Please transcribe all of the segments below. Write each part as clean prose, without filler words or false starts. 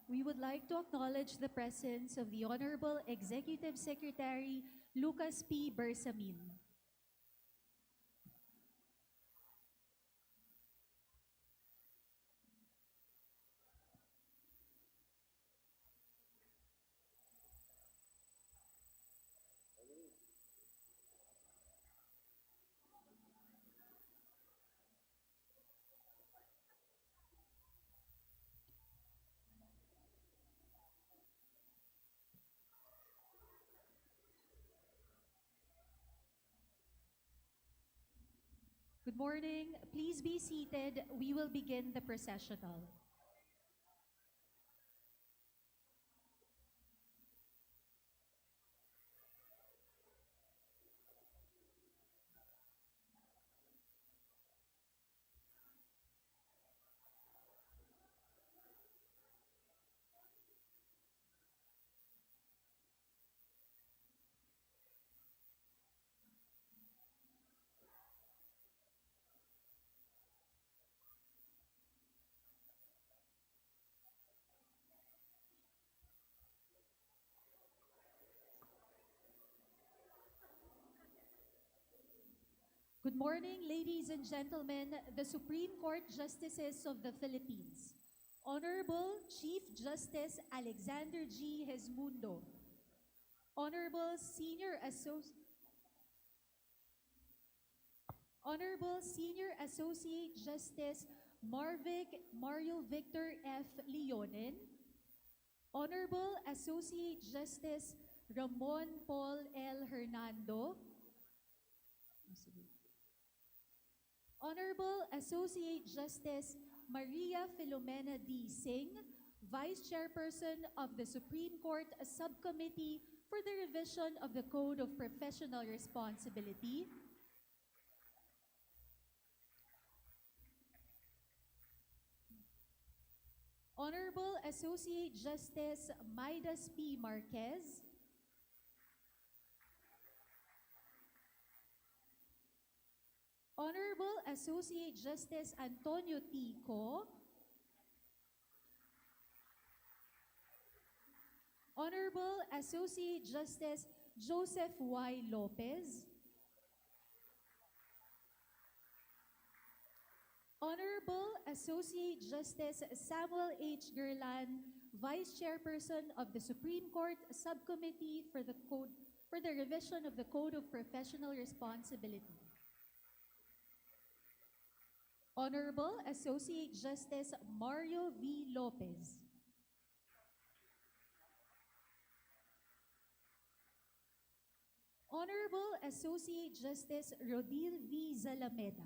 We would like to acknowledge the presence of the Honorable Executive Secretary Lucas P. Bersamin. Good morning. Please be seated. We will begin the processional. Good morning, ladies and gentlemen, the Supreme Court Justices of the Philippines. Honorable Chief Justice Alexander G. Hesmundo. Honorable Senior Associate Justice Mario Victor F. Leonen. Honorable Associate Justice Ramon Paul L. Hernando. Honorable Associate Justice Maria Filomena D. Singh, Vice Chairperson of the Supreme Court Subcommittee for the Revision of the Code of Professional Responsibility. Honorable Associate Justice Midas P. Marquez. Honorable Associate Justice Antonio T. Co. Honorable Associate Justice Joseph Y. Lopez. Honorable Associate Justice Samuel H. Gerlan, Vice Chairperson of the Supreme Court Subcommittee for the Revision of the Code of Professional Responsibility. Honorable Associate Justice Mario V. Lopez. Honorable Associate Justice Rodil V. Zalameda.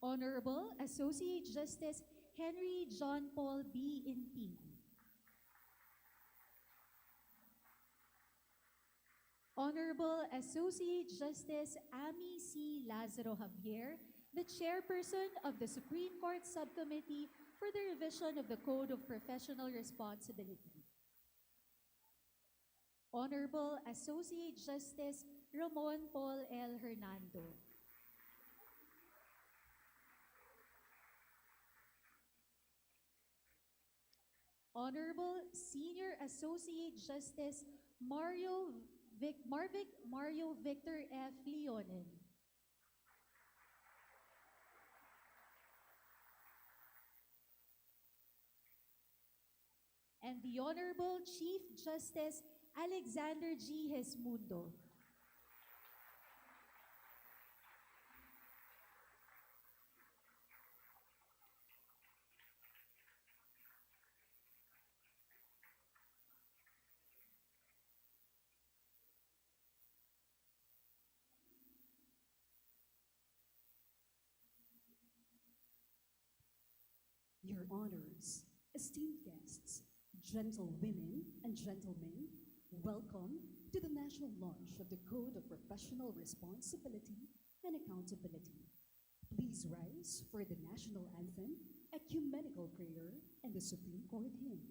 Honorable Associate Justice Henry John Paul B. Inting. Honorable Associate Justice Amy C. Lazaro Javier, the Chairperson of the Supreme Court Subcommittee for the Revision of the Code of Professional Responsibility. Honorable Associate Justice Ramon Paul L. Hernando. Honorable Senior Associate Justice Mario Victor F. Leonen. And the Honorable Chief Justice Alexander G. Hesmundo. Your honors, esteemed guests, gentlewomen and gentlemen, welcome to the national launch of the Code of Professional Responsibility and Accountability. Please rise for the national anthem, ecumenical prayer, and the Supreme Court hymn.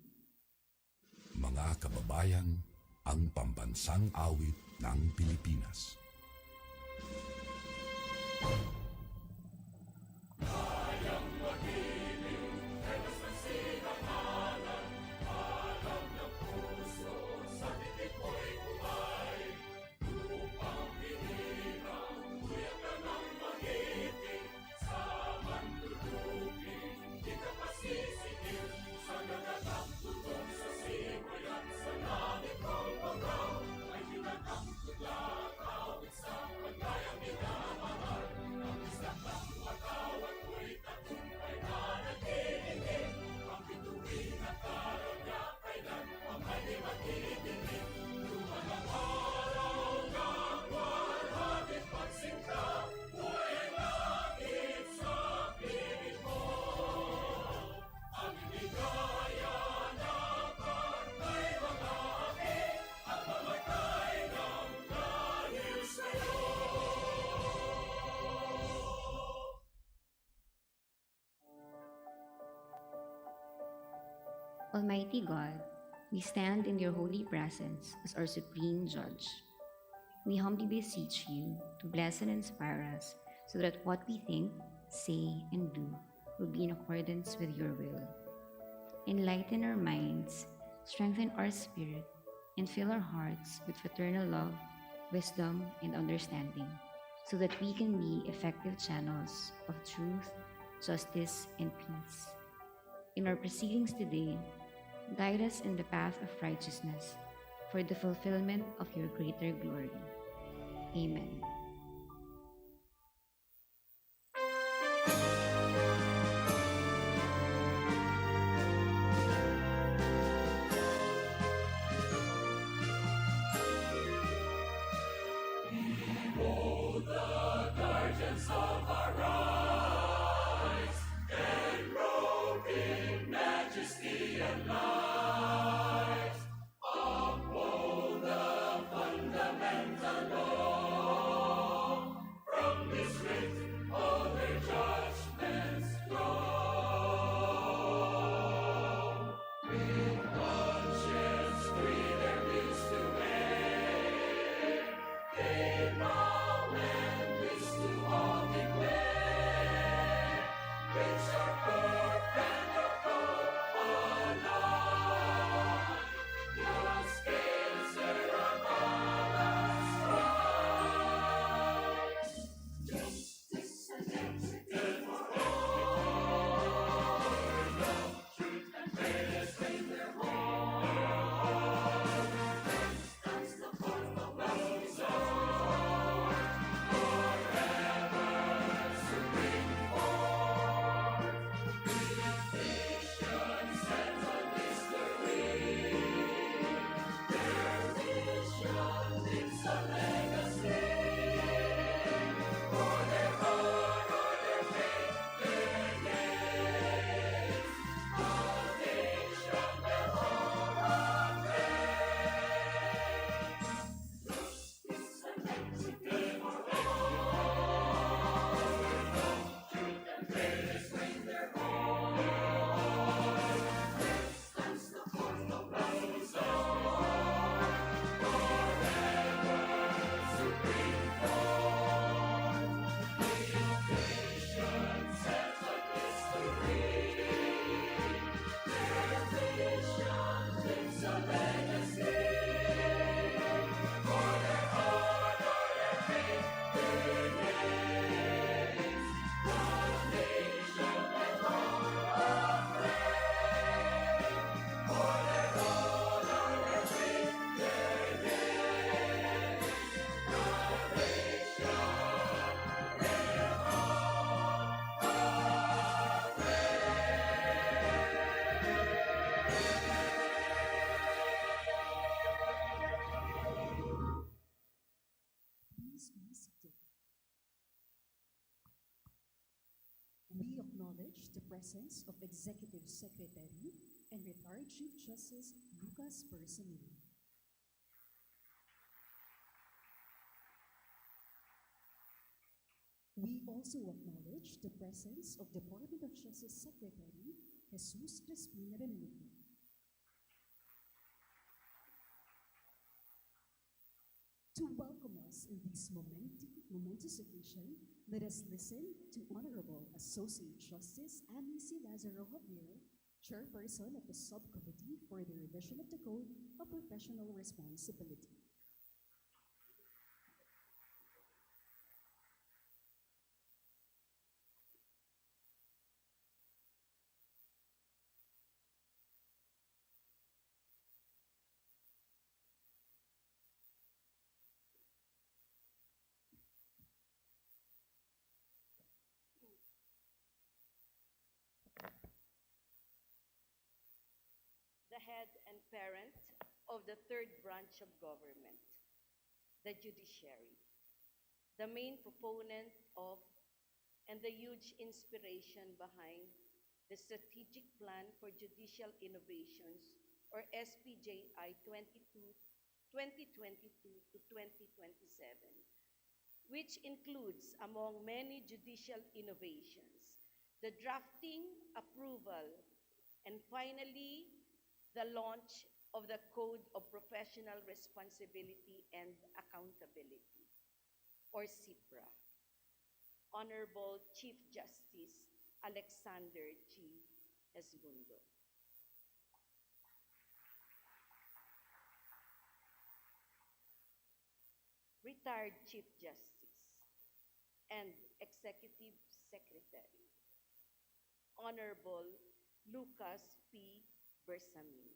Mga kababayan, ang pambansang awit ng Pilipinas. Almighty God, we stand in your holy presence as our supreme judge. We humbly beseech you to bless and inspire us so that what we think, say, and do will be in accordance with your will. Enlighten our minds, strengthen our spirit, and fill our hearts with fraternal love, wisdom, and understanding, so that we can be effective channels of truth, justice, and peace. In our proceedings today, guide us in the path of righteousness for the fulfillment of your greater glory. Amen. Please be seated. We acknowledge the presence of Executive Secretary and Retired Chief Justice Lucas Persamini. We also acknowledge the presence of Department of Justice Secretary Jesus Crispin Remuto. To welcome us in this momentous occasion, let us listen to Honorable Associate Justice Annie C. Lazaro Javier, Chairperson of the Subcommittee for the Revision of the Code of Professional Responsibility. The head and parent of the third branch of government, the judiciary, the main proponent of and the huge inspiration behind the Strategic Plan for Judicial Innovations, or SPJI 2022 to 2027, which includes, among many judicial innovations, the drafting, approval, and finally, the launch of the Code of Professional Responsibility and Accountability, or CPRA. Honorable Chief Justice Alexander G. Esgundo. Retired Chief Justice and Executive Secretary, Honorable Lucas P. Bersamin,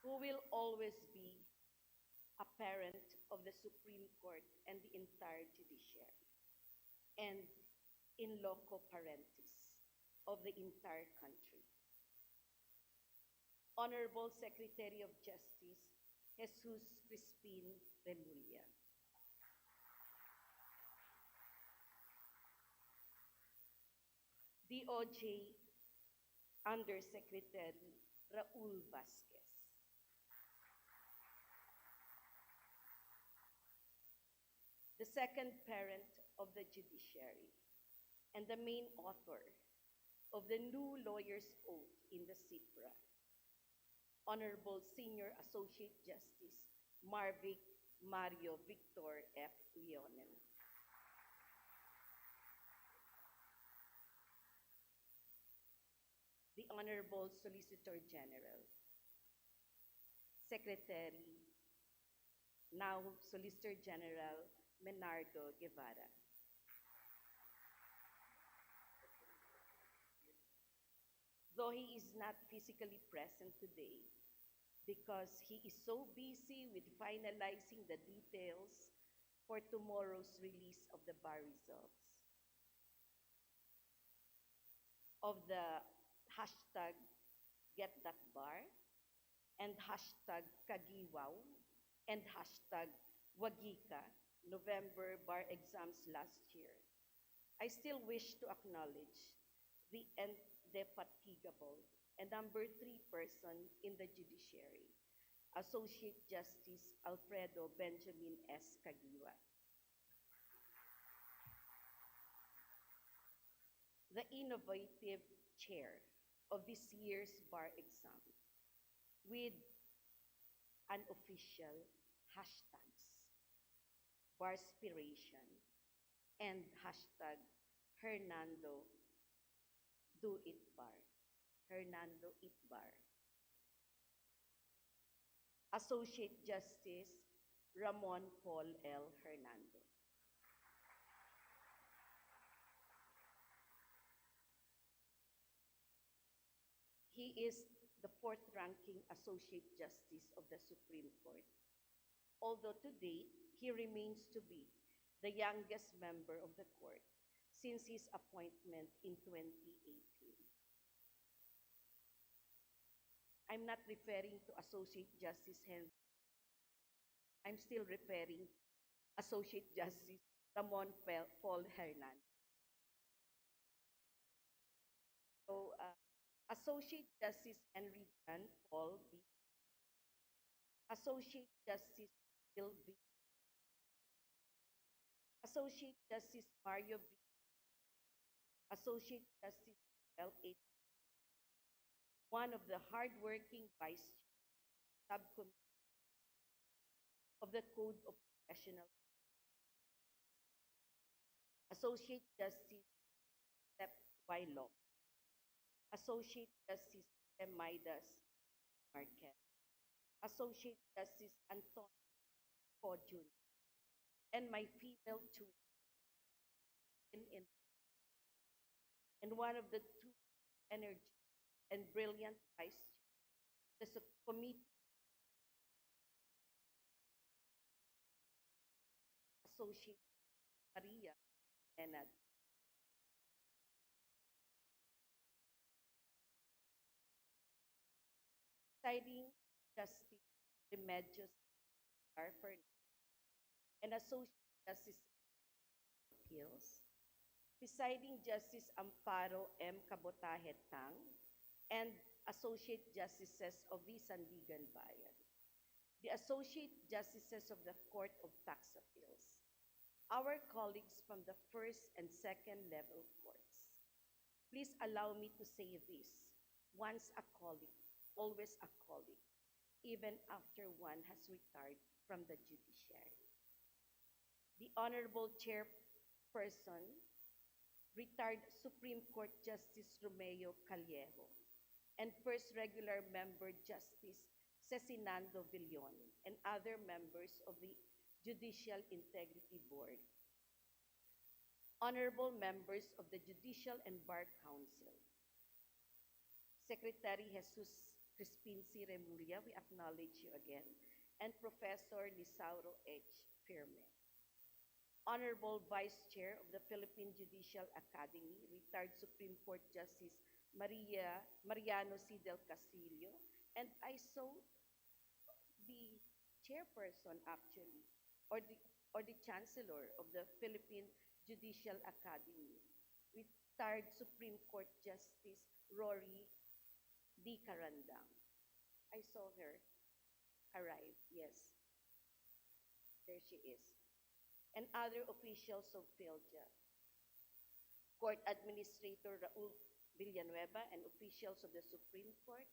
who will always be a parent of the Supreme Court and the entire judiciary, and in loco parentis of the entire country. Honorable Secretary of Justice, Jesus Crispin Remulla. DOJ Undersecretary Raul Vasquez. The second parent of the judiciary and the main author of the new lawyer's oath in the CPRA, Honorable Senior Associate Justice Marvic Mario Victor F. Leonen. The Honorable Solicitor General, Secretary, now Solicitor General Menardo Guevara. Though he is not physically present today because he is so busy with finalizing the details for tomorrow's release of the bar results, of the hashtag #GetThatBar and hashtag Kagiwaw and hashtag Wagika November bar exams last year, I still wish to acknowledge the indefatigable and number 3 person in the judiciary, Associate Justice Alfredo Benjamin S. Kagiwa. The innovative chair of this year's bar exam with unofficial hashtags, Barspiration and hashtag Hernando Do It Bar. Hernando It Bar. Associate Justice Ramon Paul L. Hernando. He is the 4th ranking Associate Justice of the Supreme Court, although to date, he remains to be the youngest member of the court since his appointment in 2018. I'm not referring to Associate Justice Henry. I'm still referring to Associate Justice Ramon Paul Hernandez. So, Associate Justice Henry John Paul B. Associate Justice Bill B. Associate Justice Mario B. Associate Justice L.A. One of the hardworking vice subcommittee of the Code of Professional. Associate Justice Sep Wailo. Associate Justice Midas Marquez. Associate Justice Antonio Co. Jr. and my female twin and one of the 2 energy and brilliant vice chair, the subcommittee Associate Maria Enad. Presiding Justice Remedios Harper and Associate Justice Appeals, Presiding Justice Amparo M. Cabotaje Tang, and Associate Justices of the Sandigan Bayan, the Associate Justices of the Court of Tax Appeals, our colleagues from the 1st and 2nd level courts, please allow me to say this. Once a colleague, always a colleague, even after one has retired from the judiciary. The Honorable Chairperson, retired Supreme Court Justice Romeo Callejo, and First Regular Member Justice Cecinando Villon, and other members of the Judicial Integrity Board. Honorable members of the Judicial and Bar Council, Secretary Jesus Crispin C. Remulla, we acknowledge you again, and Professor Lisauro H. Firme. Honorable Vice Chair of the Philippine Judicial Academy, retired Supreme Court Justice Mariano C. Del Castillo, and I saw the chairperson actually, or the Chancellor of the Philippine Judicial Academy, retired Supreme Court Justice Rory D. Carandang. I saw her arrive, yes. There she is. And other officials of PhilJA. Court Administrator Raul Villanueva and officials of the Supreme Court,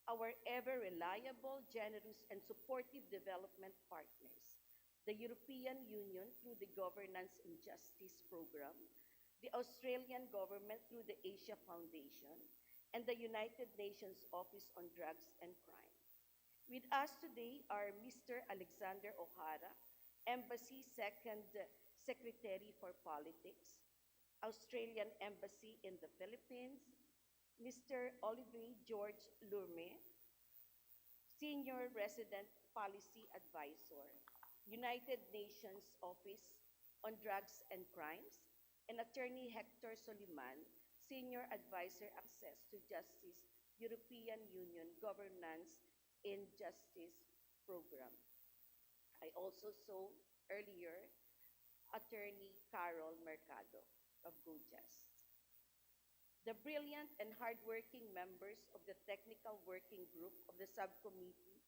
our ever-reliable, generous, and supportive development partners, the European Union through the Governance in Justice Program, the Australian government through the Asia Foundation, and the United Nations Office on Drugs and Crime. With us today are Mr. Alexander O'Hara, Embassy Second Secretary for Politics, Australian Embassy in the Philippines, Mr. Olivier George Lurme, Senior Resident Policy Advisor, United Nations Office on Drugs and Crimes, and Attorney Hector Soliman, Senior Advisor Access to Justice, European Union Governance in Justice Program. I also saw earlier Attorney Carol Mercado of GoJust. The brilliant and hardworking members of the Technical Working Group of the Subcommittee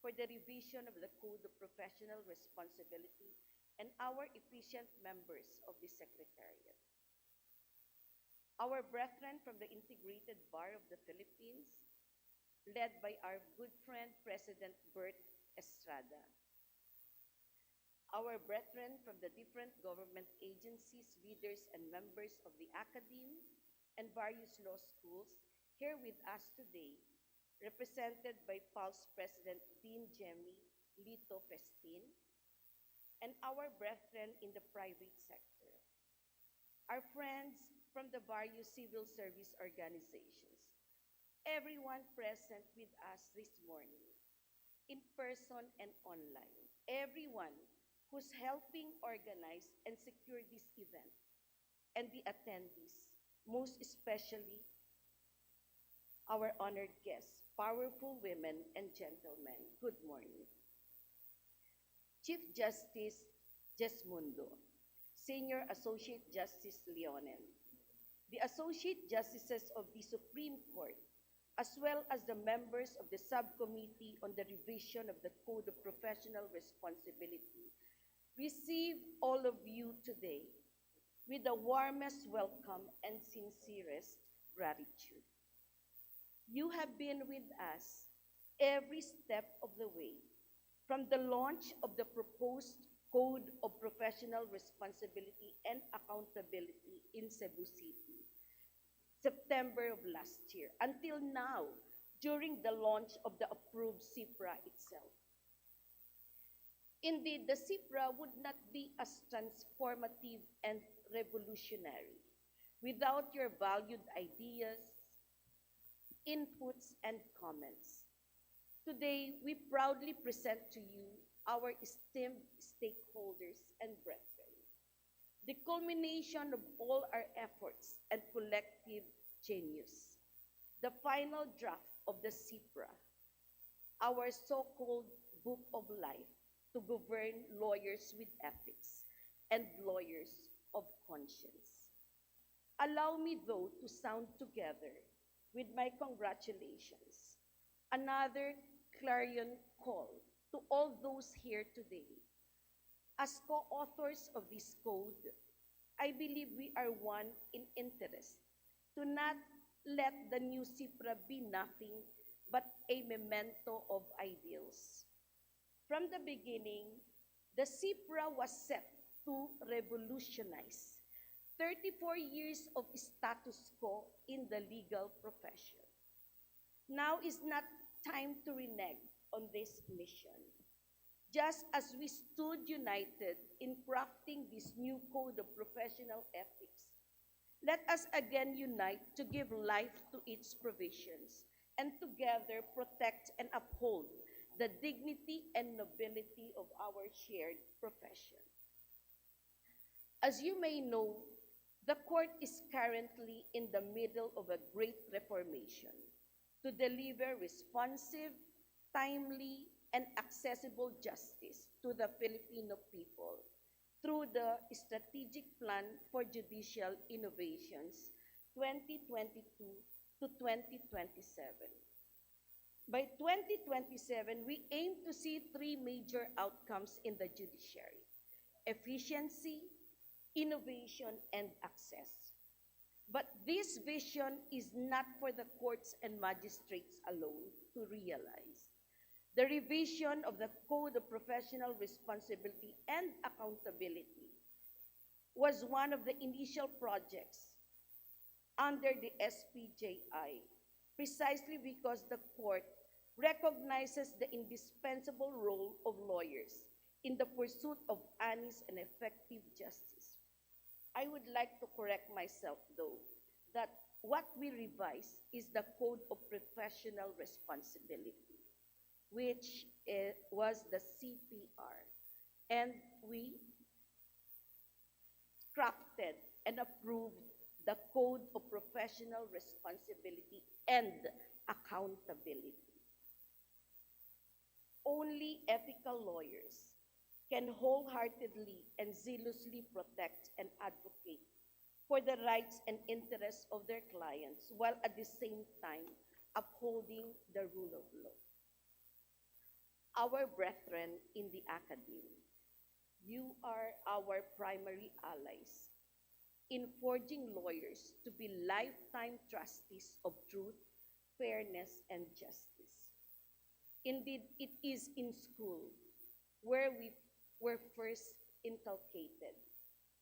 for the Revision of the Code of Professional Responsibility, and our efficient members of the Secretariat. Our brethren from the Integrated Bar of the Philippines, led by our good friend President Bert Estrada. Our brethren from the different government agencies, leaders, and members of the academe and various law schools here with us today, represented by Pulse President Dean Jemmy Lito Festin, and our brethren in the private sector, our friends from the various civil service organizations, everyone present with us this morning, in person and online, everyone who's helping organize and secure this event, and the attendees, most especially our honored guests, powerful women and gentlemen, good morning. Chief Justice Jesmundo, Senior Associate Justice Leonen, the Associate Justices of the Supreme Court, as well as the members of the Subcommittee on the Revision of the Code of Professional Responsibility, receive all of you today with the warmest welcome and sincerest gratitude. You have been with us every step of the way, from the launch of the proposed Code of Professional Responsibility and Accountability in Cebu City, September of last year, until now, during the launch of the approved CPRA itself. Indeed, the CPRA would not be as transformative and revolutionary without your valued ideas, inputs, and comments. Today, we proudly present to you our esteemed stakeholders and brethren, the culmination of all our efforts and collective genius, the final draft of the CPRA, our so-called Book of Life to govern lawyers with ethics and lawyers of conscience. Allow me, though, to sound together with my congratulations, another clarion call to all those here today. As co-authors of this code, I believe we are one in interest to not let the new CPRA be nothing but a memento of ideals. From the beginning, the CPRA was set to revolutionize 34 years of status quo in the legal profession. Now is not time to renege on this mission. Just as we stood united in crafting this new code of professional ethics, let us again unite to give life to its provisions and together protect and uphold the dignity and nobility of our shared profession. As you may know, the court is currently in the middle of a great reformation to deliver responsive, timely, and accessible justice to the Filipino people through the Strategic Plan for Judicial Innovations 2022 to 2027. By 2027, we aim to see three major outcomes in the judiciary: efficiency, innovation, and access. But this vision is not for the courts and magistrates alone to realize. The revision of the Code of Professional Responsibility and Accountability was one of the initial projects under the SPJI, precisely because the court recognizes the indispensable role of lawyers in the pursuit of honest and effective justice. I would like to correct myself, though, that what we revise is the Code of Professional Responsibility, which was the CPR, and we crafted and approved the Code of Professional Responsibility and Accountability. Only ethical lawyers can wholeheartedly and zealously protect and advocate for the rights and interests of their clients while at the same time upholding the rule of law. Our brethren in the academy, you are our primary allies in forging lawyers to be lifetime trustees of truth, fairness, and justice. Indeed, it is in school where we were first inculcated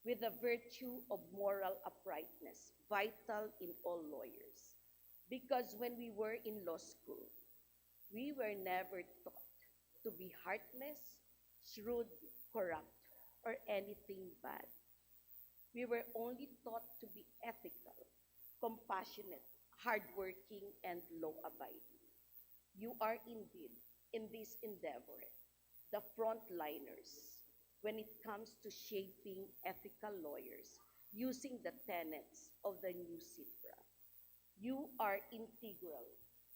with the virtue of moral uprightness, vital in all lawyers. Because when we were in law school, we were never taught to be heartless, shrewd, corrupt, or anything bad. We were only taught to be ethical, compassionate, hardworking, and law-abiding. You are indeed, in this endeavor, the frontliners when it comes to shaping ethical lawyers using the tenets of the new CPRA. You are integral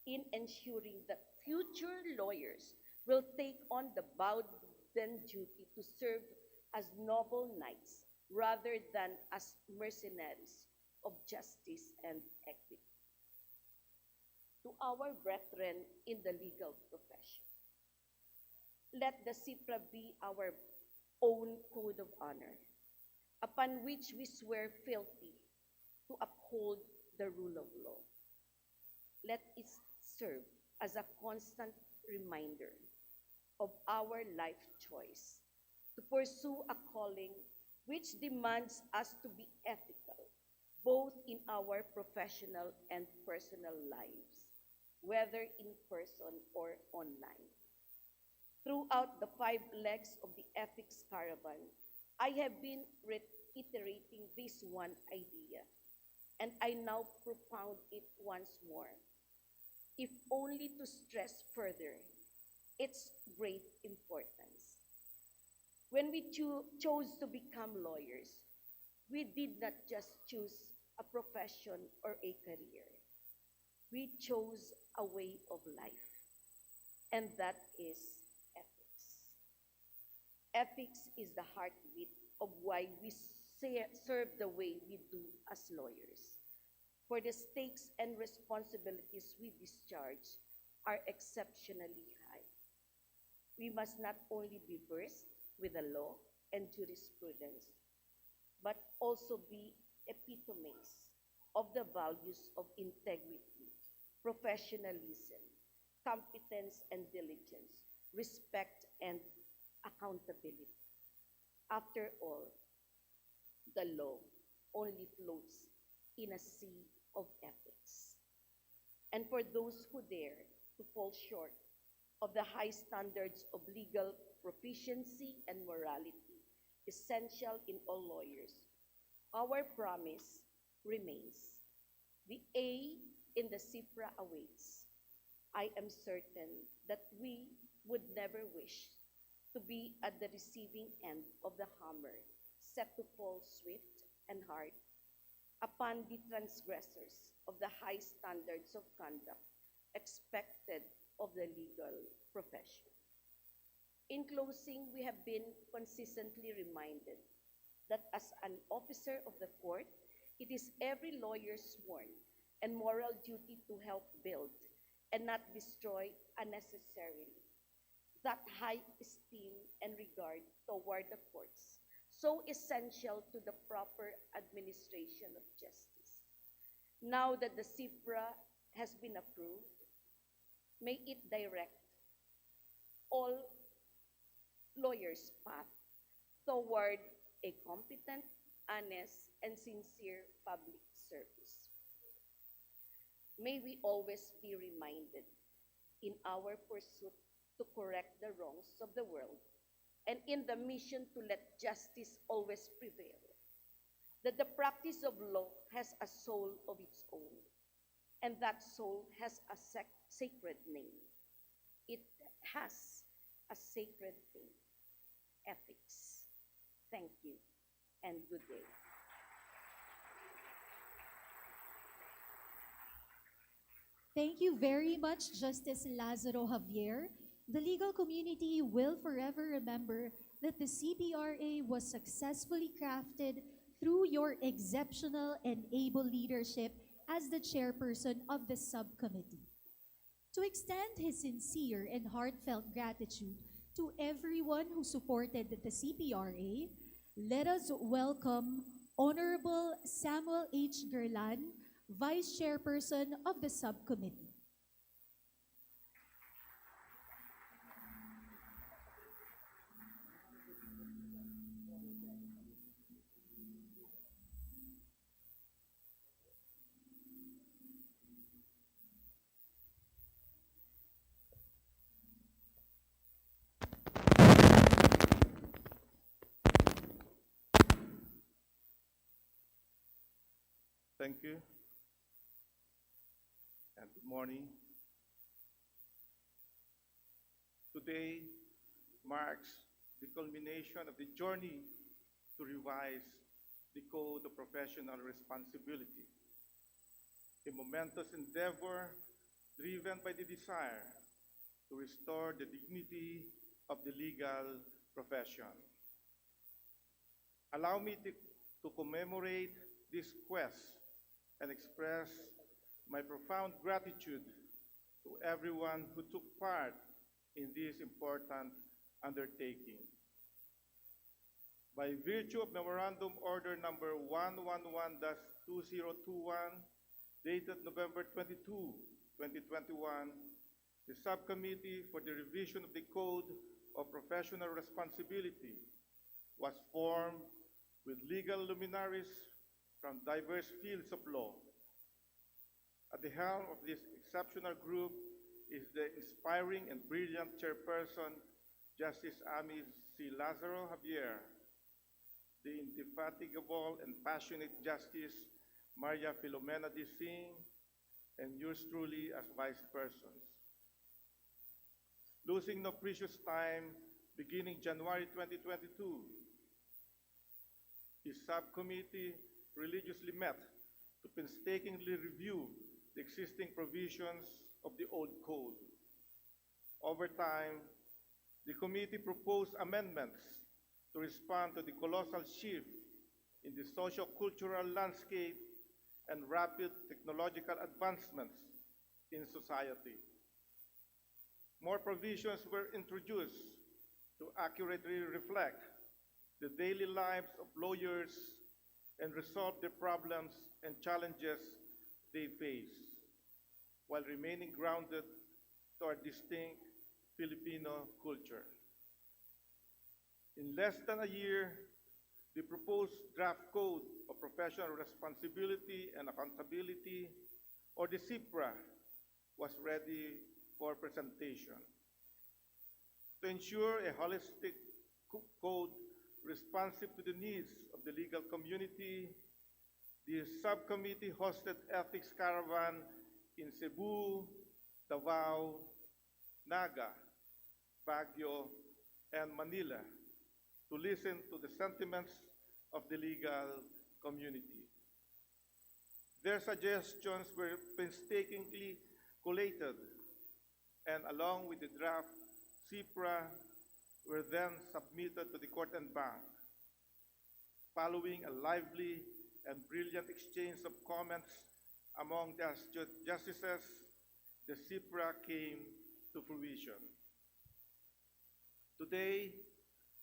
in ensuring that future lawyers will take on the bounden duty to serve as noble knights rather than as mercenaries of justice and equity. To our brethren in the legal profession, let the CPRA be our own code of honor, upon which we swear fealty to uphold the rule of law. Let it serve as a constant reminder of our life choice to pursue a calling which demands us to be ethical, both in our professional and personal lives, whether in person or online. Throughout the 5 legs of the ethics caravan, I have been reiterating this one idea, and I now propound it once more, if only to stress further its great importance. When we chose to become lawyers, we did not just choose a profession or a career. We chose a way of life, and that is ethics. Ethics is the heartbeat of why we serve the way we do as lawyers. For the stakes and responsibilities we discharge are exceptionally high. We must not only be versed with the law and jurisprudence, but also be epitomes of the values of integrity, professionalism, competence and diligence, respect and accountability. After all, the law only floats in a sea of ethics. And for those who dare to fall short of the high standards of legal proficiency and morality essential in all lawyers, our promise remains. The A in the CPRA awaits. I am certain that we would never wish to be at the receiving end of the hammer set to fall swift and hard upon the transgressors of the high standards of conduct expected of the legal profession. In closing, we have been consistently reminded that as an officer of the court, it is every lawyer's sworn and moral duty to help build and not destroy unnecessarily that high esteem and regard toward the courts, so essential to the proper administration of justice. Now that the CPRA has been approved, may it direct all lawyers' path toward a competent, honest, and sincere public service. May we always be reminded in our pursuit to correct the wrongs of the world and in the mission to let justice always prevail, that the practice of law has a soul of its own, and that soul has a sacred name. It has a sacred name, ethics. Thank you, and good day. Thank you very much, Justice Lazaro Javier. The legal community will forever remember that the CPRA was successfully crafted through your exceptional and able leadership as the chairperson of the subcommittee. To extend his sincere and heartfelt gratitude to everyone who supported the CPRA, let us welcome Honorable Samuel H. Gerlan, Vice Chairperson of the subcommittee. Thank you, and good morning. Today marks the culmination of the journey to revise the Code of Professional Responsibility, a momentous endeavor driven by the desire to restore the dignity of the legal profession. Allow me to commemorate this quest and express my profound gratitude to everyone who took part in this important undertaking. By virtue of Memorandum Order Number 111-2021, dated November 22, 2021, the Subcommittee for the Revision of the Code of Professional Responsibility was formed with legal luminaries from diverse fields of law. At the helm of this exceptional group is the inspiring and brilliant chairperson, Justice Amy C. Lazaro Javier, the indefatigable and passionate Justice Maria Filomena D. Singh, and yours truly as vice persons. Losing no precious time, beginning January 2022, the subcommittee religiously met to painstakingly review the existing provisions of the old code. Over time, the committee proposed amendments to respond to the colossal shift in the socio-cultural landscape and rapid technological advancements in society. More provisions were introduced to accurately reflect the daily lives of lawyers and resolve the problems and challenges they face, while remaining grounded to our distinct Filipino culture. In less than a year, the proposed draft Code of Professional Responsibility and Accountability, or the CPRA, was ready for presentation. To ensure a holistic code responsive to the needs of the legal community, the subcommittee hosted ethics caravan in Cebu, Davao, Naga, Baguio, and Manila to listen to the sentiments of the legal community. Their suggestions were painstakingly collated and along with the draft CPRA were then submitted to the Court and Bank. Following a lively and brilliant exchange of comments among the justices, the CPRA came to fruition. Today,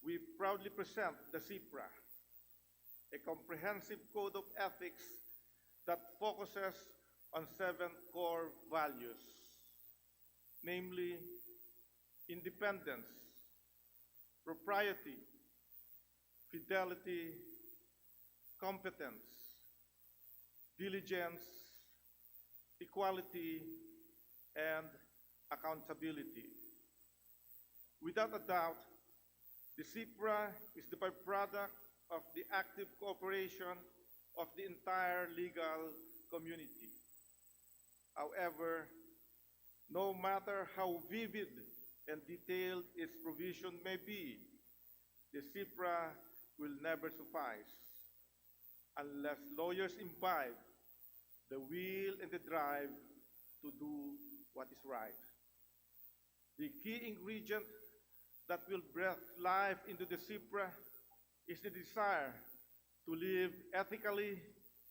we proudly present the CPRA, a comprehensive code of ethics that focuses on 7 core values, namely independence, propriety, fidelity, competence, diligence, equality, and accountability. Without a doubt, the CPRA is the byproduct of the active cooperation of the entire legal community. However, no matter how vivid and detailed its provision may be, the CPRA will never suffice unless lawyers imbibe the will and the drive to do what is right. The key ingredient that will breathe life into the CPRA is the desire to live ethically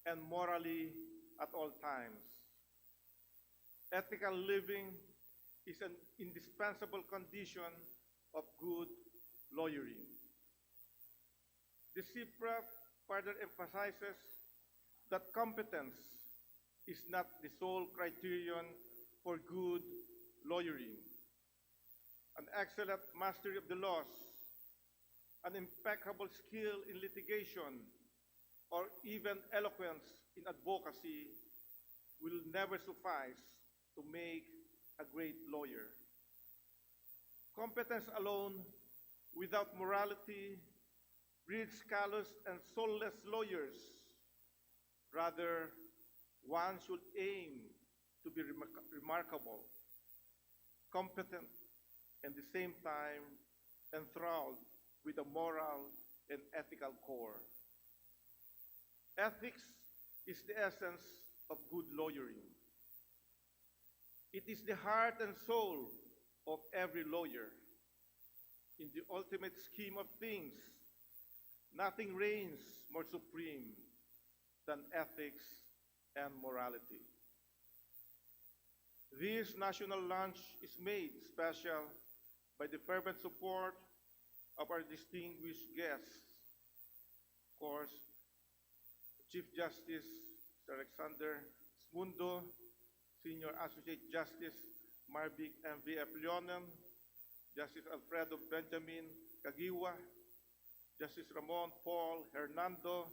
and morally at all times. Ethical living is an indispensable condition of good lawyering. The CPRA further emphasizes that competence is not the sole criterion for good lawyering. An excellent mastery of the laws, an impeccable skill in litigation, or even eloquence in advocacy will never suffice to make a great lawyer. Competence alone, without morality, breeds callous and soulless lawyers. Rather, one should aim to be remarkable, competent, and at the same time enthralled with a moral and ethical core. Ethics is the essence of good lawyering. It is the heart and soul of every lawyer. In the ultimate scheme of things, nothing reigns more supreme than ethics and morality. This national launch is made special by the fervent support of our distinguished guests. Of course, Chief Justice Sir Alexander Smundo, Senior Associate Justice Marvic M.V.F. Leonem, Justice Alfredo Benjamin Caguiwa, Justice Ramon Paul Hernando,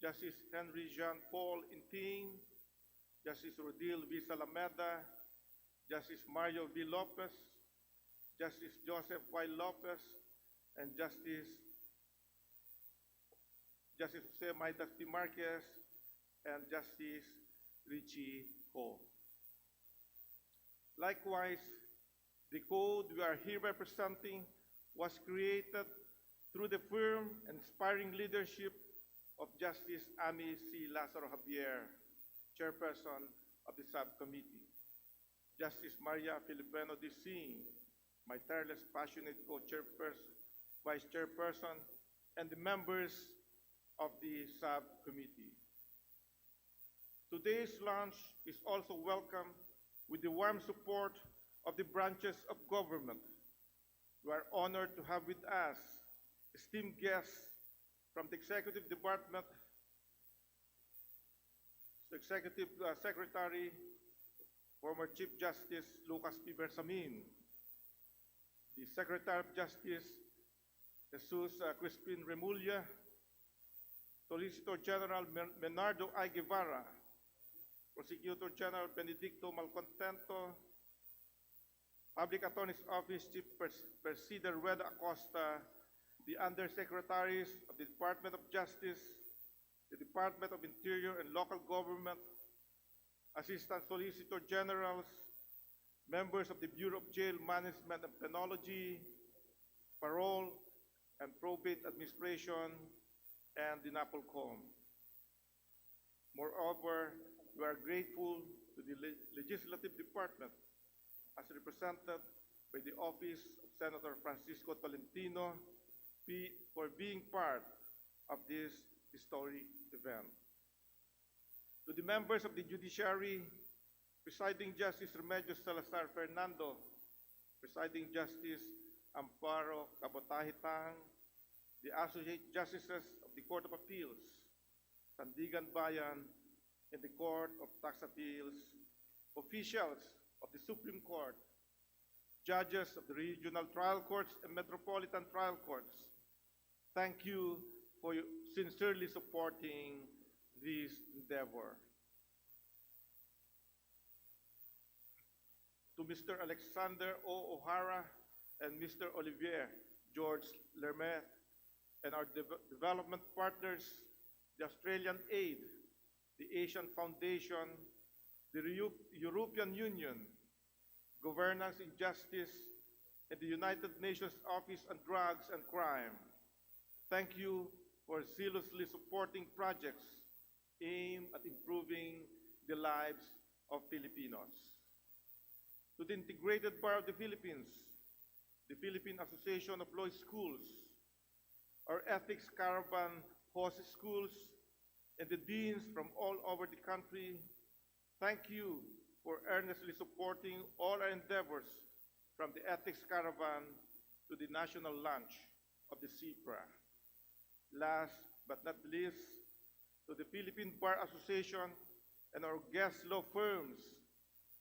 Justice Henry Jean Paul Inting, Justice Rodil V. Salameda, Justice Mario V. Lopez, Justice Joseph Y. Lopez, and Justice Jose Maitas P. Marquez, and Justice Richie Ho. Likewise, the code we are hereby presenting was created through the firm and inspiring leadership of Justice Amy C. Lazaro Javier, Chairperson of the Subcommittee, Justice Maria Filipeno D. Singh, my tireless, passionate co-chairperson, Vice Chairperson, and the members of the Subcommittee. Today's launch is also welcome with the warm support of the branches of government. We are honored to have with us esteemed guests from the Executive Department, to Executive Secretary, former Chief Justice Lucas P. Bersamin, the Secretary of Justice, Jesus Crispin Remulla, Solicitor General Menardo I. Guevara, Prosecutor General Benedicto Malcontento, Public Attorney's Office Chief Persida Rueda Acosta, the Undersecretaries of the Department of Justice, the Department of Interior and Local Government, Assistant Solicitor Generals, members of the Bureau of Jail Management and Penology, Parole and Probate Administration, and the NAPOLCOM. Moreover, we are grateful to the Legislative Department as represented by the Office of Senator Francisco Tolentino for being part of this historic event. To the members of the judiciary, Presiding Justice Remedios Salazar Fernando, Presiding Justice Amparo Cabotahitang, the Associate Justices of the Court of Appeals, Sandigan Bayan, and the Court of Tax Appeals, officials of the Supreme Court, judges of the regional trial courts and metropolitan trial courts, thank you for sincerely supporting this endeavor. To Mr. Alexander O. O'Hara and Mr. Olivier George Lermet, and our development partners, the Australian Aid, the Asian Foundation, the European Union, Governance in Justice, and the United Nations Office on Drugs and Crime. Thank you for zealously supporting projects aimed at improving the lives of Filipinos. To the Integrated Bar of the Philippines, the Philippine Association of Law Schools, our ethics caravan hosts schools, and the deans from all over the country, thank you for earnestly supporting all our endeavors from the ethics caravan to the national launch of the CPRA. Last but not least, to the Philippine Bar Association and our guest law firms,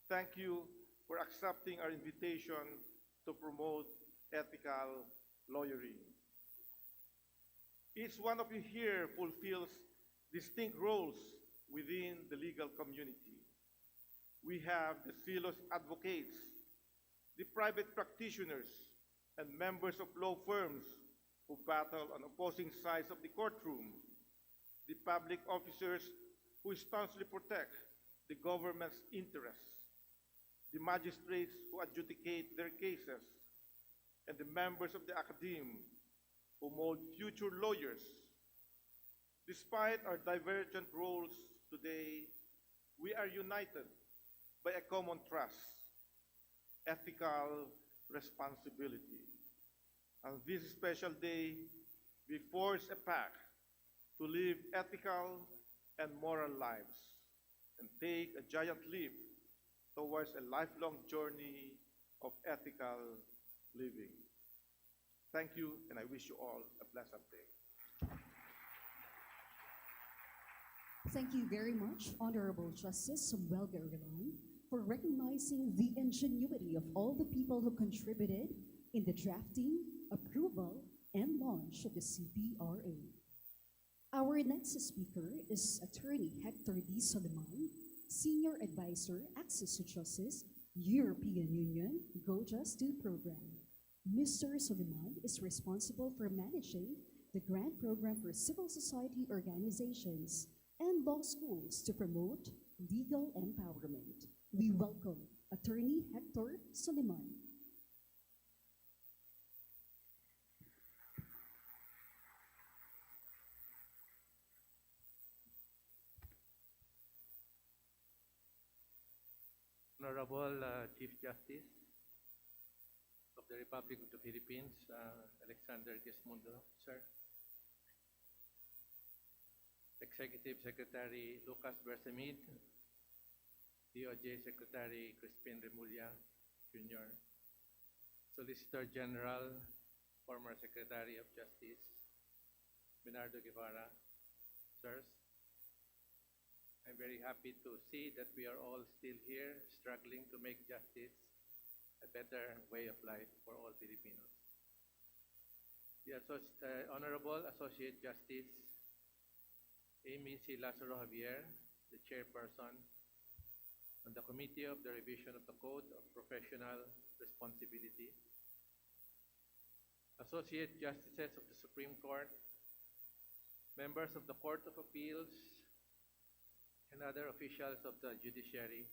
thank you for accepting our invitation to promote ethical lawyering. Each one of you here fulfills distinct roles within the legal community. We have the zealous advocates, the private practitioners, and members of law firms who battle on opposing sides of the courtroom, the public officers who staunchly protect the government's interests, the magistrates who adjudicate their cases, and the members of the academe who mold future lawyers. Despite our divergent roles today, we are united by a common trust, ethical responsibility. On this special day, we forge a pact to live ethical and moral lives and take a giant leap towards a lifelong journey of ethical living. Thank you, and I wish you all a pleasant day. Thank you very much, Honorable Justice Samuel Gargalan, for recognizing the ingenuity of all the people who contributed in the drafting, approval, and launch of the CPRA. Our next speaker is Attorney Hector D. Soliman, Senior Advisor, Access to Justice, European Union, Go Just Do Program. Mr. Soliman is responsible for managing the grant program for civil society organizations and law schools to promote legal empowerment. We welcome Attorney Hector Soliman. Honorable Chief Justice of the Republic of the Philippines, Alexander Quismondo, sir. Executive Secretary Lucas Bersamin, DOJ Secretary Crispin Remulla, Jr., Solicitor General, former Secretary of Justice, Menardo Guevara, sirs, I'm very happy to see that we are all still here struggling to make justice a better way of life for all Filipinos. The Honorable Associate Justice Amy C. Lazaro Javier, the chairperson on the Committee of the Revision of the Code of Professional Responsibility, Associate Justices of the Supreme Court, members of the Court of Appeals, and other officials of the judiciary,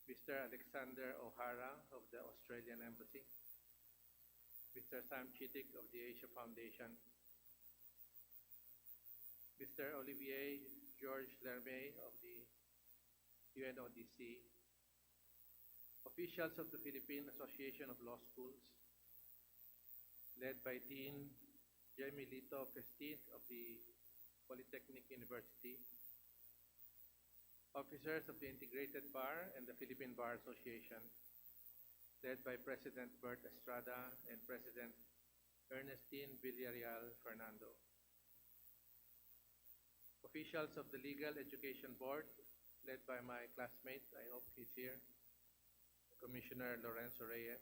Mr. Alexander O'Hara of the Australian Embassy, Mr. Sam Chittick of the Asia Foundation, Mr. Olivier George Lermay of the UNODC, officials of the Philippine Association of Law Schools, led by Dean Jaime Lito Festit of the Polytechnic University, officers of the Integrated Bar and the Philippine Bar Association, led by President Bert Estrada and President Ernestine Villarreal Fernando, officials of the Legal Education Board, led by my classmate, I hope he's here, Commissioner Lorenzo Reyes,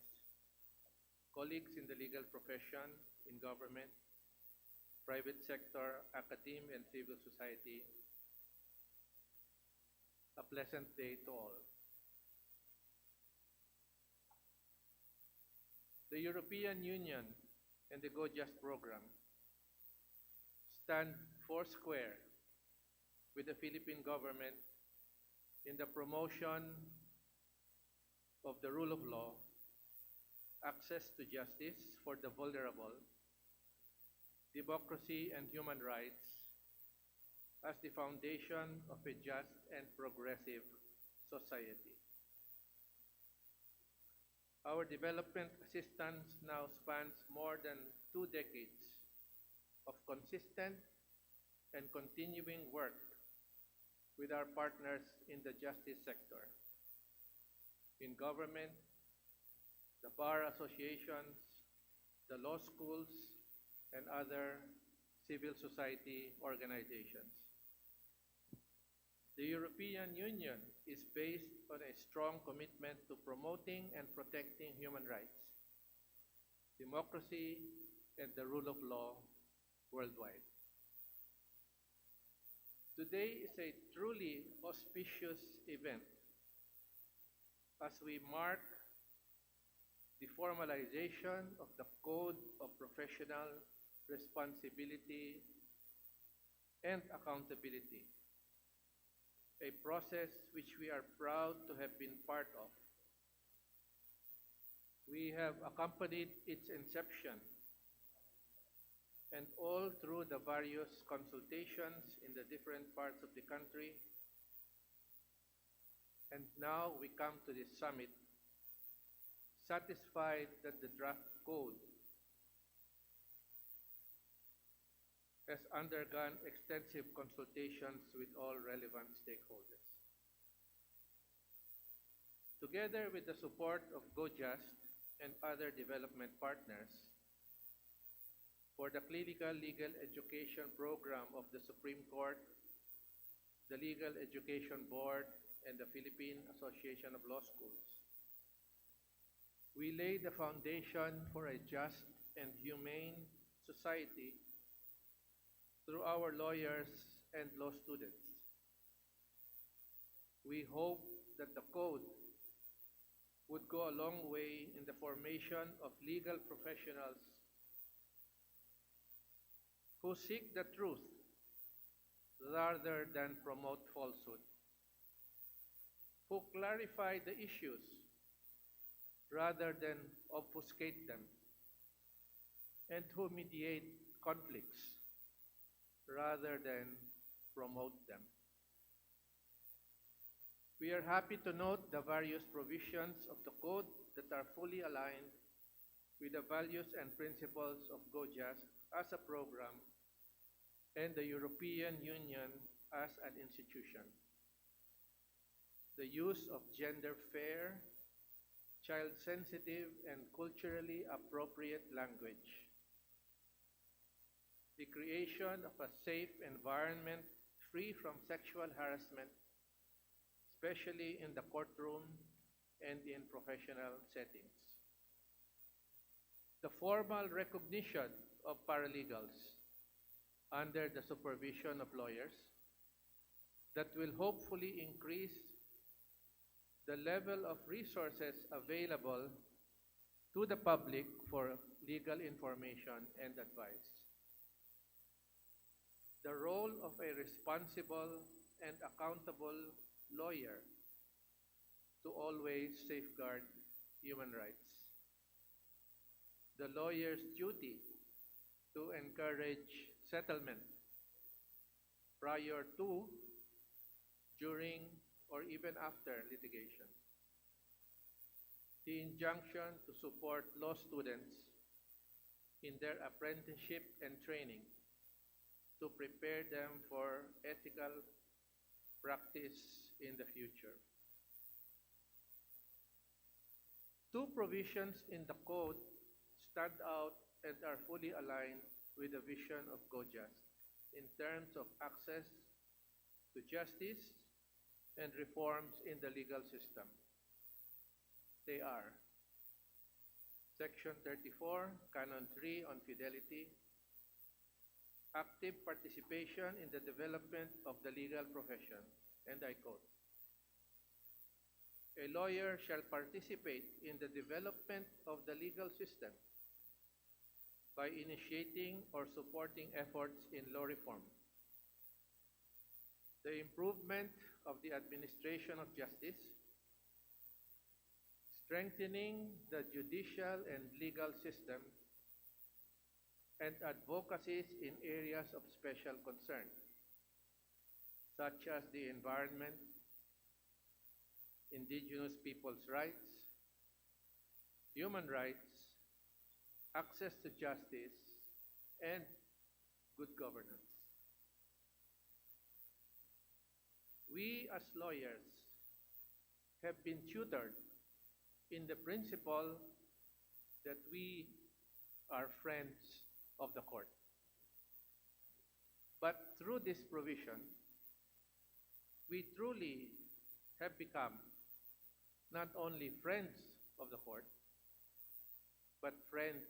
colleagues in the legal profession, in government, private sector, academe, and civil society, a pleasant day to all. The European Union and the Go Just program stand foursquare with the Philippine government in the promotion of the rule of law, access to justice for the vulnerable, democracy and human rights as the foundation of a just and progressive society. Our development assistance now spans more than 2 decades of consistent and continuing work with our partners in the justice sector, in government, the bar associations, the law schools, and other civil society organizations. The European Union is based on a strong commitment to promoting and protecting human rights, democracy, and the rule of law worldwide. Today is a truly auspicious event as we mark the formalization of the Code of Professional Responsibility and Accountability, a process which we are proud to have been part of. We have accompanied its inception and all through the various consultations in the different parts of the country. And now we come to this summit, satisfied that the draft code has undergone extensive consultations with all relevant stakeholders. Together with the support of GoJust and other development partners, for the Clinical Legal Education Program of the Supreme Court, the Legal Education Board, and the Philippine Association of Law Schools, we lay the foundation for a just and humane society through our lawyers and law students. We hope that the code would go a long way in the formation of legal professionals who seek the truth rather than promote falsehood, who clarify the issues rather than obfuscate them, and who mediate conflicts rather than promote them. We are happy to note the various provisions of the code that are fully aligned with the values and principles of GoJust as a program and the European Union as an institution. The use of gender-fair, child-sensitive, and culturally appropriate language. The creation of a safe environment free from sexual harassment, especially in the courtroom and in professional settings. The formal recognition of paralegals under the supervision of lawyers that will hopefully increase the level of resources available to the public for legal information and advice. The role of a responsible and accountable lawyer to always safeguard human rights. The lawyer's duty to encourage settlement prior to, during, or even after litigation. The injunction to support law students in their apprenticeship and training to prepare them for ethical practice in the future. Two provisions in the code stand out and are fully aligned with the vision of GoJust in terms of access to justice and reforms in the legal system. They are Section 34, Canon 3 on fidelity, active participation in the development of the legal profession, and I quote, "A lawyer shall participate in the development of the legal system by initiating or supporting efforts in law reform, the improvement of the administration of justice, strengthening the judicial and legal system, and advocacies in areas of special concern, such as the environment, indigenous peoples' rights, human rights, access to justice, and good governance." We as lawyers have been tutored in the principle that we are friends of the court. But through this provision, we truly have become not only friends of the court, but friends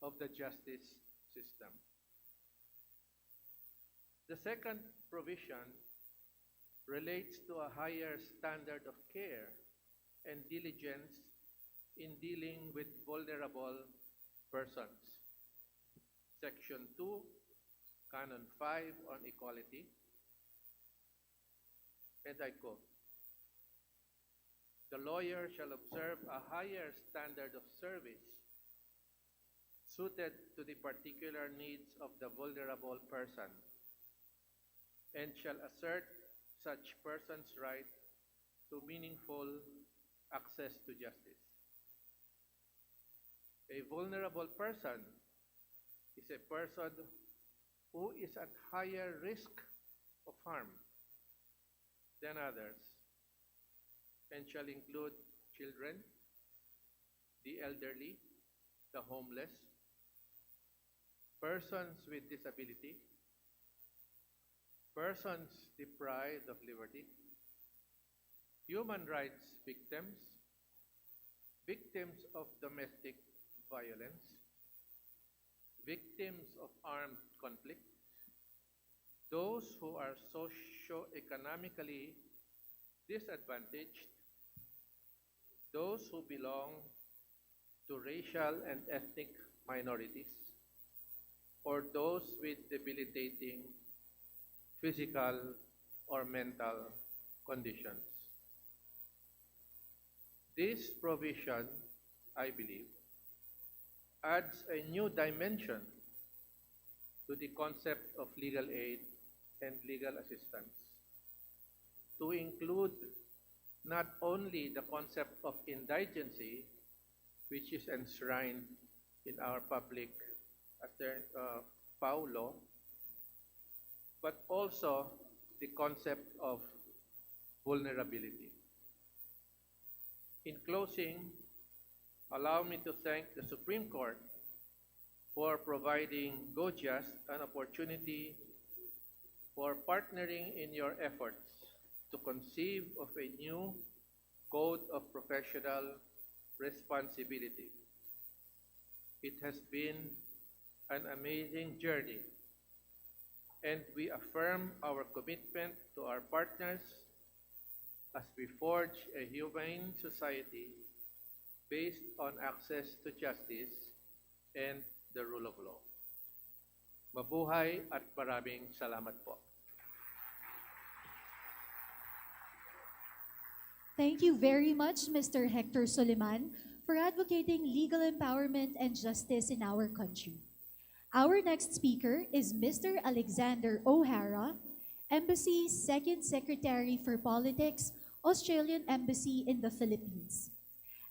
of the justice system. The second provision relates to a higher standard of care and diligence in dealing with vulnerable persons. Section 2, Canon 5 on equality, and I quote, "The lawyer shall observe a higher standard of service suited to the particular needs of the vulnerable person, and shall assert such person's right to meaningful access to justice." A vulnerable person is a person who is at higher risk of harm than others, and shall include children, the elderly, the homeless, persons with disability, persons deprived of liberty, human rights victims, victims of domestic violence, victims of armed conflict, those who are socio-economically disadvantaged, those who belong to racial and ethnic minorities, or those with debilitating physical or mental conditions. This provision, I believe, adds a new dimension to the concept of legal aid and legal assistance, to include not only the concept of indigency, which is enshrined in our public PAW law, but also the concept of vulnerability. In closing, allow me to thank the Supreme Court for providing GoJust an opportunity for partnering in your efforts to conceive of a new Code of Professional Responsibility. It has been an amazing journey, and we affirm our commitment to our partners as we forge a humane society based on access to justice and the rule of law. Mabuhay at maraming salamat po. Thank you very much, Mr. Hector Soliman, for advocating legal empowerment and justice in our country. Our next speaker is Mr. Alexander O'Hara, Embassy Second Secretary for Politics, Australian Embassy in the Philippines.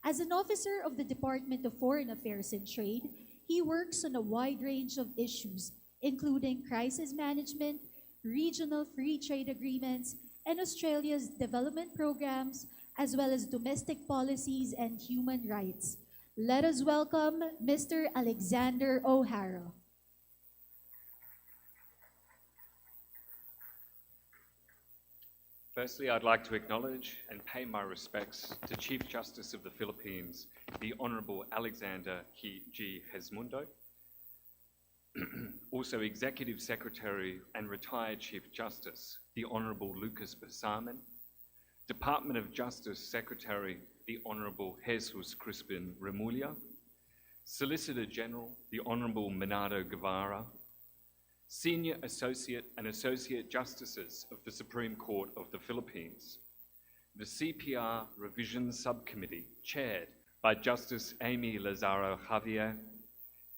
As an officer of the Department of Foreign Affairs and Trade, he works on a wide range of issues, including crisis management, regional free trade agreements, and Australia's development programs, as well as domestic policies and human rights. Let us welcome Mr. Alexander O'Hara. Firstly, I'd like to acknowledge and pay my respects to Chief Justice of the Philippines, the Honourable Alexander G. Hesmundo, also Executive Secretary and Retired Chief Justice, the Honourable Lucas Besamen, Department of Justice Secretary, the Honourable Jesus Crispin Remulla, Solicitor General, the Honourable Minardo Guevara, Senior Associate and Associate Justices of the Supreme Court of the Philippines, the CPR Revision Subcommittee, chaired by Justice Amy Lazaro Javier,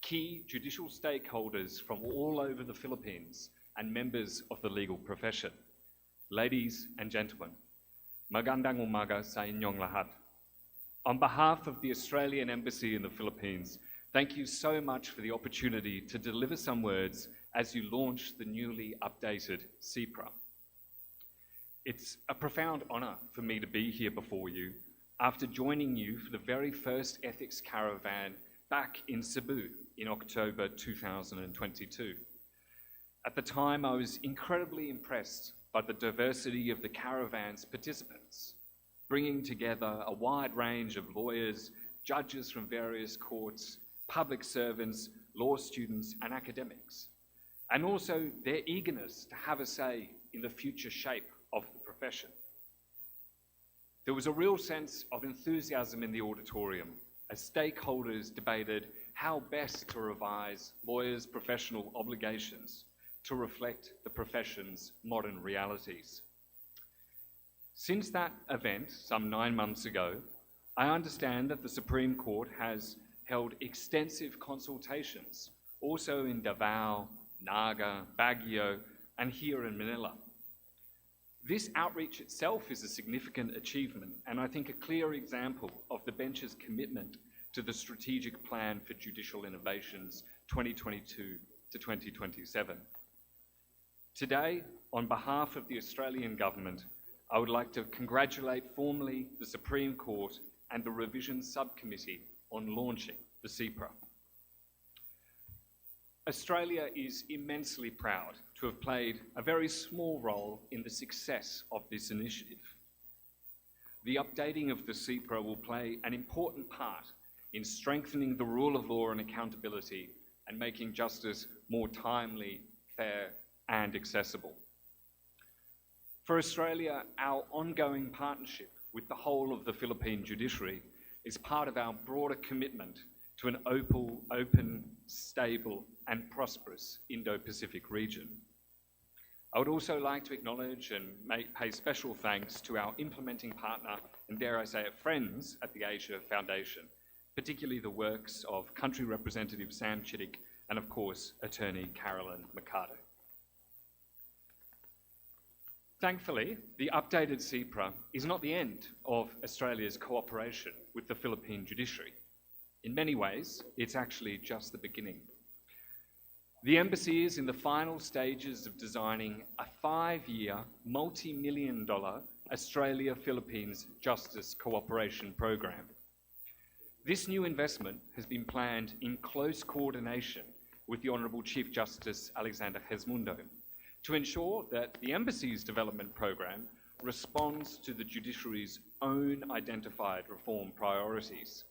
key judicial stakeholders from all over the Philippines, and members of the legal profession. Ladies and gentlemen, magandang umaga sa inyong lahat. On behalf of the Australian Embassy in the Philippines, thank you so much for the opportunity to deliver some words as you launch the newly updated CPRA. It's a profound honour for me to be here before you after joining you for the very first ethics caravan back in Cebu in October 2022. At the time, I was incredibly impressed by the diversity of the caravan's participants, bringing together a wide range of lawyers, judges from various courts, public servants, law students, and academics, and also their eagerness to have a say in the future shape of the profession. There was a real sense of enthusiasm in the auditorium as stakeholders debated how best to revise lawyers' professional obligations to reflect the profession's modern realities. Since that event, some 9 months ago, I understand that the Supreme Court has held extensive consultations, also in Davao, Naga, Baguio, and here in Manila. This outreach itself is a significant achievement, and I think a clear example of the bench's commitment to the Strategic Plan for Judicial Innovations 2022 to 2027. Today, on behalf of the Australian Government, I would like to congratulate formally the Supreme Court and the Revision Subcommittee on launching the CPRA. Australia is immensely proud to have played a very small role in the success of this initiative. The updating of the CPRA will play an important part in strengthening the rule of law and accountability and making justice more timely, fair, and accessible. For Australia, our ongoing partnership with the whole of the Philippine judiciary is part of our broader commitment to an open, stable, and prosperous Indo-Pacific region. I would also like to acknowledge and pay special thanks to our implementing partner, and dare I say it, friends at the Asia Foundation, particularly the works of Country Representative Sam Chittick and, of course, Attorney Carolyn Mercado. Thankfully, the updated CPRA is not the end of Australia's cooperation with the Philippine judiciary. In many ways, it's actually just the beginning. The Embassy is in the final stages of designing a 5-year, multi-million-dollar Australia-Philippines Justice Cooperation Program. This new investment has been planned in close coordination with the Honourable Chief Justice Alexander Hesmundo to ensure that the Embassy's development program responds to the judiciary's own identified reform priorities.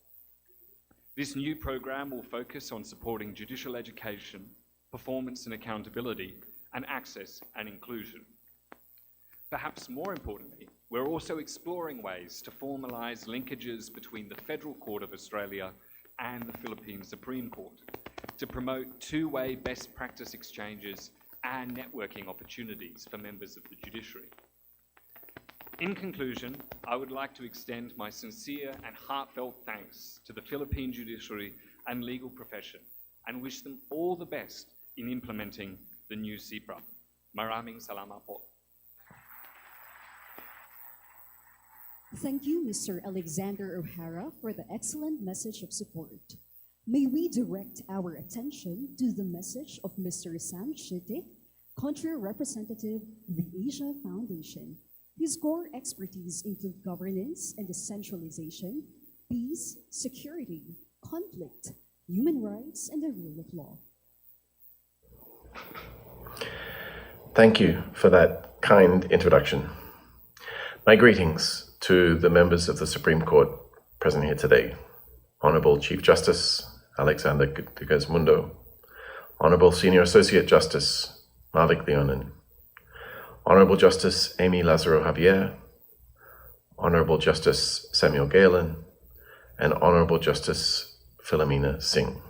This new program will focus on supporting judicial education, performance and accountability, and access and inclusion. Perhaps more importantly, we're also exploring ways to formalise linkages between the Federal Court of Australia and the Philippine Supreme Court to promote two-way best practice exchanges and networking opportunities for members of the judiciary. In conclusion, I would like to extend my sincere and heartfelt thanks to the Philippine judiciary and legal profession and wish them all the best in implementing the new CPRA. Maraming salamat po. Thank you, Mr. Alexander O'Hara, for the excellent message of support. May we direct our attention to the message of Mr. Sam Shite, Country Representative of the Asia Foundation. His core expertise include governance and decentralization, peace, security, conflict, human rights, and the rule of law. Thank you for that kind introduction. My greetings to the members of the Supreme Court present here today. Honorable Chief Justice Alexander Digasmundo, Honorable Senior Associate Justice Marvick Leonin, Honorable Justice Amy Lazaro Javier, Honorable Justice Samuel Galen, and Honorable Justice Philomena Singh.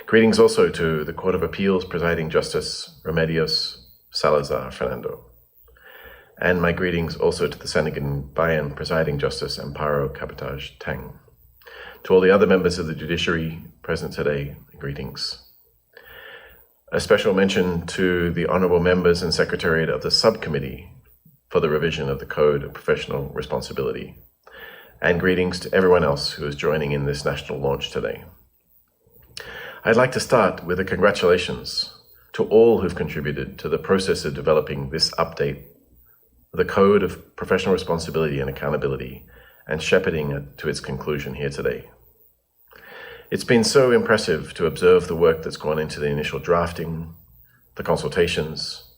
Greetings also to the Court of Appeals Presiding Justice Remedios Salazar Fernando. And my greetings also to the Sanigan Bayan Presiding Justice Amparo Cabotage Tang. To all the other members of the judiciary present today, greetings. A special mention to the honorable members and secretariat of the Subcommittee for the revision of the Code of Professional Responsibility. And greetings to everyone else who is joining in this national launch today. I'd like to start with a congratulations to all who've contributed to the process of developing this update, the Code of Professional Responsibility and Accountability, and shepherding it to its conclusion here today. It's been so impressive to observe the work that's gone into the initial drafting, the consultations,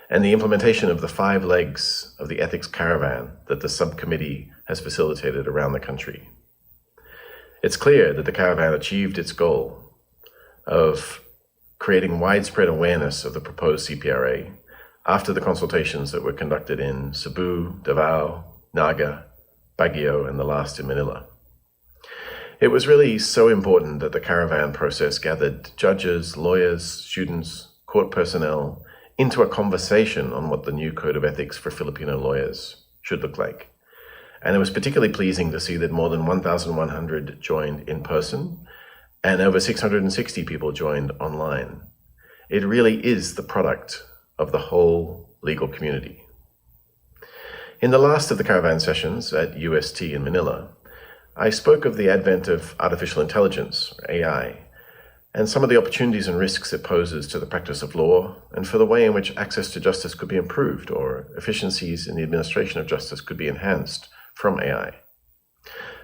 and the implementation of the 5 legs of the ethics caravan that the subcommittee has facilitated around the country. It's clear that the caravan achieved its goal of creating widespread awareness of the proposed CPRA after the consultations that were conducted in Cebu, Davao, Naga, Baguio, and the last in Manila. It was really so important that the caravan process gathered judges, lawyers, students, court personnel into a conversation on what the new Code of Ethics for Filipino lawyers should look like. And it was particularly pleasing to see that more than 1,100 joined in person and over 660 people joined online. It really is the product of the whole legal community. In the last of the caravan sessions at UST in Manila, I spoke of the advent of artificial intelligence, or AI, and some of the opportunities and risks it poses to the practice of law and for the way in which access to justice could be improved or efficiencies in the administration of justice could be enhanced from AI.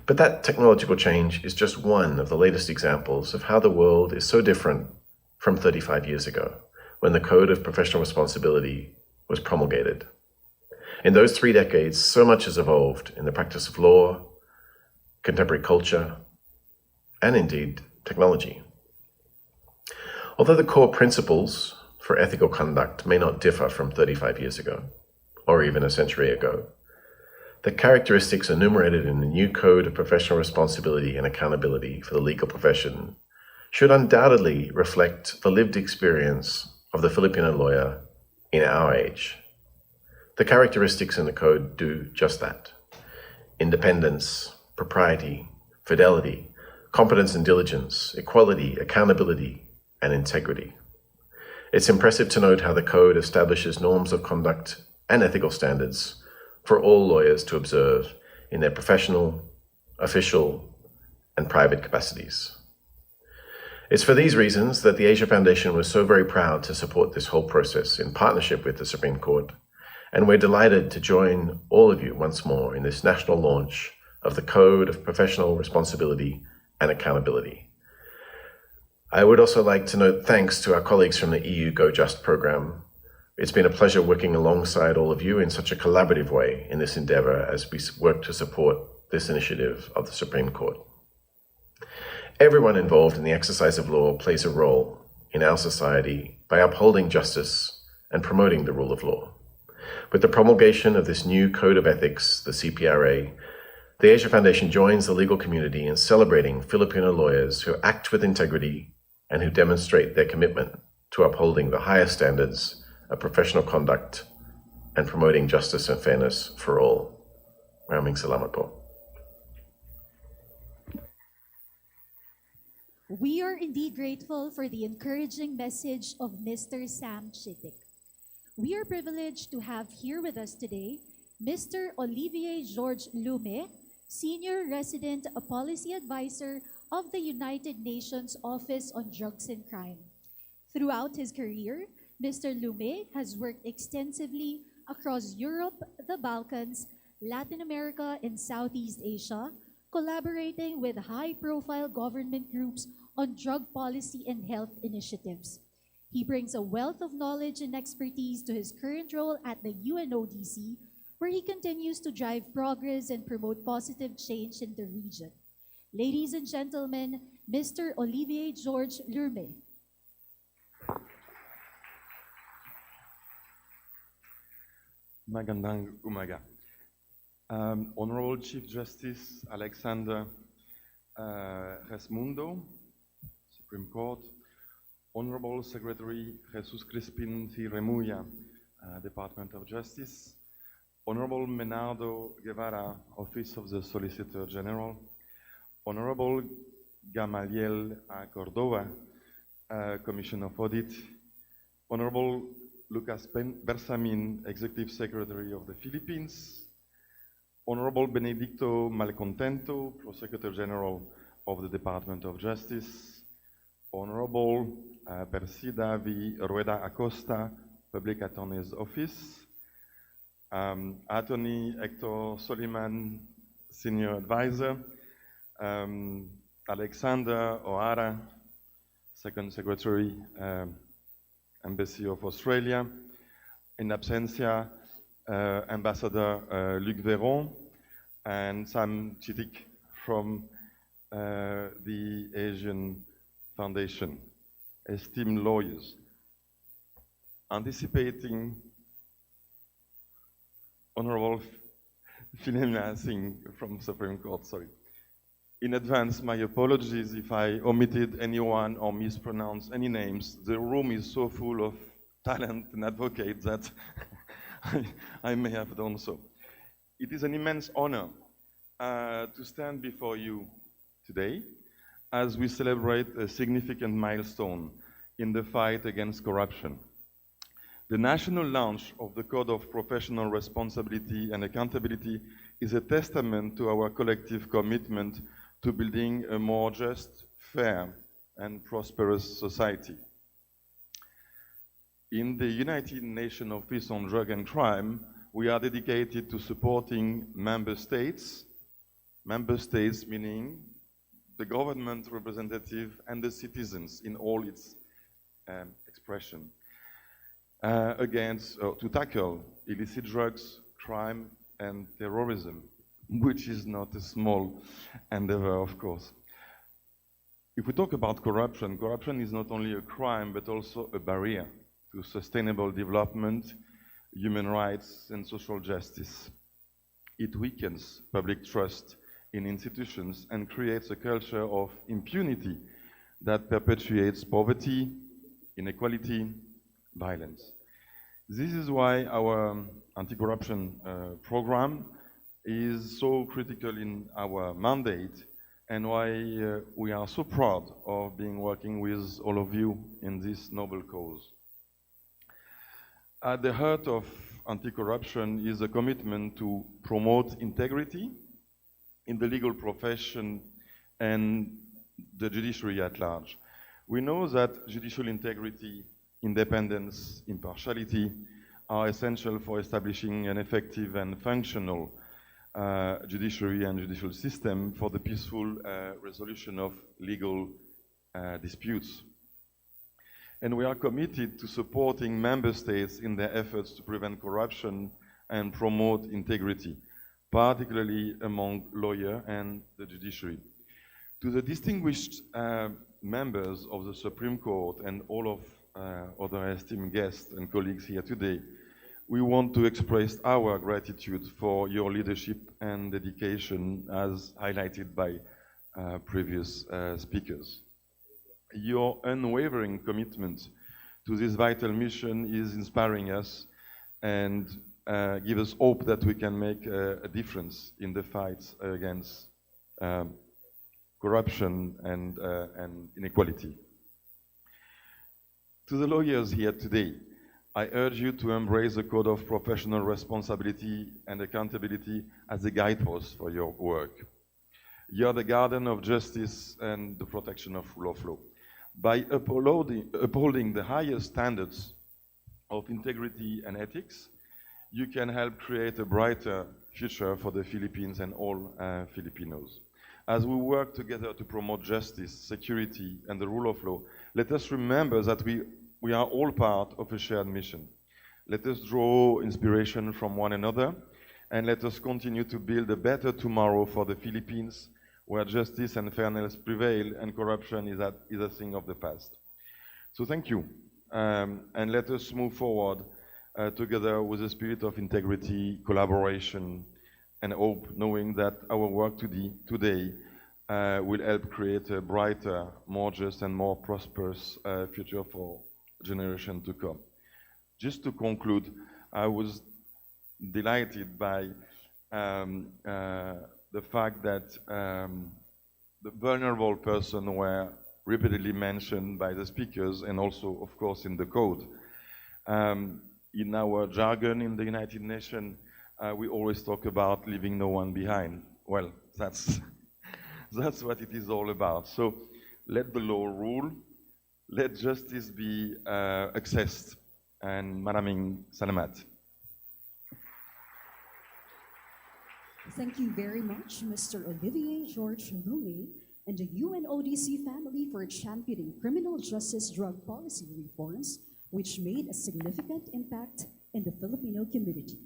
But that technological change is just one of the latest examples of how the world is so different from 35 years ago, when the Code of Professional Responsibility was promulgated. In those 3 decades, so much has evolved in the practice of law, contemporary culture, and indeed technology. Although the core principles for ethical conduct may not differ from 35 years ago, or even a century ago, the characteristics enumerated in the new Code of Professional Responsibility and Accountability for the legal profession should undoubtedly reflect the lived experience of the Filipino lawyer in our age. The characteristics in the code do just that: independence, propriety, fidelity, competence and diligence, equality, accountability, and integrity. It's impressive to note how the code establishes norms of conduct and ethical standards for all lawyers to observe in their professional, official, and private capacities. It's for these reasons that the Asia Foundation was so very proud to support this whole process in partnership with the Supreme Court, and we're delighted to join all of you once more in this national launch of the Code of Professional Responsibility and Accountability. I would also like to note thanks to our colleagues from the EU Go Just program, It's been a pleasure working alongside all of you in such a collaborative way in this endeavor as we work to support this initiative of the Supreme Court. Everyone involved in the exercise of law plays a role in our society by upholding justice and promoting the rule of law. With the promulgation of this new Code of Ethics, the CPRA, the Asia Foundation joins the legal community in celebrating Filipino lawyers who act with integrity and who demonstrate their commitment to upholding the highest standards of professional conduct and promoting justice and fairness for all. Maraming salamat po. We are indeed grateful for the encouraging message of Mr. Sam Chitik. We are privileged to have here with us today Mr. Olivier George Lume, Senior Resident Policy Advisor of the United Nations Office on Drugs and Crime. Throughout his career, Mr. Lume has worked extensively across Europe, the Balkans, Latin America, and Southeast Asia, collaborating with high-profile government groups on drug policy and health initiatives. He brings a wealth of knowledge and expertise to his current role at the UNODC, where he continues to drive progress and promote positive change in the region. Ladies and gentlemen, Mr. Olivier George Lume. Magandang umaga. Honorable Chief Justice Alexander Resmundo, Supreme Court, Honorable Secretary Jesus Crispin T. Remulla, Department of Justice, Honorable Menardo Guevara, Office of the Solicitor General, Honorable Gamaliel Cordova, Commission of Audit, Honorable Lucas Bersamin, Executive Secretary of the Philippines, Honorable Benedicto Malcontento, Prosecutor General of the Department of Justice, Honorable Persida V. Rueda Acosta, Public Attorney's Office, Attorney Hector Soliman, Senior Advisor, Alexander O'Hara, Second Secretary, Embassy of Australia, in absentia, Ambassador Luc Véron, and Sam Chitik from the Asian Foundation. Esteemed lawyers, anticipating Honorable Philomena Singh from Supreme Court, sorry. In advance, my apologies if I omitted anyone or mispronounced any names. The room is so full of talent and advocates that I may have done so. It is an immense honor to stand before you today as we celebrate a significant milestone in the fight against corruption. The national launch of the Code of Professional Responsibility and Accountability is a testament to our collective commitment to building a more just, fair, and prosperous society. In the United Nations Office on Drug and Crime, we are dedicated to supporting member states meaning the government representative and the citizens in all its expression, to tackle illicit drugs, crime, and terrorism, which is not a small endeavor, of course. If we talk about corruption, corruption is not only a crime, but also a barrier to sustainable development, human rights, and social justice. It weakens public trust in institutions and creates a culture of impunity that perpetuates poverty, inequality, violence. This is why our anti-corruption program is so critical in our mandate and why we are so proud of being working with all of you in this noble cause. At the heart of anti-corruption is a commitment to promote integrity in the legal profession and the judiciary at large. We know that judicial integrity, independence, impartiality are essential for establishing an effective and functional judiciary and judicial system for the peaceful resolution of legal disputes. and we are committed to supporting member states in their efforts to prevent corruption and promote integrity, particularly among lawyers and the judiciary. To the distinguished members of the Supreme Court and all of other esteemed guests and colleagues here today, we want to express our gratitude for your leadership and dedication as highlighted by previous speakers. Your unwavering commitment to this vital mission is inspiring us and give us hope that we can make a difference in the fight against corruption and inequality. To the lawyers here today, I urge you to embrace the code of professional responsibility and accountability as a guidepost for your work. You are the guardian of justice and the protection of rule of law. By upholding the highest standards of integrity and ethics, you can help create a brighter future for the Philippines and all Filipinos. As we work together to promote justice, security, and the rule of law, let us remember that we are all part of a shared mission. Let us draw inspiration from one another, and let us continue to build a better tomorrow for the Philippines, where justice and fairness prevail and corruption is a thing of the past. So thank you, and let us move forward together with a spirit of integrity, collaboration, and hope, knowing that our work today will help create a brighter, more just, and more prosperous future for generation to come. Just to conclude, I was delighted by the fact that the vulnerable person were repeatedly mentioned by the speakers and also, of course, in the code. In our jargon in the United Nations, we always talk about leaving no one behind. Well, that's what it is all about. So let the law rule. Let justice be accessed, and maraming salamat. Thank you very much, Mr. Olivier George Lungi and the UNODC family for championing criminal justice drug policy reforms, which made a significant impact in the Filipino community.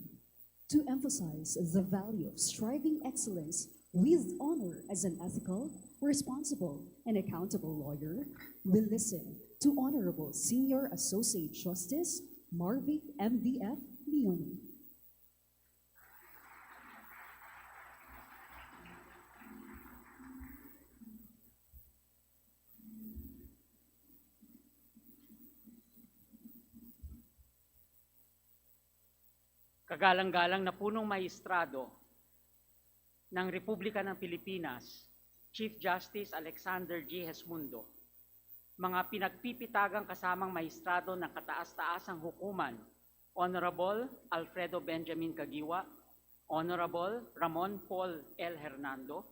To emphasize the value of striving excellence with honor as an ethical, responsible, and accountable lawyer, we listen to Honorable Senior Associate Justice Marvic MVF Leone. Kagalang-galang na punong maestrado ng Republika ng Pilipinas, Chief Justice Alexander G. Hesmundo, mga pinagpipitagang kasamang maestrado ng kataas-taasang hukuman, Honorable Alfredo Benjamin Caguiwa, Honorable Ramon Paul L. Hernando,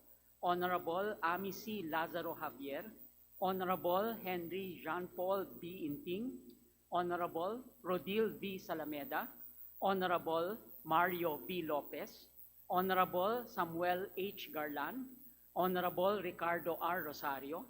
Honorable Ami C. Lazaro Javier, Honorable Henry Jean Paul B. Inting, Honorable Rodil V. Salameda, Honorable Mario V. Lopez, Honorable Samuel H. Garlan, Honorable Ricardo R. Rosario,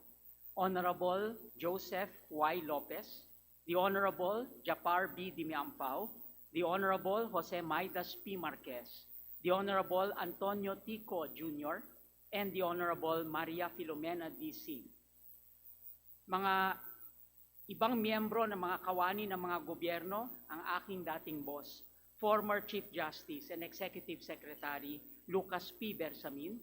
Honorable Joseph Y. Lopez, the Honorable Japar B. Dimiampao, the Honorable Jose Maidas P. Marquez, the Honorable Antonio Tico Jr., and the Honorable Maria Filomena D.C. Mga ibang miyembro ng mga kawani ng mga gobyerno, ang aking dating boss, former Chief Justice and Executive Secretary Lucas P. Bersamin,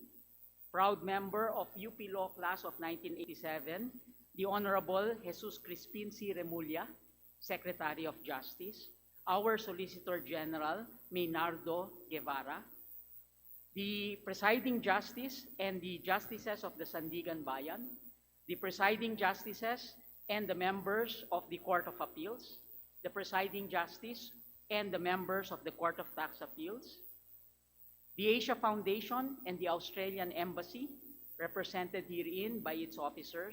proud member of UP Law Class of 1987, the Honorable Jesus Crispin C. Remulla, Secretary of Justice, our Solicitor General, Maynardo Guevara, the Presiding Justice and the Justices of the Sandigan Bayan, the Presiding Justices and the members of the Court of Appeals, the Presiding Justice and the members of the Court of Tax Appeals, the Asia Foundation and the Australian Embassy, represented herein by its officers,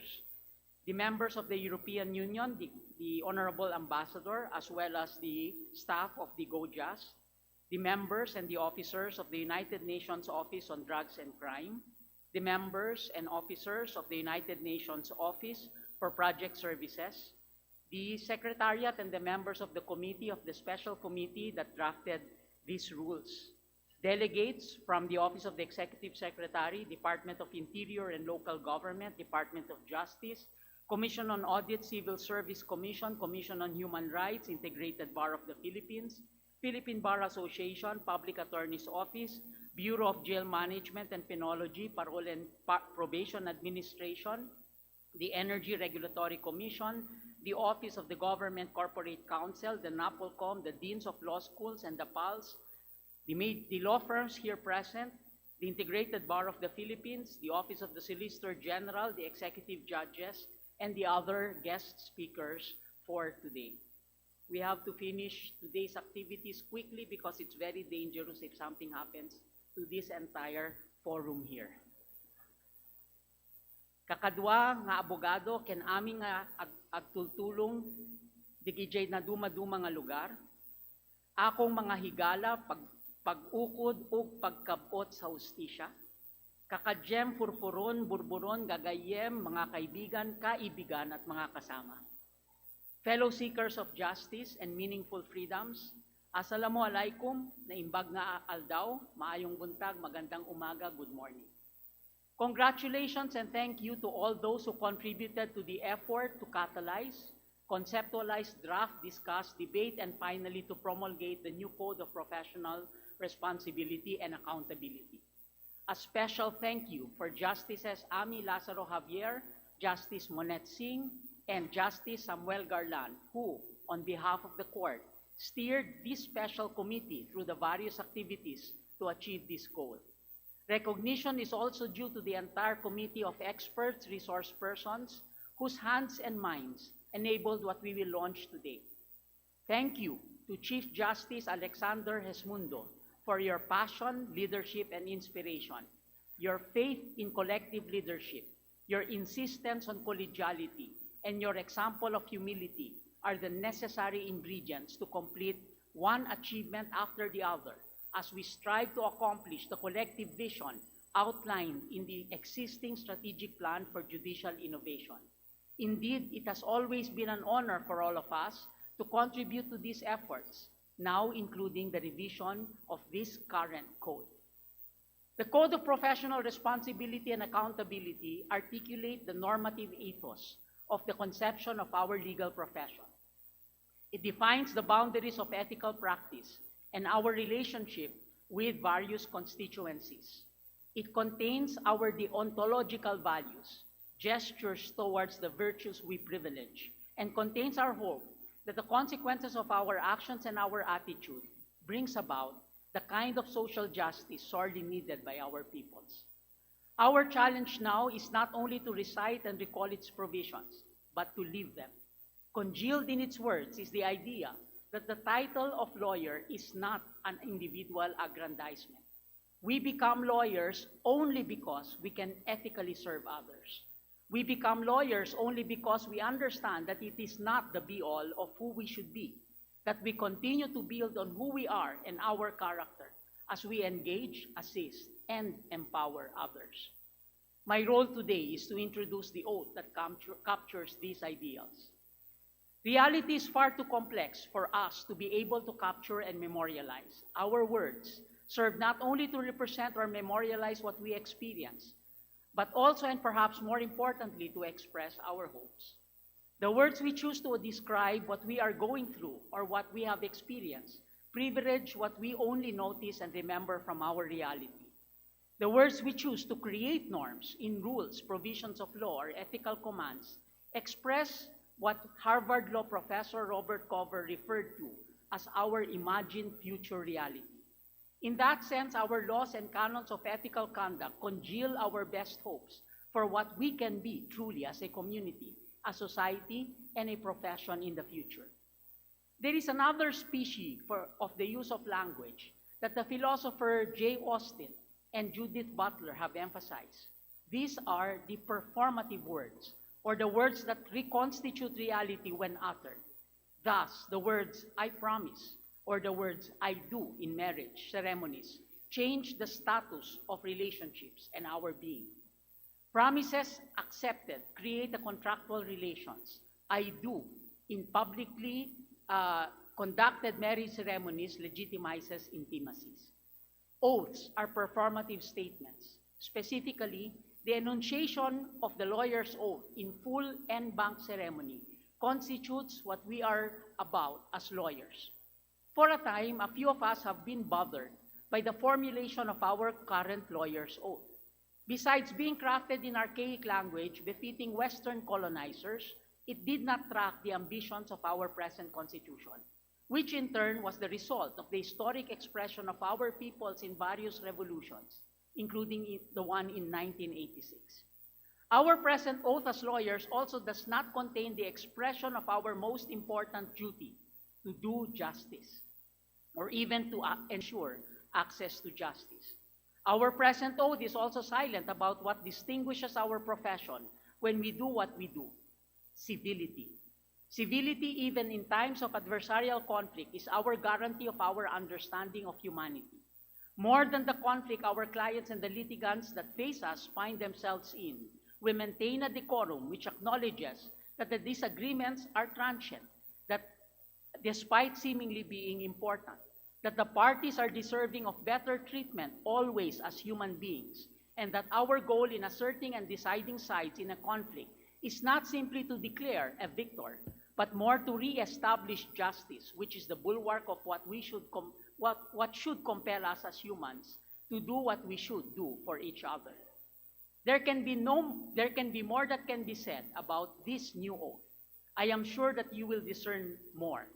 the members of the European Union, the Honorable Ambassador, as well as the staff of the GOJAS, the members and the officers of the United Nations Office on Drugs and Crime, the members and officers of the United Nations Office for Project Services, the Secretariat and the members of the committee of the special committee that drafted these rules, delegates from the Office of the Executive Secretary, Department of Interior and Local Government, Department of Justice, Commission on Audit, Civil Service Commission, Commission on Human Rights, Integrated Bar of the Philippines, Philippine Bar Association, Public Attorney's Office, Bureau of Jail Management and Penology, Parole and Probation Administration, the Energy Regulatory Commission, the Office of the Government Corporate Counsel, the NAPOLCOM, the Deans of Law Schools and the PALS, the law firms here present, the Integrated Bar of the Philippines, the Office of the Solicitor General, the executive judges, and the other guest speakers for today. We have to finish today's activities quickly because it's very dangerous if something happens to this entire forum here. Kakadwa nga abogado ken aming nga agtultulong digijay na dumaduma nga lugar. Akong mga higala pag-ukod ug pagkabot sa hustisya. Kakadyem furfuron burburon gagayem mga kaibigan, kaibigan at mga kasama. Fellow seekers of justice and meaningful freedoms, assalamualaikum, naimbag nga aldaw, maayong buntag, magandang umaga, good morning. Congratulations and thank you to all those who contributed to the effort to catalyze, conceptualize, draft, discuss, debate, and finally to promulgate the new Code of Professional Responsibility and Accountability. A special thank you for Justices Ami Lazaro Javier, Justice Monet Singh, and Justice Samuel Garland, who, on behalf of the court, steered this special committee through the various activities to achieve this goal. Recognition is also due to the entire committee of experts, resource persons, whose hands and minds enabled what we will launch today. Thank you to Chief Justice Alexander Hesmundo for your passion, leadership, and inspiration, your faith in collective leadership, your insistence on collegiality, and your example of humility are the necessary ingredients to complete one achievement after the other as we strive to accomplish the collective vision outlined in the existing strategic plan for judicial innovation. Indeed, it has always been an honor for all of us to contribute to these efforts, now including the revision of this current code. The Code of Professional Responsibility and Accountability articulate the normative ethos of the conception of our legal profession. It defines the boundaries of ethical practice and our relationship with various constituencies. It contains our deontological values, gestures towards the virtues we privilege, and contains our hope that the consequences of our actions and our attitude brings about the kind of social justice sorely needed by our peoples. Our challenge now is not only to recite and recall its provisions, but to live them. Congealed in its words is the idea that the title of lawyer is not an individual aggrandizement. We become lawyers only because we can ethically serve others. We become lawyers only because we understand that it is not the be-all of who we should be, that we continue to build on who we are and our character as we engage, assist, and empower others. My role today is to introduce the oath that captures these ideals. Reality is far too complex for us to be able to capture and memorialize. Our words serve not only to represent or memorialize what we experience, but also and perhaps more importantly to express our hopes. The words we choose to describe what we are going through or what we have experienced privilege what we only notice and remember from our reality. The words we choose to create norms in rules, provisions of law, or ethical commands express what Harvard Law Professor Robert Cover referred to as our imagined future reality. In that sense, our laws and canons of ethical conduct congeal our best hopes for what we can be truly as a community, a society, and a profession in the future. There is another species of the use of language that the philosopher J. Austin and Judith Butler have emphasized. These are the performative words, or the words that reconstitute reality when uttered. Thus, the words "I promise" or the words "I do" in marriage ceremonies change the status of relationships and our being. Promises accepted create a contractual relations. "I do" in publicly conducted marriage ceremonies legitimizes intimacies. Oaths are performative statements. Specifically, the enunciation of the lawyer's oath in full en banc ceremony constitutes what we are about as lawyers. For a time, a few of us have been bothered by the formulation of our current lawyer's oath. Besides being crafted in archaic language befitting Western colonizers, it did not track the ambitions of our present Constitution, which in turn was the result of the historic expression of our peoples in various revolutions, including the one in 1986. Our present oath as lawyers also does not contain the expression of our most important duty, to do justice, or even to ensure access to justice. Our present oath is also silent about what distinguishes our profession when we do what we do: civility. Civility, even in times of adversarial conflict, is our guarantee of our understanding of humanity. More than the conflict our clients and the litigants that face us find themselves in, we maintain a decorum which acknowledges that the disagreements are transient, that despite seemingly being important, that the parties are deserving of better treatment always as human beings, and that our goal in asserting and deciding sides in a conflict is not simply to declare a victor, but more to re-establish justice, which is the bulwark of what should compel us as humans to do what we should do for each other. There can be more that can be said about this new oath. I am sure that you will discern more.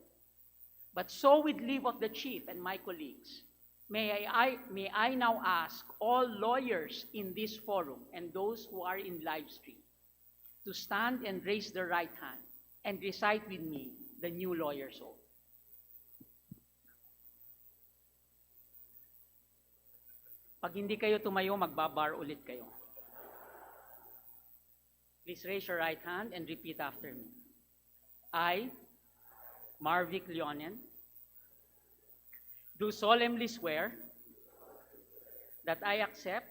But so with leave of the Chief and my colleagues, may I now ask all lawyers in this forum and those who are in live stream to stand and raise their right hand and recite with me the new lawyer's oath. Pag hindi kayo tumayo, magbabar ulit kayo. Please raise your right hand and repeat after me. I, Marvic Leonen, do solemnly swear that I accept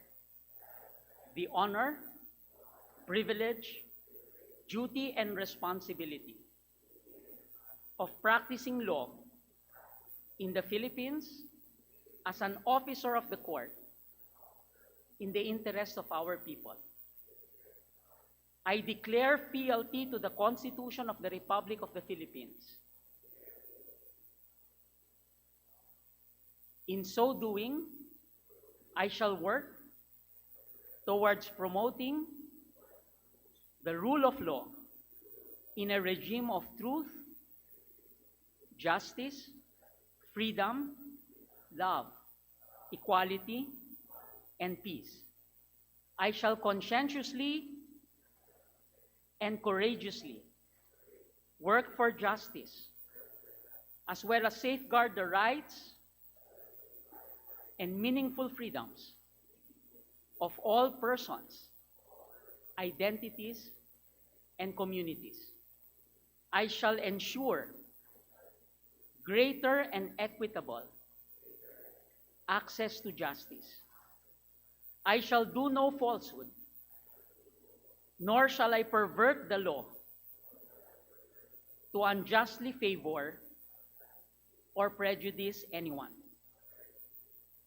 the honor, privilege, duty, and responsibility of practicing law in the Philippines as an officer of the court in the interest of our people. I declare fealty to the Constitution of the Republic of the Philippines. In so doing, I shall work towards promoting the rule of law in a regime of truth, justice, freedom, love, equality, and peace. I shall conscientiously and courageously work for justice, as well as safeguard the rights and meaningful freedoms of all persons, identities, and communities. I shall ensure greater and equitable access to justice. I shall do no falsehood, nor shall I pervert the law to unjustly favor or prejudice anyone.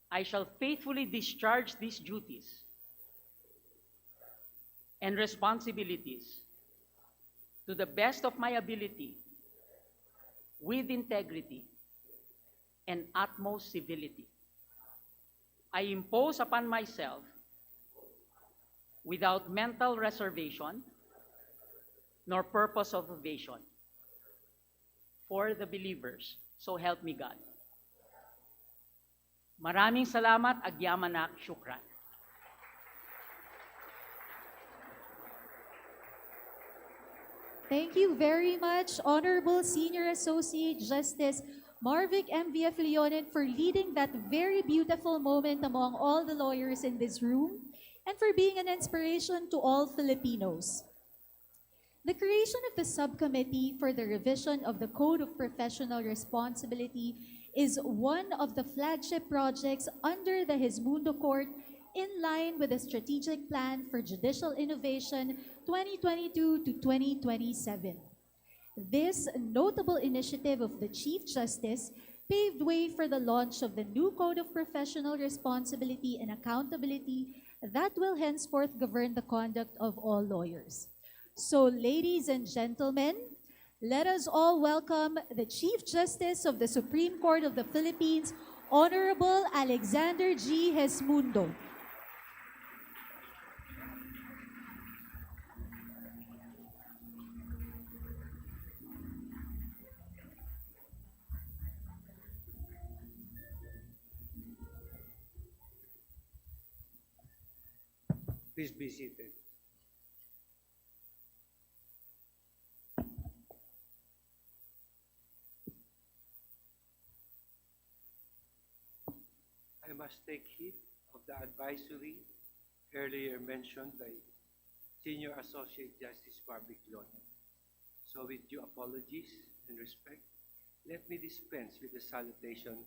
I shall faithfully discharge these duties and responsibilities to the best of my ability, with integrity and utmost civility. I impose upon myself, without mental reservation nor purpose of evasion, for the believers, so help me God. Maraming salamat, agyamanak, syukran. Thank you very much, Honorable Senior Associate Justice Marvic MVF Leonen, for leading that very beautiful moment among all the lawyers in this room and for being an inspiration to all Filipinos. The creation of the Subcommittee for the Revision of the Code of Professional Responsibility is one of the flagship projects under the Hizmundo Court, in line with the Strategic Plan for Judicial Innovation 2022 to 2027. This notable initiative of the Chief Justice paved way for the launch of the new Code of Professional Responsibility and Accountability that will henceforth govern the conduct of all lawyers. So, ladies and gentlemen, let us all welcome the Chief Justice of the Supreme Court of the Philippines, Honorable Alexander G. Hesmundo. Please be seated. I must take heed of the advisory earlier mentioned by Senior Associate Justice Barbie Clone. So with due apologies and respect, let me dispense with the salutation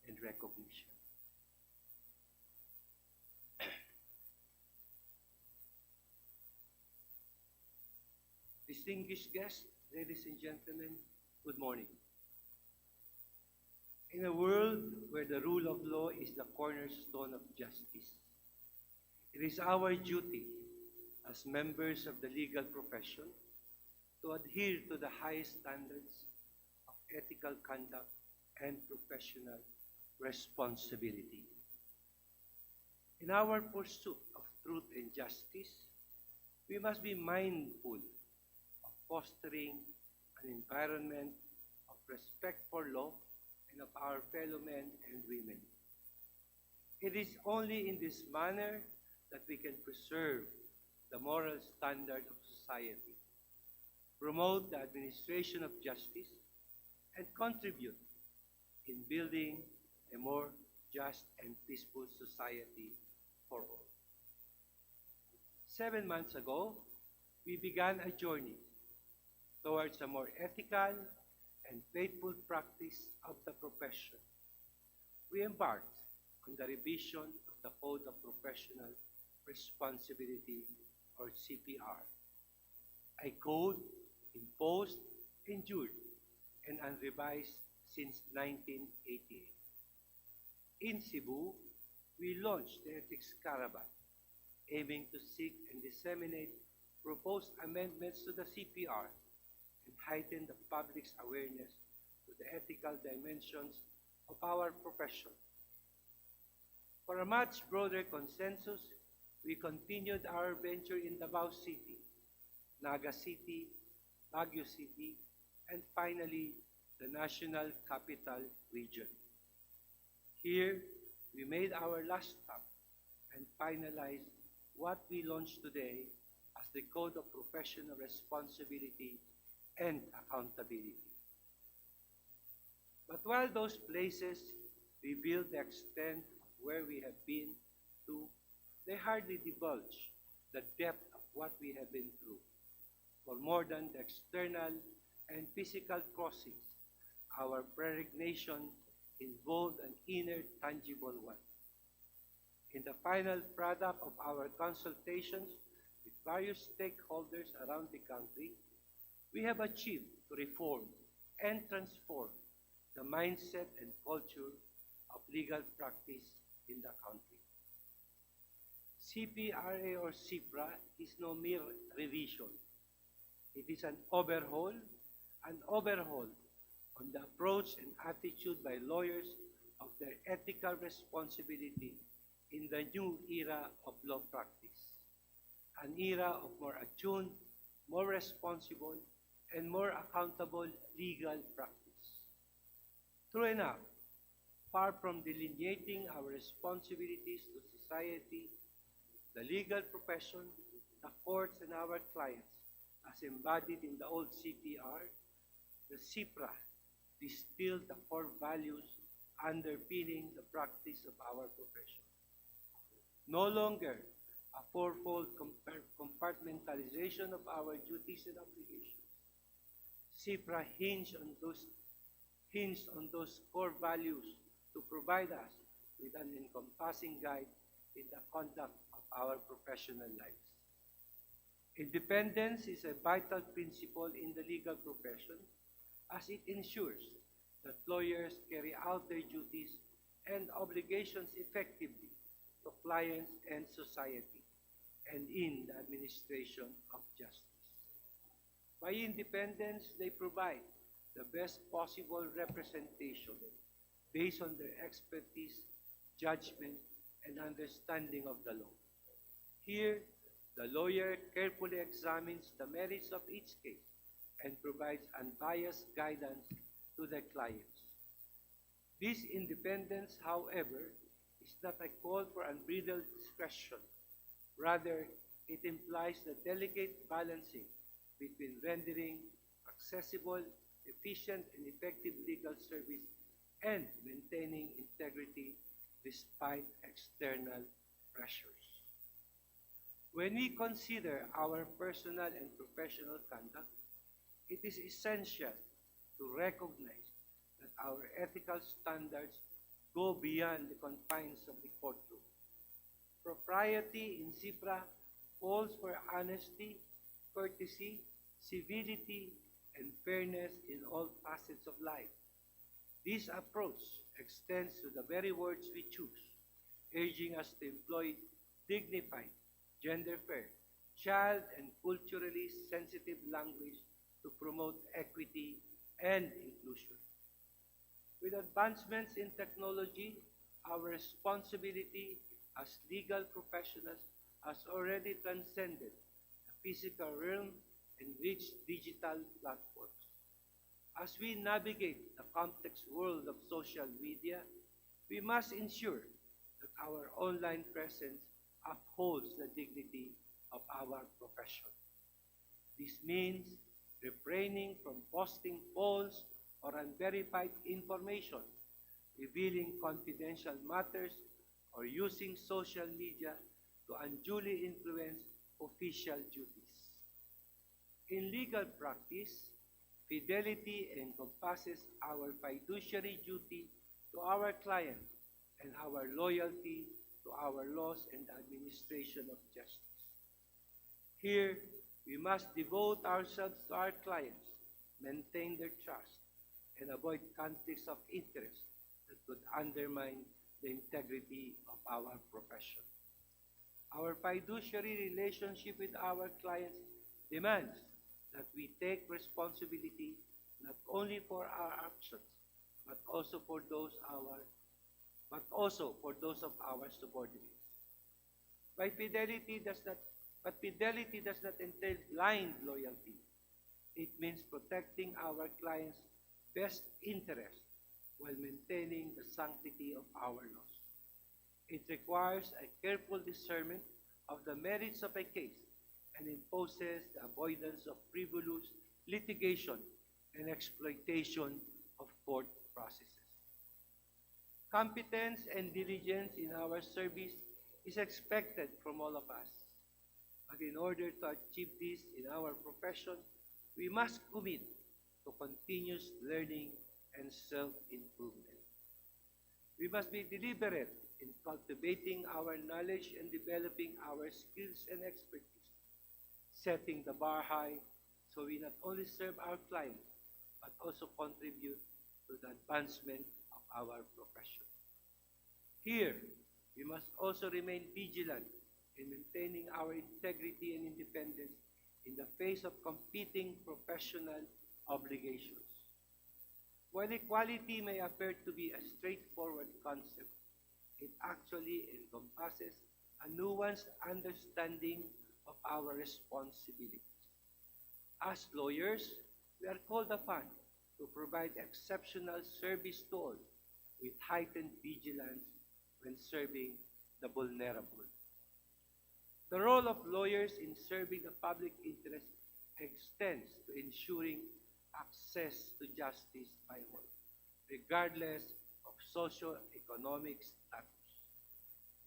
and recognition. Distinguished guests, ladies and gentlemen, good morning. In a world where the rule of law is the cornerstone of justice, it is our duty as members of the legal profession to adhere to the highest standards of ethical conduct and professional responsibility. In our pursuit of truth and justice, we must be mindful of fostering an environment of respect for law and of our fellow men and women. It is only in this manner that we can preserve the moral standard of society, promote the administration of justice, and contribute in building a more just and peaceful society for all. 7 months ago, we began a journey towards a more ethical and faithful practice of the profession. We embarked on the revision of the Code of Professional Responsibility, or CPR, a code imposed, endured, and unrevised since 1988. In Cebu, we launched the Ethics Caravan, aiming to seek and disseminate proposed amendments to the CPR and heighten the public's awareness to the ethical dimensions of our profession. For a much broader consensus, we continued our venture in Davao City, Naga City, Baguio City, and finally, the National Capital Region. Here, we made our last stop and finalized what we launched today as the Code of Professional Responsibility and Accountability. But while those places reveal the extent of where we have been to, they hardly divulge the depth of what we have been through. For more than the external and physical crossings, our peregrination involved an inner tangible one. In the final product of our consultations with various stakeholders around the country, we have achieved to reform and transform the mindset and culture of legal practice in the country. CPRA or CPRA is no mere revision. It is an overhaul on the approach and attitude by lawyers of their ethical responsibility in the new era of law practice, an era of more attuned, more responsible, and more accountable legal practice. True enough, far from delineating our responsibilities to society, the legal profession, the courts, and our clients, as embodied in the old CPR, the CPRA distilled the core values underpinning the practice of our profession. No longer a fourfold compartmentalization of our duties and obligations. CPRA hinged on those core values to provide us with an encompassing guide in the conduct of our professional lives. Independence is a vital principle in the legal profession as it ensures that lawyers carry out their duties and obligations effectively to clients and society and in the administration of justice. By independence, they provide the best possible representation based on their expertise, judgment, and understanding of the law. Here, the lawyer carefully examines the merits of each case and provides unbiased guidance to their clients. This independence, however, is not a call for unbridled discretion. Rather, it implies the delicate balancing between rendering accessible, efficient, and effective legal service and maintaining integrity despite external pressures. When we consider our personal and professional conduct, it is essential to recognize that our ethical standards go beyond the confines of the courtroom. Propriety in CPRA calls for honesty, courtesy, civility, and fairness in all facets of life. This approach extends to the very words we choose, urging us to employ dignified, gender-fair, child and culturally sensitive language to promote equity and inclusion. With advancements in technology, our responsibility as legal professionals has already transcended the physical realm and reached digital platforms. As we navigate the complex world of social media, we must ensure that our online presence upholds the dignity of our profession. This means refraining from posting false or unverified information, revealing confidential matters, or using social media to unduly influence official duties. In legal practice, fidelity encompasses our fiduciary duty to our client and our loyalty to our laws and the administration of justice. Here, we must devote ourselves to our clients, maintain their trust, and avoid conflicts of interest that could undermine the integrity of our profession. Our fiduciary relationship with our clients demands that we take responsibility not only for our actions, but also for those of our subordinates. Fidelity does not entail blind loyalty. It means protecting our clients' best interest while maintaining the sanctity of our laws. It requires a careful discernment of the merits of a case and imposes the avoidance of frivolous litigation and exploitation of court processes. Competence and diligence in our service is expected from all of us. But in order to achieve this in our profession, we must commit to continuous learning and self-improvement. We must be deliberate in cultivating our knowledge and developing our skills and expertise, setting the bar high so we not only serve our clients, but also contribute to the advancement of our profession. Here, we must also remain vigilant in maintaining our integrity and independence in the face of competing professional obligations. While equality may appear to be a straightforward concept, it actually encompasses a nuanced understanding of our responsibilities. As lawyers, we are called upon to provide exceptional service to all with heightened vigilance when serving the vulnerable. The role of lawyers in serving the public interest extends to ensuring access to justice by all, regardless of socio-economic status.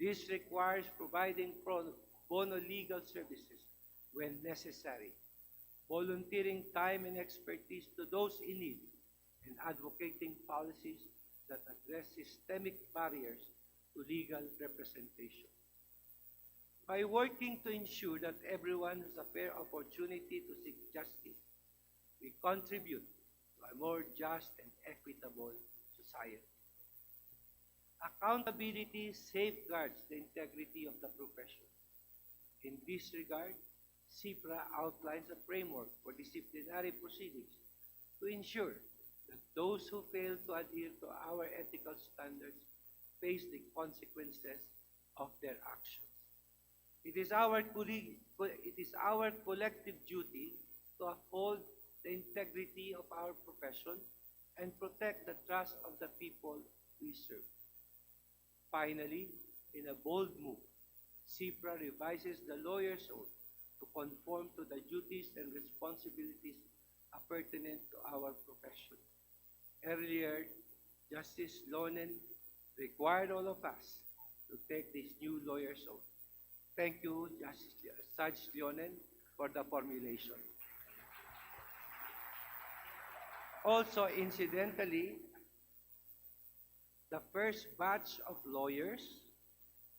This requires providing pro bono legal services when necessary, volunteering time and expertise to those in need, and advocating policies that address systemic barriers to legal representation. By working to ensure that everyone has a fair opportunity to seek justice, we contribute to a more just and equitable society. Accountability safeguards the integrity of the profession. In this regard, CPRA outlines a framework for disciplinary proceedings to ensure that those who fail to adhere to our ethical standards face the consequences of their actions. It is our collective duty to uphold the integrity of our profession and protect the trust of the people we serve. Finally, in a bold move, CPRA revises the lawyer's oath to conform to the duties and responsibilities pertinent to our profession. Earlier, Justice Lonen required all of us to take this new lawyer's oath. Thank you, Judge Leonen, for the formulation. Also, incidentally, the first batch of lawyers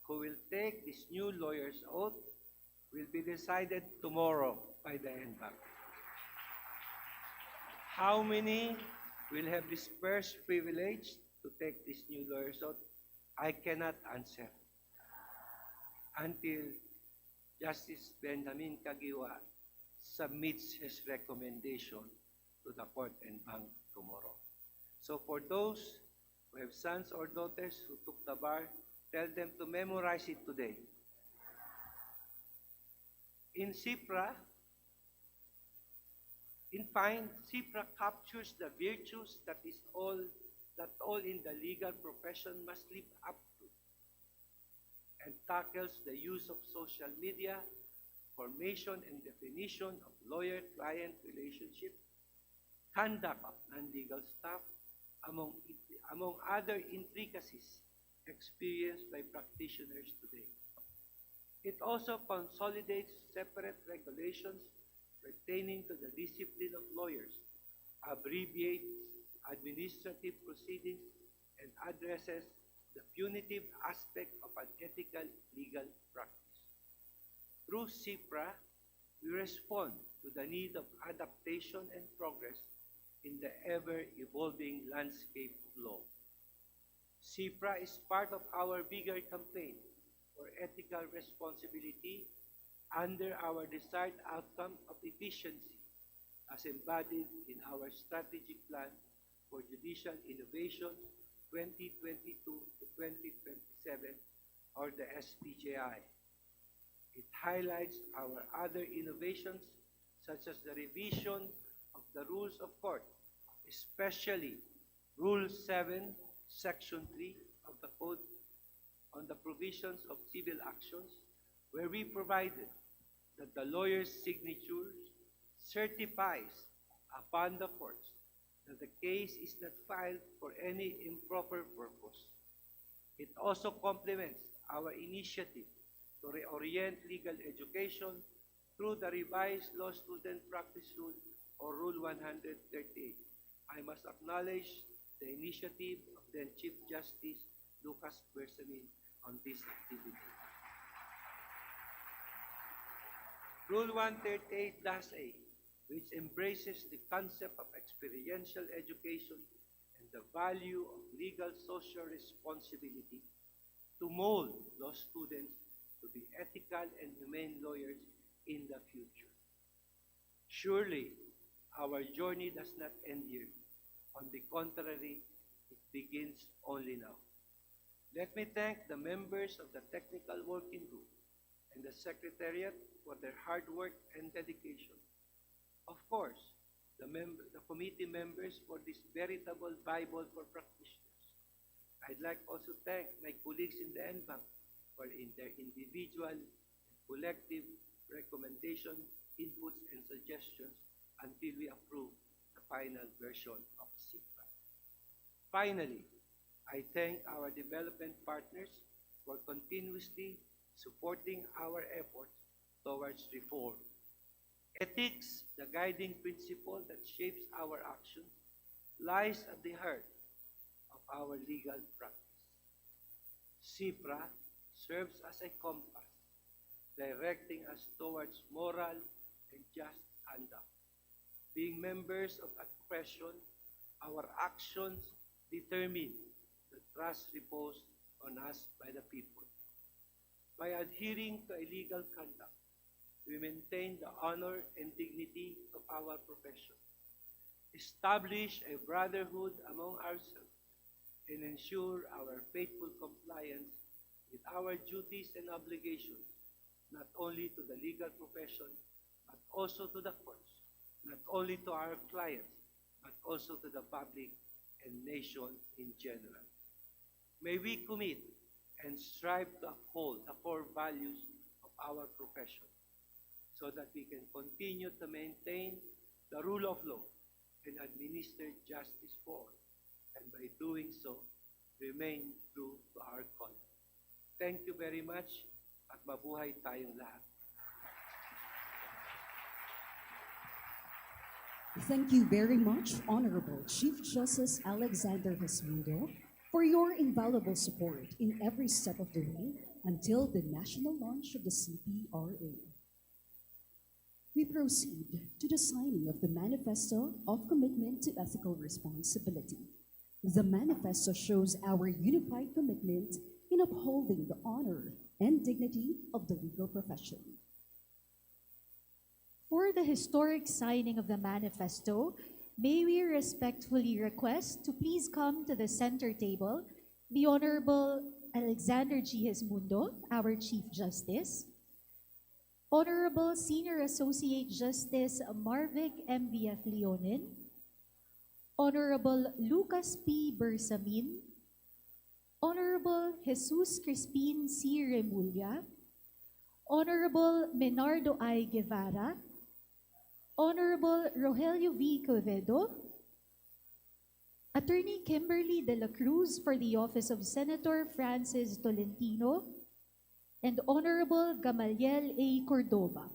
who will take this new lawyer's oath will be decided tomorrow by the NBank. How many will have this first privilege to take this new lawyer's oath? I cannot answer until Justice Benjamin Kagiwa submits his recommendation to the court and bank tomorrow. So for those who have sons or daughters who took the bar, tell them to memorize it today. In CPRA, in fine, CPRA captures the virtues that all in the legal profession must live up to, and tackles the use of social media, formation and definition of lawyer-client relationship, conduct of non-legal staff, among other intricacies experienced by practitioners today. It also consolidates separate regulations pertaining to the discipline of lawyers, abbreviates administrative proceedings, and addresses the punitive aspect of an ethical legal practice. Through CPRA, we respond to the need of adaptation and progress in the ever-evolving landscape of law. CPRA is part of our bigger campaign for ethical responsibility under our desired outcome of efficiency, as embodied in our strategic plan for judicial innovation 2022 to 2027, or the SPJI. It highlights our other innovations, such as the revision of the rules of court, especially Rule 7, Section 3 of the Code on the provisions of civil actions, where we provided that the lawyer's signature certifies upon the courts that the case is not filed for any improper purpose. It also complements our initiative to reorient legal education through the revised Law Student Practice Rule, or Rule 138. I must acknowledge the initiative of then Chief Justice Lucas Bersamin on this activity. Rule 138-A, which embraces the concept of experiential education and the value of legal social responsibility to mold law students to be ethical and humane lawyers in the future. Surely, our journey does not end here. On the contrary, it begins only now. Let me thank the members of the Technical Working Group and the Secretariat for their hard work and dedication. Of course, the committee members for this veritable Bible for practitioners. I'd like also to thank my colleagues in the NBank for their individual and collective recommendation, inputs, and suggestions until we approve the final version of CPRA. Finally, I thank our development partners for continuously supporting our efforts towards reform. Ethics, the guiding principle that shapes our actions, lies at the heart of our legal practice. CPRA serves as a compass directing us towards moral and just conduct. Being members of a profession, our actions determine the trust reposed on us by the people. By adhering to a legal conduct, we maintain the honor and dignity of our profession, establish a brotherhood among ourselves, and ensure our faithful compliance with our duties and obligations, not only to the legal profession, but also to the courts, not only to our clients, but also to the public and nation in general. May we commit and strive to uphold the core values of our profession so that we can continue to maintain the rule of law and administer justice for all, and by doing so, remain true to our calling. Thank you very much at mabuhay tayong lahat. Thank you very much, Honorable Chief Justice Alexander Jesmundo, for your invaluable support in every step of the way until the national launch of the CPRA. We proceed to the signing of the Manifesto of Commitment to Ethical Responsibility. The manifesto shows our unified commitment in upholding the honor and dignity of the legal profession. For the historic signing of the manifesto, may we respectfully request to please come to the center table the Honorable Alexander G. Jesmundo, our Chief Justice, Honorable Senior Associate Justice Marvic M. V.F. Leonin, Honorable Lucas P. Bersamin, Honorable Jesus Crispin C. Remulla, Honorable Menardo I. Guevara, Honorable Rogelio V. Quevedo, Attorney Kimberly de la Cruz for the office of Senator Francis Tolentino, and Honorable Gamaliel A. Cordoba.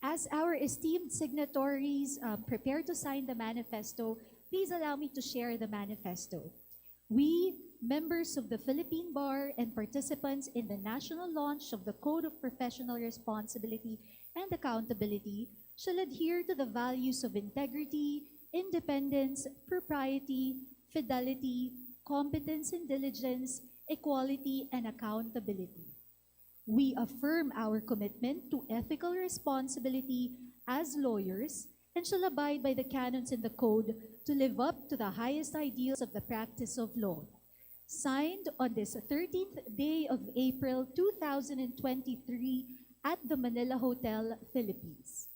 As our esteemed signatories prepare to sign the manifesto, please allow me to share the manifesto. We, members of the Philippine Bar and participants in the national launch of the Code of Professional Responsibility and Accountability, shall adhere to the values of integrity, independence, propriety, fidelity, competence and diligence, equality, and accountability. We affirm our commitment to ethical responsibility as lawyers and shall abide by the canons in the Code to live up to the highest ideals of the practice of law. Signed on this 13th day of April 2023 at the Manila Hotel, Philippines.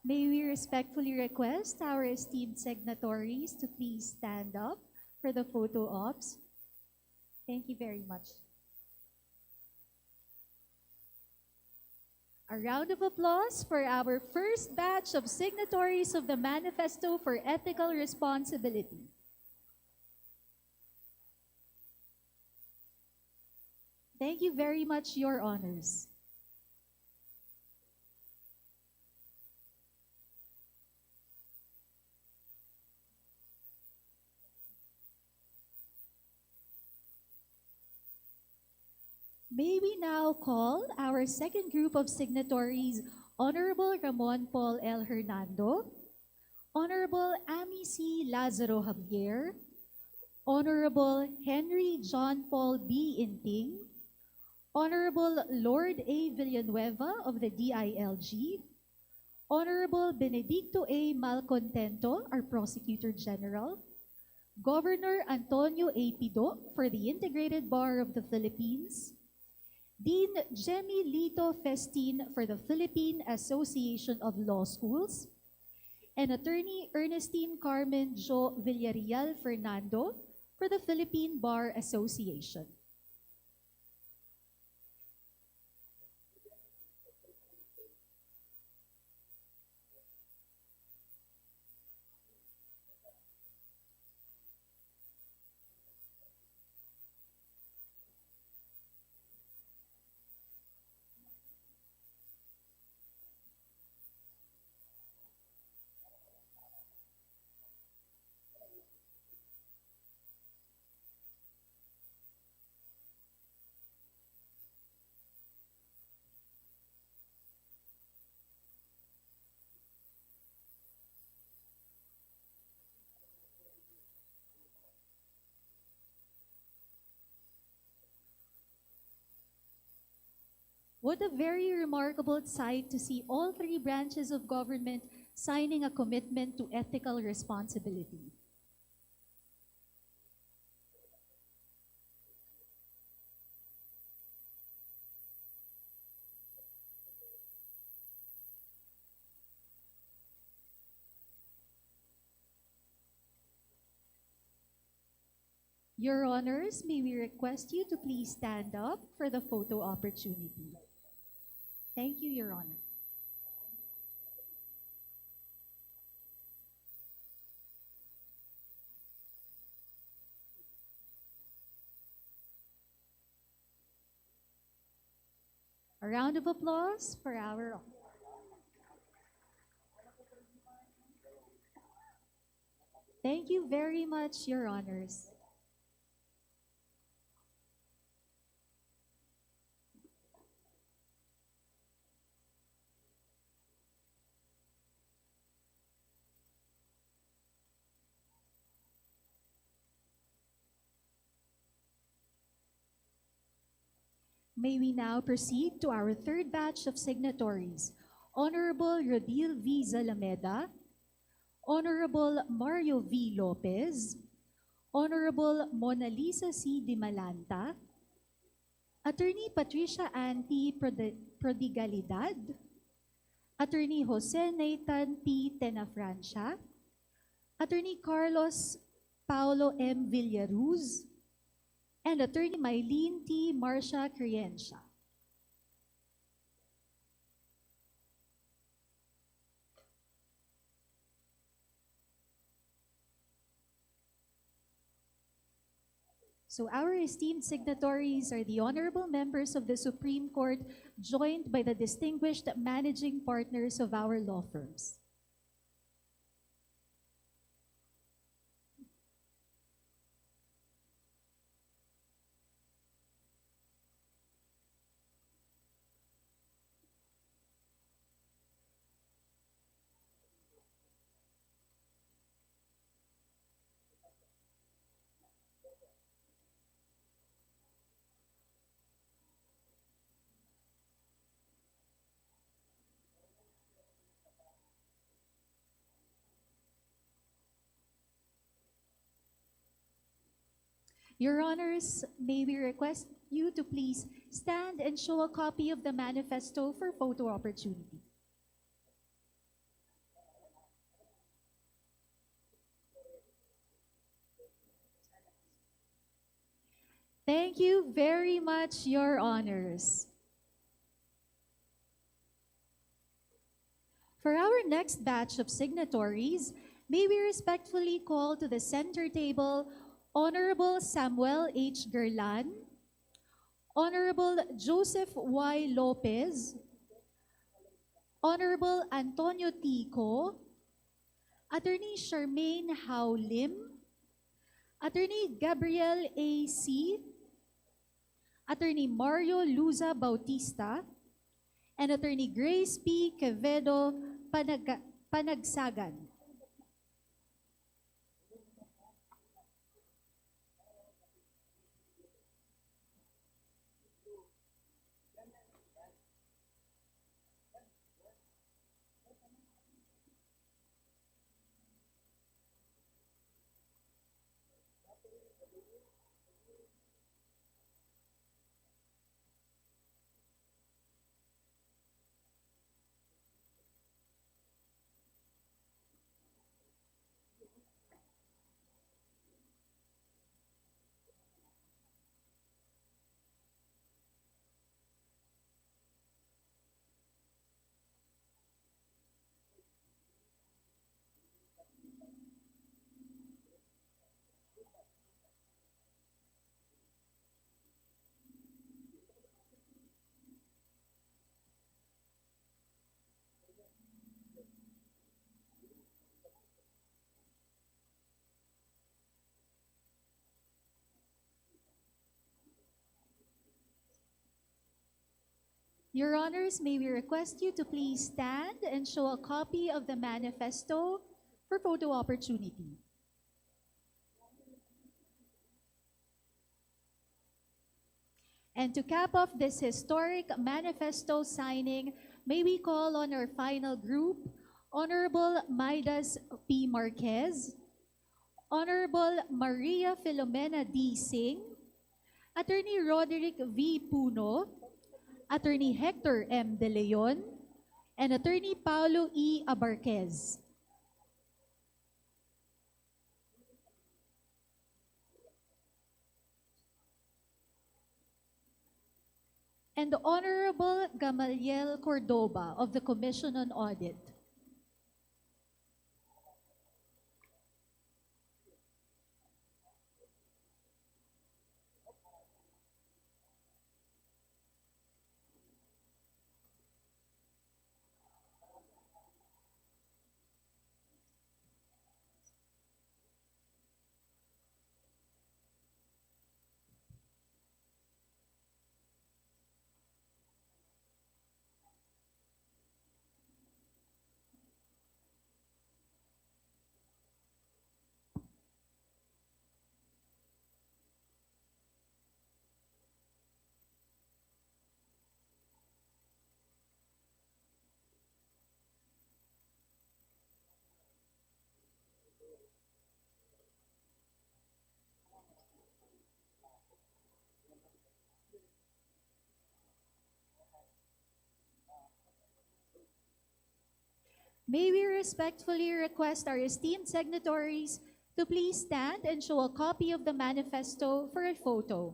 May we respectfully request our esteemed signatories to please stand up for the photo ops. Thank you very much. A round of applause for our first batch of signatories of the Manifesto for Ethical Responsibility. Thank you very much, Your Honors. May we now call our second group of signatories, Honorable Ramon Paul L. Hernando, Honorable Amy C. Lazaro Javier, Honorable Henry John Paul B. Inting, Honorable Lord A. Villanueva of the DILG, Honorable Benedicto A. Malcontento, our Prosecutor General, Governor Antonio A. Pido for the Integrated Bar of the Philippines, Dean Jemmy Lito Festin for the Philippine Association of Law Schools, and Attorney Ernestine Carmen Jo Villarreal Fernando for the Philippine Bar Association. What a very remarkable sight to see all three branches of government signing a commitment to ethical responsibility. Your Honors, may we request you to please stand up for the photo opportunity. Thank you, Your Honor. A round of applause for our Thank you very much, Your Honors. May we now proceed to our third batch of signatories. Honorable Rodil V. Zalameda, Honorable Mario V. Lopez, Honorable Mona Lisa C. Dimalanta, Attorney Patricia Ann T. Prodigalidad, Attorney Jose Nathan P. Tenafrancia, Attorney Carlos Paulo M. Villaruz, and Attorney Mylene T. Marcia Criencia. So our esteemed signatories are the honorable members of the Supreme Court, joined by the distinguished managing partners of our law firms. Your Honors, may we request you to please stand and show a copy of the manifesto for photo opportunity. Thank you very much, Your Honors. For our next batch of signatories, may we respectfully call to the center table Honorable Samuel H. Gerlan, Honorable Joseph Y. Lopez, Honorable Antonio Tico, Attorney Charmaine Hao Lim, Attorney Gabriel A. C., Attorney Mario Luza Bautista, and Attorney Grace P. Quevedo Panagsagan. Your Honors, may we request you to please stand and show a copy of the manifesto for photo opportunity. And to cap off this historic manifesto signing, may we call on our final group, Honorable Maidas P. Marquez, Honorable Maria Filomena D. Singh, Attorney Roderick V. Puno, Attorney Hector M. De Leon, and Attorney Paulo E. Abarquez. And the Honorable Gamaliel Cordoba of the Commission on Audit. May we respectfully request our esteemed signatories to please stand and show a copy of the manifesto for a photo.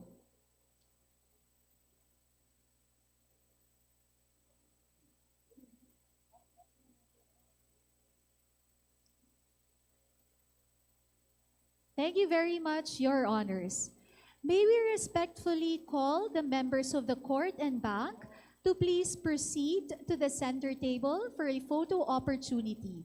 Thank you very much, Your Honors. May we respectfully call the members of the court and bank to please proceed to the center table for a photo opportunity.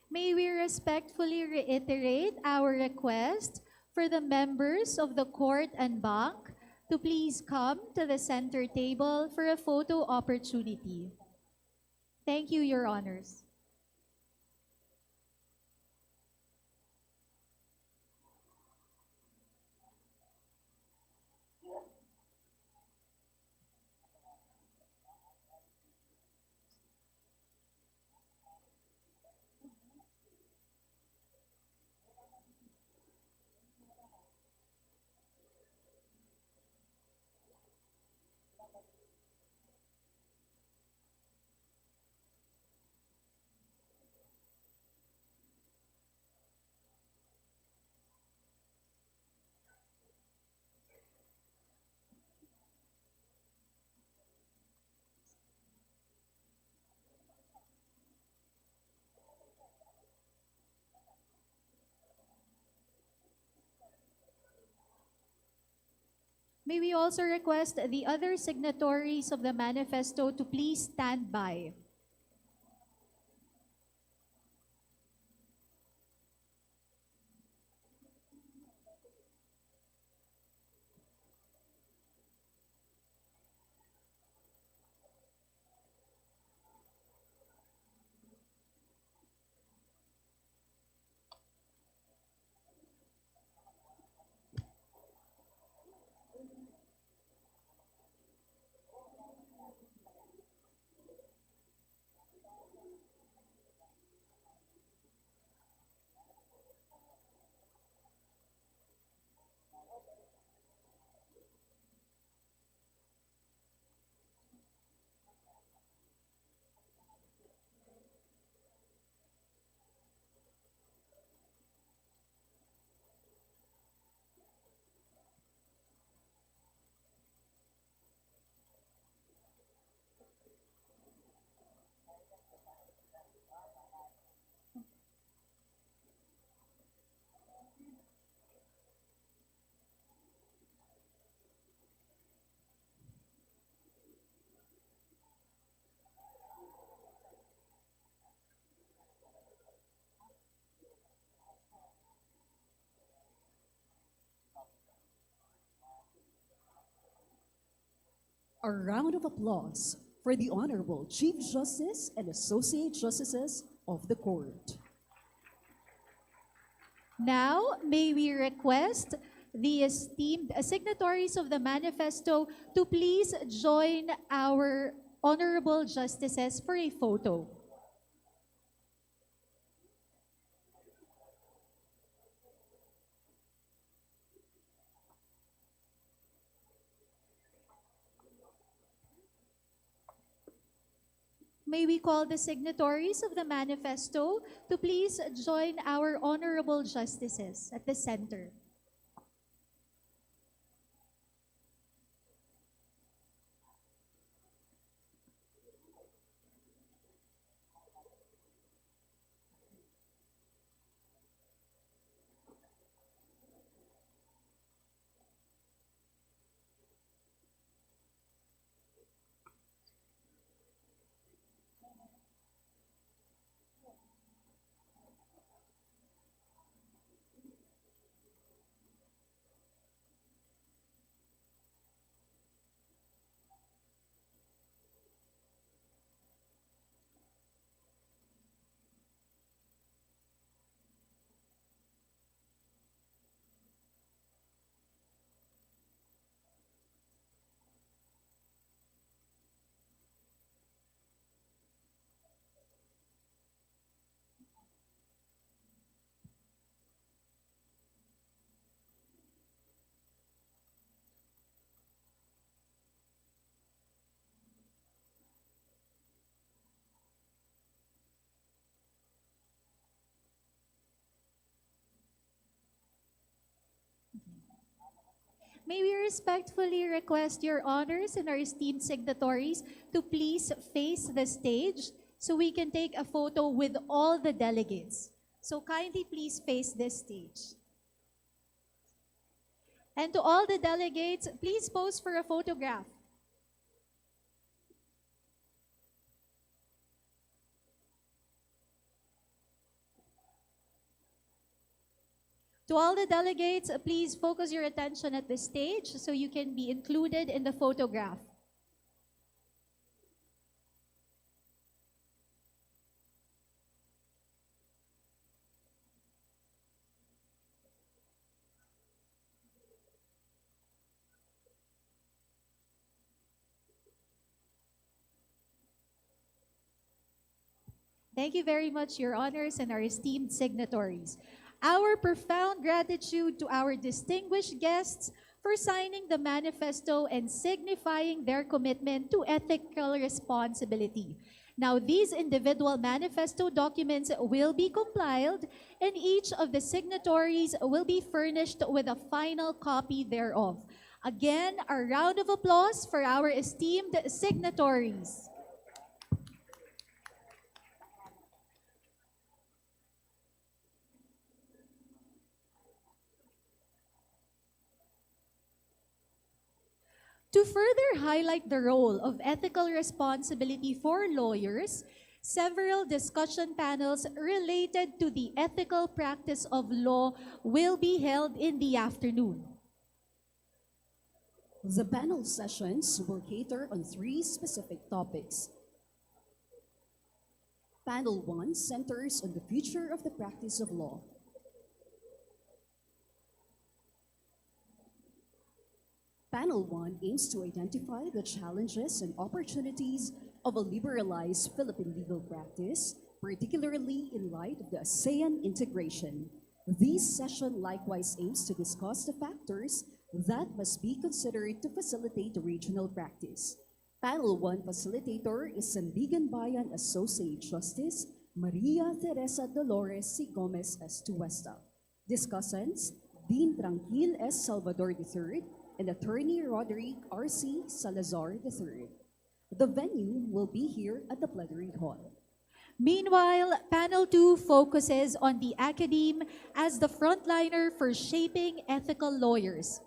May we respectfully reiterate our request for the members of the court and bank to please come to the center table for a photo opportunity. Thank you, Your Honors. May we also request the other signatories of the manifesto to please stand by. A round of applause for the Honorable Chief Justice and Associate Justices of the Court. Now, may we request the esteemed signatories of the manifesto to please join our honorable justices for a photo. May we call the signatories of the manifesto to please join our honorable justices at the center. May we respectfully request your honors and our esteemed signatories to please face the stage so we can take a photo with all the delegates. So kindly please face this stage. And to all the delegates, please pose for a photograph. To all the delegates, please focus your attention at the stage so you can be included in the photograph. Thank you very much, Your Honors and our esteemed signatories. Our profound gratitude to our distinguished guests for signing the manifesto and signifying their commitment to ethical responsibility. Now, these individual manifesto documents will be compiled, and each of the signatories will be furnished with a final copy thereof. Again, a round of applause for our esteemed signatories. To further highlight the role of ethical responsibility for lawyers, several discussion panels related to the ethical practice of law will be held in the afternoon. The panel sessions will cater on 3 specific topics. Panel 1 centers on the future of the practice of law. Panel 1 aims to identify the challenges and opportunities of a liberalized Philippine legal practice, particularly in light of the ASEAN integration. This session likewise aims to discuss the factors that must be considered to facilitate regional practice. Panel 1 facilitator is Sandigan Bayan Associate Justice Maria Teresa Dolores C. Gomez S. Tuesta. Discussants, Dean Tranquil S. Salvador III and Attorney Roderick R.C. Salazar III. The venue will be here at the plenary hall. Meanwhile, Panel 2 focuses on the academe as the frontliner for shaping ethical lawyers.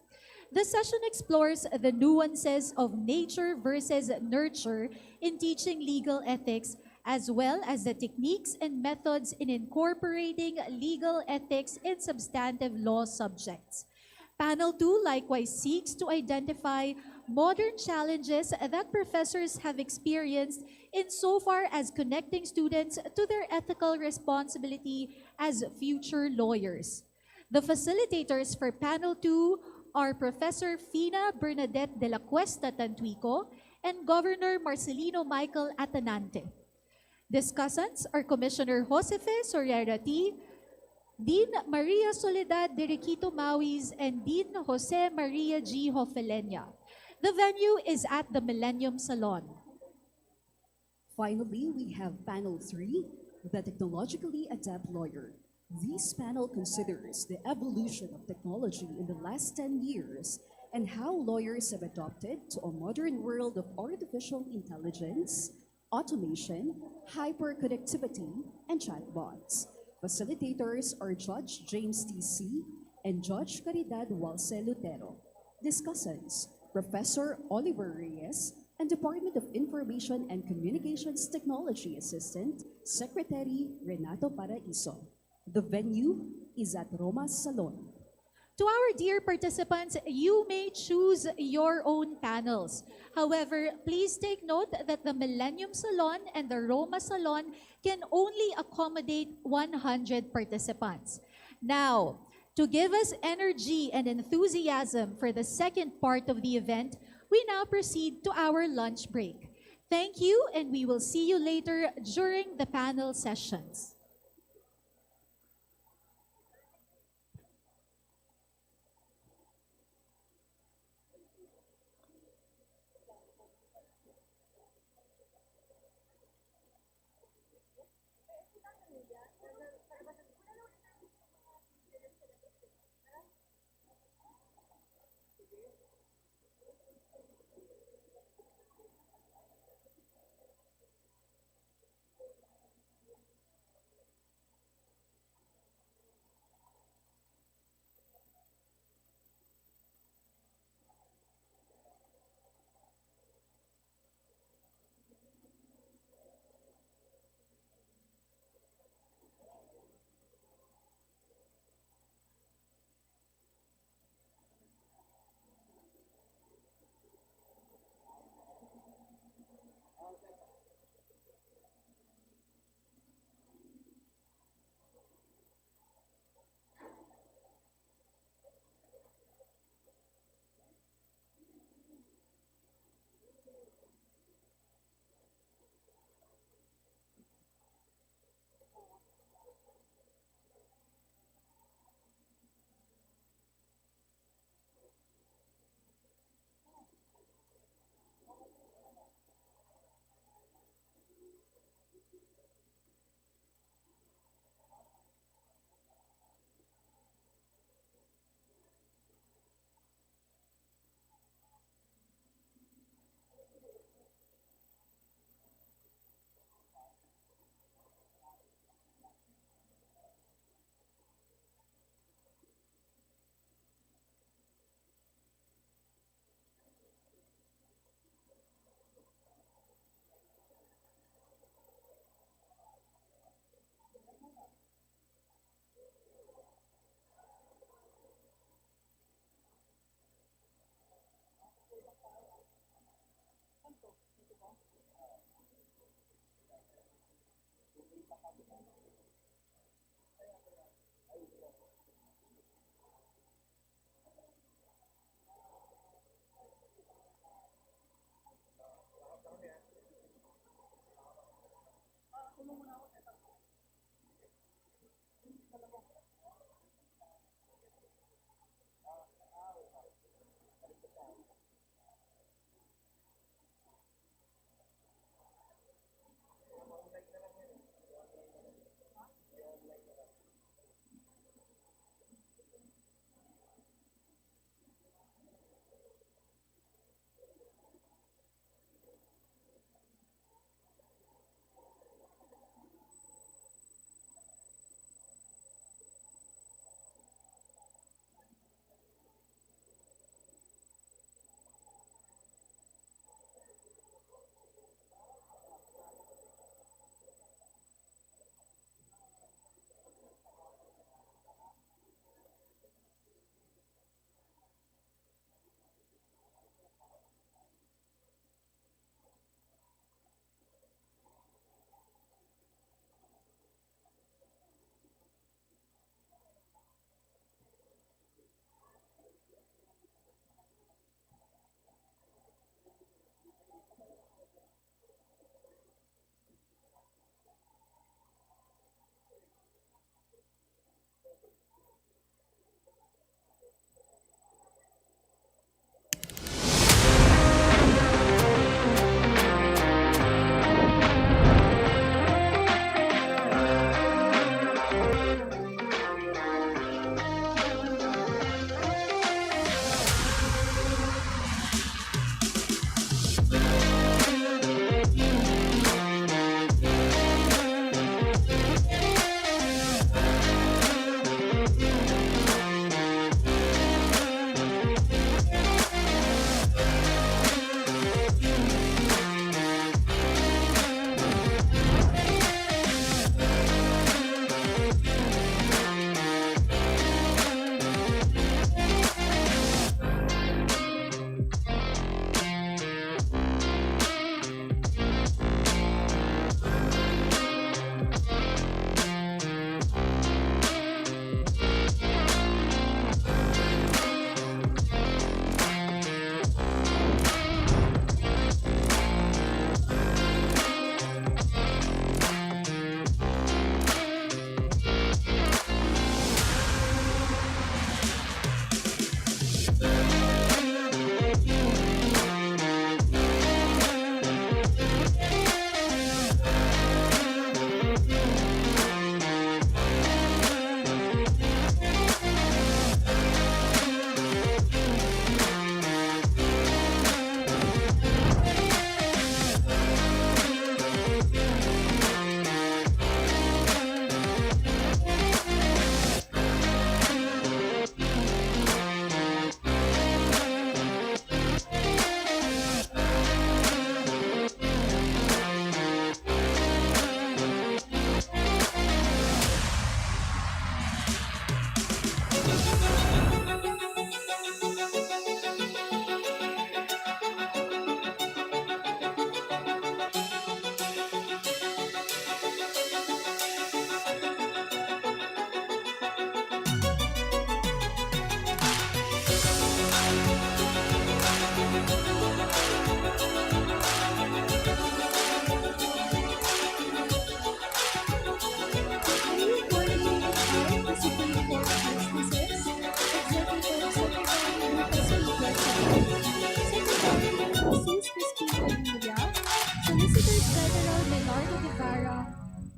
The session explores the nuances of nature versus nurture in teaching legal ethics, as well as the techniques and methods in incorporating legal ethics in substantive law subjects. Panel 2 likewise seeks to identify modern challenges that professors have experienced insofar as connecting students to their ethical responsibility as future lawyers. The facilitators for Panel 2 are Professor Fina Bernadette de la Cuesta Tantuico and Governor Marcelino Michael Atanante. Discussants are Commissioner Josefe Soriera T., Dean Maria Soledad de Requito Mauis, and Dean Jose Maria G. Hofelenia. The venue is at the Millennium Salon. Finally, we have Panel 3, the Technologically Adept Lawyer. This panel considers the evolution of technology in the last 10 years and how lawyers have adopted to a modern world of artificial intelligence, automation, hyperconnectivity, and chatbots. Facilitators are Judge James T.C. and Judge Caridad Walce Lutero. Discussants, Professor Oliver Reyes and Department of Information and Communications Technology Assistant, Secretary Renato Paraiso. The venue is at Roma's Salon. To our dear participants, you may choose your own panels. However, please take note that the Millennium Salon and the Roma Salon can only accommodate 100 participants. Now, to give us energy and enthusiasm for the second part of the event, we now proceed to our lunch break. Thank you, and we will see you later during the panel sessions.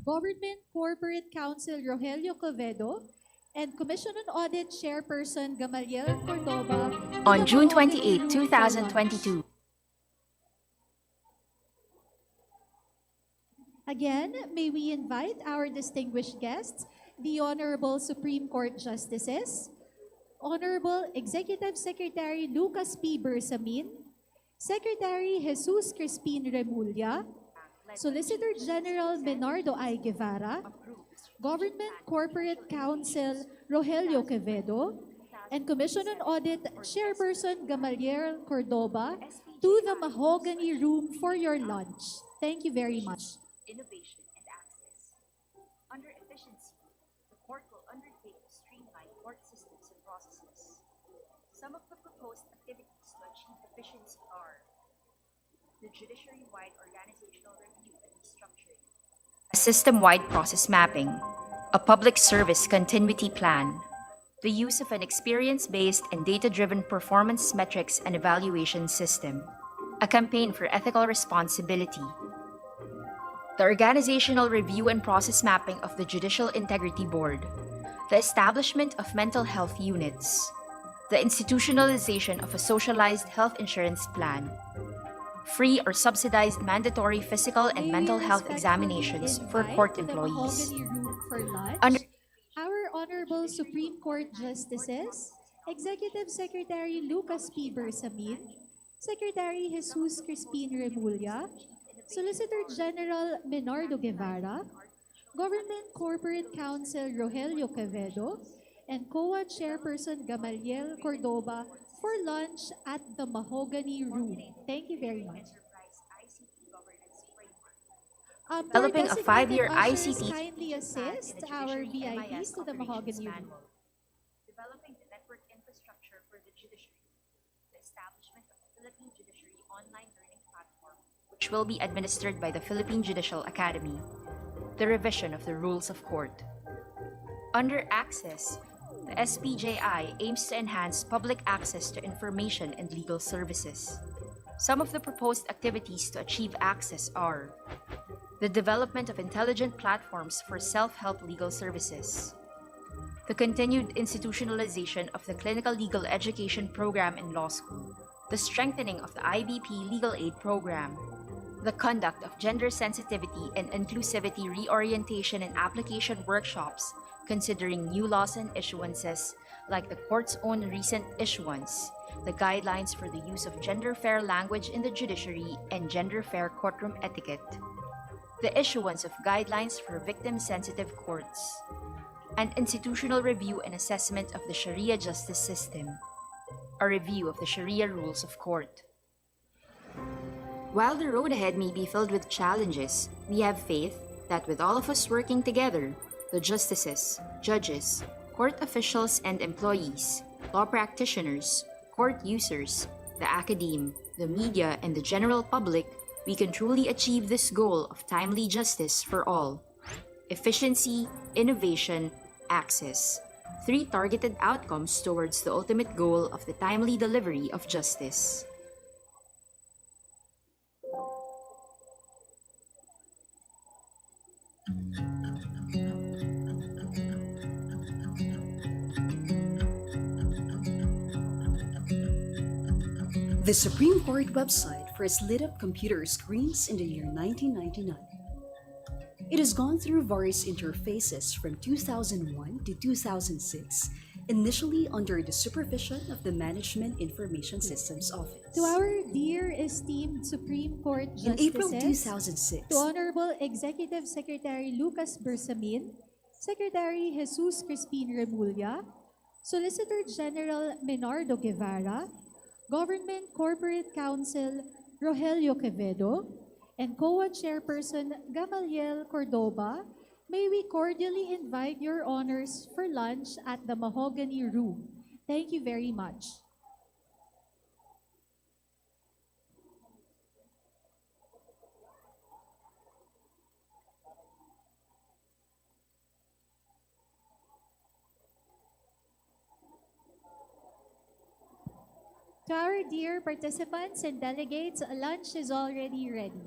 Government Corporate Counsel Rogelio Covedo, and Commission on Audit Chairperson Gamaliel Cordoba On June 28, 2022. Again, may we invite our distinguished guests, the Honorable Supreme Court Justices, Honorable Executive Secretary Lucas P. Bersamin, Secretary Jesus Crispin Remulla, Solicitor General Bernardo I. Guevara, Government Corporate Counsel Rogelio Quevedo, and Commission on Audit Chairperson Gamaliel Cordoba to the Mahogany Room for your lunch. Thank you very much. Innovation and access. proposed activities to achieve efficiency are the judiciary-wide organizational review and restructuring, a system-wide process mapping, a public service continuity plan, the use of an experience-based and data-driven performance metrics and evaluation system, a campaign for ethical responsibility, the organizational review and process mapping of the Judicial Integrity Board, the establishment of mental health units, the institutionalization of a socialized health insurance plan, free or subsidized mandatory physical and May mental we health respectfully examinations for invite court to the employees. Mahogany Room for lunch Under our Honorable Supreme Court Justices, Executive Secretary Lucas P. Bersamin, Secretary Jesus Crispin Remulla, Solicitor General Menardo Guevara, Government Corporate Counsel Rogelio Quevedo, and COA Chairperson Gamaliel Cordoba for lunch at the Mahogany Room. Thank you very much. Our Developing a designated 5-year ushers ICT kindly assist our VIPs to the Mahogany Room. developing the network infrastructure for the judiciary, the establishment of the Philippine Judiciary Online Learning Platform, which will be administered by the Philippine Judicial Academy, the revision of the rules of court. Under Access, the SPJI aims to enhance public access to information and legal services. Some of the proposed activities to achieve access are the development of intelligent platforms for self-help legal services, the continued institutionalization of the clinical legal education program in law school, the strengthening of the IBP legal aid program, the conduct of gender sensitivity and inclusivity reorientation and application workshops considering new laws and issuances like the court's own recent issuance, the guidelines for the use of gender-fair language in the judiciary and gender-fair courtroom etiquette, the issuance of guidelines for victim-sensitive courts, an institutional review and assessment of the Sharia justice system, a review of the Sharia rules of court. While the road ahead may be filled with challenges, we have faith that with all of us working together, the justices, judges, court officials and employees, law practitioners, court users, the academe, the media, and the general public, we can truly achieve this goal of timely justice for all. Efficiency, innovation, access. 3 targeted outcomes towards the ultimate goal of the timely delivery of justice. The Supreme Court website first lit up computer screens in the year 1999. It has gone through various interfaces from 2001 to 2006, initially under the supervision of the Management Information Systems Office. To our dear esteemed Supreme Court In April Justices, 2006, to Honorable Executive Secretary Lucas Bersamin, Secretary Jesus Crispin Remulla, Solicitor General Menardo Guevara, Government Corporate Counsel Rogelio Quevedo, and COA Chairperson Gamaliel Cordoba, may we cordially invite your honors for lunch at the Mahogany Room. Thank you very much. To our dear participants and delegates, lunch is already ready.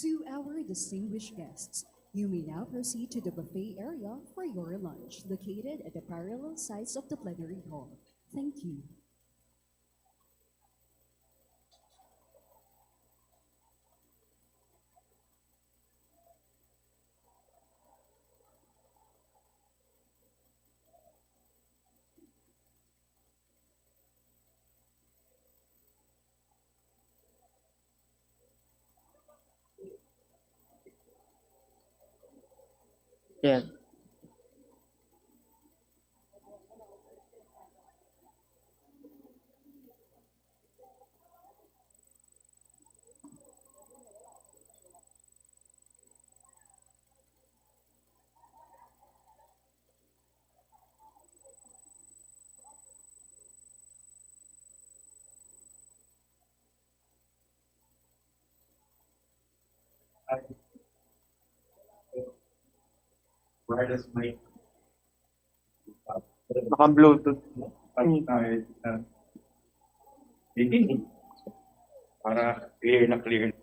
To our distinguished guests, you may now proceed to the buffet area for your lunch, located at the parallel sides of the plenary hall. Thank you. Yes. Wireless mic. Naka-Bluetooth. Tayo didinig. Para clear na clear.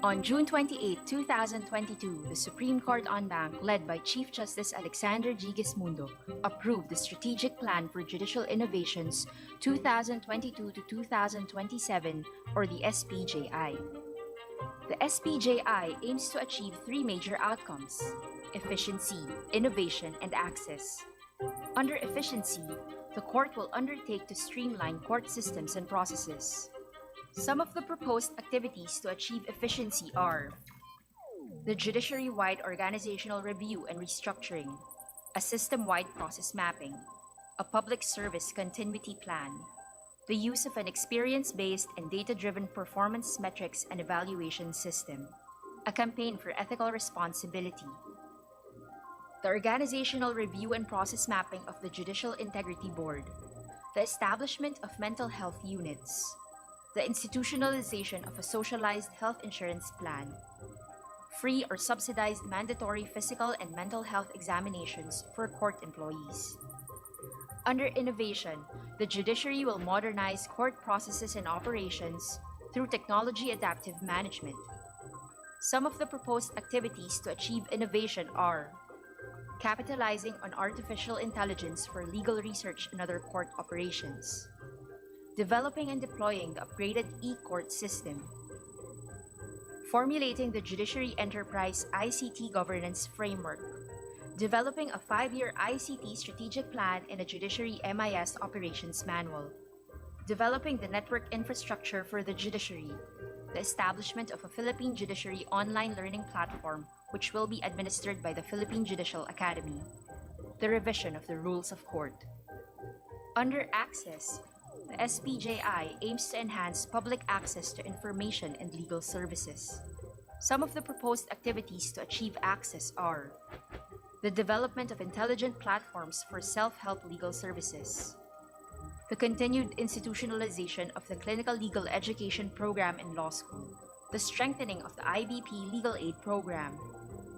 On June 28, 2022, the Supreme Court en banc, led by Chief Justice Alexander G. Gismundo, approved the Strategic Plan for Judicial Innovations 2022 to 2027, or the SPJI. The SPJI aims to achieve three major outcomes: efficiency, innovation, and access. Under efficiency, the court will undertake to streamline court systems and processes. Some of the proposed activities to achieve efficiency are the judiciary-wide organizational review and restructuring, a system-wide process mapping, a public service continuity plan, the use of an experience-based and data-driven performance metrics and evaluation system, a campaign for ethical responsibility, the organizational review and process mapping of the Judicial Integrity Board, the establishment of mental health units, the institutionalization of a socialized health insurance plan, free or subsidized mandatory physical and mental health examinations for court employees. Under innovation, the judiciary will modernize court processes and operations through technology adaptive management. Some of the proposed activities to achieve innovation are capitalizing on artificial intelligence for legal research and other court operations, developing and deploying the upgraded e-court system, formulating the Judiciary Enterprise ICT Governance Framework, developing a 5-year ICT strategic plan and a Judiciary MIS Operations Manual, developing the network infrastructure for the judiciary, the establishment of a Philippine Judiciary online learning platform which will be administered by the Philippine Judicial Academy, the revision of the rules of court. Under access, the SPJI aims to enhance public access to information and legal services. Some of the proposed activities to achieve access are the development of intelligent platforms for self-help legal services, the continued institutionalization of the clinical legal education program in law school, the strengthening of the IBP legal aid program,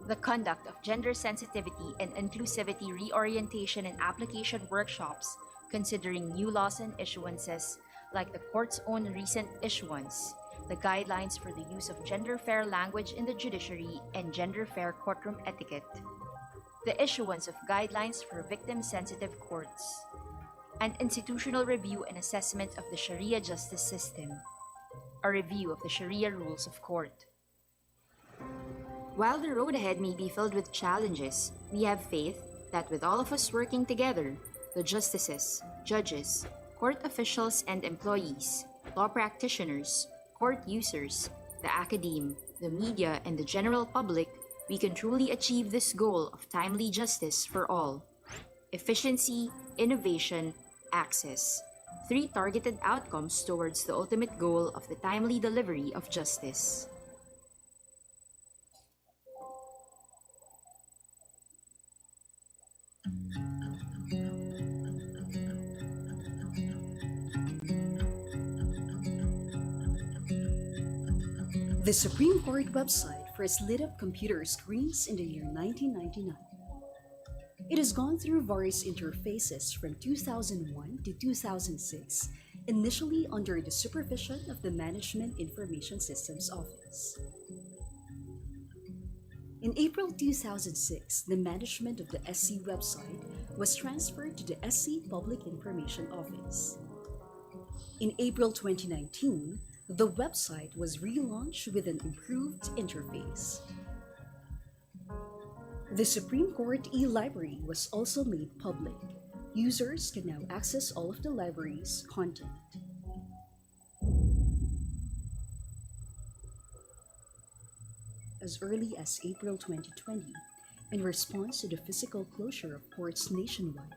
the conduct of gender sensitivity and inclusivity reorientation and application workshops considering new laws and issuances like the court's own recent issuance, the guidelines for the use of gender-fair language in the judiciary and gender-fair courtroom etiquette, the issuance of guidelines for victim-sensitive courts, and institutional review and assessment of the Sharia justice system, a review of the Sharia rules of court. While the road ahead may be filled with challenges, we have faith that with all of us working together, the justices, judges, court officials and employees, law practitioners, court users, the academe, the media, and the general public, we can truly achieve this goal of timely justice for all. Efficiency, innovation, access. 3 targeted outcomes towards the ultimate goal of the timely delivery of justice. The Supreme Court website first lit up computer screens in the year 1999. It has gone through various interfaces from 2001 to 2006, initially under the supervision of the Management Information Systems Office. In April 2006, the management of the SC website was transferred to the SC Public Information Office. In April 2019, the website was relaunched with an improved interface. The Supreme Court e-library was also made public. Users can now access all of the library's content. As early as April 2020, in response to the physical closure of courts nationwide,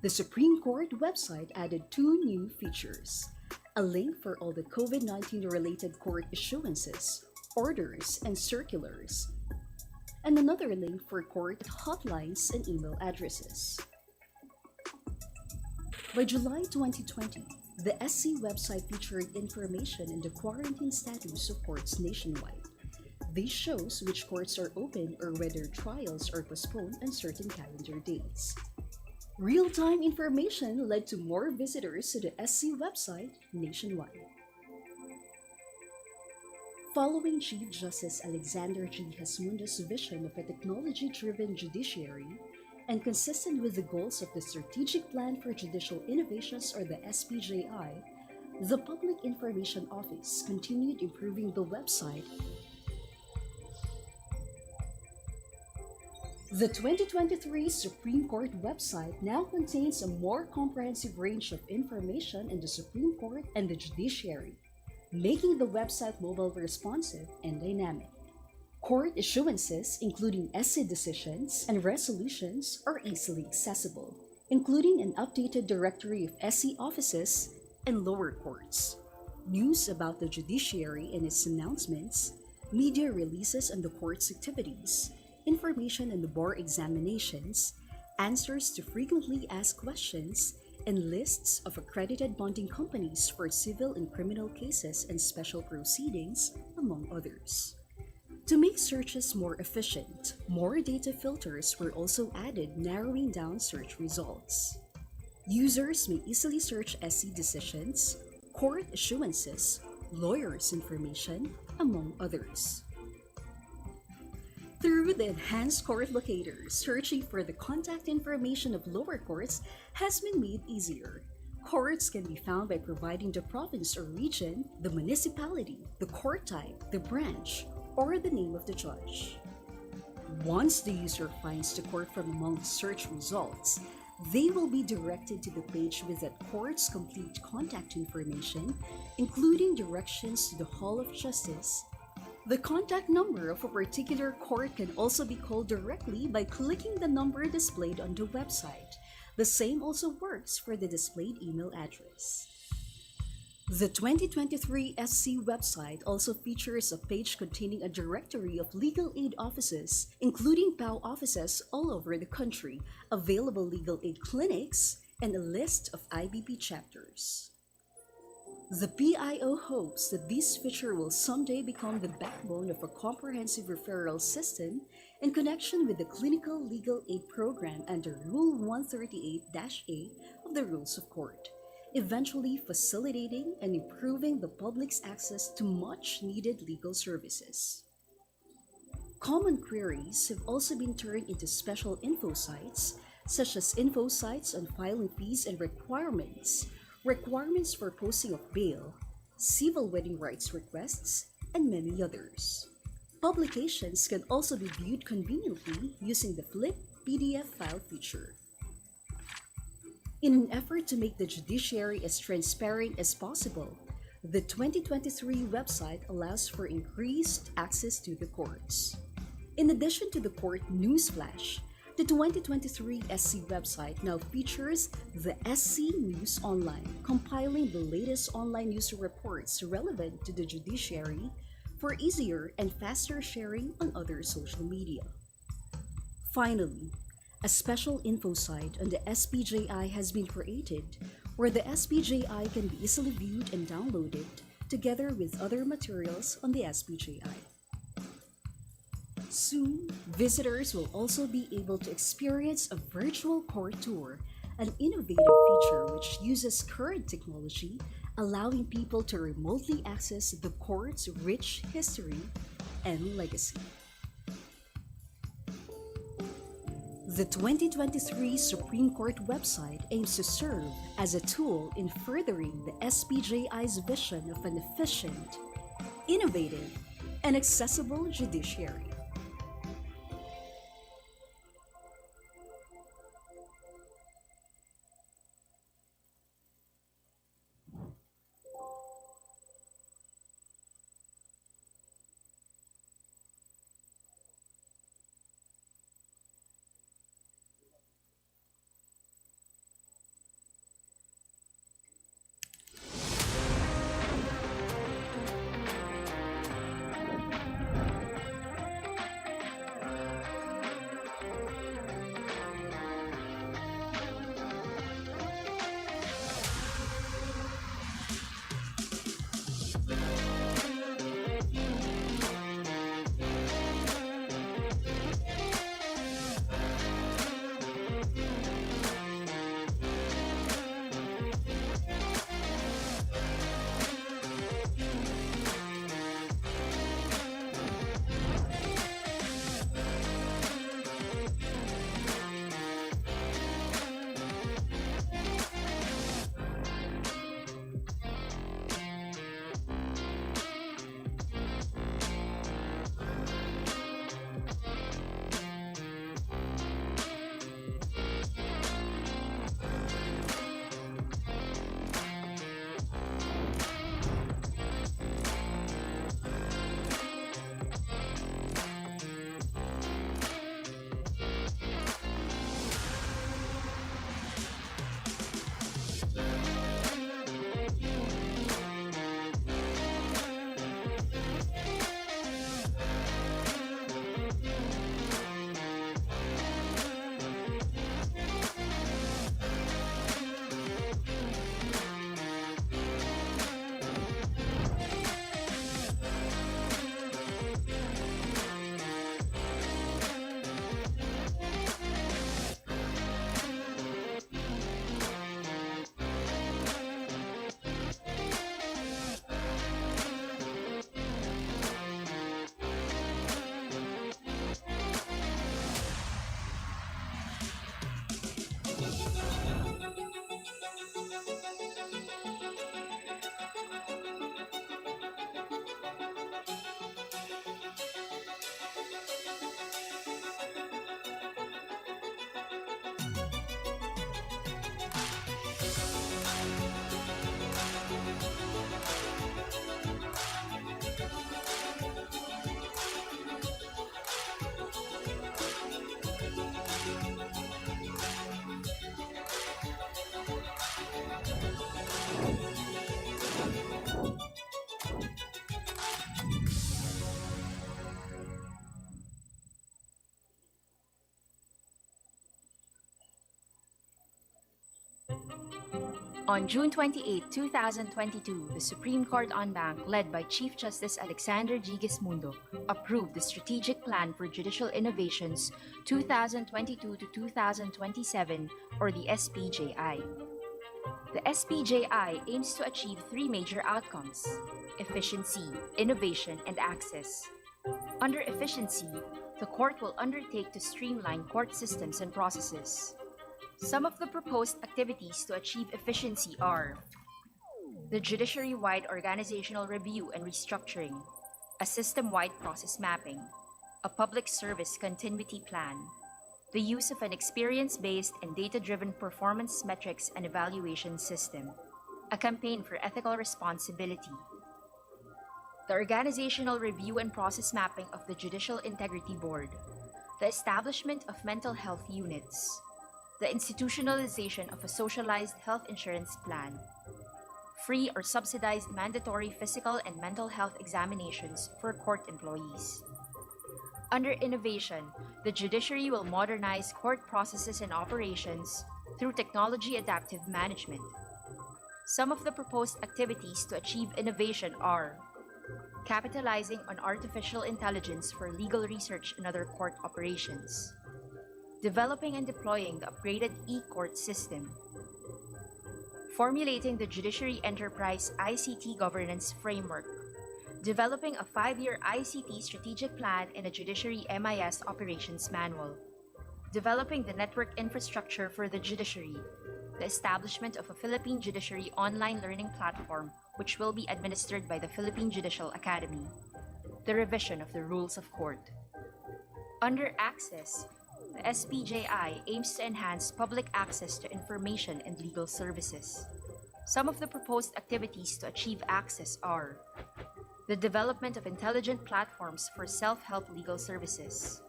the Supreme Court website added 2 new features: a link for all the COVID-19 related court issuances, orders, and circulars, and another link for court hotlines and email addresses. By July 2020, the SC website featured information in the quarantine status of courts nationwide. This shows which courts are open or whether trials are postponed on certain calendar dates. Real-time information led to more visitors to the SC website nationwide. Following Chief Justice Alexander G. Hesmundo's vision of a technology-driven judiciary, and consistent with the goals of the Strategic Plan for Judicial Innovations, or the SPJI, the Public Information Office continued improving the website. The 2023 Supreme Court website now contains a more comprehensive range of information in the Supreme Court and the judiciary, making the website mobile responsive and dynamic. Court issuances, including SC decisions and resolutions, are easily accessible, including an updated directory of SC offices and lower courts, news about the judiciary and its announcements, media releases on the court's activities, information on the bar examinations, answers to frequently asked questions, and lists of accredited bonding companies for civil and criminal cases and special proceedings, among others. To make searches more efficient, more data filters were also added, narrowing down search results. Users may easily search SC decisions, court issuances, lawyers' information, among others. Through the enhanced court locator, searching for the contact information of lower courts has been made easier. Courts can be found by providing the province or region, the municipality, the court type, the branch, or the name of the judge. Once the user finds the court from among the search results, they will be directed to the page with that court's complete contact information, including directions to the Hall of Justice. The contact number of a particular court can also be called directly by clicking the number displayed on the website. The same also works for the displayed email address. The 2023 SC website also features a page containing a directory of legal aid offices, including POW offices all over the country, available legal aid clinics, and a list of IBP chapters. The PIO hopes that this feature will someday become the backbone of a comprehensive referral system in connection with the Clinical Legal Aid Program under Rule 138-A of the Rules of Court, eventually facilitating and improving the public's access to much-needed legal services. Common queries have also been turned into special info sites, such as info sites on filing fees and requirements for posting of bail, civil wedding rights requests, and many others. Publications can also be viewed conveniently using the Flip PDF file feature. In an effort to make the judiciary as transparent as possible, the 2023 website allows for increased access to the courts. In addition to the court newsflash, the 2023 SC website now features the SC News Online, compiling the latest online news reports relevant to the judiciary for easier and faster sharing on other social media. Finally, a special info site on the SPJI has been created, where the SPJI can be easily viewed and downloaded together with other materials on the SPJI. Soon, visitors will also be able to experience a virtual court tour, an innovative feature which uses current technology, allowing people to remotely access the court's rich history and legacy. The 2023 Supreme Court website aims to serve as a tool in furthering the SPJI's vision of an efficient, innovative, and accessible judiciary. On June 28, 2022, the Supreme Court en banc, led by Chief Justice Alexander G. Gismundo, approved the Strategic Plan for Judicial Innovations 2022 to 2027, or the SPJI. The SPJI aims to achieve three major outcomes: efficiency, innovation, and access. Under efficiency, the court will undertake to streamline court systems and processes. Some of the proposed activities to achieve efficiency are the judiciary-wide organizational review and restructuring, a system-wide process mapping, a public service continuity plan, the use of an experience-based and data-driven performance metrics and evaluation system, a campaign for ethical responsibility, the organizational review and process mapping of the Judicial Integrity Board, the establishment of mental health units, the institutionalization of a socialized health insurance plan, free or subsidized mandatory physical and mental health examinations for court employees. Under innovation, the judiciary will modernize court processes and operations through technology adaptive management. Some of the proposed activities to achieve innovation are capitalizing on artificial intelligence for legal research and other court operations, developing and deploying the upgraded e-court system, formulating the Judiciary Enterprise ICT Governance Framework, developing a 5-year ICT strategic plan and a Judiciary MIS Operations Manual, developing the network infrastructure for the judiciary, the establishment of a Philippine Judiciary online learning platform which will be administered by the Philippine Judicial Academy, the revision of the rules of court. Under access, the SPJI aims to enhance public access to information and legal services. Some of the proposed activities to achieve access are the development of intelligent platforms for self-help legal services,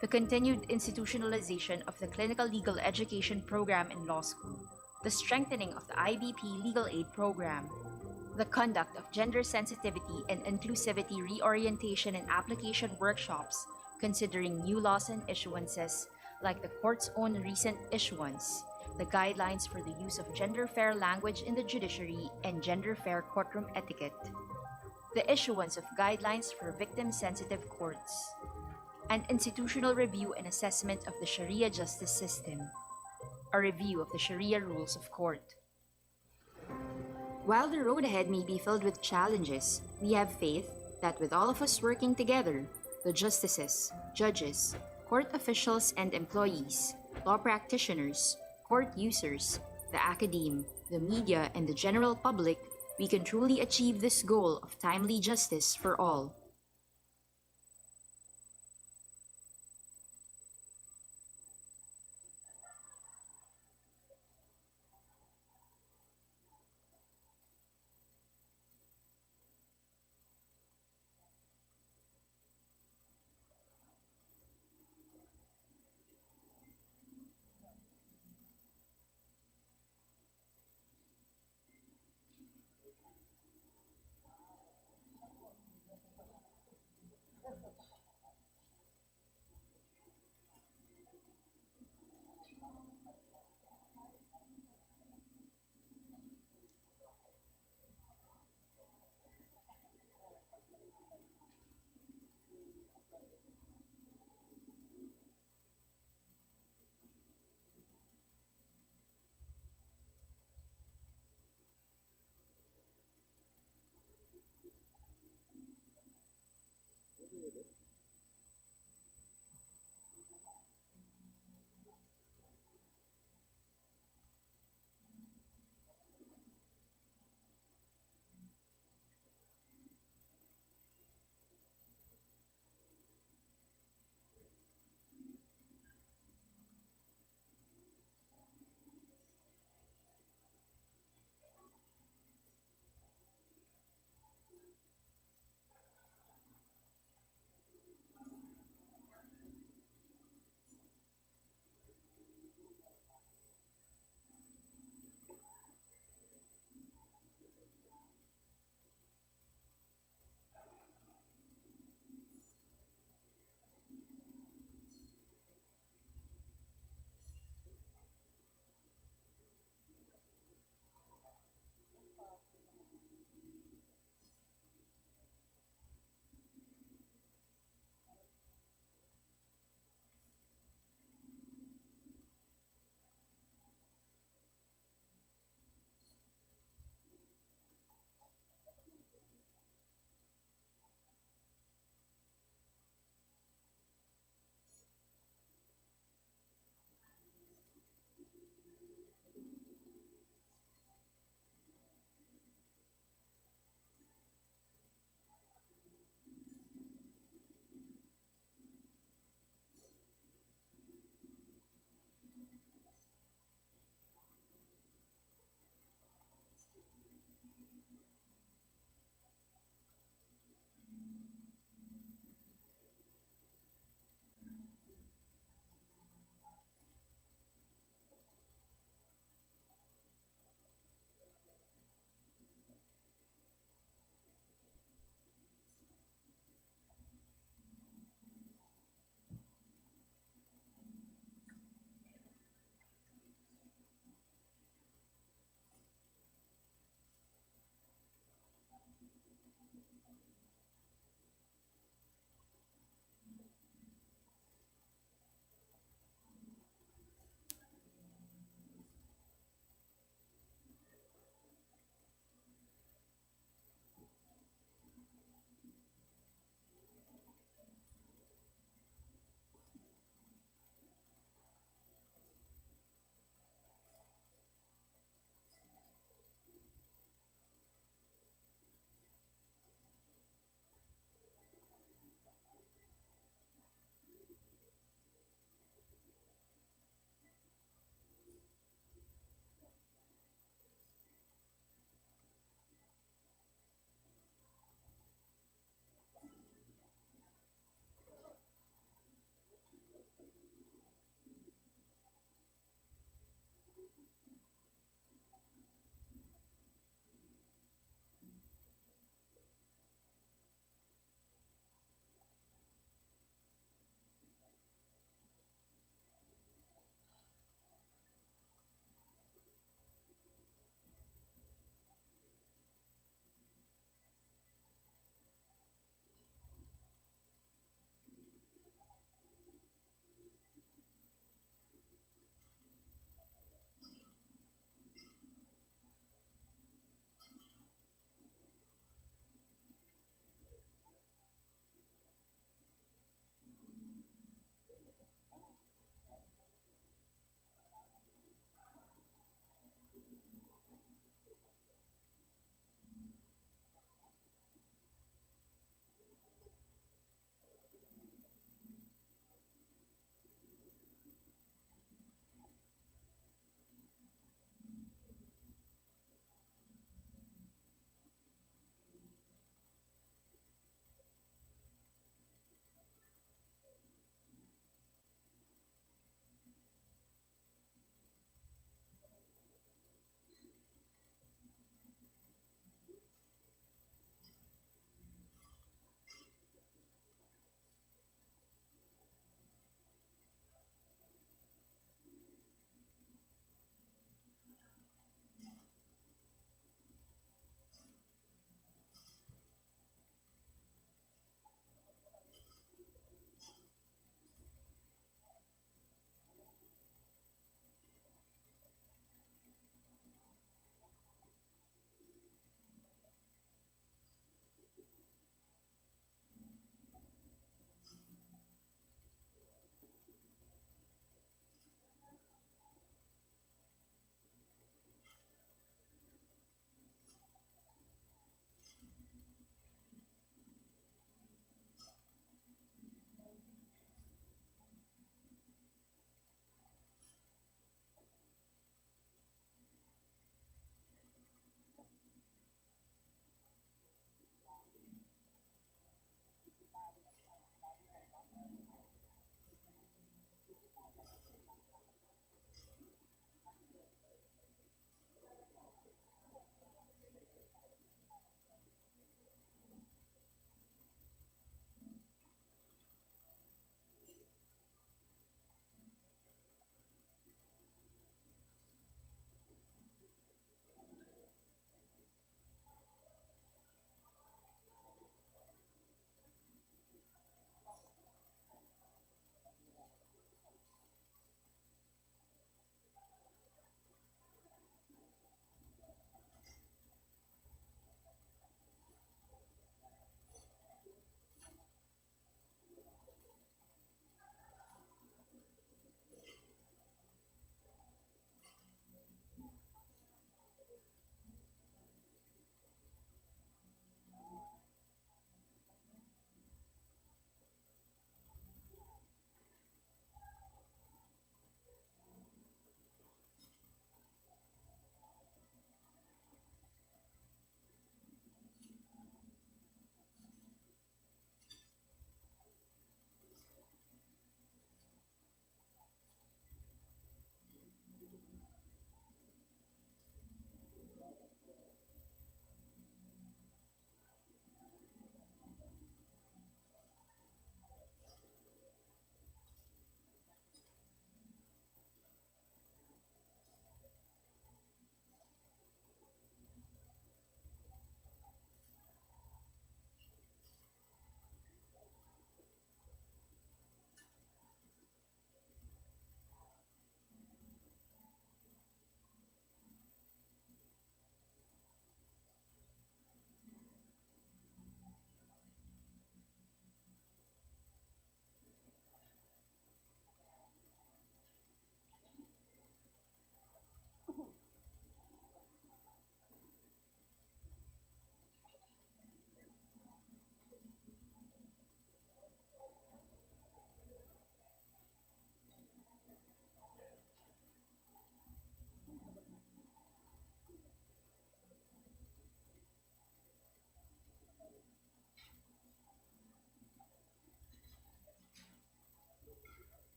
the continued institutionalization of the clinical legal education program in law school, the strengthening of the IBP legal aid program, the conduct of gender sensitivity and inclusivity reorientation and application workshops considering new laws and issuances like the court's own recent issuance, the guidelines for the use of gender-fair language in the judiciary and gender-fair courtroom etiquette, the issuance of guidelines for victim-sensitive courts, an institutional review and assessment of the Sharia justice system, a review of the Sharia rules of court. While the road ahead may be filled with challenges, we have faith that with all of us working together, the justices, judges, court officials and employees, law practitioners, court users, the academe, the media, and the general public, we can truly achieve this goal of timely justice for all.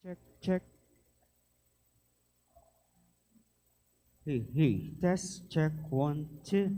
Check, check. Hey, hey, test, check, 1, 2.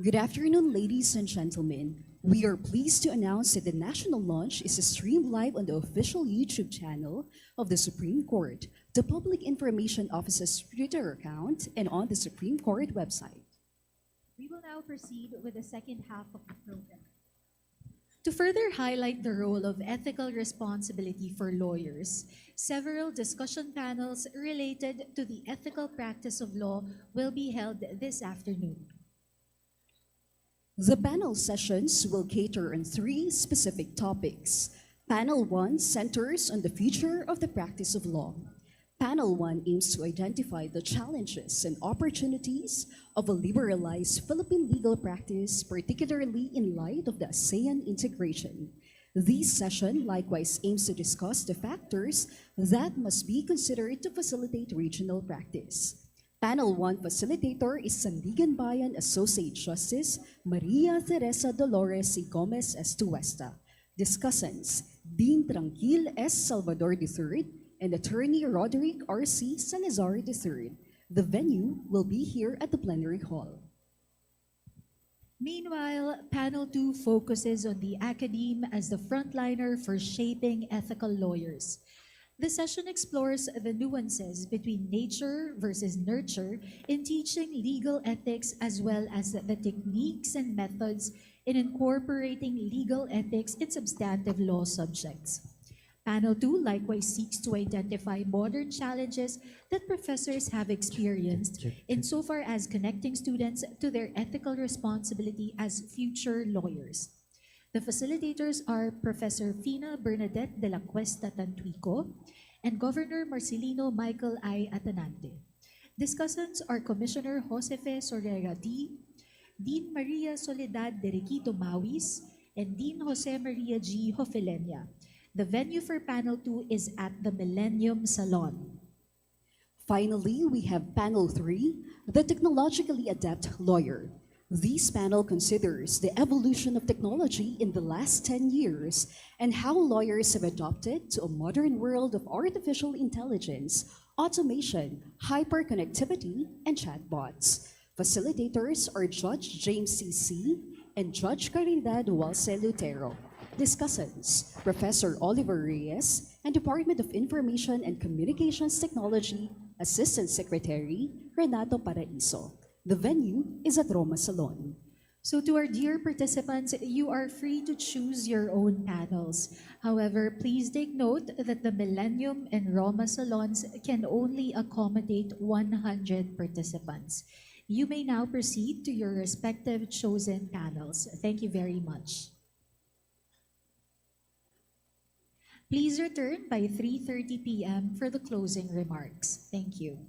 Good afternoon, ladies and gentlemen. We are pleased to announce that the national launch is streamed live on the official YouTube channel of the Supreme Court, the Public Information Office's Twitter account, and on the Supreme Court website. We will now proceed with the second half of the program. To further highlight the role of ethical responsibility for lawyers, several discussion panels related to the ethical practice of law will be held this afternoon. The panel sessions will cater on 3 specific topics. Panel 1 centers on the future of the practice of law. Panel 1 aims to identify the challenges and opportunities of a liberalized Philippine legal practice, particularly in light of the ASEAN integration. This session likewise aims to discuss the factors that must be considered to facilitate regional practice. Panel 1 facilitator is Sandigan Bayan Associate Justice Maria Teresa Dolores C. Gomez Estuesta. Discussants, Dean Tranquil S. Salvador III and Attorney Roderick R.C. Salazar III. The venue will be here at the plenary hall. Meanwhile, Panel 2 focuses on the academe as the frontliner for shaping ethical lawyers. The session explores the nuances between nature versus nurture in teaching legal ethics, as well as the techniques and methods in incorporating legal ethics in substantive law subjects. Panel 2 likewise seeks to identify modern challenges that professors have experienced insofar as connecting students to their ethical responsibility as future lawyers. The facilitators are Professor Fina Bernadette de la Cuesta Tantuico and Governor Marcelino Michael I. Atanante. Discussants are Commissioner Josefe Sorrera D., Dean Maria Soledad de Requito Mawis, and Dean Jose Maria G. Hofelenia. The venue for Panel 2 is at the Millennium Salon. Finally, we have Panel 3, the Technologically Adept Lawyer. This panel considers the evolution of technology in the last 10 years and how lawyers have adopted to a modern world of artificial intelligence, automation, hyperconnectivity, and chatbots. Facilitators are Judge James C.C. and Judge Caridad Walce Lutero. Discussants, Professor Oliver Reyes and Department of Information and Communications Technology Assistant Secretary Renato Paraiso. The venue is at Roma Salon. So to our dear participants, you are free to choose your own panels. However, please take note that the Millennium and Roma Salons can only accommodate 100 participants. You may now proceed to your respective chosen panels. Thank you very much. Please return by 3:30 p.m. for the closing remarks. Thank you.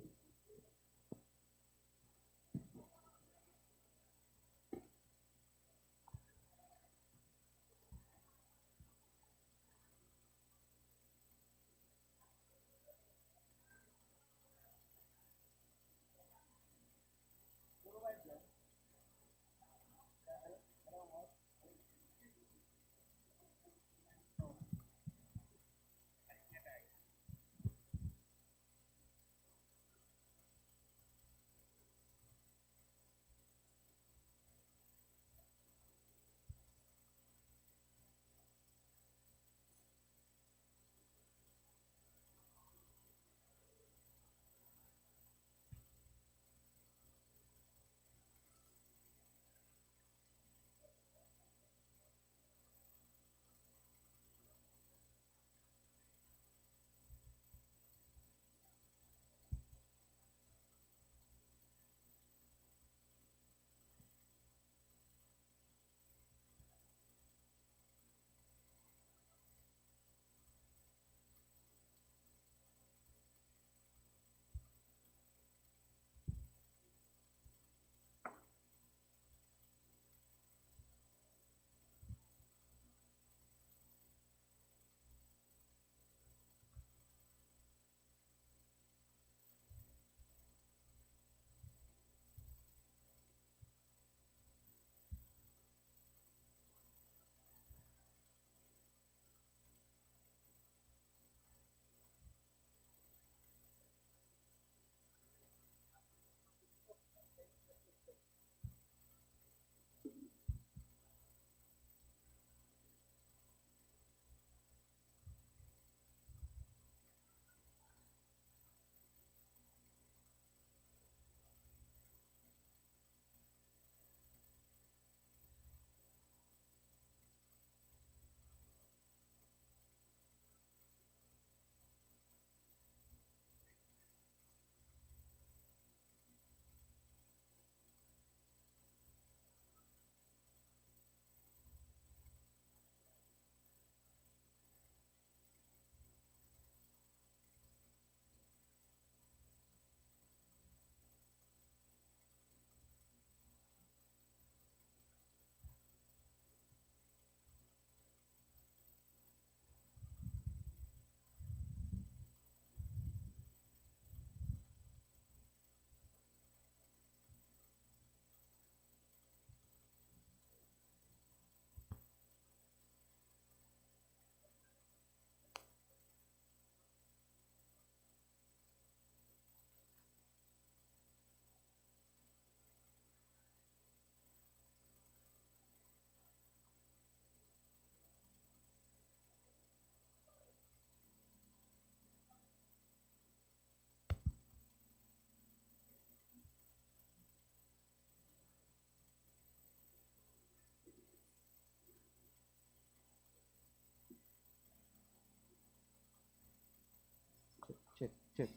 Check, check.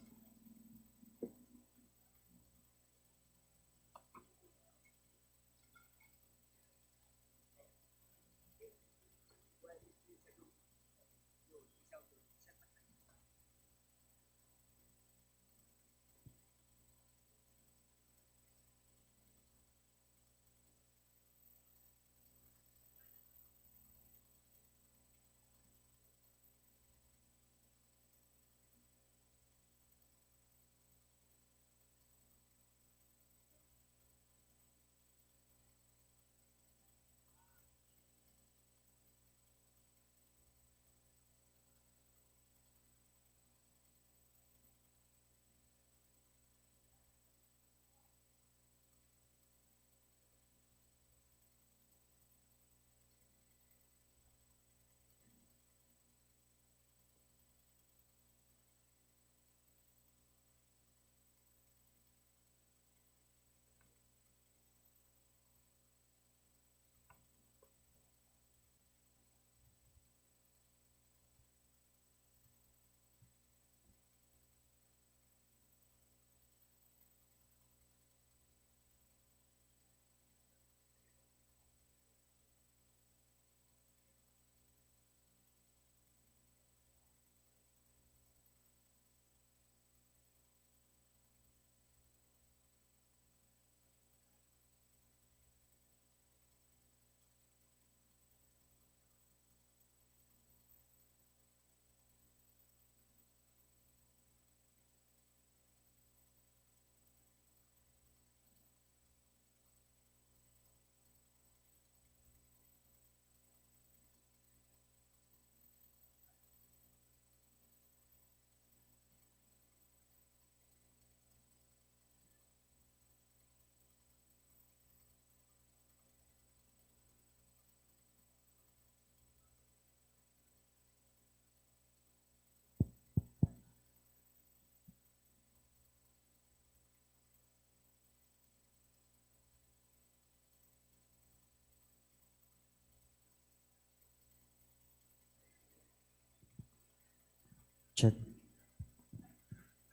check.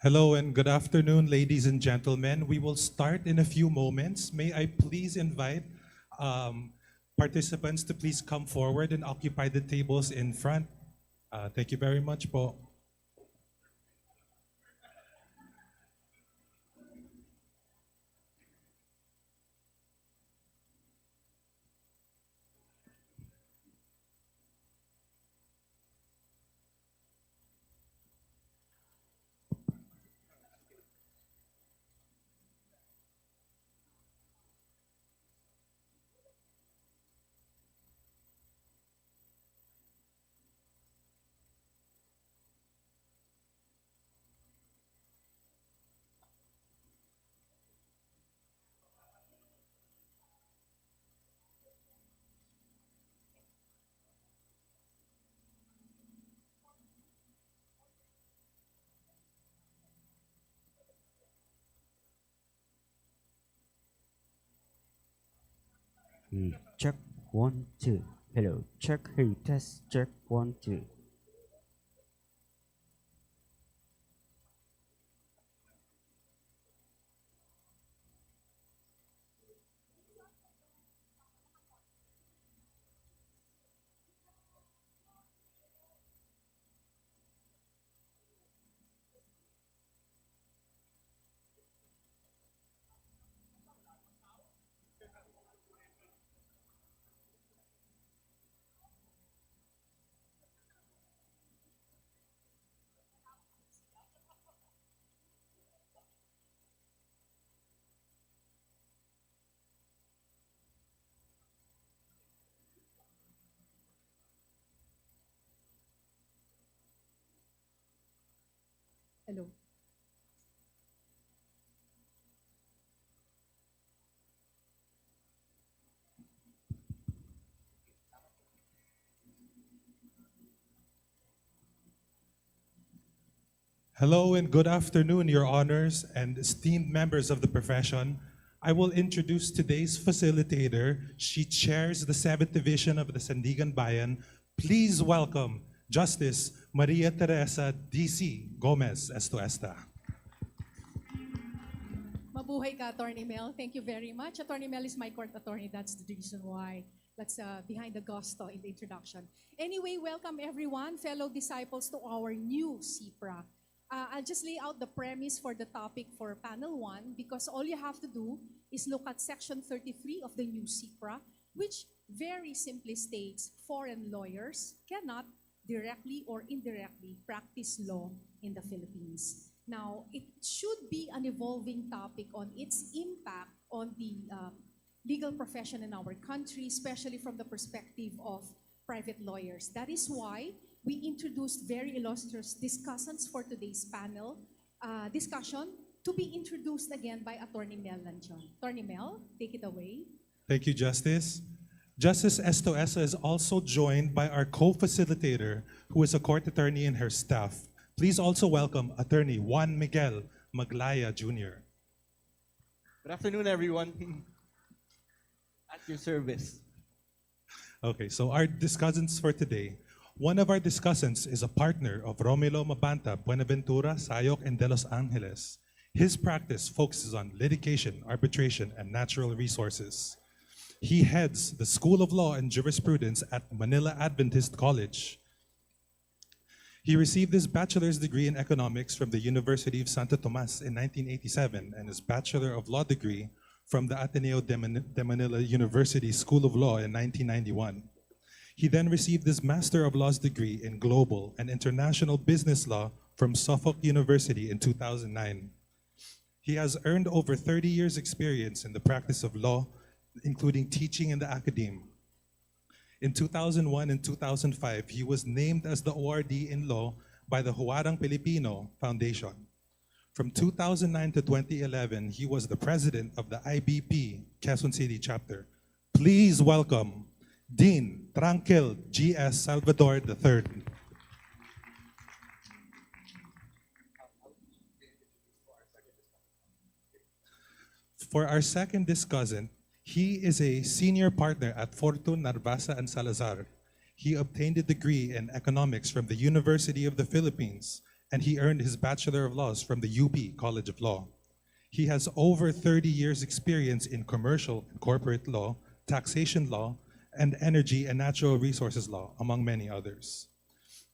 Hello and good afternoon, ladies and gentlemen. We will start in a few moments. May I please invite participants to please come forward and occupy the tables in front. Thank you very much po. Hey, check 1 2. Hello, check. Hey, test. Check 1 2. Hello. Hello and good afternoon, Your Honors and esteemed members of the profession. I will introduce today's facilitator. She chairs the 7th Division of the Sandigan Bayan. Please welcome Justice Maria Teresa D.C. Gomez Estoesta. Mabuhay ka, Attorney Mel. Thank you very much. Attorney Mel is my court attorney. That's the reason why. That's behind the gusto in the introduction. Anyway, welcome everyone, fellow disciples, to our new CPRA. I'll just lay out the premise for the topic for panel 1 because all you have to do is look at section 33 of the new CPRA, which very simply states foreign lawyers cannot directly or indirectly practice law in the Philippines. Now, it should be an evolving topic on its impact on the legal profession in our country, especially from the perspective of private lawyers. That is why we introduced very illustrious discussants for today's panel discussion to be introduced again by Attorney Mel Lanchon. Attorney Mel, take it away. Thank you, Justice. Justice Estoesa is also joined by our co-facilitator, who is a court attorney and her staff. Please also welcome Attorney Juan Miguel Maglaya Jr. Good afternoon, everyone. At your service. Okay, so our discussants for today. One of our discussants is a partner of Romulo Mabanta, Buenaventura, Sayok, and De Los Angeles. His practice focuses on litigation, arbitration, and natural resources. He heads the School of Law and Jurisprudence at Manila Adventist College. He received his bachelor's degree in economics from the University of Santo Tomas in 1987 and his Bachelor of Law degree from the Ateneo de Manila University School of Law in 1991. He then received his Master of Laws degree in Global and International Business Law from Suffolk University in 2009. He has earned over 30 years' experience in the practice of law, including teaching in the academe. In 2001 and 2005, he was named as the ORD in law by the Huarang Pilipino Foundation. From 2009 to 2011, he was the president of the IBP Quezon City chapter. Please welcome Dean Tranquil G.S. Salvador III. For our second discussant, he is a senior partner at Fortune, Narvasa, and Salazar. He obtained a degree in economics from the University of the Philippines and he earned his Bachelor of Laws from the UP College of Law. He has over 30 years experience in commercial and corporate law, taxation law, and energy and natural resources law, among many others.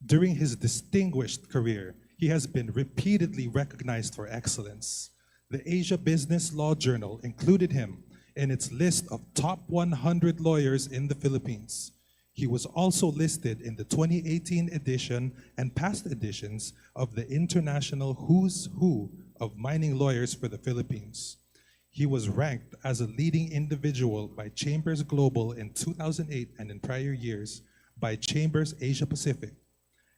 During his distinguished career, he has been repeatedly recognized for excellence. The Asia Business Law Journal included him in its list of top 100 lawyers in the Philippines. He was also listed in the 2018 edition and past editions of the International Who's Who of Mining Lawyers for the Philippines. He was ranked as a leading individual by Chambers Global in 2008 and in prior years by Chambers Asia Pacific,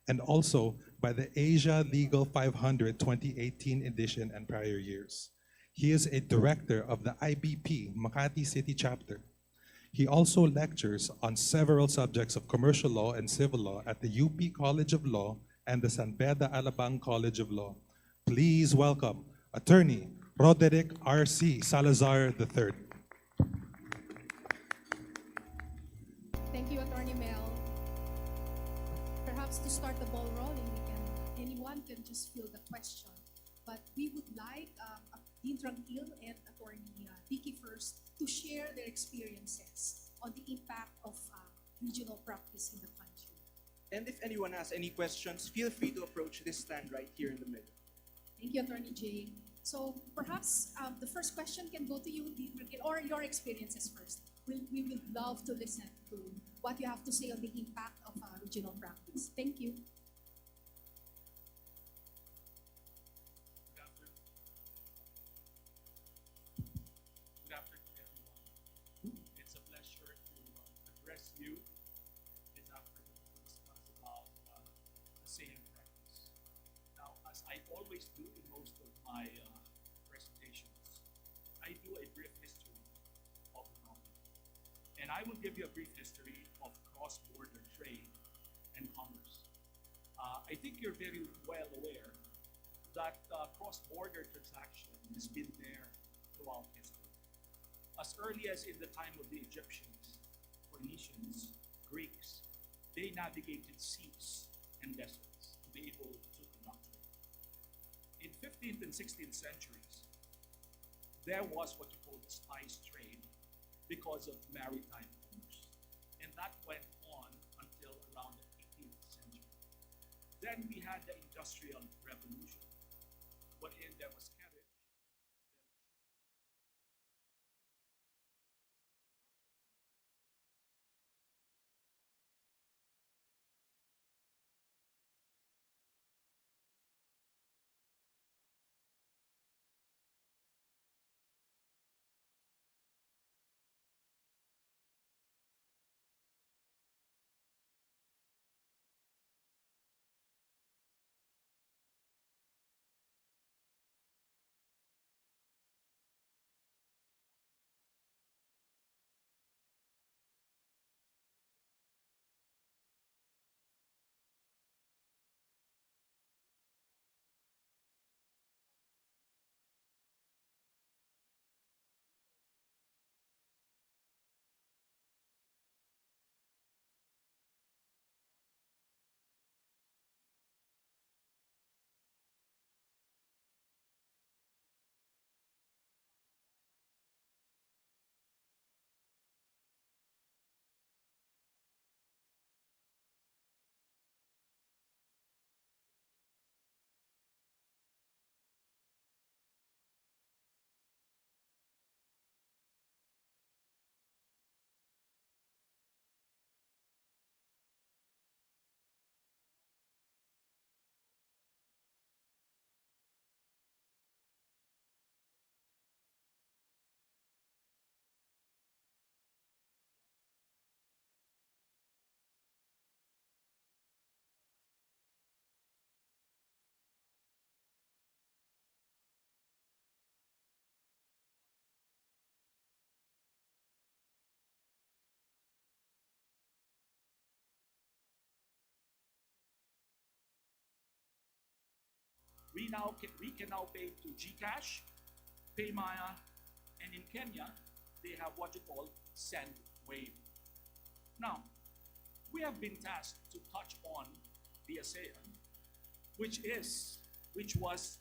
and also by the Asia Legal 500 2018 edition and prior years. He is a director of the IBP Makati City Chapter. He also lectures on several subjects of commercial law and civil law at the UP College of Law and the San Beda Alabang College of Law. Please welcome Attorney Roderick R.C. Salazar III. Thank you, Attorney Mel. Perhaps to start the ball rolling, anyone can just fill the question. But we would like Dean Tranquil and Attorney Vicky first to share their experiences on the impact of regional practice in the country. And if anyone has any questions, feel free to approach this stand right here in the middle. Thank you, Attorney Jay. So perhaps the first question can go to you, Dean Tranquil, or your experiences first. We would love to listen to what you have to say on the impact of regional practice. Thank you. Good afternoon, everyone. It's a pleasure to address you this afternoon to discuss about say and practice. Now, as I always do in most of my presentations, I do a brief history of economy. And I will give you a brief history of cross-border trade and commerce. I think you're very well aware that cross-border transaction has been there throughout history. As early as in the time of the Egyptians, Phoenicians, Greeks, they navigated seas and deserts to be able to conduct trade. In 15th and 16th centuries, there was what you call the spice trade because of maritime commerce. And that went on until around the 18th century. Then we had the Industrial Revolution, wherein there was carriage. We can now pay to GCash, PayMaya, and in Kenya, they have what you call Send Wave. Now, we have been tasked to touch on the ASEAN which was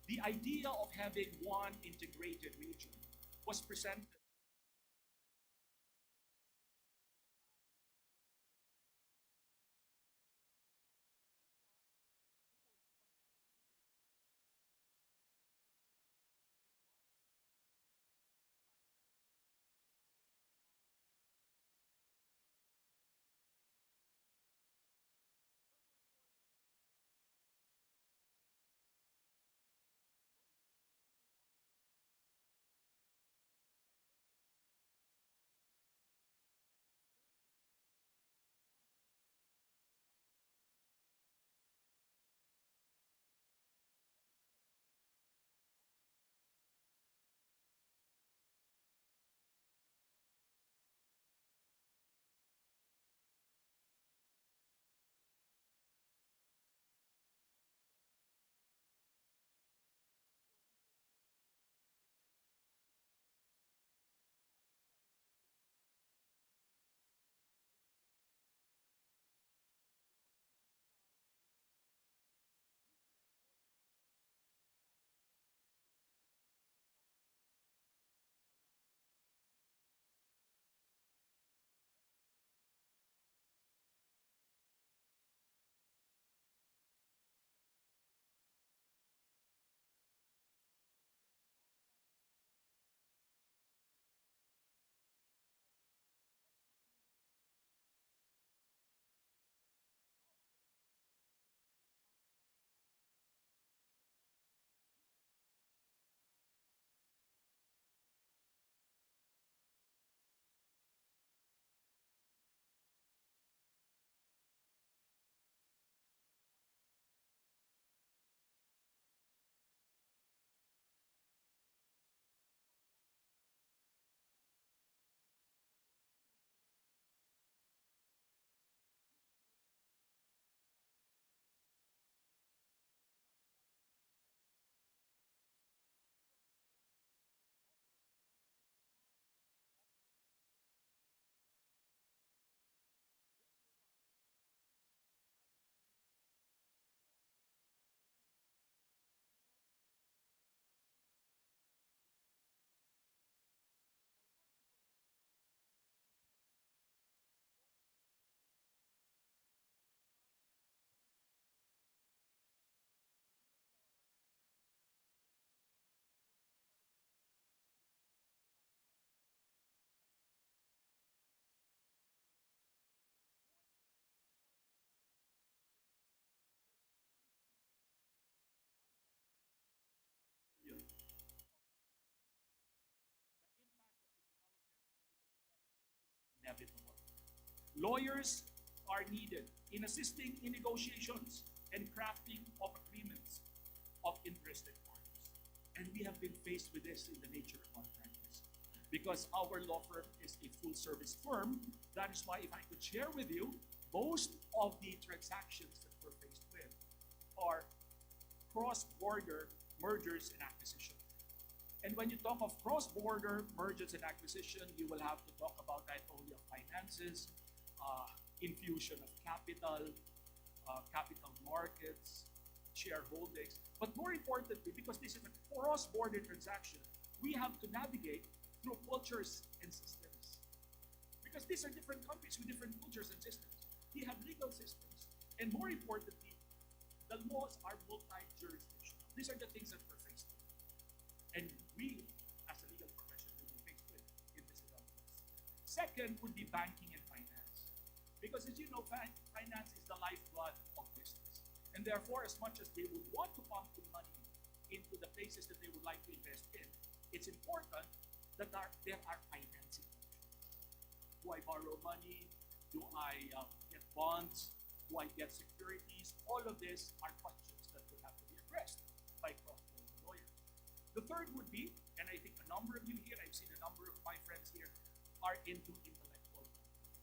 the idea of having one integrated region was presented. Inevitable. Lawyers are needed in assisting in negotiations and crafting of agreements of interested parties. And we have been faced with this in the nature of our practice. Because our law firm is a full service firm, that is why if I could share with you, most of the transactions that we're faced with are cross-border mergers and acquisitions. And when you talk of cross-border mergers and acquisition, you will have to talk about not only of finances, infusion of capital, capital markets, shareholdings, but more importantly, because this is a cross-border transaction, we have to navigate through cultures and systems. Because these are different countries with different cultures and systems. We have legal systems, and more importantly, the laws are multi-jurisdictional. These are the things that we're faced with. And we, as a legal profession, will be faced with in this development. Second would be banking and finance. Because as you know, finance is the lifeblood of business. And therefore, as much as they would want to pump in money into the places that they would like to invest in, it's important that there are financing options. Do I borrow money? Do I get bonds? Do I get securities? All of these are questions that would have to be addressed by cross-border lawyers. The third would be, and I think a number of you here, I've seen a number of my friends here, are into intellectual property,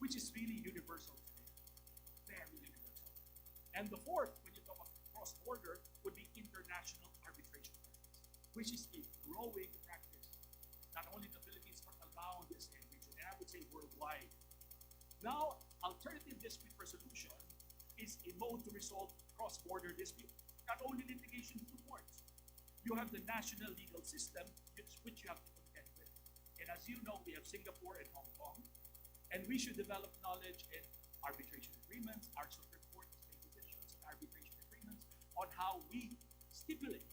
which is really universal today, very universal. And the fourth, when you talk of cross-border, would be international arbitration practice, which is a growing practice, not only in the Philippines, but around this region, and I would say worldwide. Now, alternative dispute resolution is a mode to resolve cross-border disputes, not only litigation through courts. You have the national legal system, which you have to contend with. And as you know, we have Singapore and Hong Kong, and we should develop knowledge in arbitration agreements. Our Supreme Court has made decisions on arbitration agreements on how we stipulate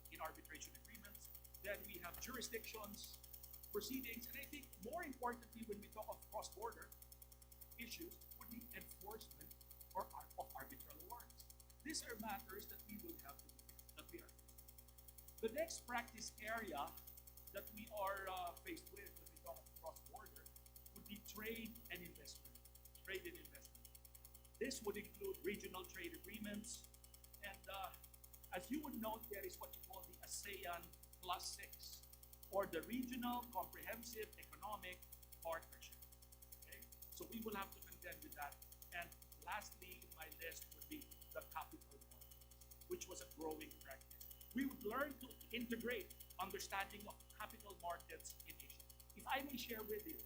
in arbitration agreements. Then we have jurisdictions, proceedings, and I think more importantly, when we talk of cross-border issues, would be enforcement of arbitral awards. These are matters that we will have to that we are. The next practice area that we are faced with when we talk of cross-border would be trade and investment. Trade and investment. This would include regional trade agreements, and as you would note, there is what you call the ASEAN +6, or the Regional Comprehensive Economic Partnership. Okay? So we will have to contend with that. And lastly, in my list would be the capital market, which was a growing practice. We would learn to integrate understanding of capital markets in Asia. If I may share with you,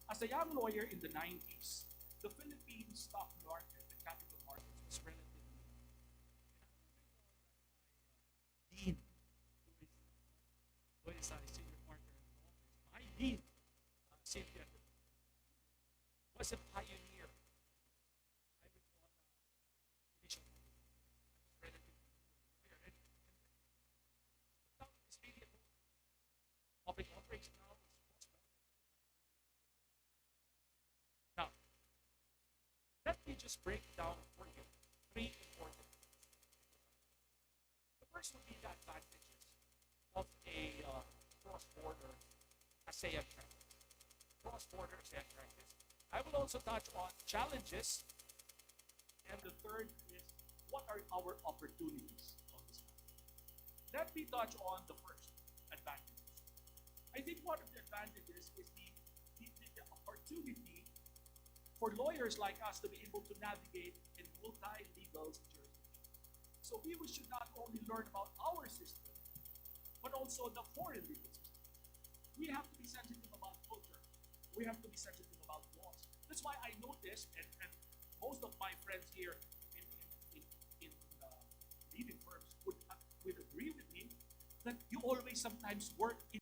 as a young lawyer in the 90s, the Philippine stock market, the capital markets, was relatively new. And I remember that my dean, who is a senior partner in the office, my dean, Cynthia, was a pioneer. I recall initial I was relatively new lawyer, and now it is really about public offerings now is cross-border. Now, let me just break down for you 3 important things. The first would be the advantages of a cross-border ASEAN practice. Cross-border ASEAN practice. I will also touch on challenges. And the third is, what are our opportunities on this matter? Let me touch on the first, advantages. I think one of the advantages is the opportunity for lawyers like us to be able to navigate in multi-legal jurisdictions. So we should not only learn about our system, but also the foreign legal system. We have to be sensitive about culture. We have to be sensitive about laws. That's why I noticed, and most of my friends here in leading firms would agree with me, that you always sometimes work in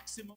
maximum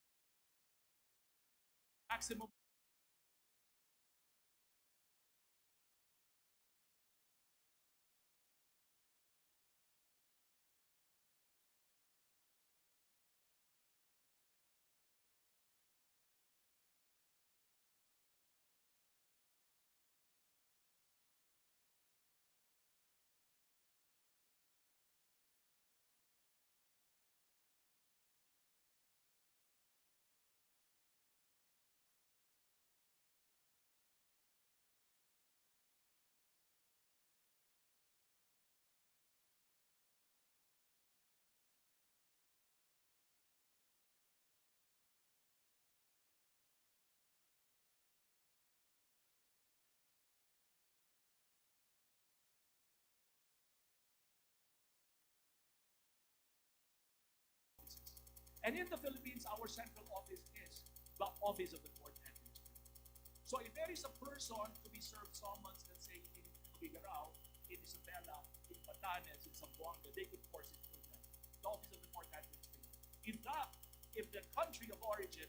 And in the Philippines, our central office is the Office of the Court Administrator. So if there is a person to be served summons, let's say in Bigarao, in Isabela, in Batanes, in Zamboanga, they could force it through them. The Office of the Court Administrator. If the country of origin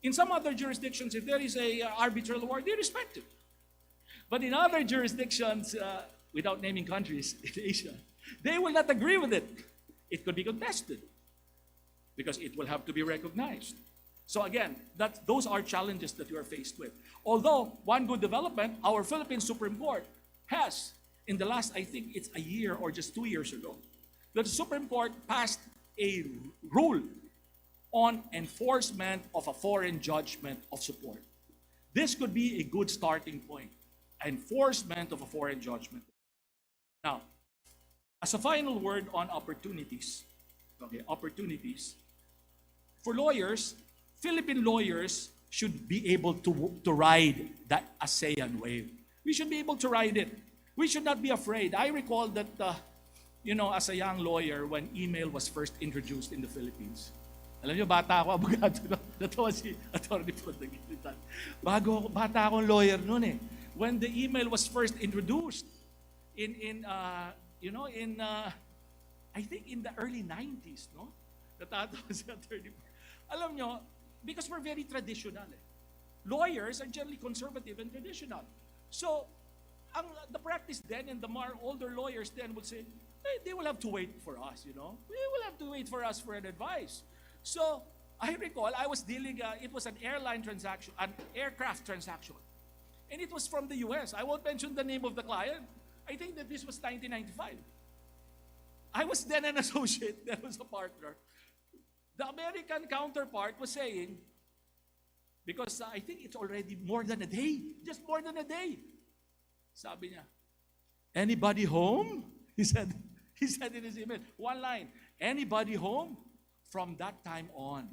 In some other jurisdictions, if there is a arbitral award, they respect it. But in other jurisdictions, without naming countries in Asia, they will not agree with it. It could be contested because it will have to be recognized. So again, those are challenges that you are faced with. Although, one good development, our Philippine Supreme Court has, in the last, I think it's a year or just 2 years ago, the Supreme Court passed a rule on enforcement of a foreign judgment of support. This could be a good starting point. Enforcement of a foreign judgment. Now, as a final word on opportunities, okay, opportunities, for lawyers, Philippine lawyers should be able to ride that ASEAN wave. We should be able to ride it. We should not be afraid. I recall that, as a young lawyer, when email was first introduced in the Philippines, alam niyo, bata ako, abogado, natawa si Atty. Pagdagilitan. Bata akong lawyer noon eh. When the email was first introduced I think in the early 90s, no? Natatawa si Atty. Alam niyo, because we're very traditional eh. Lawyers are generally conservative and traditional. So, the practice then and the more older lawyers then would say, hey, they will have to wait for us, They will have to wait for us for an advice. So, I recall I was dealing, it was an airline transaction, an aircraft transaction. And it was from the US. I won't mention the name of the client. I think that this was 1995. I was then an associate, there was a partner. The American counterpart was saying, because I think it's already more than a day, just more than a day. Sabi niya, anybody home? He said in his email, one line, anybody home? From that time on,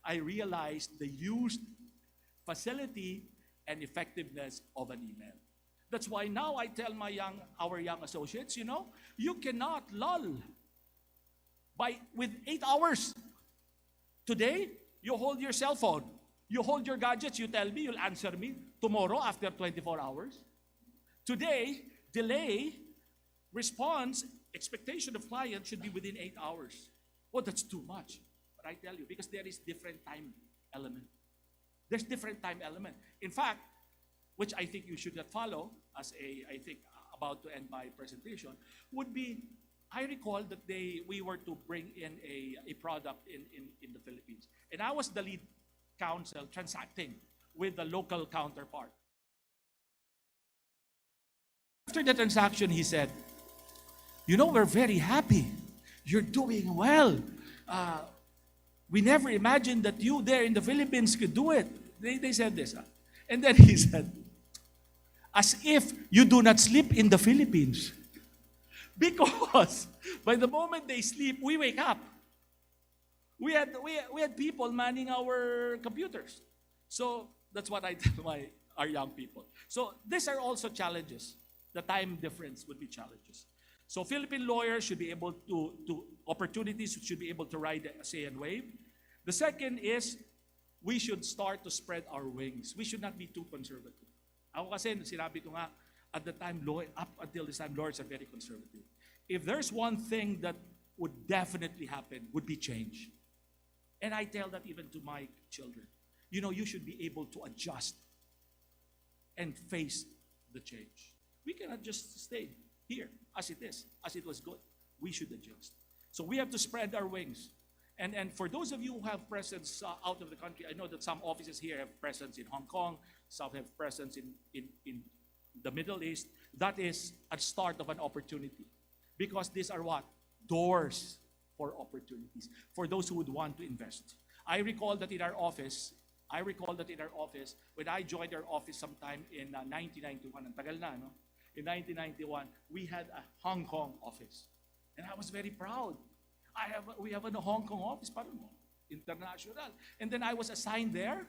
I realized the use, facility, and effectiveness of an email. That's why now I tell our young associates, you cannot lull with 8 hours. Today, you hold your cell phone, you hold your gadgets, you tell me, you'll answer me tomorrow after 24 hours. Today, delay, response, expectation of client should be within 8 hours. Oh, that's too much. But I tell you, because there is different time element. There's different time element. In fact, which I think you should not follow as about to end my presentation, would be, I recall that we were to bring in a product in the Philippines. And I was the lead counsel transacting with the local counterpart. After the transaction, he said, we're very happy. You're doing well. We never imagined that you there in the Philippines could do it. They said this. And then he said, as if you do not sleep in the Philippines. Because by the moment they sleep, we wake up. We had people manning our computers. So that's what I tell our young people. So these are also challenges. The time difference would be challenges. So Philippine lawyers should be able opportunities should be able to ride the ASEAN wave. The second is, we should start to spread our wings. We should not be too conservative. Ako kasi, sinabi ko nga, at the time, up until this time, lawyers are very conservative. If there's one thing that would definitely happen, would be change. And I tell that even to my children. You should be able to adjust and face the change. We cannot just stay here as it is, as it was good. We should adjust. So we have to spread our wings. And for those of you who have presence out of the country, I know that some offices here have presence in Hong Kong, some have presence in the Middle East. That is a start of an opportunity. Because these are what? Doors for opportunities. For those who would want to invest. I recall that in our office, when I joined our office sometime in 1991, ang tagal na, no? In 1991, we had a Hong Kong office. And I was very proud. We have a Hong Kong office, parang international. And then I was assigned there.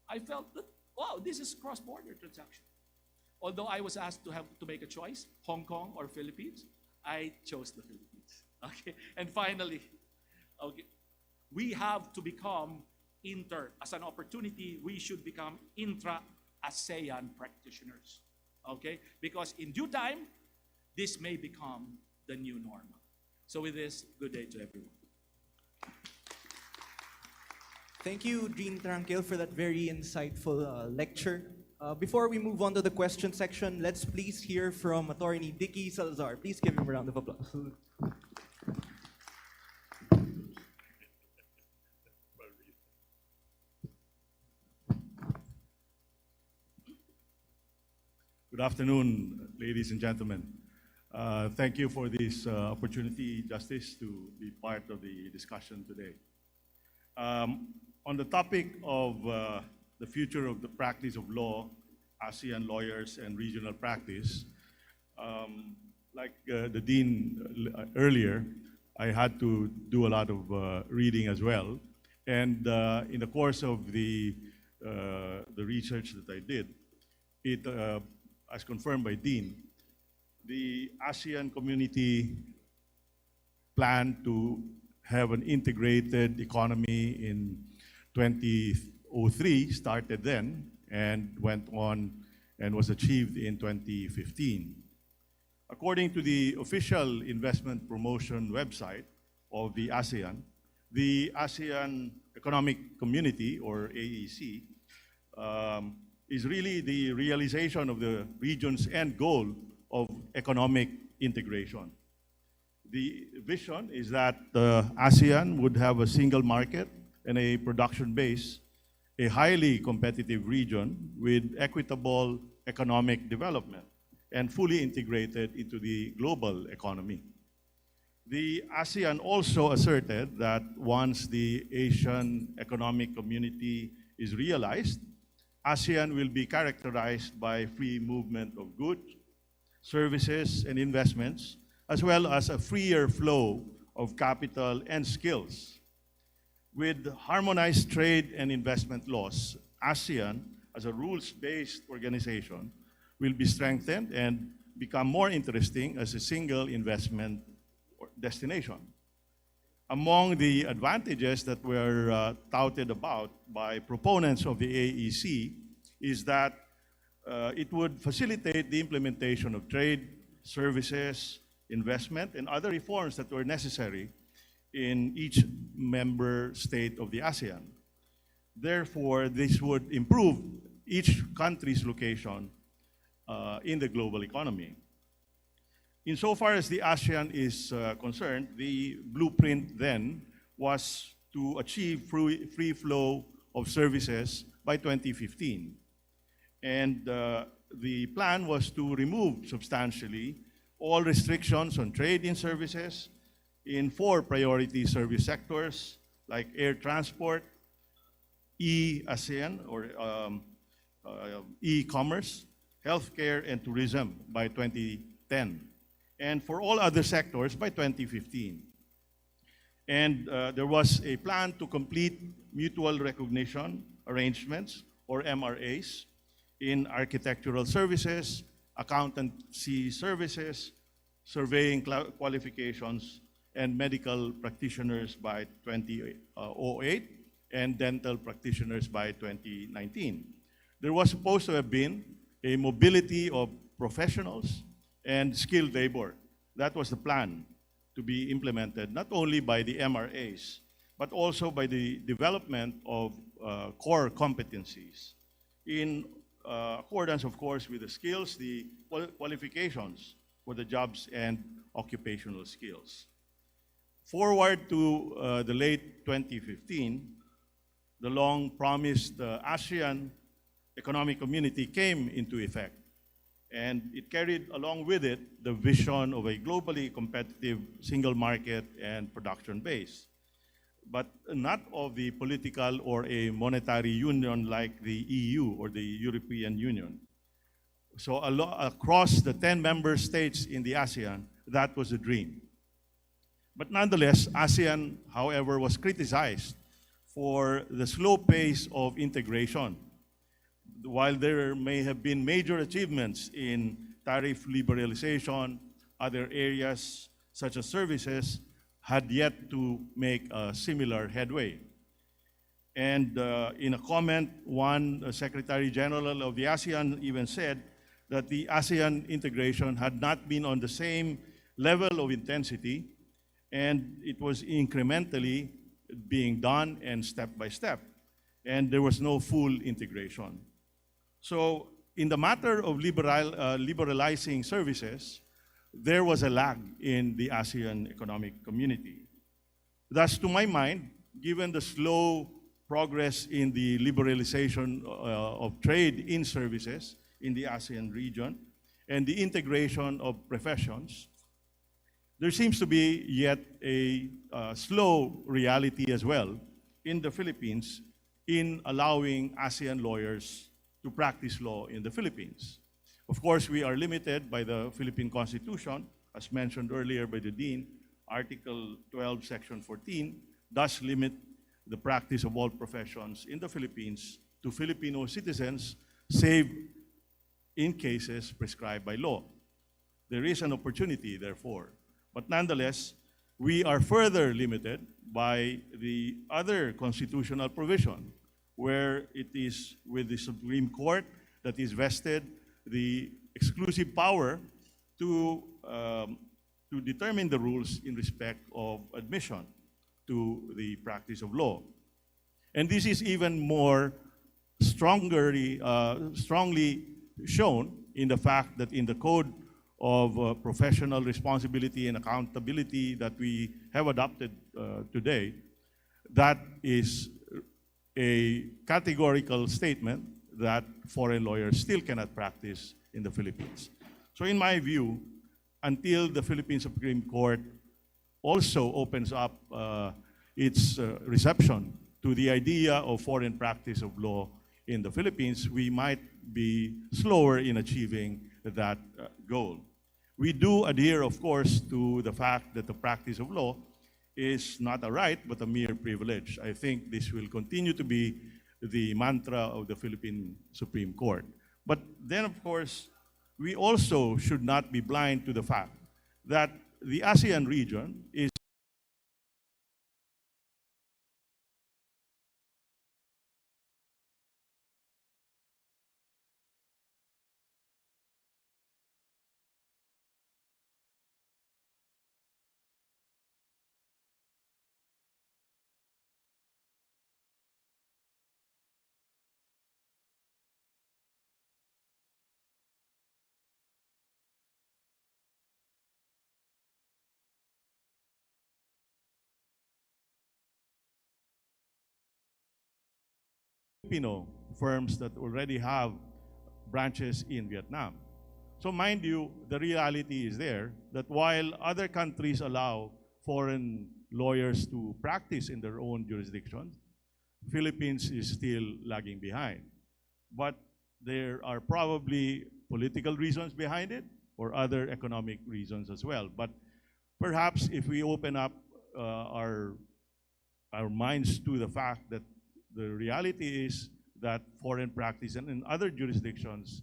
I felt that, wow, this is cross-border transaction. Although I was asked to make a choice, Hong Kong or Philippines, I chose the Philippines. Okay, and finally, okay, we have to become as an opportunity, we should become intra-ASEAN practitioners. Okay, because in due time, this may become the new normal. So with this, good day to everyone. Thank you, Dean Tranquil, for that very insightful lecture. Before we move on to the question section, let's please hear from Attorney Dicky Salazar. Please give him a round of applause. Good afternoon, ladies and gentlemen. Thank you for this opportunity, Justice, to be part of the discussion today. On the topic of the future of the practice of law, ASEAN lawyers and regional practice, like the Dean earlier, I had to do a lot of reading as well. And in the course of the research that I did, it, as confirmed by Dean, the ASEAN community planned to have an integrated economy in 2003, started then, and went on and was achieved in 2015. According to the official investment promotion website of the ASEAN Economic Community, or AEC, is really the realization of the region's end goal of economic integration. The vision is that ASEAN would have a single market and a production base, a highly competitive region with equitable economic development, and fully integrated into the global economy. The ASEAN also asserted that once the Asian Economic Community is realized, ASEAN will be characterized by free movement of goods, services, and investments, as well as a freer flow of capital and skills. With harmonized trade and investment laws, ASEAN, as a rules-based organization, will be strengthened and become more interesting as a single investment destination. Among the advantages that were touted about by proponents of the AEC is that it would facilitate the implementation of trade, services, investment, and other reforms that were necessary in each member state of the ASEAN. Therefore, this would improve each country's location in the global economy. Insofar as the ASEAN is concerned, the blueprint then was to achieve free flow of services by 2015. And the plan was to remove substantially all restrictions on trade in services in 4 priority service sectors like air transport, e-ASEAN or e-commerce, healthcare, and tourism by 2010, and for all other sectors by 2015. And there was a plan to complete mutual recognition arrangements, or MRAs, in architectural services, accountancy services, surveying qualifications, and medical practitioners by 2008, and dental practitioners by 2019. There was supposed to have been a mobility of professionals and skilled labor. That was the plan to be implemented, not only by the MRAs, but also by the development of core competencies in accordance, of course, with the skills, the qualifications for the jobs and occupational skills. Forward to the late 2015, the long-promised ASEAN Economic Community came into effect, and it carried along with it the vision of a globally competitive single market and production base, but not of the political or a monetary union like the EU or the European Union. So across the 10 member states in the ASEAN, that was a dream. But nonetheless, ASEAN, however, was criticized for the slow pace of integration. While there may have been major achievements in tariff liberalization, other areas such as services had yet to make a similar headway. And in a comment, one Secretary General of the ASEAN even said that the ASEAN integration had not been on the same level of intensity, and it was incrementally being done and step by step. and there was no full integration. So in the matter of liberalizing services, there was a lag in the ASEAN economic community. Thus, to my mind, given the slow progress in the liberalization of trade in services in the ASEAN region and the integration of professions, there seems to be yet a slow reality as well in the Philippines in allowing ASEAN lawyers to practice law in the Philippines. Of course, we are limited by the Philippine Constitution, as mentioned earlier by the Dean. Article 12, Section 14, does limit the practice of all professions in the Philippines to Filipino citizens, save in cases prescribed by law. There is an opportunity, therefore. But nonetheless, we are further limited by the other constitutional provision, where it is with the Supreme Court that is vested the exclusive power to determine the rules in respect of admission to the practice of law. And this is even more strongly shown in the fact that in the Code of Professional Responsibility and Accountability that we have adopted today, that is a categorical statement that foreign lawyers still cannot practice in the Philippines. So in my view, until the Philippine Supreme Court also opens up its reception to the idea of foreign practice of law in the Philippines, we might be slower in achieving that goal. We do adhere, of course, to the fact that the practice of law is not a right, but a mere privilege. I think this will continue to be the mantra of the Philippine Supreme Court. But then, of course, we also should not be blind to the fact that the ASEAN region is Filipino firms that already have branches in Vietnam. So mind you, the reality is there that while other countries allow foreign lawyers to practice in their own jurisdictions, Philippines is still lagging behind. But there are probably political reasons behind it or other economic reasons as well. But perhaps if we open up our minds to the fact that the reality is that foreign practice and in other jurisdictions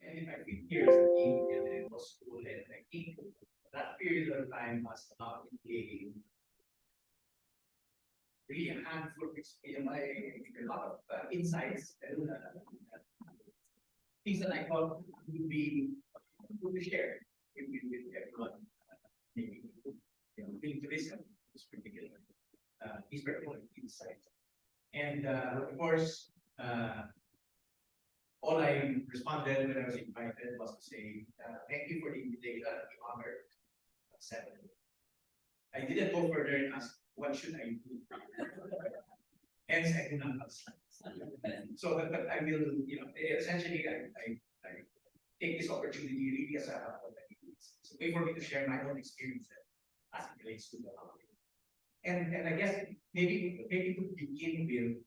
and if I 50 years working in the law school, and I think that period of time has not been really a handful of experience, a lot of insights and things that I thought would be good to share with everyone. Maybe willing to listen to this particular these very important insights. And of course, all I responded when I was invited was to say, thank you for the invitation, the honor, etc. I didn't go further and ask, what should I do? Hence, I do not have slides. So, but I will, essentially, like take this opportunity really as a way for me to share my own experiences as it relates to the holiday. And I guess maybe to begin with,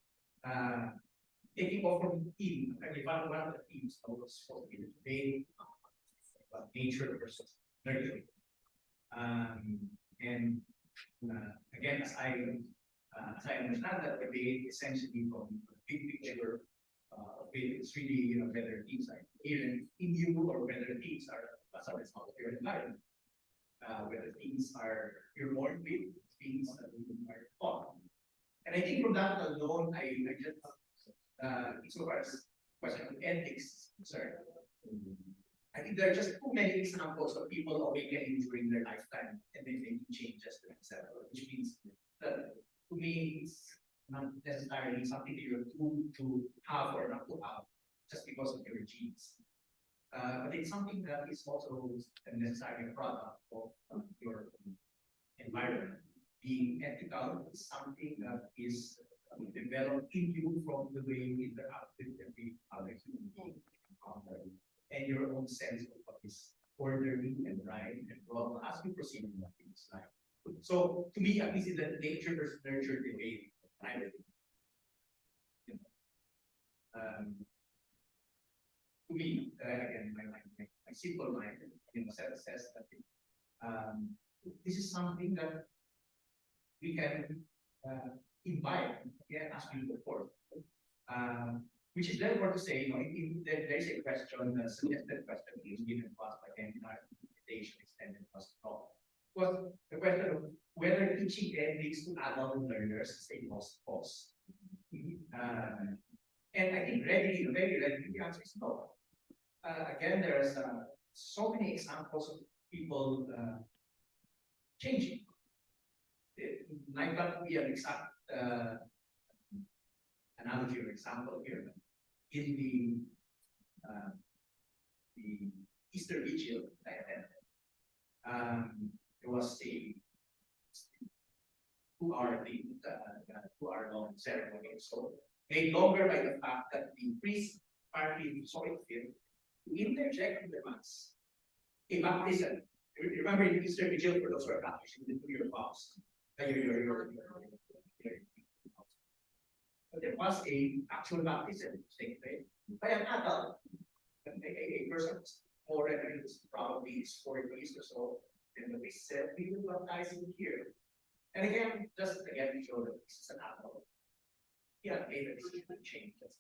taking off from the theme, I mean, one of the themes I was supposed to be today about nature versus nurture. And again, as I understand that debate, essentially from the big picture of it, it's really whether things are here in you or whether things are as a result of your environment. Whether things are you're born with, things that we are taught. And I think from that alone, I just insofar as question of ethics is concerned, I think there are just too many examples of people awakening during their lifetime and then making changes to themselves, which means that to me it's not necessarily something that you're doomed to have or not to have just because of your genes. But it's something that is also a necessary product of your environment. Being ethical is something that is developed in you from the way you interact with every other human being and your own sense of what is orderly and right and wrong as you proceed in this life. So to me, at least in the nature versus nurture debate, I would, to me, again, my simple mind, says that this is something that we can imbibe as we go forward. Which is therefore to say, there is a question, a suggested question being given to us by our invitation extended to us all. Was the question of whether teaching ethics to adult learners is a lost cause. And I think very readily the answer is no. Again, there's so many examples of people changing. It might not be an exact analogy or example here. In the Easter Vigil that I attended, there was a 2-hour long ceremony. So made longer by the fact that the priest partly saw it fit to interject in the mass a baptism. Remember in Easter Vigil, for those who are Catholics, you do your vows. But there was a actual baptism taking place by an adult, a person more than probably 40s or so. And the priest said, "We will baptize him here." And again, just again to show that this is an adult. Yeah, made a decision to change. But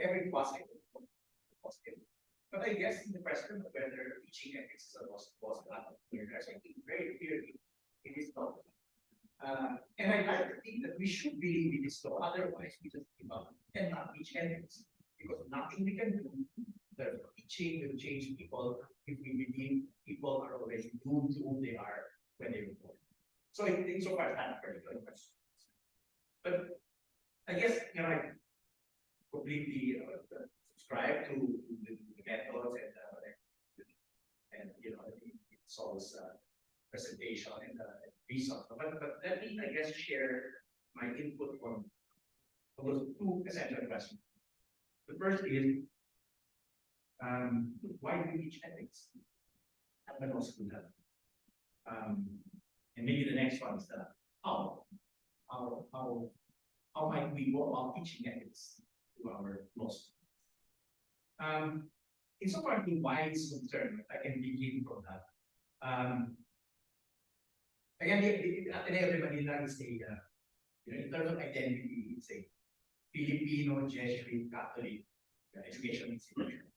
every positive. But I guess in the question of whether teaching ethics was adult learners, I think very clearly it is not. And I like to think that we should believe in this law, otherwise we just give up and not teach ethics. Because nothing we can do, the teaching will change people if we believe people are already doomed to who they are when they were born. So insofar as that particular question. But I guess I completely subscribe to the methods and it's always presentation and research. But let me, I guess, share my input on those two essential questions. The first is, why do we teach ethics at the law school level? And maybe the next one is how might we go about teaching ethics to our law students? Insofar as why it's concerned, I can begin from that. Again, the Ateneo de Manila is in terms of identity, it's a Filipino Jesuit Catholic education institution.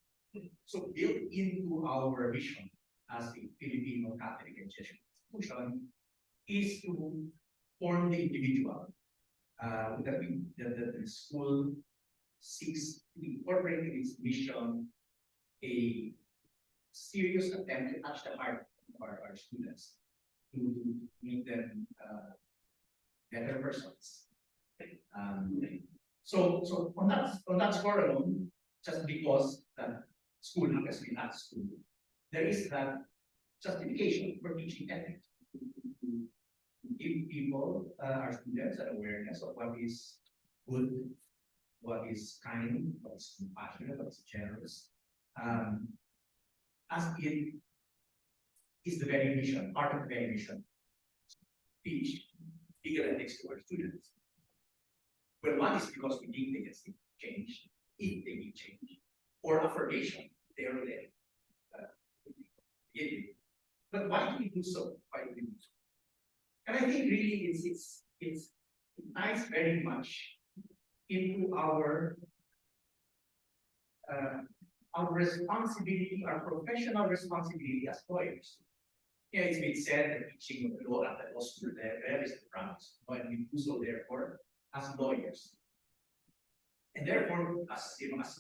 So built into our vision as a Filipino Catholic and Jesuit institution is to form the individual that the school seeks to incorporate in its mission a serious attempt to touch the heart of our students, to make them better persons. So on that score alone, just because that school happens to be that school, there is that justification for teaching ethics to give people, our students, an awareness of what is good, what is kind, what is compassionate, what is generous, as it is the very mission, part of the very mission, teach legal ethics to our students. Well, one is because we think they can see change, if they need change, or affirmation, they are there. But why do we do so? Why do we do so? And I think really it ties very much into our responsibility, our professional responsibility as lawyers. Yeah, it's been said that teaching of the law at the law school there is the promise, but we do so therefore as lawyers. And therefore, as you know, as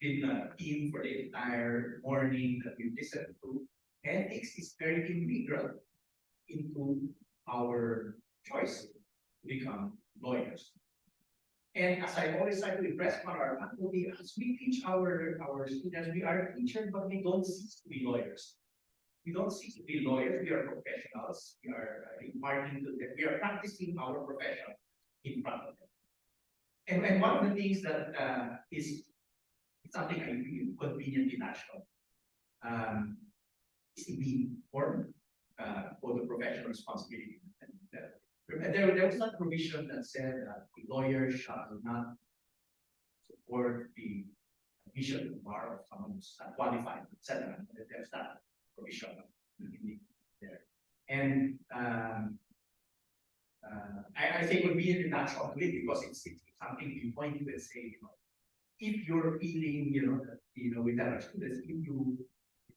been a theme for the entire morning that we've listened to, ethics is very integral into our choice to become lawyers. And as I always try to impress upon our faculty, as we teach our students, we are teachers, but we don't cease to be lawyers. We don't cease to be lawyers, we are professionals, we are imparting to them, we are practicing our profession in front of them. And one of the things that is something I feel conveniently natural is to be informed for the professional responsibility. And there was that provision that said that the lawyer shall not support the admission to the bar of someone who's not qualified, etc. There's that provision there. And I think would be natural to it because it's something you point to and say, you know, if you're feeling, with our students, if you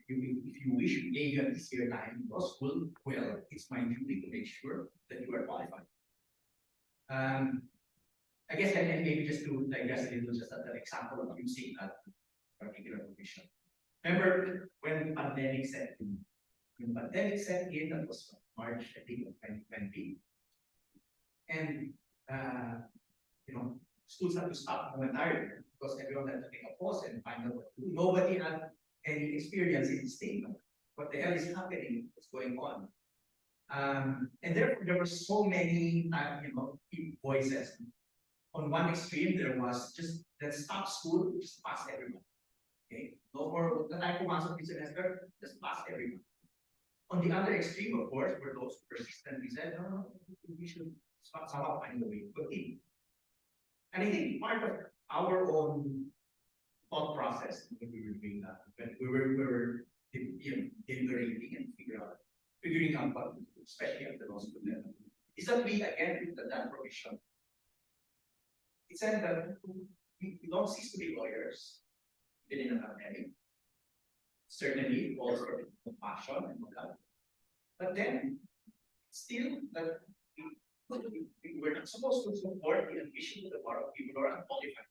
wish we gave you an easier time in law school, well, it's my duty to make sure that you are qualified. I guess, and maybe just to digress a little, just as an example of using that particular provision. Remember when the pandemic set in? When the pandemic set in, that was March, I think, of 2020. And, schools had to stop momentarily because everyone had to take a pause and find out what to do. Nobody had any experience in this thing. What the hell is happening? What's going on? And therefore, there were so many, voices. On one extreme, there was just let's stop school, just pass everyone. Okay, no more the type of months of the semester, just pass everyone. On the other extreme, of course, were those who persistently said, no, we should somehow find a way to continue. And I think part of our own thought process when we were doing that, when we were deliberating and figuring out what to do, especially at the law school level, is that we again looked at that provision. It said that we don't cease to be lawyers, even in a pandemic. Certainly, also compassion and all that. But then, still, that we were not supposed to support the admission to the bar of people who are unqualified.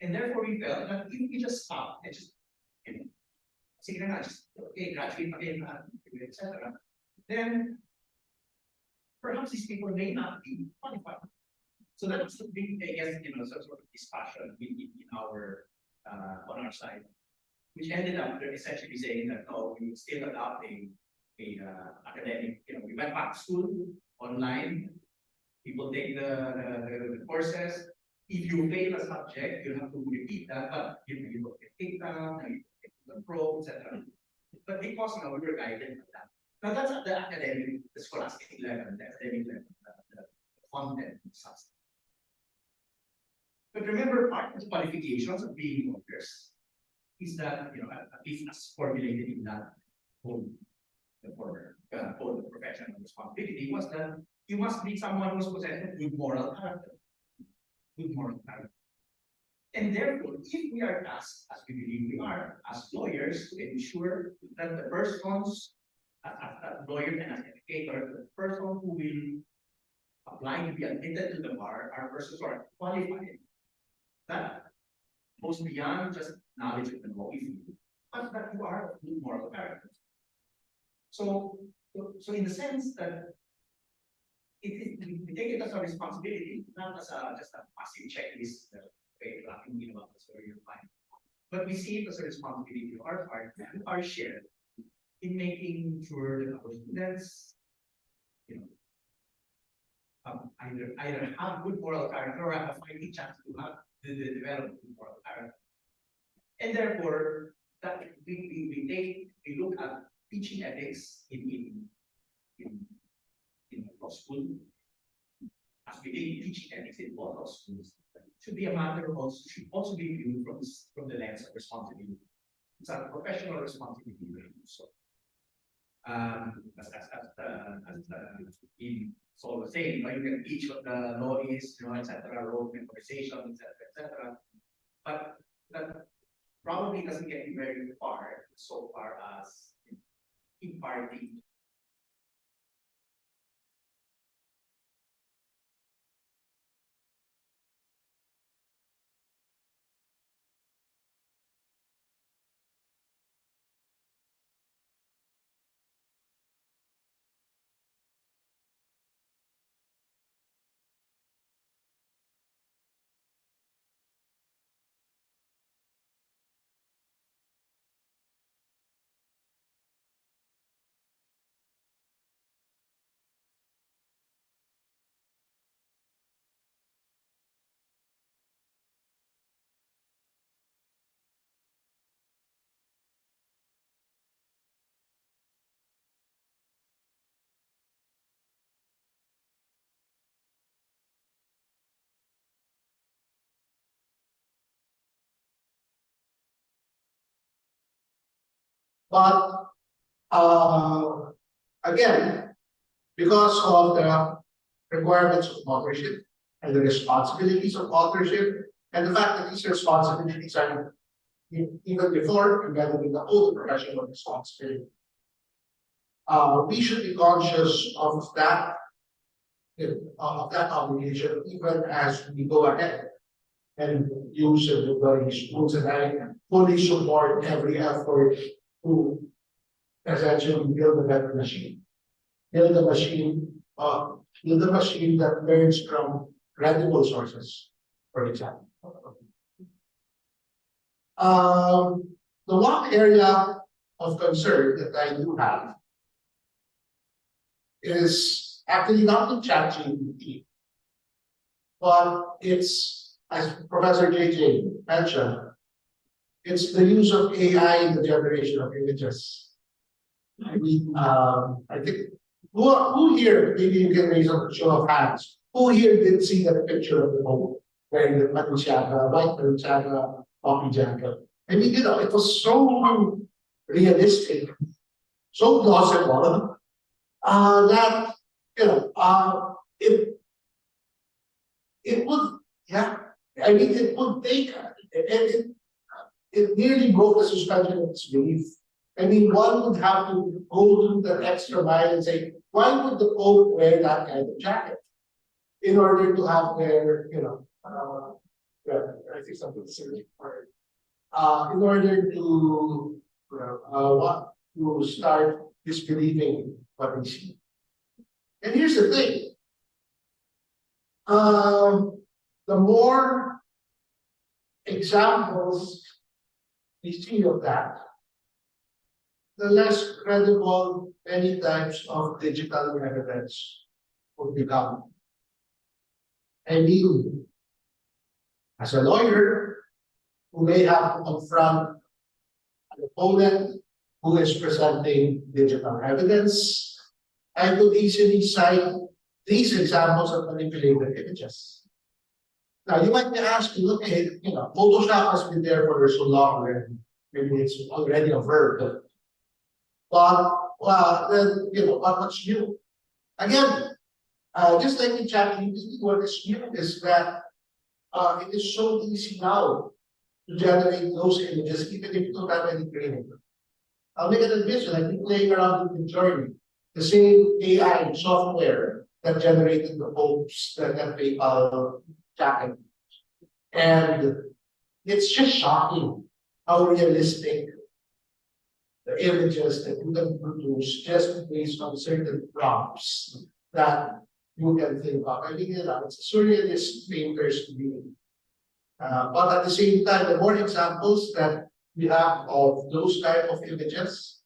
And therefore, we felt that if we just stop and just, graduate again, etc., then perhaps these people may not be qualified. So that was the big, I guess, some sort of discussion in our on our side, which ended up essentially saying that no, we would still adopt a academic. We went back to school online. People take the courses. If you fail a subject, you have to repeat that. But you don't get kicked out, you get the pro, etc. But because we were guided by that. Now that's at the academic, the scholastic level, the academic level, the content and such. But remember, part of the qualifications of being lawyers is that, at least as formulated in that whole professional responsibility, was that you must be someone who's possessed of good moral character. Good moral character. And therefore, if we are tasked, as we believe we are, as lawyers, to ensure that the persons, as lawyers and as educators, the person who will apply to be admitted to the bar are persons who are qualified. That goes beyond just knowledge of the law, but that you are of good moral character. So in the sense that we take it as a responsibility, not as just a passive checklist that about the story of life, but we see it as a responsibility of our part and our share in making sure that our students, either have good moral character or have a fighting chance to have the development of moral character. And therefore, that we look at teaching ethics in law school, as we did teaching ethics in law schools, should be a matter of also, should also be viewed from the lens of responsibility. It's a professional responsibility to do so. So I was saying, you can teach what the law is, etc., role memorization, etc. But that probably doesn't get you very far so far as imparting. But again, because of the requirements of authorship and the responsibilities of authorship, and the fact that these responsibilities are even before embedded in the old professional responsibility, we should be conscious of that obligation even as we go ahead and use and deploy these tools. And I fully support every effort to essentially build a better machine. Build a machine that learns from credible sources, for example. The one area of concern that I do have is actually not in ChatGPT, but it's, as Professor JJ mentioned, it's the use of AI in the generation of images. I mean, I think, who here, maybe you can raise a show of hands, who here did see that picture of the boat wearing the Manusiaga, white Manusiaga, coffee jacket? I mean, it was so realistic, so plausible, that, it would, I mean, it would take, it nearly broke the suspension of disbelief. I mean, one would have to go to the extra mile and say, why would the Pope wear that kind of jacket? In order to have their, I think something similar. In order to to start disbelieving what we see. And here's the thing. The more examples we see of that, the less credible many types of digital evidence would become. I mean, as a lawyer who may have to confront an opponent who is presenting digital evidence, I could easily cite these examples of manipulated images. Now, you might be asking, okay, Photoshop has been there for so long, and maybe it's already a verb. But then, what's new? Again, just like in ChatGPT, what is new is that it is so easy now to generate those images, even if you don't have any training. I'll make an admission, I've been playing around with the Journey, the same AI software that generated the posts that PayPal jacket. And it's just shocking how realistic the images that you can produce just based on certain prompts that you can think of. I mean, it's a surrealist painter's dream. But at the same time, the more examples that we have of those type of images,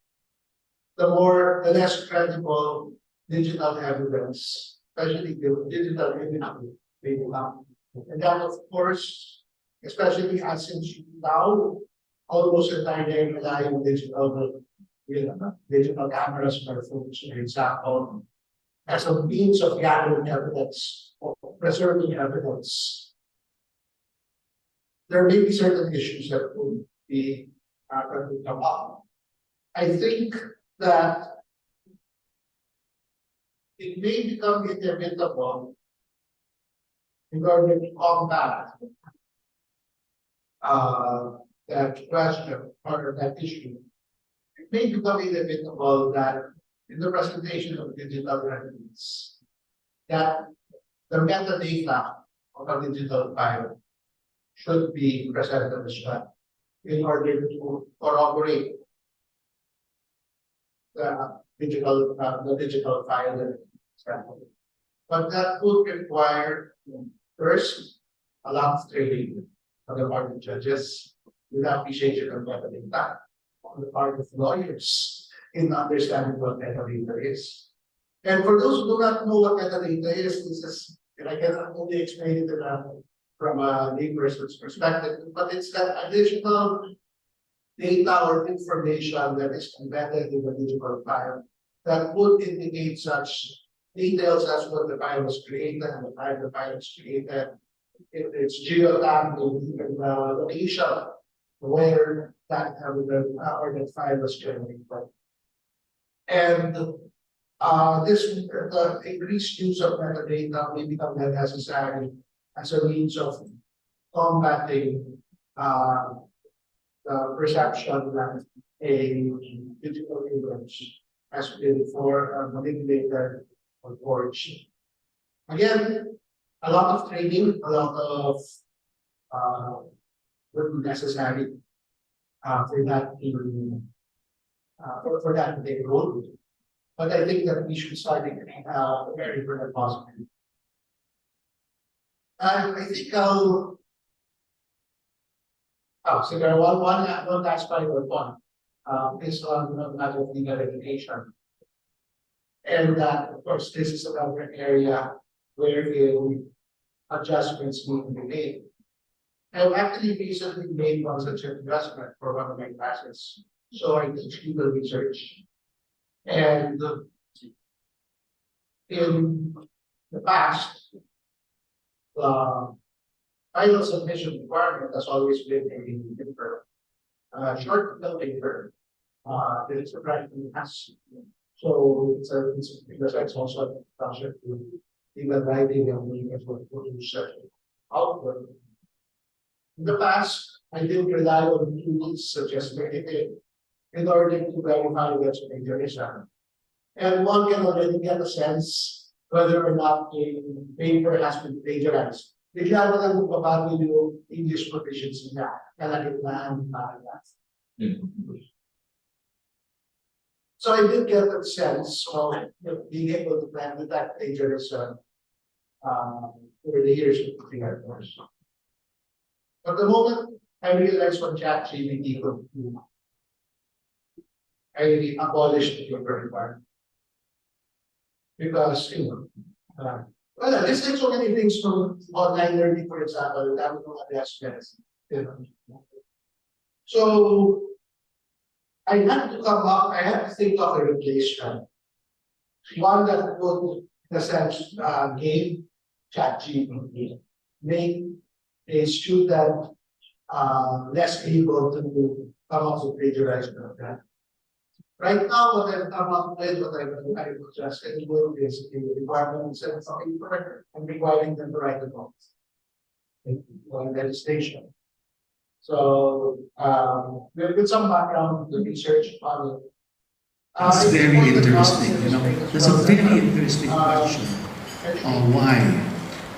the less credible digital evidence, especially the digital image, may become. And that, of course, especially as since now almost entirely rely on digital cameras for photos, for example, as a means of gathering evidence or preserving evidence. There may be certain issues that would be that would come up. I think that it may become inevitable in order to combat that question or that issue. It may become inevitable that in the presentation of digital evidence, that the metadata of a digital file should be presented as well in order to corroborate the digital file. But that would require, first, a lot of training on the part of judges, with appreciation of metadata on the part of lawyers in understanding what metadata is. And for those who do not know what metadata is, this is, and I can only explain it from a layperson's perspective, but it's that additional data or information that is embedded in the digital file that would indicate such details as what the file was created and the time the file was created. If it's geotagged, even the location where that evidence or that file was generated. And the increased use of metadata may become necessary as a means of combating the perception that a digital image has been manipulated or forged. Again, a lot of training, a lot of would be necessary for that to take hold. But I think that we should start preparing for that possibility. I think I'll so there one last final one is on the matter of legal education. And of course, this is another area where adjustments need to be made. I've actually recently made one such adjustment for one of my classes. So I teach legal research. And in the past, the final submission requirement has always been a paper, short little paper. That is a writing task. So it's also a project to even writing and being able to produce output. In the past, I did rely on tools such as Manifesto in order to verify what's plagiarism. And one can already get a sense whether or not a paper has been plagiarized. Bigla mo lang babago yung English proficiency niya. Kalagitnaan para So I did get a sense of being able to plan with that plagiarism over the years of putting our course. But the moment I realized what ChatGPT could do, I abolished the paper requirement. Because, well, there's like so many things from online learning, for example, that would not adjustments. So I had to think of a replacement. One that would, in a sense, give ChatGPT, make a student less able to come up with plagiarization of that. Right now, what I've come up with, what I've suggested is a requirement to send some paper and requiring them to write the notes in legislation. So, with some background to research on it. That's very interesting. That's a very interesting question. Why?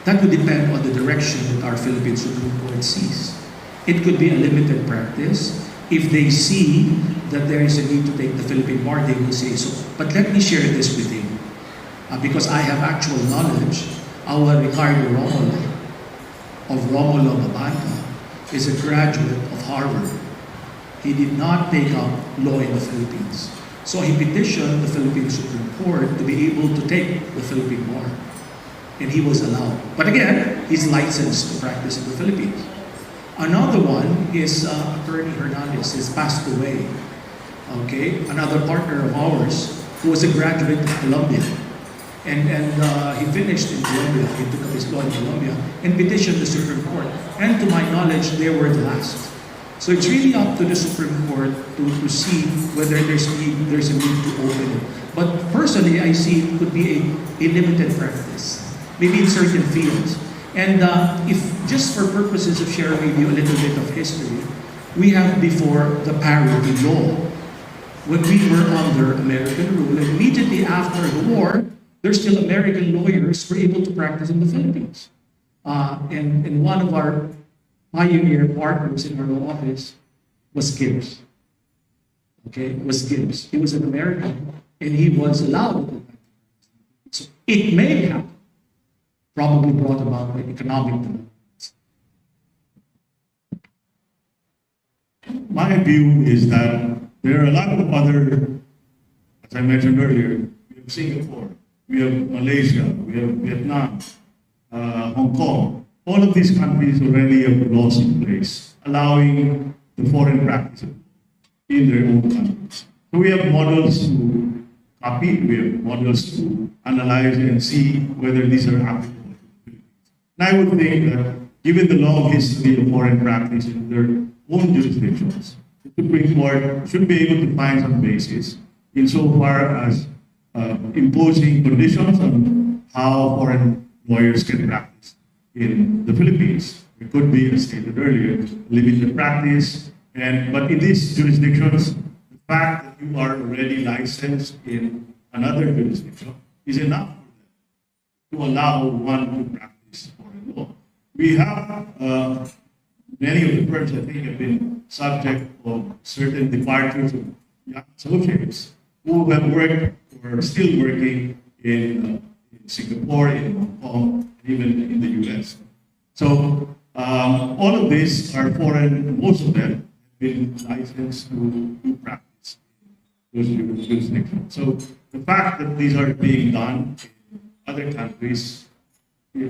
That would depend on the direction that our Philippine Supreme Court sees. It could be a limited practice. If they see that there is a need to take the Philippine bar, they will say so. But let me share this with you, because I have actual knowledge. Our Ricardo Romulo of Romulo Mabanta is a graduate of Harvard. He did not take up law in the Philippines. So he petitioned the Philippine Supreme Court to be able to take the Philippine bar. And he was allowed. But again, he's licensed to practice in the Philippines. Another one is Attorney Hernandez has passed away. Okay, another partner of ours who was a graduate of Columbia. And he finished in Columbia, he took up his law in Columbia and petitioned the Supreme Court. And to my knowledge, they were the last. So it's really up to the Supreme Court to see whether there's a need to open it. But personally, I see it could be a limited practice, maybe in certain fields. And if just for purposes of sharing with you a little bit of history, we have before the parity law. When we were under American rule, and immediately after the war, there's still American lawyers who were able to practice in the Philippines. And one of our pioneer partners in our law office was Gibbs. Okay, was Gibbs. He was an American, and he was allowed. So it may have probably brought about by economic developments. My view is that there are a lot of other, as I mentioned earlier, we have Singapore, we have Malaysia, we have Vietnam, Hong Kong. All of these countries already have laws in place allowing the foreign practice in their own countries. So we have models to copy, we have models to analyze and see whether these are applicable. And I would think that given the long history of foreign practice in their own jurisdictions, the Supreme Court should be able to find some basis insofar as imposing conditions on how foreign lawyers can practice in the Philippines. It could be, as stated earlier, limited practice, but in these jurisdictions, the fact that you are already licensed in another jurisdiction is enough for them to allow one to practice foreign law. We have many of the firms, I think, have been subject of certain departures of young associates who have worked or are still working in Singapore, in Hong Kong, and even in the US. So all of these are foreign, most of them have been licensed to practice in those jurisdictions. So the fact that these are being done in other countries,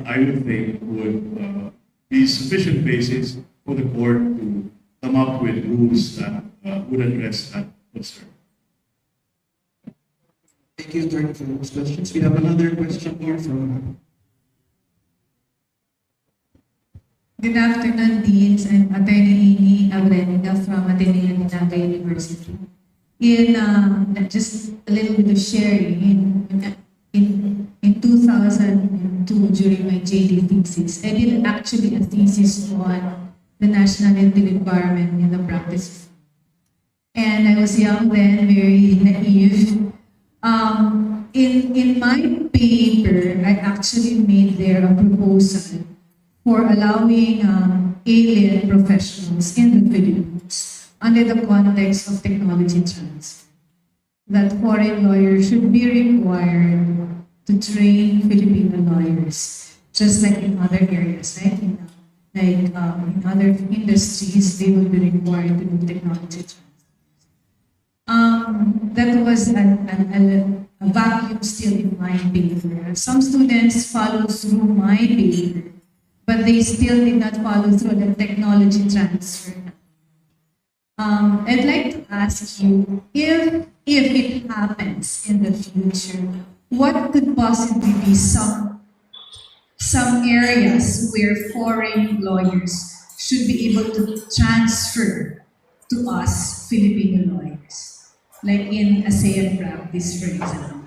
I would think would be sufficient basis for the court to come up with rules that would address that concern. Thank you, Attorney, for those questions. We have another question here from... Good afternoon, Deans. I'm Attorney Amy Abrenica from Ateneo de Naga University. In just a little bit of sharing, in 2002, during my JD thesis, I did actually a thesis on the nationality requirement in the practice. And I was young then, very naive. In my paper, I actually made there a proposal for allowing alien professionals in the Philippines under the context of technology transfer. That foreign lawyers should be required to train Filipino lawyers, just like in other areas, right? In other industries, they will be required to do technology transfer. That was a vacuum still in my paper. Some students followed through my paper, but they still did not follow through the technology transfer. I'd like to ask you, if it happens in the future, what could possibly be some areas where foreign lawyers should be able to transfer to us Filipino lawyers, like in ASEAN practice, for example?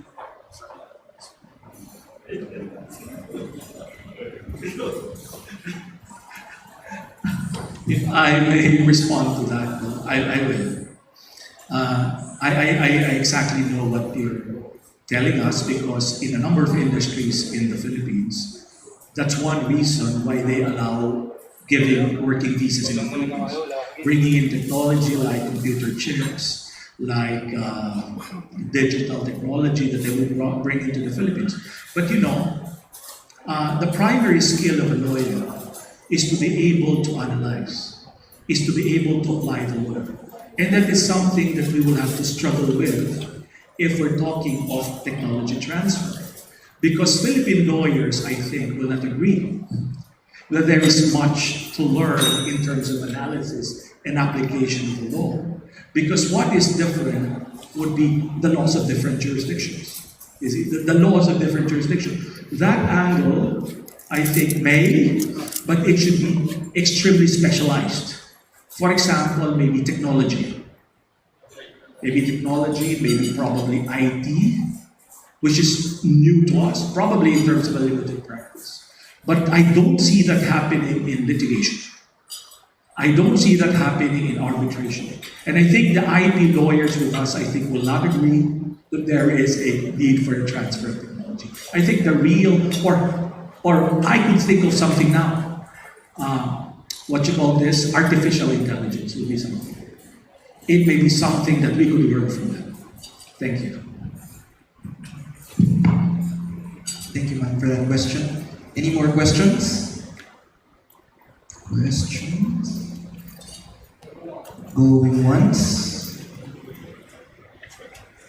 If I may respond to that, I will. I exactly know what you're telling us because in a number of industries in the Philippines, that's one reason why they allow giving working visas in the Philippines. Bringing in technology like computer chips, like digital technology that they will bring into the Philippines. But you know, the primary skill of a lawyer is to be able to analyze, is to be able to apply the law. And that is something that we will have to struggle with if we're talking of technology transfer. Because Philippine lawyers, I think, will not agree that there is much to learn in terms of analysis and application of the law. Because what is different would be the laws of different jurisdictions. You see, the laws of different jurisdictions. That angle, I think, may, but it should be extremely specialized. For example, maybe technology. Maybe probably IT, which is new to us, probably in terms of a limited practice. But I don't see that happening in litigation. I don't see that happening in arbitration. And I think the IP lawyers with us, I think, will not agree that there is a need for a transfer of technology. I think the real, or I could think of something now. What you call this? Artificial intelligence will be something. It may be something that we could learn from them. Thank you. Thank you, ma'am, for that question. Any more questions? Questions? Going once.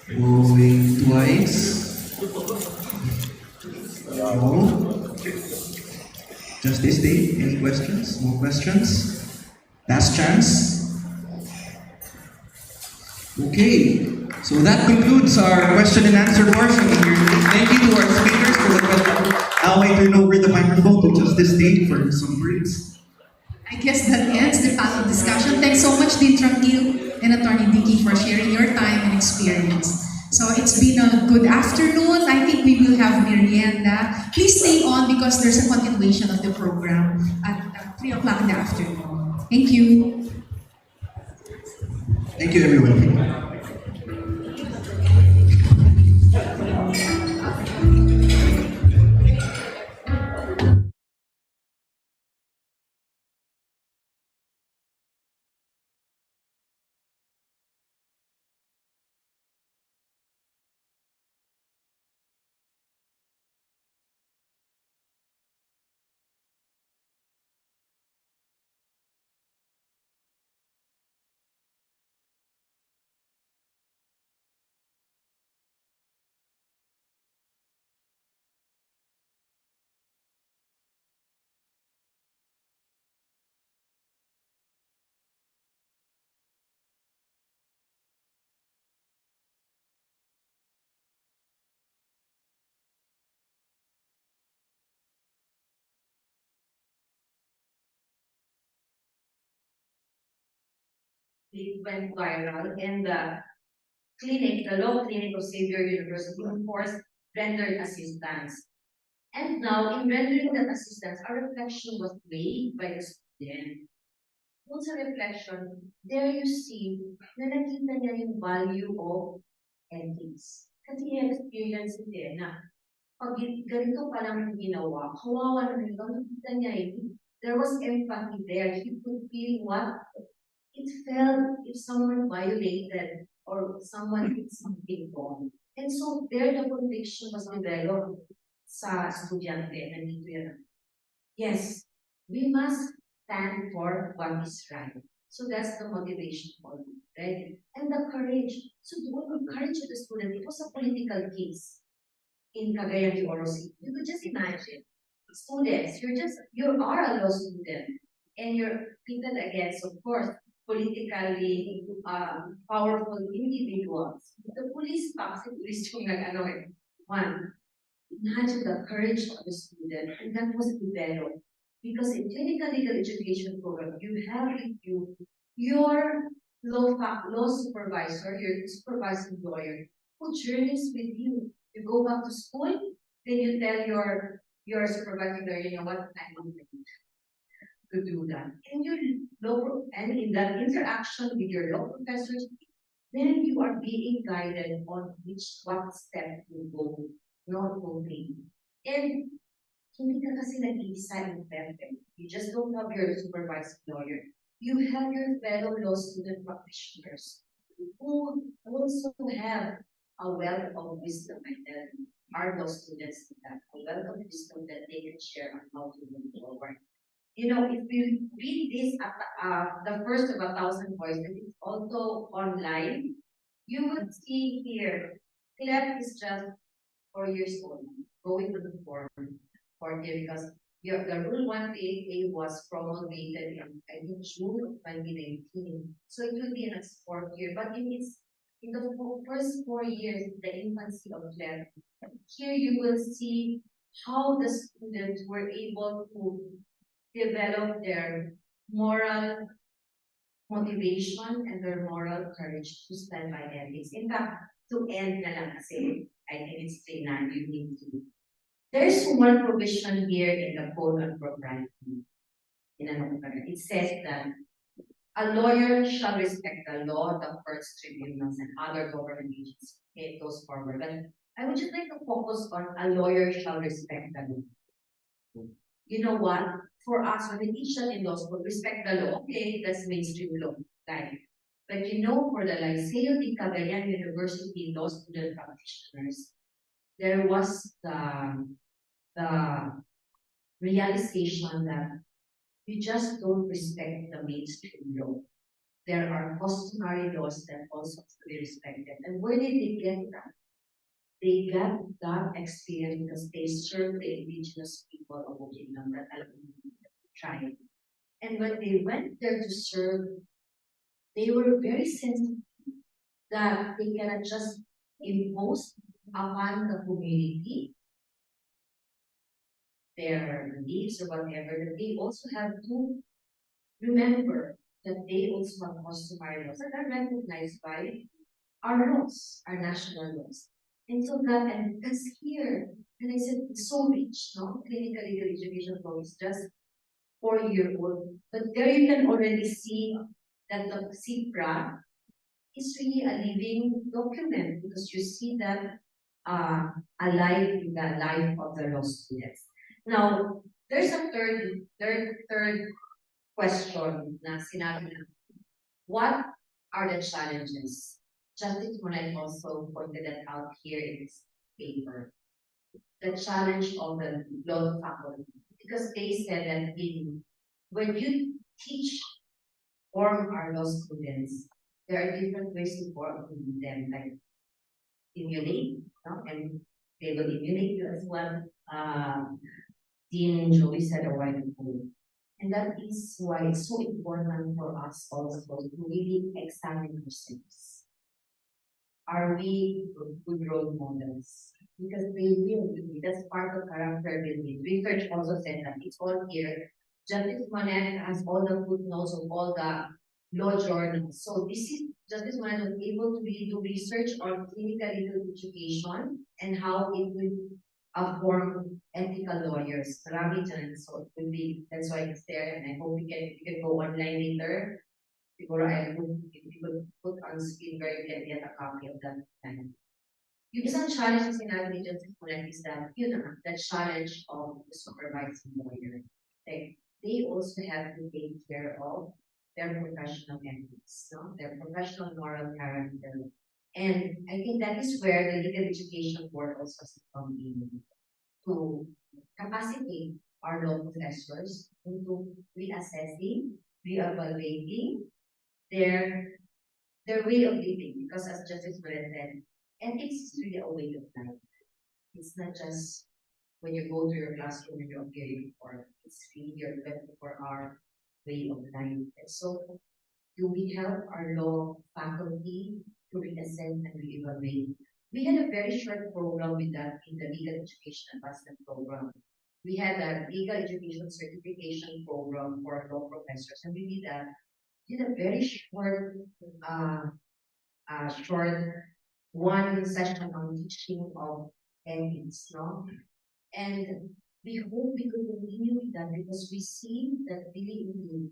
Going twice. No. Justice Day, any questions? No questions? Last chance? Okay, so that concludes our question and answer portion here. Thank you to our speakers for the question. Now I turn over the microphone to Justice Day for some words. I guess that ends the panel discussion. Thanks so much, Dean Tranquil and Attorney Dicky, for sharing your time and experience. So it's been a good afternoon. I think we will have merienda. Please stay on because there's a continuation of the program at 3 o'clock in the afternoon. Thank you. Thank you, everyone. It went viral, and the clinic, the law clinic of Xavier University, of course, rendered assistance. And now, in rendering that assistance, a reflection was made by the student. Once a reflection, there you see na nakita niya yung value of ethics. Kasi he had experience din na pag ganito pa lang yung ginawa, kawawa naman yung nakita niya there was empathy there. He could feel what it felt if someone violated or someone did something wrong. And so there the conviction was developed sa estudyante. Nandito yan. Yes, we must stand for what is right. So that's the motivation for me, right? And the courage. So doon ang courage of the student, it was a political case in Cagayan de Oro City. You could just imagine, students, you are a law student, and you're pitted against, of course, politically powerful individuals. The police passed, police yung nag-ano eh. One, imagine the courage of the student, and that was developed. Because in clinical legal education program, you have with you your law supervisor, your supervising lawyer, who journeys with you. You go back to school, then you tell your supervising lawyer, you know what, I want to do that. And in that interaction with your law professors, then you are being guided on what step to go, not only. And hindi ka kasi nag-iisa in perfect. You just don't have your supervising lawyer. You have your fellow law student practitioners who also have a wealth of wisdom. I tell you, our law students have a wealth of wisdom that they can share on how to move forward. You know, if you read this at the first of 1,000 voices, it's also online, you would see here, Claire is just 4 years old, going to the forum. Because The Rule 138A was promulgated in, I think, June of 2019. So it will be in its fourth year. But in the first 4 years, the infancy of learning, here you will see how the students were able to develop their moral motivation and their moral courage to stand by ethics. In fact, to end na lang kasi, I can explain na you need to. There's one provision here in the Code on Propriety. It says that a lawyer shall respect the law, the courts, tribunals, and other government agencies. Okay, it goes forward. But I would just like to focus on a lawyer shall respect the law. You know what? For us, when we teach that in law school, respect the law, okay, that's mainstream law. Right? But you know, for the Liceo de Cagayan University law student practitioners, there was the realization that you just don't respect the mainstream law. There are customary laws that also have to be respected. And where did they get that? They got that experience because they served the indigenous people of Bukidnon, that tribe. And when they went there to serve, they were very sensitive that they cannot just impose upon the community their beliefs or whatever, that they also have to remember that they also have customary laws that are recognized by our laws, our national laws. And so and that's here. And I said, it's so rich, no? Clinical legal education law is just 4-year-old. But there you can already see that the CPRA is really a living document because you see that alive in the life of the law students. Now, there's a third question na sinabi na, what are the challenges? Justice Monet also pointed that out here in his paper. The challenge of the law faculty, because they said that when you teach, form our law students, there are different ways to form them, like emulate, no? And they will emulate you as well. Dean Joey said a while ago. And that is why it's so important for us also to really examine ourselves. Are we good role models? Because they will be. That's part of character building. Research also said that it's all here. Justice Monet has all the footnotes of all the law journals. So this is Justice Monet was able to really do research on clinical legal education and how it will form ethical lawyers. Marami dyan. So it will be, that's why it's there. And I hope you can go online later. Siguro I hope if you could put on screen where you can get a copy of that time. Yung isang challenge na sinabi ni Justice Monet is that, the challenge of the supervising lawyer. Like, they also have to take care of their professional ethics, no? Their professional moral character. And I think that is where the legal education board also has to come in to capacitate our law professors into reassessing, reevaluating their way of living. Because as Justice Moret said, ethics is really a way of life. It's not just when you go to your classroom and you appear in court. It's really your 24-hour way of life. And so, do we help our law faculty to reassess and reevaluate? We had a very short program with that in the Legal Education Advancement Program. We had a Legal Education Certification Program for law professors, and we did a very short one session on teaching of ethics, no? And we hope we could continue with that because we see that really indeed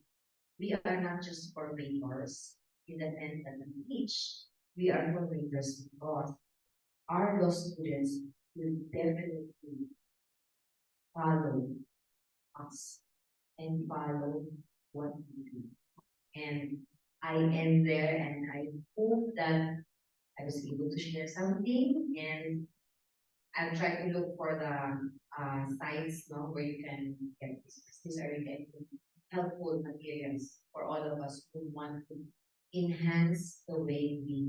we are not just formators in the end that we teach. We are formators because our law students will definitely follow us and follow what we do. And I end there, and I hope that I was able to share something, and I'll try to look for the sites, where you can get this. These are really helpful materials for all of us who want to enhance the way we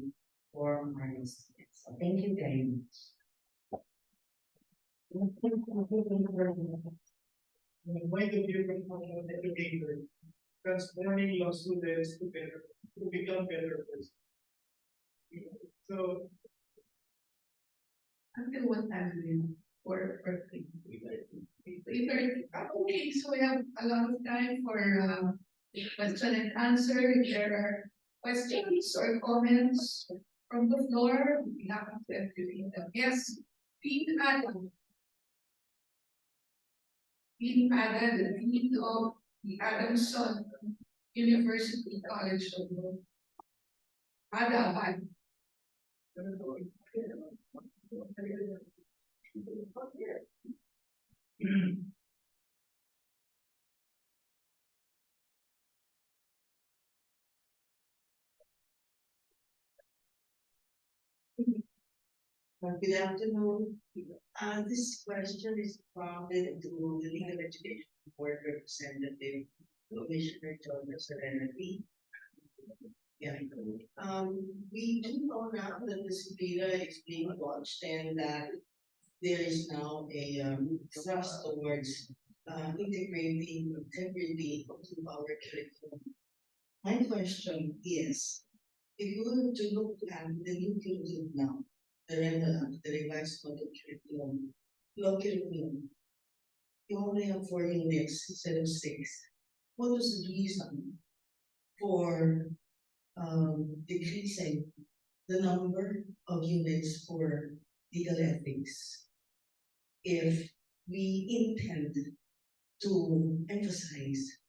form our students. So thank you very much. from the point of view of an educator, transforming law students to become better persons. So, until what time do you for 3:30? Okay, so we have a lot of time for question and answer. If there are questions or comments from the floor, we have to entertain them. Yes, Dean Adam. Dean Adam, the Dean of the Adamson University College of Law. Adam. Good afternoon. This question is prompted to the Legal Education Board Representative, Commissioner John Serenity. Yeah. We do know now that the CPRA is being launched and that there is now a thrust towards integrating integrity into our curriculum. My question is, if you were to look at the new curriculum now, the revised content curriculum, law curriculum, you only have 4 units instead of 6. What was the reason for decreasing the number of units for legal ethics if we intend to emphasize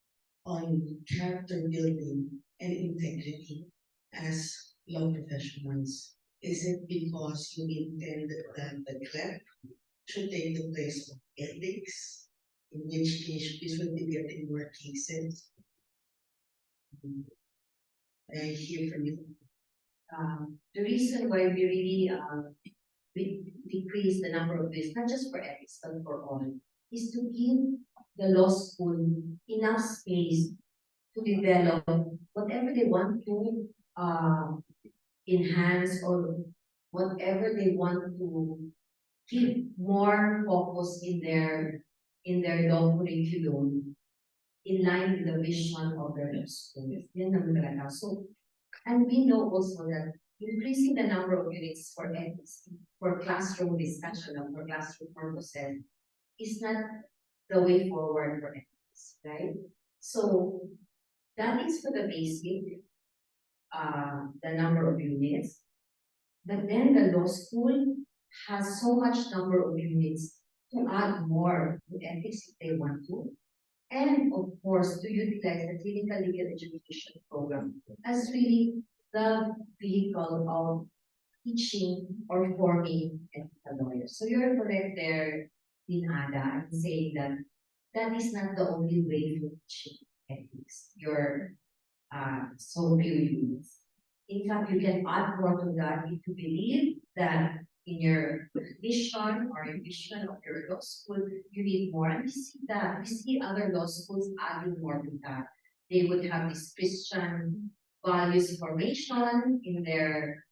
on character building and integrity as law professionals? Is it because you intend that the CLEP should take the place of ethics, in which case this will be getting more cases? I hear from you. The reason why we really we decrease the number of this, not just for ethics, but for all, is to give the law school enough space to develop whatever they want to enhance or whatever they want to keep more focus in their law curriculum in line with the vision of their school. Yan naman talaga. So, and we know also that increasing the number of units for ethics, for classroom discussion and for classroom purposes is not the way forward for ethics, right? So that is for the basic, the number of units. But then the law school has so much number of units to add more to ethics if they want to. And of course, to utilize the clinical legal education program as really the vehicle of teaching or forming ethical lawyers. So you're correct there, in Ada, in saying that that is not the only way to teach ethics. Your so few units. In fact, you can add more to that if you believe that in your vision or in vision of your law school, you need more. And we see that. We see other law schools adding more to that. They would have this Christian values formation in their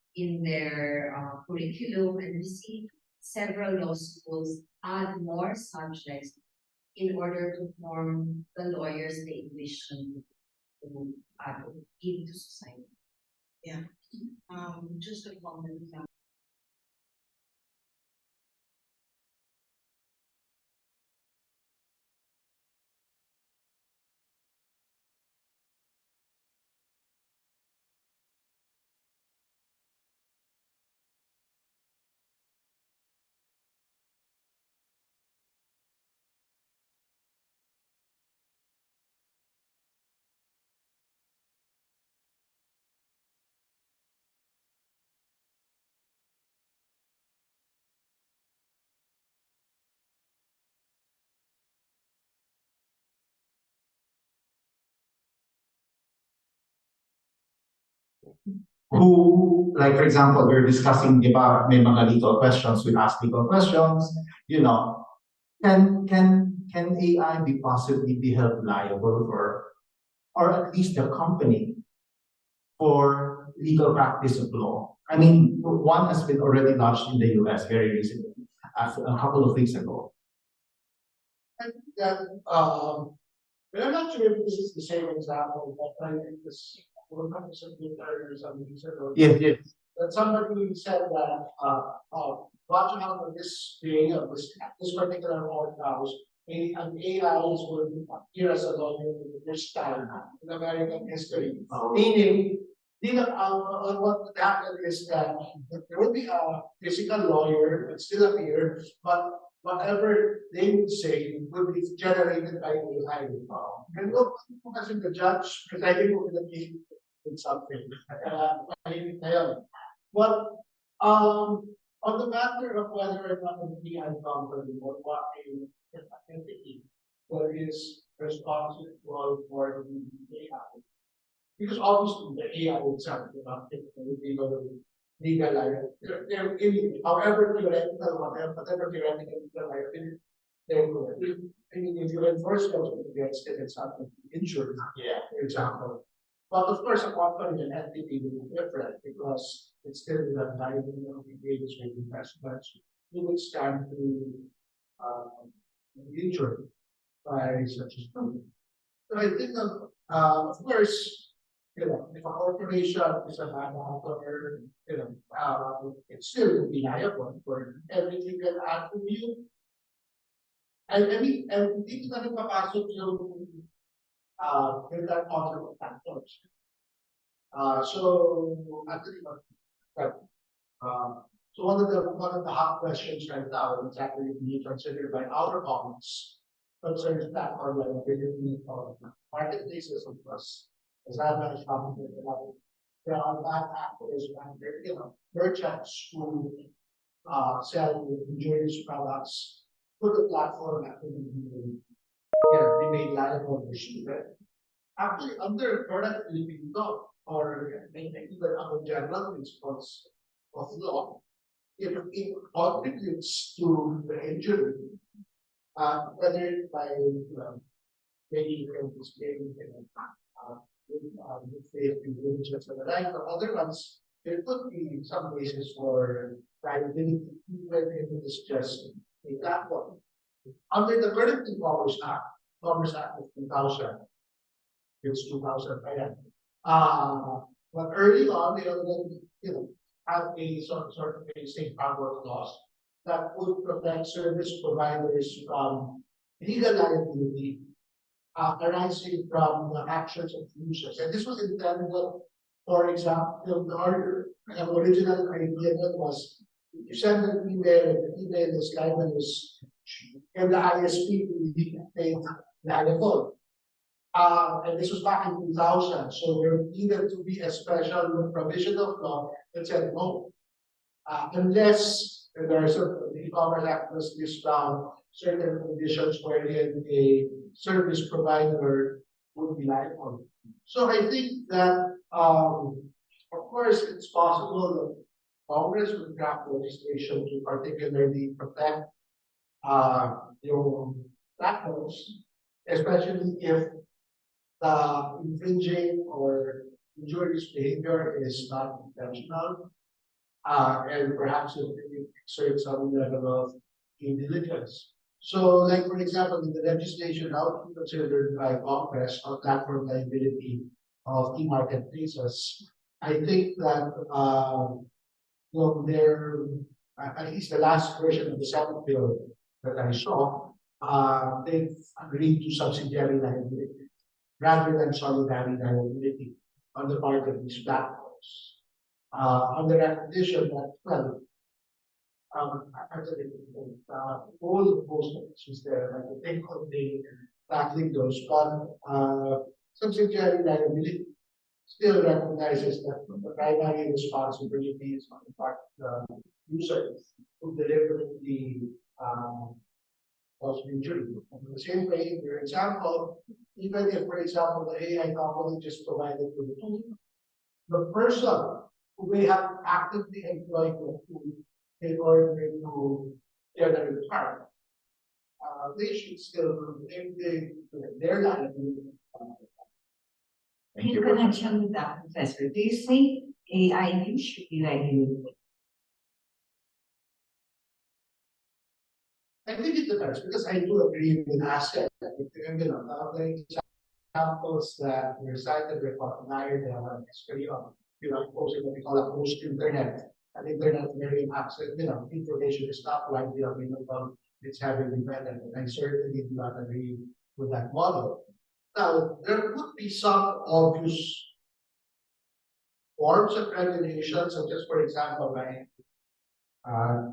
curriculum, and we see several law schools add more subjects in order to form the lawyers they envision to give to society. Yeah. Just a comment. Who, like for example, we're discussing, di ba, may mga legal questions, we ask legal questions, you know, can AI be possibly be held liable for, or at least the company for legal practice of law? I mean, one has been already launched in the US very recently, a couple of weeks ago. I think that, but I'm not sure if this is the same example, but I think this will come to some earlier some weeks ago. Yes, yes. That somebody said that, watch out for this day of this particular house, an AI is going to appear as a lawyer for the first time in American history. Meaning, what would happen is that there will be a physical lawyer that still appear, but whatever they would say would be generated by AI. And look, as in the judge presiding over the case in something. But on the matter of whether or not an AI company or what an entity that is responsible for the AI, because obviously the AI itself cannot take legal liability. However theoretical, whatever theoretical legal liability, I mean, if you enforce those against it, it's not insured, for example. But of course, a company and entity will be different because it's still the liability of the agents with investments. You would stand to be injured by such a company. So I think of course, if a corporation is a manufacturer, it still will be liable for everything that attribute. And dito na rin papasok yung that other factors. So actually, so one of the hot questions right now is actually being considered by our comments concerns platform liability of marketplaces of us. As I mentioned, there are bad actors and merchants who sell injurious products put the platform actually be made liable for student. Actually, under product law or even other general principles of law, it contributes to the injury, whether by maybe you can display with faith, diligence, and the like, or other ones, there could be some basis for liability, even if it is just a platform. Under the current Commerce Act of 2000, it's 2000, but early on, they already, have a sort of a safe harbor clause that would protect service providers from legal liability arising from the actions of users. And this was intended, for example, the original idea was you send an email, and the email is libelous, and the ISP will be paid liable. And this was back in 2000, so there needed to be a special provision of law that said no, unless there are certain, the E-commerce Act was listed down certain conditions wherein a service provider would be liable. So I think that, of course, it's possible that Congress would draft legislation to particularly protect your platforms, especially if the infringing or injurious behavior is not intentional, and perhaps it exerts some level of intelligence. So, like for example, in the legislation now considered by Congress on platform liability of e-marketplaces, I think that there, at least the last version of the Senate bill that I saw, they've agreed to subsidiary liability rather than solidary liability on the part of these platforms. On the recognition that, well, actually, all of those issues there, like the think of the tackling those, but subsidiary liability still recognizes that the primary responsibility is on the part of the user who deliberately cause injury. In the same way, for example, even if, for example, the AI company just provided to the tool, the person who may have actively employed the tool in order to generate harm, they should still their liability. In connection with that, Professor, do you think AI use should be regulated? I think it depends because I do agree with asset. The examples that were cited were outlier. They have an history of, posting what we call a post-internet. An internet wherein access, information is not widely available. It's heavily dependent. And I certainly do not agree with that model. Now, there could be some obvious forms of regulation, such as, for example,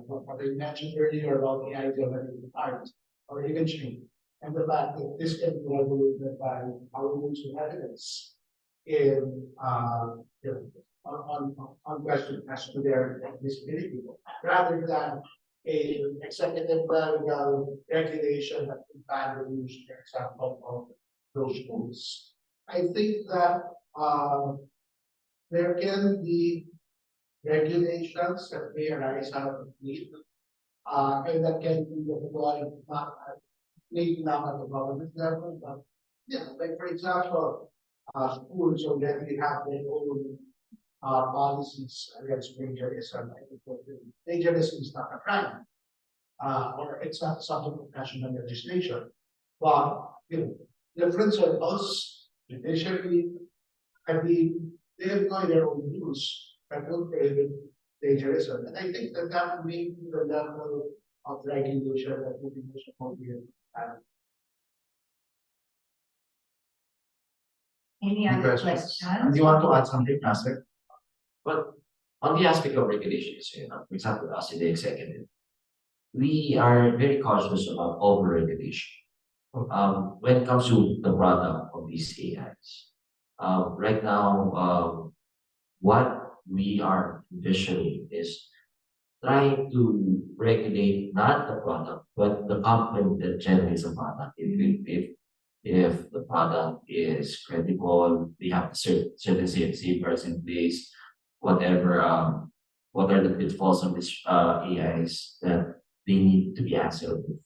what I mentioned earlier about AI generated art or imagery, and the fact that this can be regulated by our rules of evidence in on questions as to their admissibility, rather than a executive level regulation that can ban the use, for example, of those tools. I think that there can be regulations that may arise out of need, and that can be deployed not maybe not at the government level, but like for example, schools already have their own policies against plagiarism. Plagiarism is not a crime, or it's not subject of national legislation. But different circles, judiciary, they employ their own rules that will prohibit plagiarism. And I think that may be the level of regulation that will be most appropriate. Any other questions? Do you want to add something, Nasser? But on the aspect of regulations, for example, us in the executive, we are very cautious about over-regulation. When it comes to the product of these AIs, right now, what we are envisioning is trying to regulate not the product, but the company that generates the product. If the product is credible, we have certain safeguards in place, whatever, what are the pitfalls of these AIs that they need to be answered with.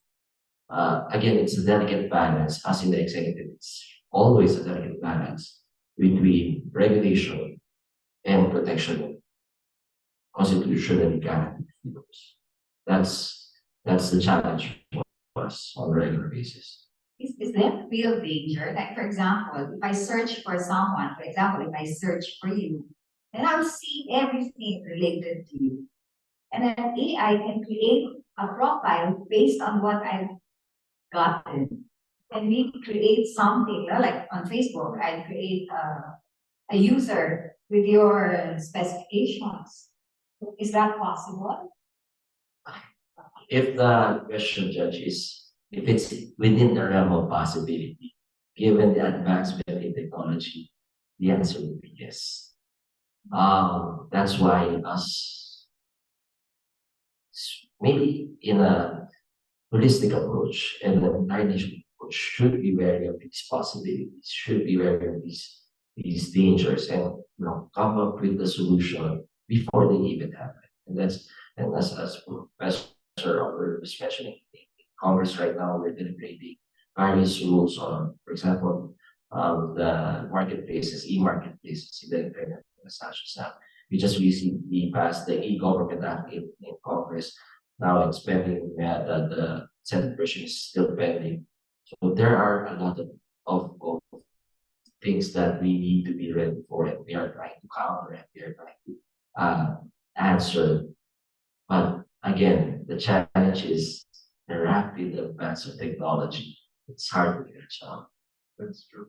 Again, it's a delicate balance, as in the executive, it's always a delicate balance between regulation and protection of constitutionally guaranteed freedoms. That's the challenge for us on a regular basis. Is there real danger? Like, for example, if I search for someone, for example, if I search for you, then I'll see everything related to you. And then AI can create a profile based on what I've gotten. And we create something, like on Facebook, I create a user with your specifications. Is that possible? If the question, Judge, is if it's within the realm of possibility, given the advancement in technology, the answer would be yes. That's why us, maybe in a holistic approach and an international approach, should be wary of these possibilities, should be wary of these dangers, and come up with the solution before they even happen. And as Professor Robert was mentioning, in Congress right now we're deliberating various rules on, for example, the marketplaces, e-marketplaces in the internet, such as that. We just recently passed the e-government act in Congress. Now it's pending. The Senate version is still pending. So there are a lot of things that we need to be ready for, and we are trying to counter and we are trying to answer. But again, the challenge is the rapid advance of technology. It's hard to catch up. That's true.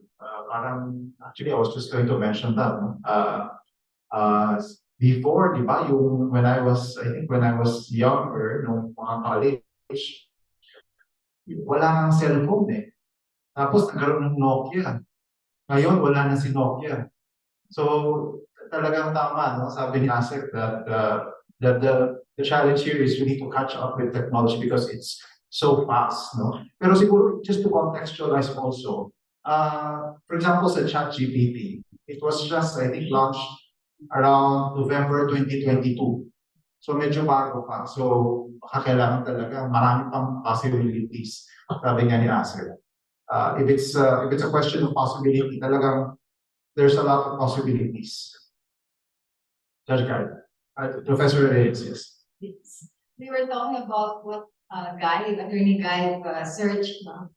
Actually, I was just going to mention that. Before, di ba, when I was younger, nung mga college, wala nang cellphone eh. Tapos nagkaroon ng Nokia. Ngayon, wala na si Nokia. So, talagang tama, no? Sabi ni Asek that the challenge here is we need to catch up with technology because it's so fast, no? Pero siguro, just to contextualize also, for example, sa ChatGPT, it was just, I think, launched around November 2022. So medyo bago pa. So kailangan talaga marami pang possibilities. Sabi nga ni Asir. If it's a question of possibility, talagang there's a lot of possibilities. Judge Guard, Professor Reyes, yes. We were talking about what attorney guide search, no?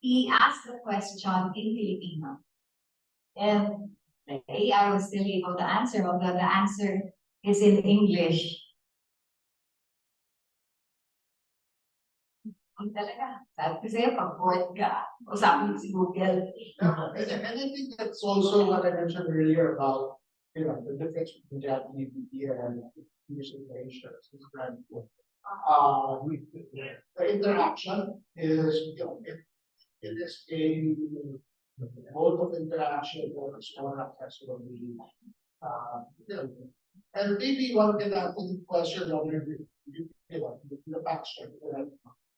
He asked the question in Filipino. And the AI was still able to answer, although the answer is in English. Ang talaga, sabi ko sa'yo, pag-board ka, usapin si Google. And I think that's also what I mentioned earlier about, the difference between ChatGPT and using the insurance is very important. The interaction is, it is a mode of interaction that is more accessible to you. And maybe one can ask the question of the backstory,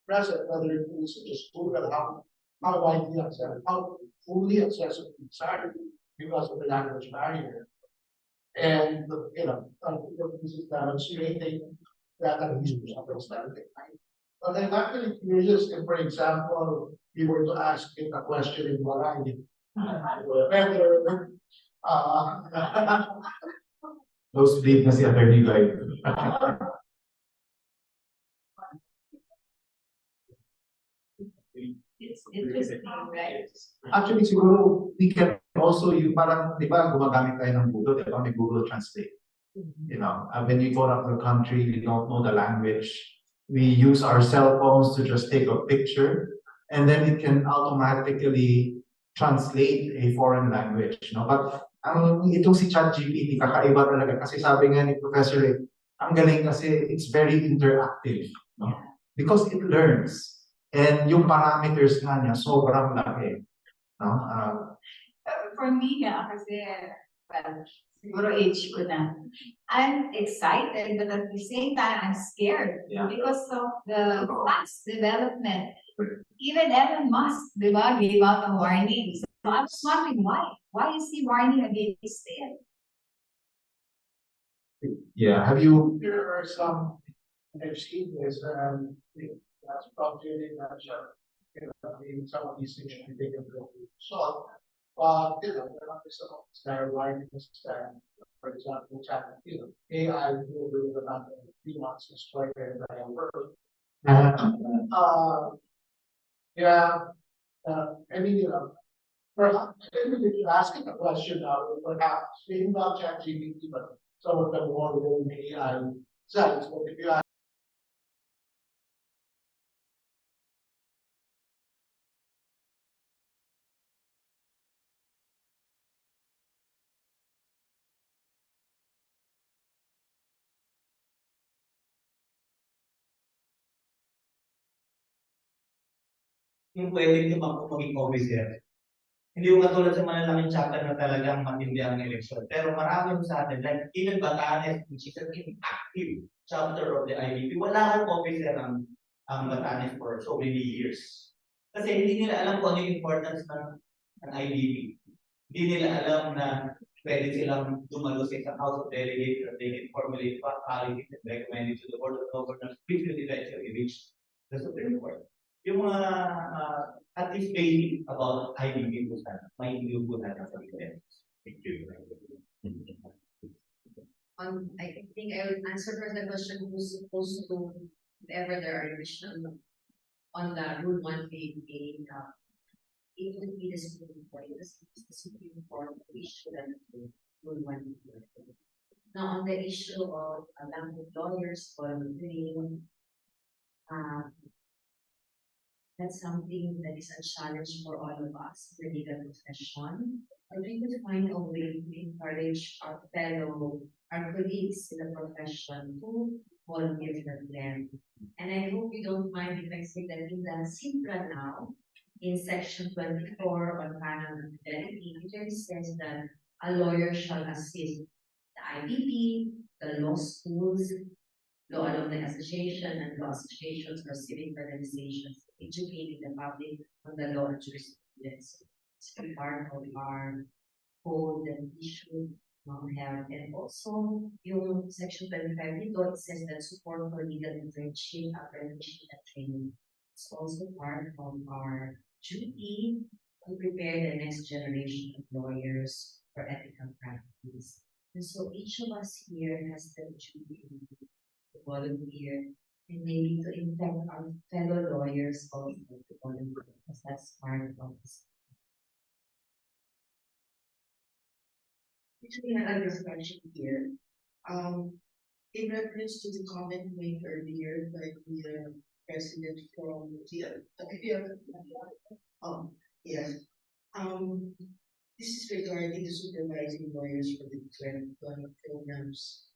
present, whether it is just Google, how widely accessible, how fully accessible it's because of the language barrier. And this is demonstrating that I'm using understanding. But I'm actually curious if, for example, we were to ask it a question in Malay, whether Those big na si attorney guide. It's interesting, right? Actually, siguro, we can also, yung parang, di ba, gumagamit tayo ng Google, di ba, may Google Translate. When we go out of the country, we don't know the language. We use our cell phones to just take a picture, and then it can automatically translate a foreign language. But itong si ChatGPT, kakaiba talaga. Kasi sabi nga ni Professor, ang galing kasi it's very interactive. Because it learns. And yung parameters nga niya, sobrang laki. For me, kasi, well, siguro age ko na. I'm excited, but at the same time, I'm scared because of the fast development. Even Elon Musk, gave out a warning. So I was wondering why. Why is he warning against it? Yeah, There are some, I've seen this, that's probably in some of these things should be taken into account. But there are some that are warnings that, for example, AI will be about 3 months destroy the entire world. Perhaps if you ask it a question now, perhaps speaking about ChatGPT, but some of them more will be AI sites. But if you ask yung pwede tumakbo maging officer. Hindi yung katulad sa malalaking chapter na talagang matindi ang eleksyon. Pero marami sa atin, like even Batanes, which is an active chapter of the IBP, wala akong officer ang Batanes for so many years. Kasi hindi nila alam kung ano yung importance ng IBP. Hindi nila alam na pwede silang dumalo sa isang House of Delegates that they can formulate policies and recommend it to the Board of Governors, which will eventually reach the Supreme Court. Yung mga at least basic about IBP po sana, may hindi po natin sa events. Thank you. I think I will answer first the question who's supposed to, if ever there are additional on the Rule 188, it would be the Supreme Court. The Supreme Court issue that Rule 188. Now on the issue of language lawyers or doing that's something that is a challenge for all of us, the legal profession. And we could find a way to encourage our colleagues in the profession to volunteer for them. And I hope you don't mind if I say that in the CPRA now, in section 24 on panel fidelity, it says that a lawyer shall assist the IBP, the law schools, law alumni association, and law associations or civic organizations, educating the public on the law and jurisprudence. It's a part of our code that we should have. And also, yung section 25 dito, it says that support for legal internship, apprenticeship, and training. It's also part of our duty to prepare the next generation of lawyers for ethical practice. And so each of us here has the duty to volunteer and maybe to infect our fellow lawyers also to volunteer, because that's part of this. Actually, I have a question here. In reference to the comment made earlier by the president from yes. Um, this is regarding the supervising lawyers for the 12 programs.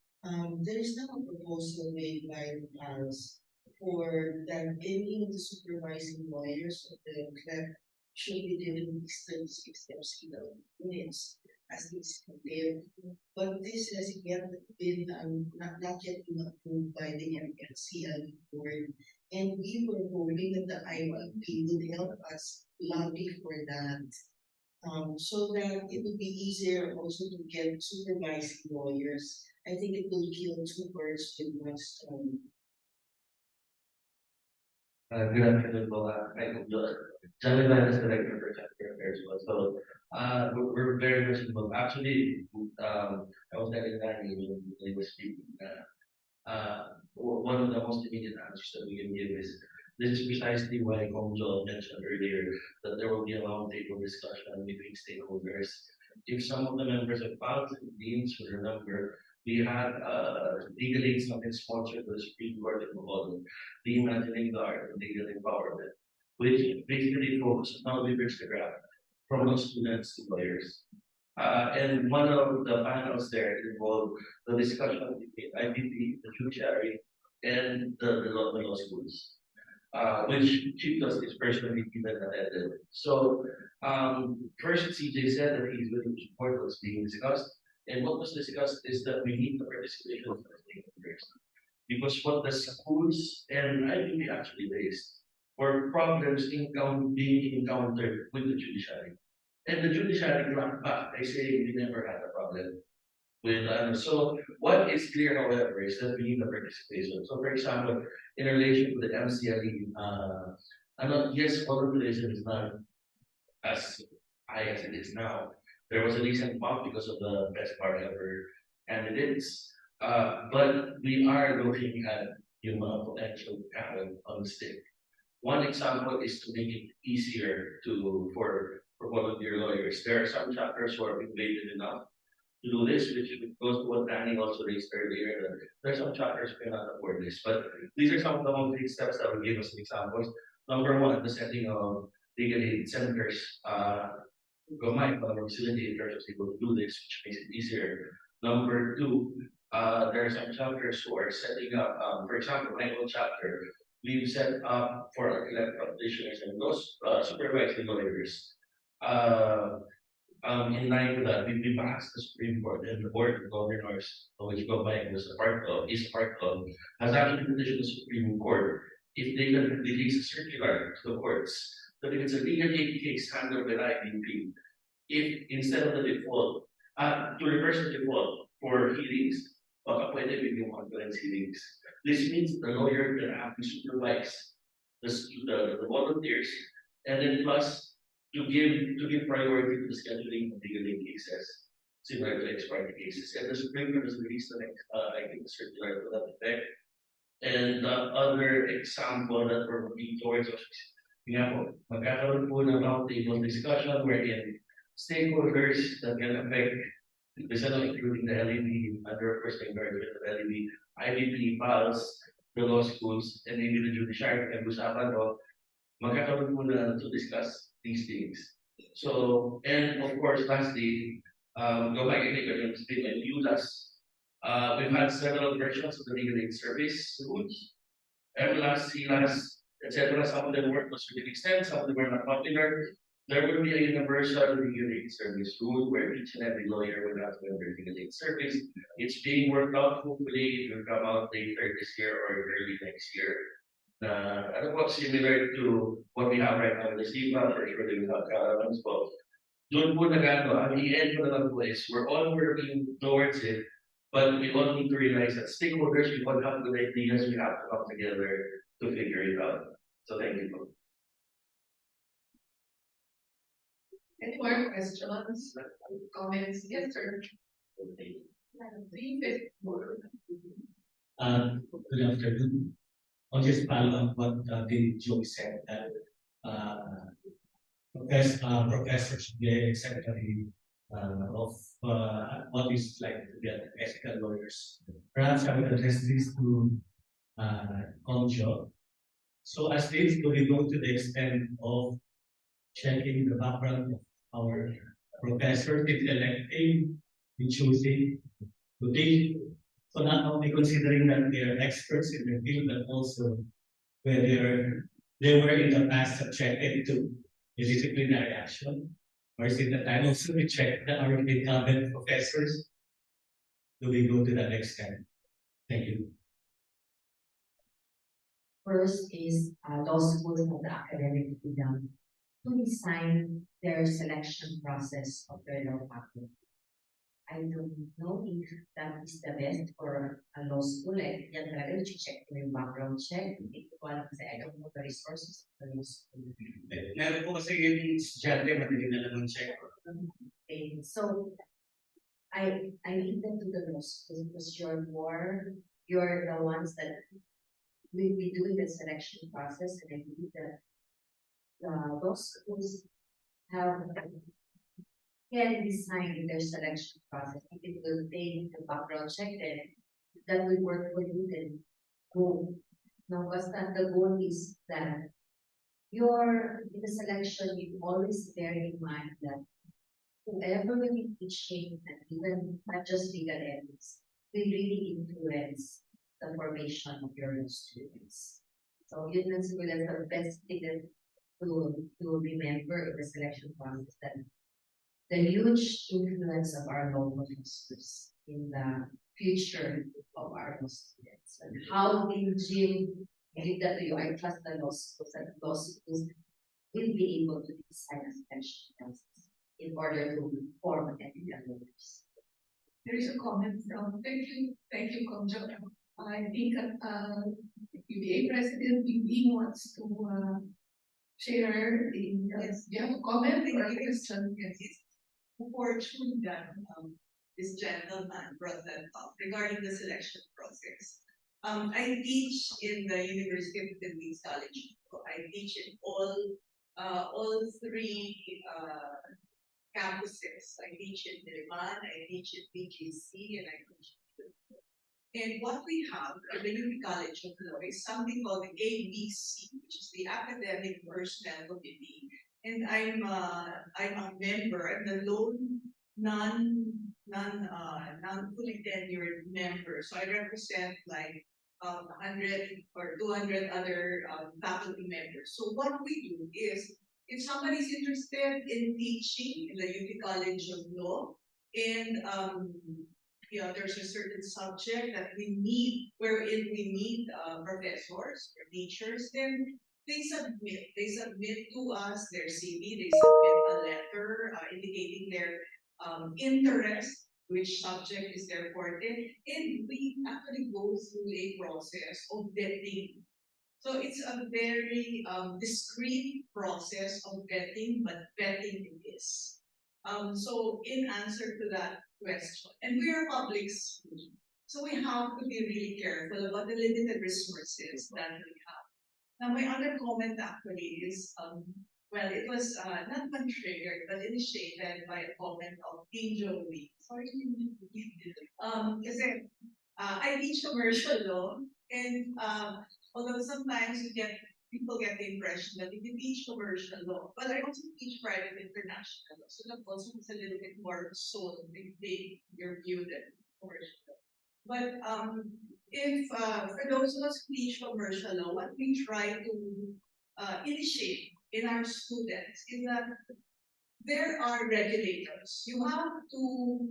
There is now a proposal made by the PALS for that any of the supervising lawyers of the club should be given these 36 steps units as this compared. But this has yet been not yet been approved by the MLCL board. And we were hoping that the IYP would help us lobby for that. So that it would be easier also to get supervising lawyers. I think it will kill two birds with one stone. Good afternoon, Bola. I'm John Levan is Director for Chapter Affairs. So we're very much involved. Actually, I was telling Danny when he was speaking. One of the most immediate answers that we can give is this is precisely why Joel mentioned earlier that there will be a roundtable discussion between stakeholders. If some of the members of PALS and Deans will remember, we had legal aid something sponsored by the Supreme Court in Bacolod, reimagining the art of legal empowerment, which basically focuses on how we bridge the gap from those students to lawyers. And one of the panels there involved the discussion between IPP, the judiciary, and the law schools, which Chief Justice personally even attended. So first, CJ said that he's willing to support what's being discussed. And what was discussed is that we need the participation of the stakeholders. Because what the schools and IPP actually raised were problems being encountered with the judiciary. And the judiciary clapped back by saying we never had a problem with so what is clear, however, is that we need the participation. So for example, in relation to the MCLE, yes, volunteerism is not as high as it is now. There was a recent bump because of the best part ever candidates. But we are looking at potential talent on the stick. One example is to make it easier for volunteer lawyers. There are some chapters who are innovative enough to do this, which goes to what Danny also raised earlier. That there are some chapters who cannot afford this. But these are some of the concrete steps that will give us examples. Number one, the setting of legal aid centers. Might facilitators is able to do this, which makes it easier. Number two, there are some chapters who are setting up, for example, my own chapter, we've set up for elected practitioners and those supervising lawyers. In line with that, we've asked the Supreme Court and the Board of Governors, which Gomay was a part of, has actually petitioned the Supreme Court if they can release a circular to the courts that if it's a legal aid case handled by IPP, if instead of the default, to reverse the default for hearings, baka pwede with conference hearings. This means the lawyer can have to supervise the volunteers, and then plus to give priority to the scheduling of legal aid cases, similar to ex parte cases. And the Supreme Court has released the next, I think, circular to that effect. And the other example that we're working towards was magkakaroon po ng roundtable discussion wherein stakeholders that can affect including the LED, underrepresented environment of LED, IBP, PALS, the law schools, and maybe the judiciary can usapan o magkakaroon po na to discuss these things. So, and of course, lastly, go back and take a statement, ULAS. We've had several versions of the legal aid service rules. MLAS, CLAS, etc. Some of them work to a certain extent, some of them were not popular. There will be a universal legal aid service rule where each and every lawyer will have to have their legal aid service. It's being worked out. Hopefully, it will come out later this year or early next year. Similar to what we have right now in the SIPA, for sure they will have caravans, but doon po ang i-end ko na lang po is we're all working towards it, but we all need to realize that stakeholders, we all have good ideas, we have to come together to figure it out. So thank you. Any more questions, comments? Yes, sir. Good afternoon. I'll just follow up what the Joe said that professors should be secretary of what is like to get ethical lawyers. Perhaps I would address this to Conjo. So as this, do we go to the extent of checking the background of our professors in selecting, in choosing? Do they, so not only considering that they are experts in their field, but also whether they were in the past subjected to a disciplinary action? Or is it the time also to check that our incumbent professors? Do we go to that extent? Thank you. First is law schools have the academic freedom to design their selection process of their law faculty. I don't know if that is the best for a law school. Like, yan talaga, check mo yung background check. Hindi ko alam kasi I don't know the resources of the law school. Meron po kasi yung estudyante, madali na naman check. Okay, so I leave them to the law schools because you're the ones that will be doing the selection process, and I believe that the law schools can design their selection process. If it will take the background check, then that will work for you, then go. Now, the goal is that in the selection, you always bear in mind that whoever will be teaching, and even not just legal ethics, will really influence the formation of your students. So yun lang siguro the best thing to remember in the selection process, that the huge influence of our law professors in the future of our law students. And how in Jim, I leave that to you. I trust the law schools, that law schools will be able to design a selection process in order to form ethical lawyers. There is a comment from, thank you, Conjo. I think PBA President Bimbing wants to share the, do you have a comment or a question? Yes. Fortunate that this gentleman brought that up regarding the selection process. I teach in the University of the Philippines College. So I teach in all three campuses. I teach in Diliman, I teach in BGC, and I teach in And what we have at the Uni College of Law is something called the ABC, which is the Academic Personnel Committee. And I'm a member. I'm the lone non-fully tenured member. So I represent like 100 or 200 other faculty members. So what we do is, if somebody's interested in teaching in the UP College of Law, and there's a certain subject that we need, wherein we need professors or teachers, then they submit to us their CV, they submit a letter indicating their interest, which subject is their forte, and we actually go through a process of vetting. So it's a very discreet process of vetting, but vetting it is. So in answer to that question, and we are public school, so we have to be really careful about the limited resources that we have. Now, my other comment actually is, well, it was not one triggered, but initiated by a comment of King Joey. Sorry, because I teach commercial law, and although sometimes people get the impression that if you teach commercial law, but I also teach private international law, so that also is a little bit more soul, they your view than commercial law. But if for those of us who teach commercial law, what we try to initiate in our students is that there are regulators. You have to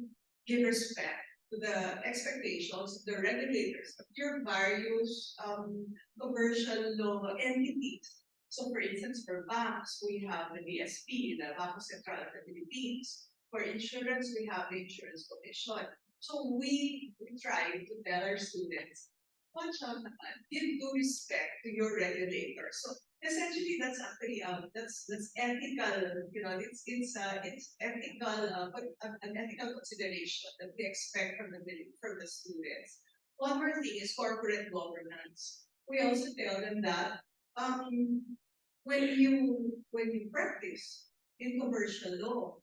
give respect to the expectations of the regulators of your various commercial law entities. So for instance, for banks, we have the BSP, the Banco Central of the Philippines. For insurance, we have the Insurance Commission. So we try to tell our students, give due respect to your regulators. So essentially, that's actually that's ethical. It's ethical, but an ethical consideration that we expect from the students. One more thing is corporate governance. we also tell them that when you practice in commercial law,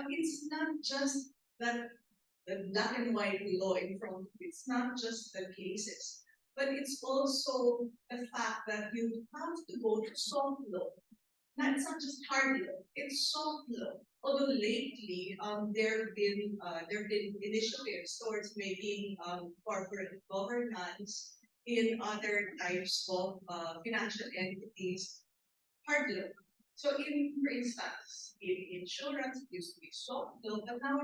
it's not just that the black and white law in front of you. It's not just the cases, but it's also the fact that you have to go to soft law. Now, it's not just hard law; it's soft law. Although lately, there have been initiatives towards making corporate governance in other types of financial entities hard law. So, for instance, in insurance, it used to be soft law, but now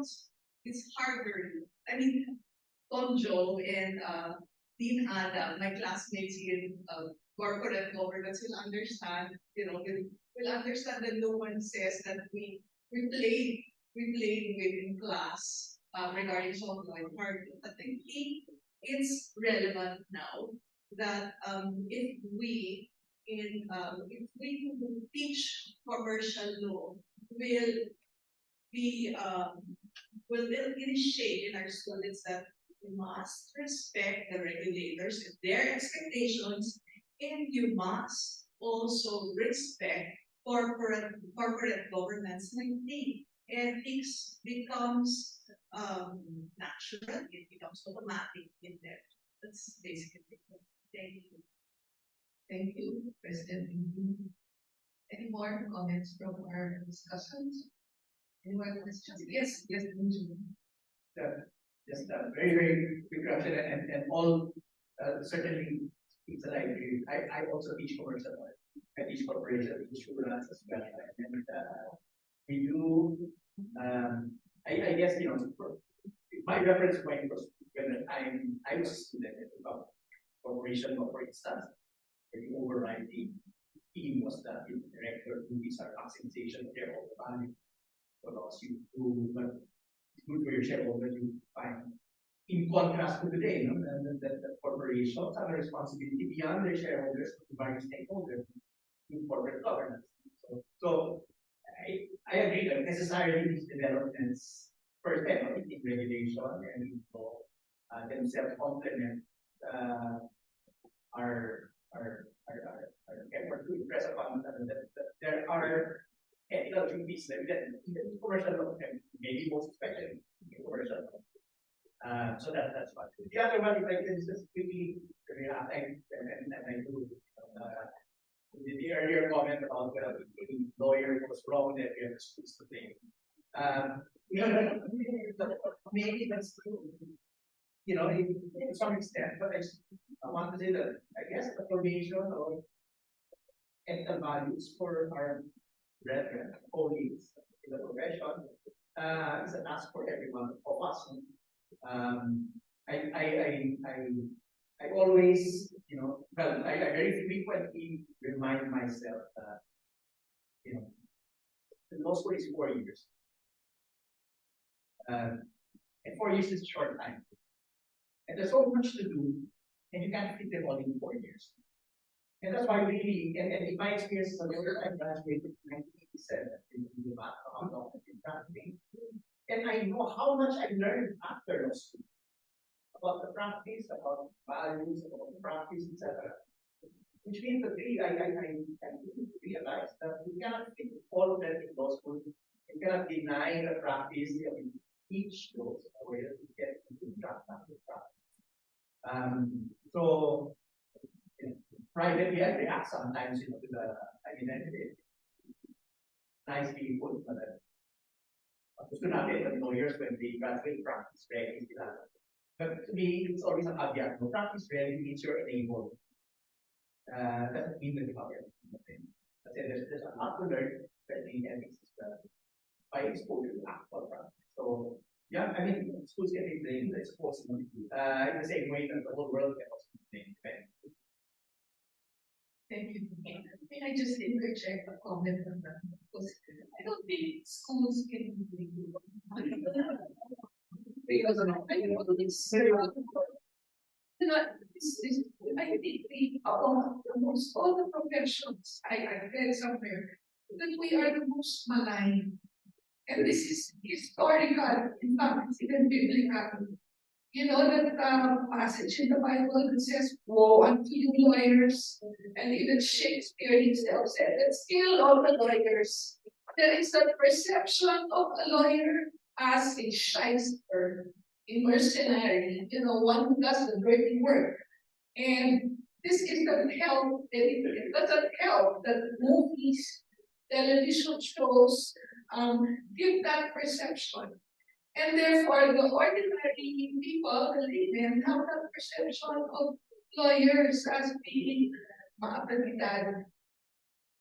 it's harder. I mean, Tonjo and Dean Adam, my classmates in corporate governance will understand, will understand that no one says that we played with in class regarding soft law and hard law. But I think it's relevant now that if we teach commercial law, will be will initiate in our students that you must respect the regulators and their expectations, and you must also respect corporate governance maintained. Ethics becomes natural, it becomes automatic in there. That's basically it. Thank you. Thank you, President. Any more comments from our discussions? Any more questions? Yes, Just a very, very quick question, and all certainly it's a library. I also teach commercial law. I teach corporation insurance as well. And we do, I guess, my reference point was when I was a student about corporation law, for instance, where the overriding theme was that the director duties are maximization of shareholder value. What else you do, but it's good for your shareholders, you find. In contrast to today, the corporations have a responsibility beyond their shareholders to provide stakeholders in corporate governance. So I agree that necessarily these developments, first in regulation and law themselves complement our effort to impress upon them that there are ethical duties that even commercial law, maybe most especially in commercial law. So that's one. The other one, if I can just quickly react, and I do the earlier comment about the lawyer was wrong that we have schools to blame. Maybe that's true, to some extent, but I want to say that I guess the formation of ethical values for our brethren, colleagues in the profession is a task for everyone of us. I always, I very frequently remind myself that, the law school is 4 years. And 4 years is a short time. And there's so much to do, and you can't fit them all in 4 years. And that's why really, and in my experience as a lawyer, I graduated in 1987 in the background of practicing. And I know how much I learned after law school about the practice, about values, about the practice, etc. Which means that really I realized that we cannot fit all of that in law school. You cannot deny the practice. Each goes a way to get into practice. So privately I react sometimes, to the nicely put, gusto natin the lawyers when they graduate practice ready. But to me, it's always a caveat. No, practice ready means you're enabled. Doesn't mean that you have everything. There's a lot to learn, especially in ethics as well, by exposure to actual practice. So yeah, schools can be blamed, I suppose, in the same way that the whole world can also be blamed. Thank you. May I just interject a comment on that? Because I don't think schools can be blamed. Because I think almost all the professions I read somewhere that we are the most maligned. And this is historical, in fact, it's even biblical. You know that passage in the Bible that says, "Woe unto you lawyers," and even Shakespeare himself said that still all the lawyers, there is a perception of a lawyer as a shyster, a mercenary, one who does the dirty work. And this doesn't help. It doesn't help that movies, television shows give that perception. And therefore, the ordinary people, the laymen, have that perception of lawyers as being maapagitad.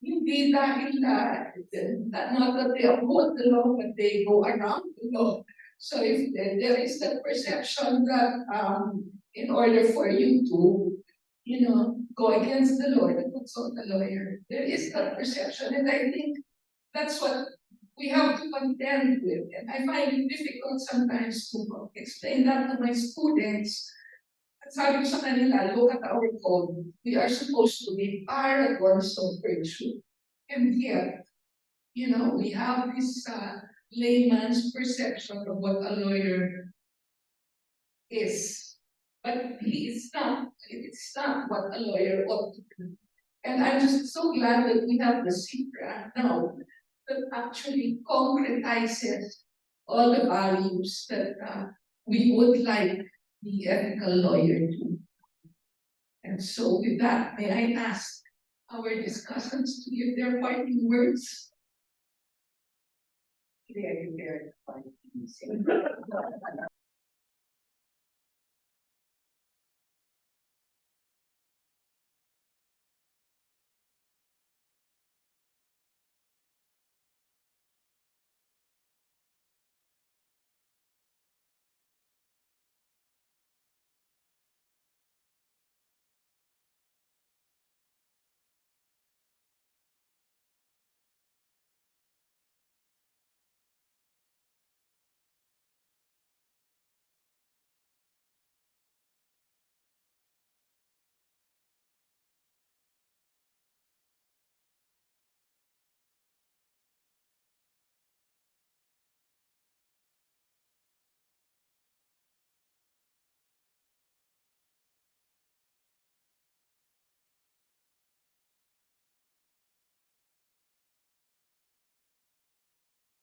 Hindi dahil not that they uphold the law, but they go around the law. So if there is that perception that in order for you to, go against the law, to consult a lawyer, there is that perception. And I think that's what we have to contend with. And I find it difficult sometimes to explain that to my students. Sabi ko sa kanila, look at our code. We are supposed to be paragons of virtue. And yet, we have this layman's perception of what a lawyer is. But it's not what a lawyer ought to do. And I'm just so glad that we have the CPRA now that actually concretizes all the values that we would like the ethical lawyer to. And so with that, may I ask our discussants to give their parting words? Today I prepared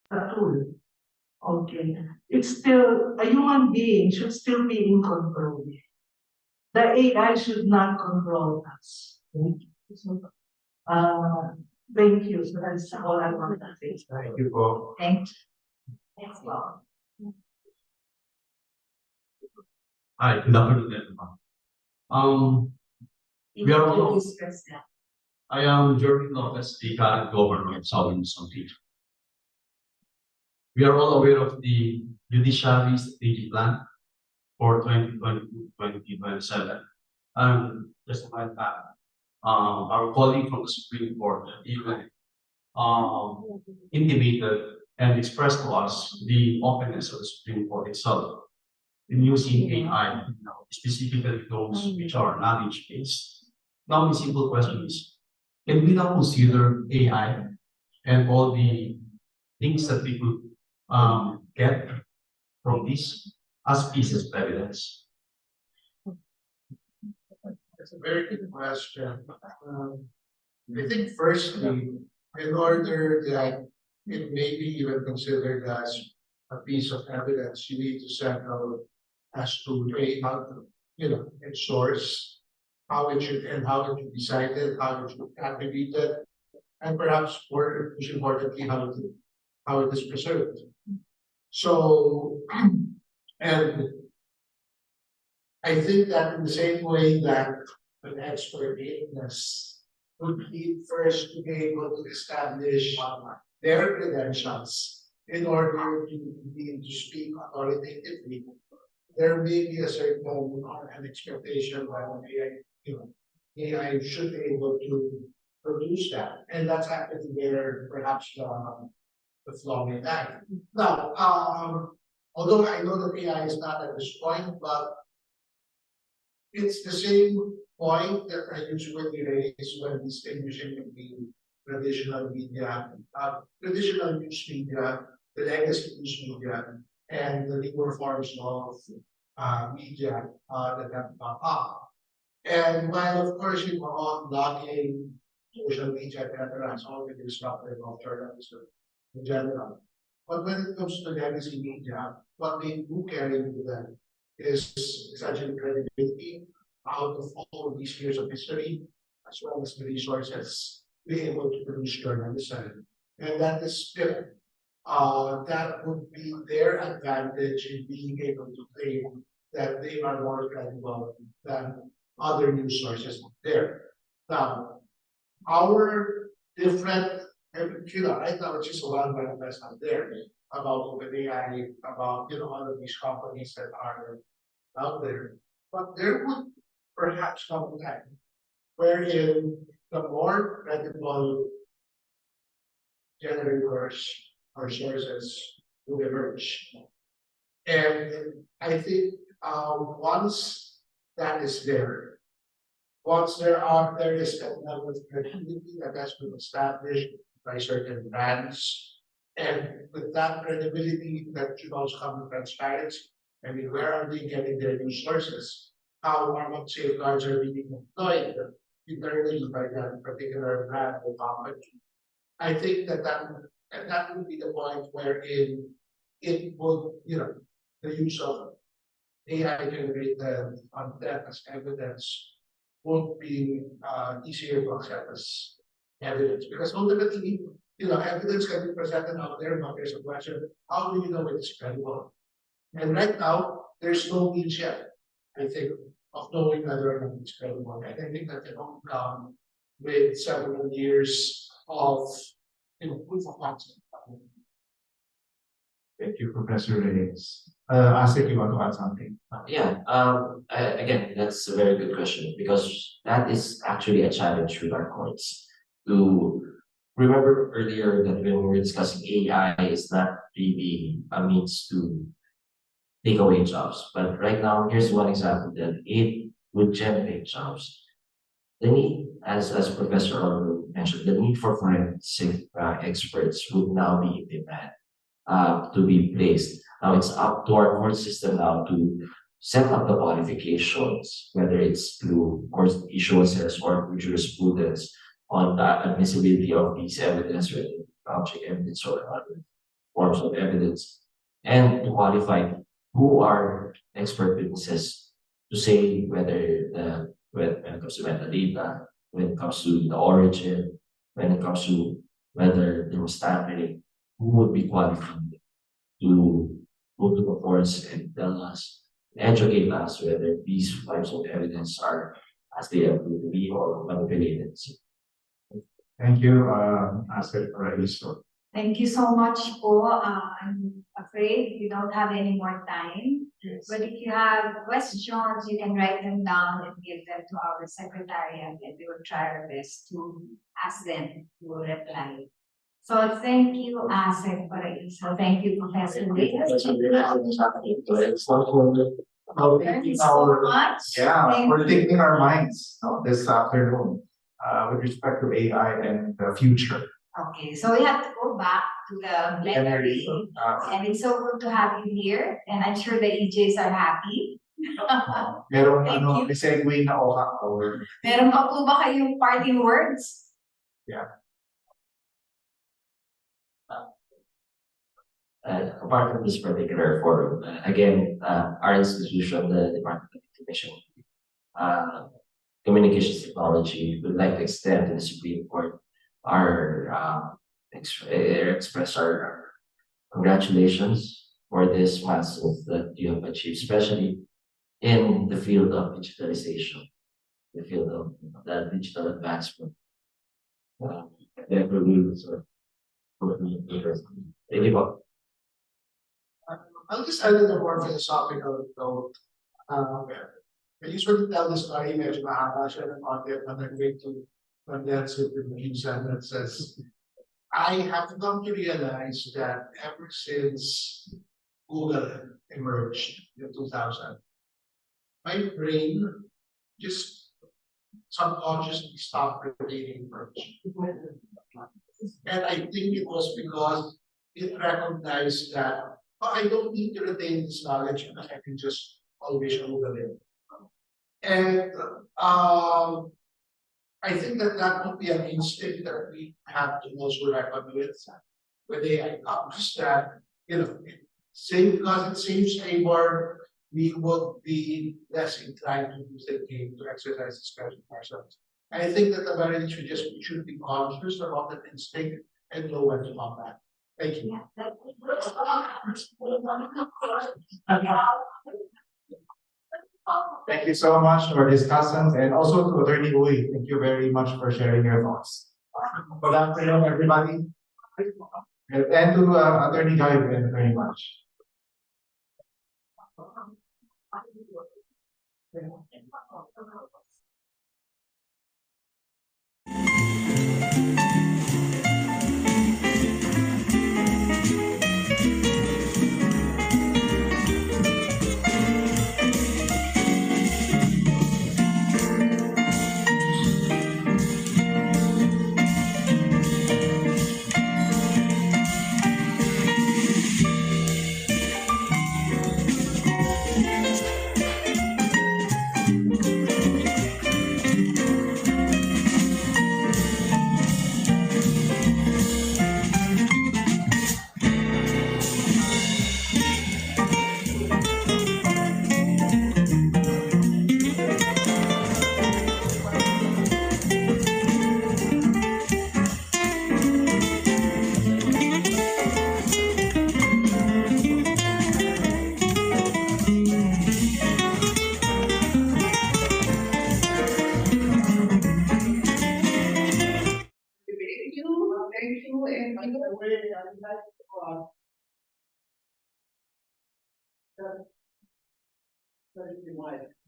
a tool. Okay. It's still, a human being should still be in control. The AI should not control us. Okay? So, thank you. So that's all I want to say. Thank you, po. Thanks. Thanks, Bob. Hi, good afternoon, everyone. We are all, I am Jeremy Lopez, the current governor of Southern Luzon Region. We are all aware of the Judiciary Strategic Plan for 2022-2027. And just a while back, our colleague from the Supreme Court even intimated and expressed to us the openness of the Supreme Court itself in using AI, specifically those which are knowledge-based. Now, the simple question is, can we now consider AI and all the things that we could get from this as pieces of evidence? That's a very good question. I think firstly, in order that it may be even considered as a piece of evidence, you need to settle as to how to, its source, how it should be cited, how it should be attributed, and perhaps more importantly, how it is preserved. So, and I think that in the same way that an expert witness would need first to be able to establish their credentials in order to be able to speak authoritatively, there may be a certain an expectation that AI should be able to produce that. And that's actually where perhaps the flaw may lie. Now, although I know that AI is not at this point, but it's the same point that I usually raise when distinguishing between traditional media, traditional news media, the legacy news media, and the newer forms of media that have come up. And while of course blogging, social media, etc., is always disruptive of journalism in general. But when it comes to legacy media, what they do carry with them is essentially credibility out of all these years of history, as well as the resources to be able to produce journalism. And that is still that would be their advantage in being able to claim that they are more credible than other news sources there. Now, our different, right now it's just a one manifest out there about OpenAI, about all of these companies that are out there. But there would perhaps come a time wherein the more credible generators or sources will emerge. And I think once that is there, once there is a level of credibility that has been established by certain brands, and with that credibility, that should also come with transparency. I mean, where are they getting their news sources? How are what safeguards are being employed internally by that particular brand or company? I think that would be the point wherein it would, the use of AI generated content as evidence would be easier to accept as evidence. Because ultimately, evidence can be presented out there, but there's a question, how do you know it's credible? And right now, there's no means yet, I think, of knowing whether or not it's credible. And I think that can only come with several years of proof of concept. Thank you, Professor Reyes. Asik, you want to add something? Again, that's a very good question because that is actually a challenge with our courts. To remember earlier that when we were discussing AI is not really a means to take away jobs. But right now, here's one example that it would generate jobs. The need, as Professor Arlo mentioned, the need for forensic experts would now be in demand to be placed. Now it's up to our court system now to set up the qualifications, whether it's through court issuances or through jurisprudence on the admissibility of these evidence, whether object evidence or other forms of evidence, and to qualify who are expert witnesses to say whether when it comes to metadata, when it comes to the origin, when it comes to whether there was tampering, who would be qualified to go to the courts and tell us, educate us whether these types of evidence are as they appear to be or manipulated. Thank you, Asik Reyes. Thank you so much po. I'm afraid we don't have any more time. Yes. But if you have questions, you can write them down and give them to our secretariat, and we will try our best to ask them to reply. So thank you, Asik Paraíso. Thank you, Professor Reyes. For taking our minds this afternoon with respect to AI and the future. Okay, so we have to go back to the plenary, and it's so good to have you here, and I'm sure the EJs are happy. Merong may segue na over. Meron pa po ba kayong parting words? Yeah. Apart from this particular forum, again, our institution, the Department of Information Communications Technology, would like to extend to the Supreme Court our express our congratulations for this milestone that you have achieved, especially in the field of digitalization, the field of the digital advancement. Thank you. I'll just add in a more philosophical note. I usually tell this story, medyo mahaba siya ng content, but I'm going to condense it in a few sentences. I have come to realize that ever since Google emerged in 2000, my brain just subconsciously stopped retaining information. And I think it was because it recognized that I don't need to retain this knowledge because I can just always movable. And I think that would be an instinct that we have to also reckon with AI comes that, same because it saves labor, we would be less inclined to use the game to exercise discretion ourselves. I think that the very least we should be conscious about that instinct and know when to stop that. Thank you. Thank you so much to our discussants and also to Attorney Uy. Thank you very much for sharing your thoughts. Good afternoon, everybody. And to Attorney Guy, thank you very much. Thank you,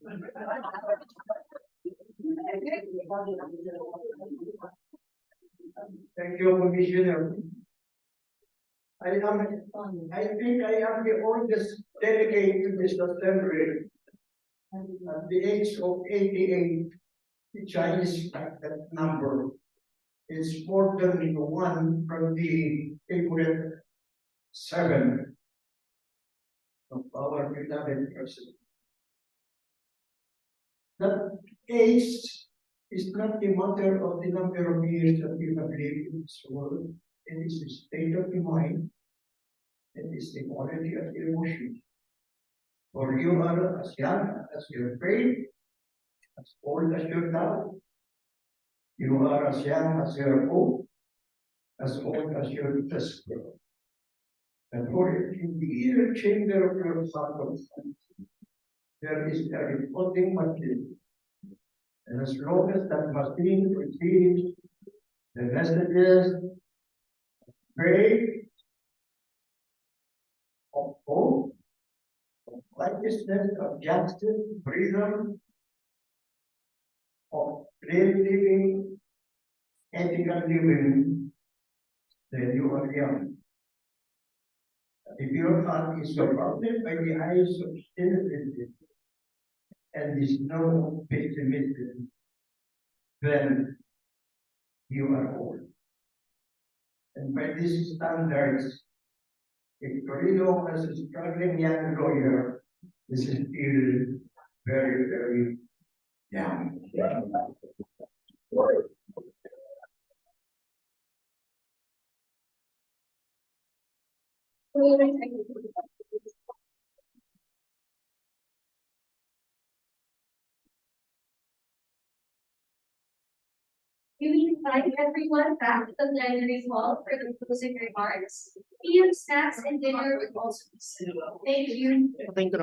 and Thank you, Commissioner. I think I am the oldest delegate to this assembly. At the age of 88, which I respect that number. It's more than one from the favorite 7 of our beloved president. That age is not a matter of the number of years that you have lived in this world. It is the state of the mind. It is the quality of the emotion. For you are as young as your faith, as old as your love. You are as young as your hope, as old as your despair. And for in the inner chamber of your circumstance, there is a reporting machine. And as long as that machine receives the messages of faith, of hope, of righteousness, of justice, freedom, of brave living, ethical living, then you are young. If your heart is surrounded by the eyes of cynicism and is no pessimism, then you are old. And by these standards, if Torino as a struggling young lawyer is still very, very young. We invite everyone back to the plenary hall for the closing remarks. PM snacks and dinner will also be served. Thank you. Thank you.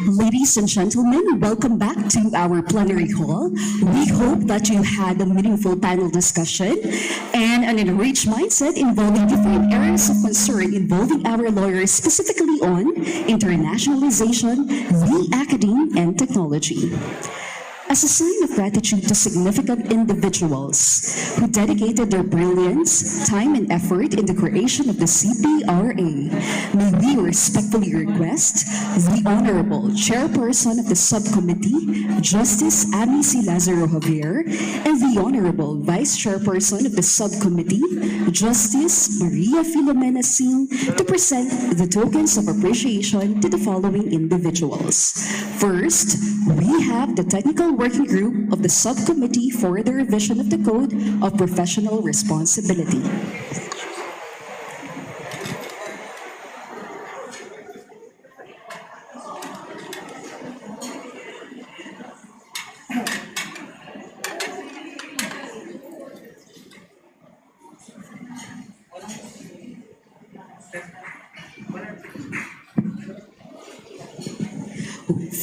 Ladies and gentlemen, welcome back to our plenary hall. We hope that you had a meaningful panel discussion and an enriched mindset involving different areas of concern involving our lawyers, specifically on internationalization, the academe, and technology. As a sign of gratitude to significant individuals who dedicated their brilliance, time, and effort in the creation of the CPRA, may we respectfully request the Honorable Chairperson of the Subcommittee, Justice Amy C. Lazaro Javier, and the Honorable Vice Chairperson of the Subcommittee, Justice Maria Filomena Singh, to present the tokens of appreciation to the following individuals. First, we have the Technical Working Group of the Subcommittee for the Revision of the Code of Professional Responsibility.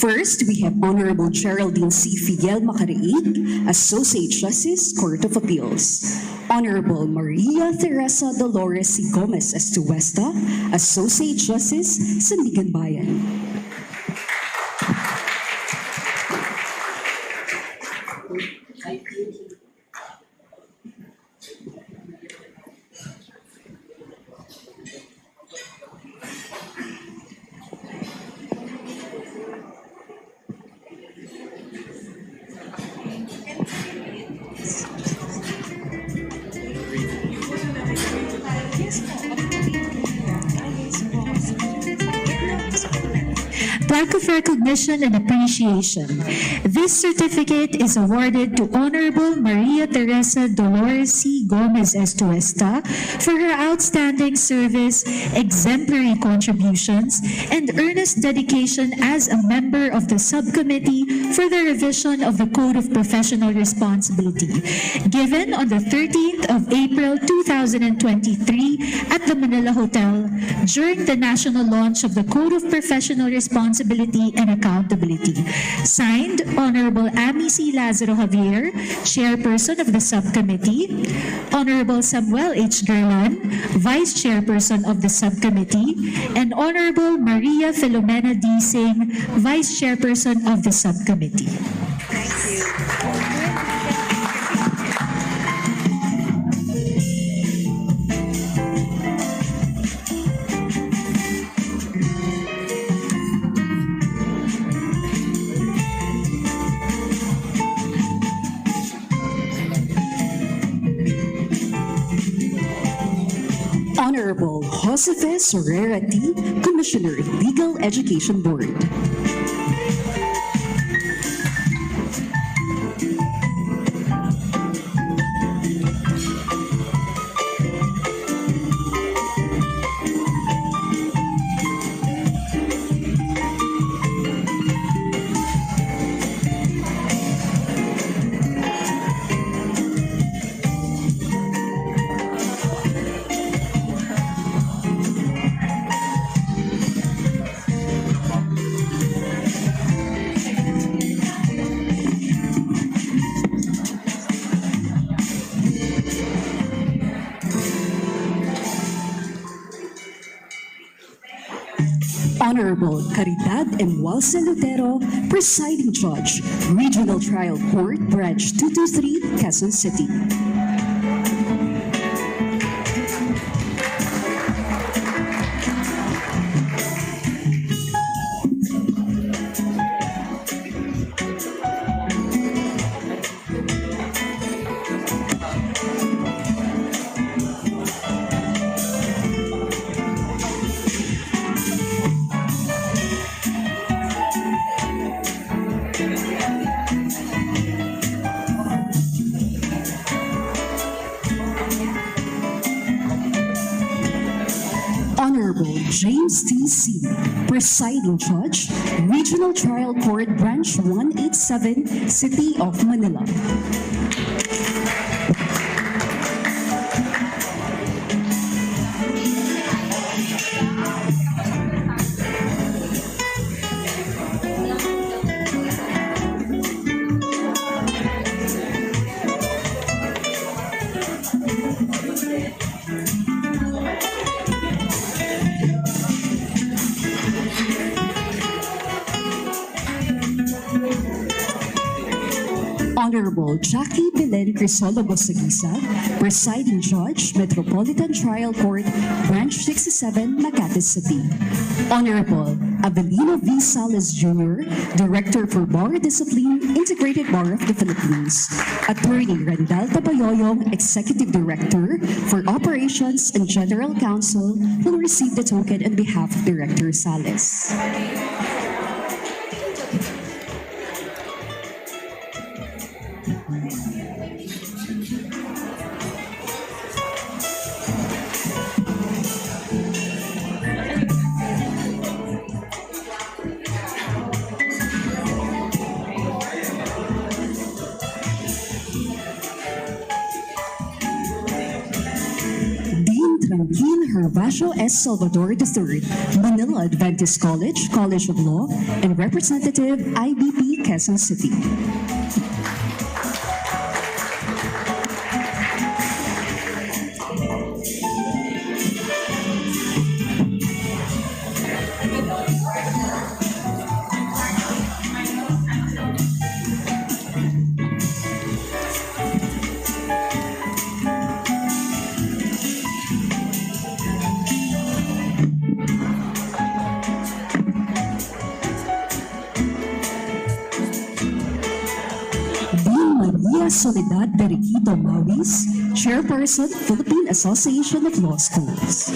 First, we have Honorable Geraldine C. Figuel Macariig, Associate Justice, Court of Appeals. Honorable Maria Teresa Dolores C. Gomez Estuesta, Associate Justice, Sandigan Bayan. Plaque of Recognition and Appreciation. This certificate is awarded to Honorable Maria Teresa Dolores C. Gomez Estuesta for her outstanding service, exemplary contributions, and earnest dedication as a member of the Subcommittee for the Revision of the Code of Professional Responsibility, given on the 13th of April 2023 at the Manila Hotel during the national launch of the Code of Professional Responsibility and Accountability. Signed, Honorable Amy C. Lazaro Javier, Chairperson of the Subcommittee, Honorable Samuel H. Gerlan, Vice Chairperson of the Subcommittee, and Honorable Maria Filomena D. Singh, Vice Chairperson of the Subcommittee. Thank you. Honorable Josefe Sorrera T., Commissioner, Legal Education Board. Honorable Caridad M. Walsa Lutero, Presiding Judge, Regional Trial Court, Branch 223, Quezon City. Honorable James T. C., Presiding Judge, Regional Trial Court, Branch 187, City of Manila. Honorable Jackie Belen Crisolobo Sagisa, Presiding Judge, Metropolitan Trial Court, Branch 67, Makati City. Honorable Avelino V. Salas Jr., Director for Bar Discipline, Integrated Bar of the Philippines. Attorney Randall Tabayoyong, Executive Director for Operations and General Counsel, will receive the token on behalf of Director Salas. Tranquil Herbacio S. Salvador III, Manila Adventist College, College of Law, and Representative IBP Quezon City. Soledad Periquito Mawis, Chairperson, Philippine Association of Law Schools.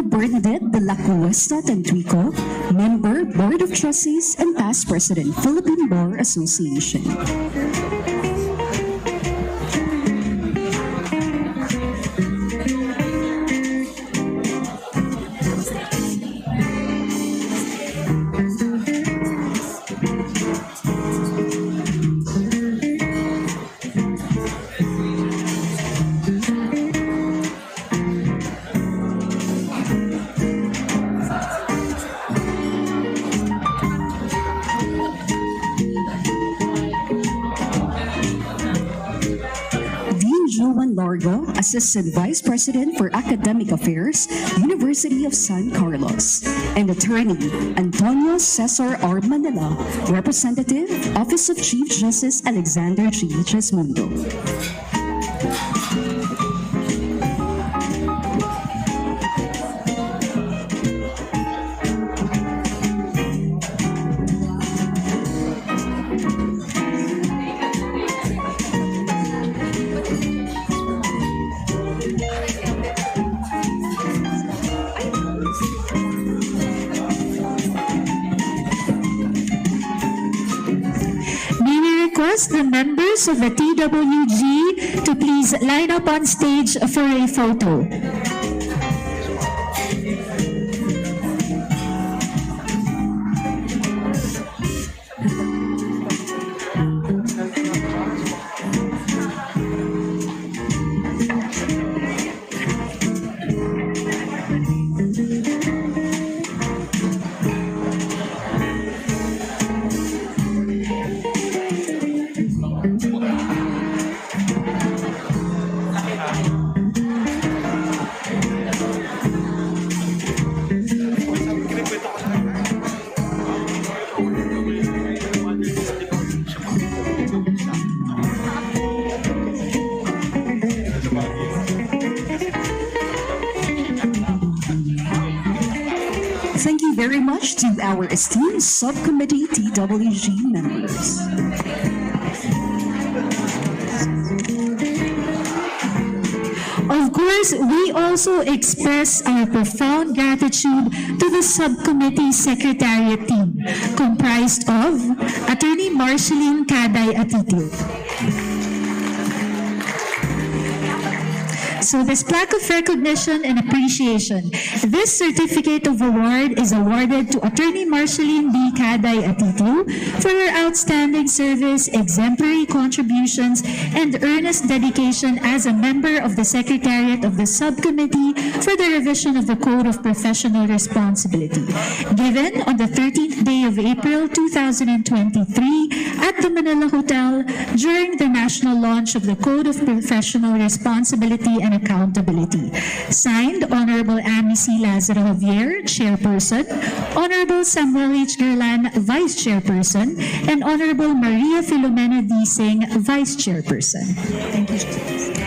Bernadette de la Cuesta Tantuico, Member, Board of Trustees, and Past President, Philippine Bar Association. Joan Largo, Assistant Vice President for Academic Affairs, University of San Carlos, and Attorney Antonio Cesar R. Manila, Representative, Office of Chief Justice Alexander G. Tresmundo. The members of the TWG to please line up on stage for a photo. Thank you very much to our esteemed Subcommittee TWG members. Of course, we also express our profound gratitude to the Subcommittee Secretariat team, comprised of Attorney Marceline Caday Atitil. So this plaque of recognition and appreciation, this certificate of award is awarded to Attorney Marceline B. Caday Atitil for her outstanding service, exemplary contributions, and earnest dedication as a member of the Secretariat of the Subcommittee for the Revision of the Code of Professional Responsibility, given on the 13th day of April 2023 at the Manila Hotel during the national launch of the Code of Professional Responsibility and Accountability. Signed, Honorable Amy C. Lazaro Javier, Chairperson, Honorable Samuel H. Gerlan, Vice Chairperson, and Honorable Maria Filomena D. Singh, Vice Chairperson. Thank you.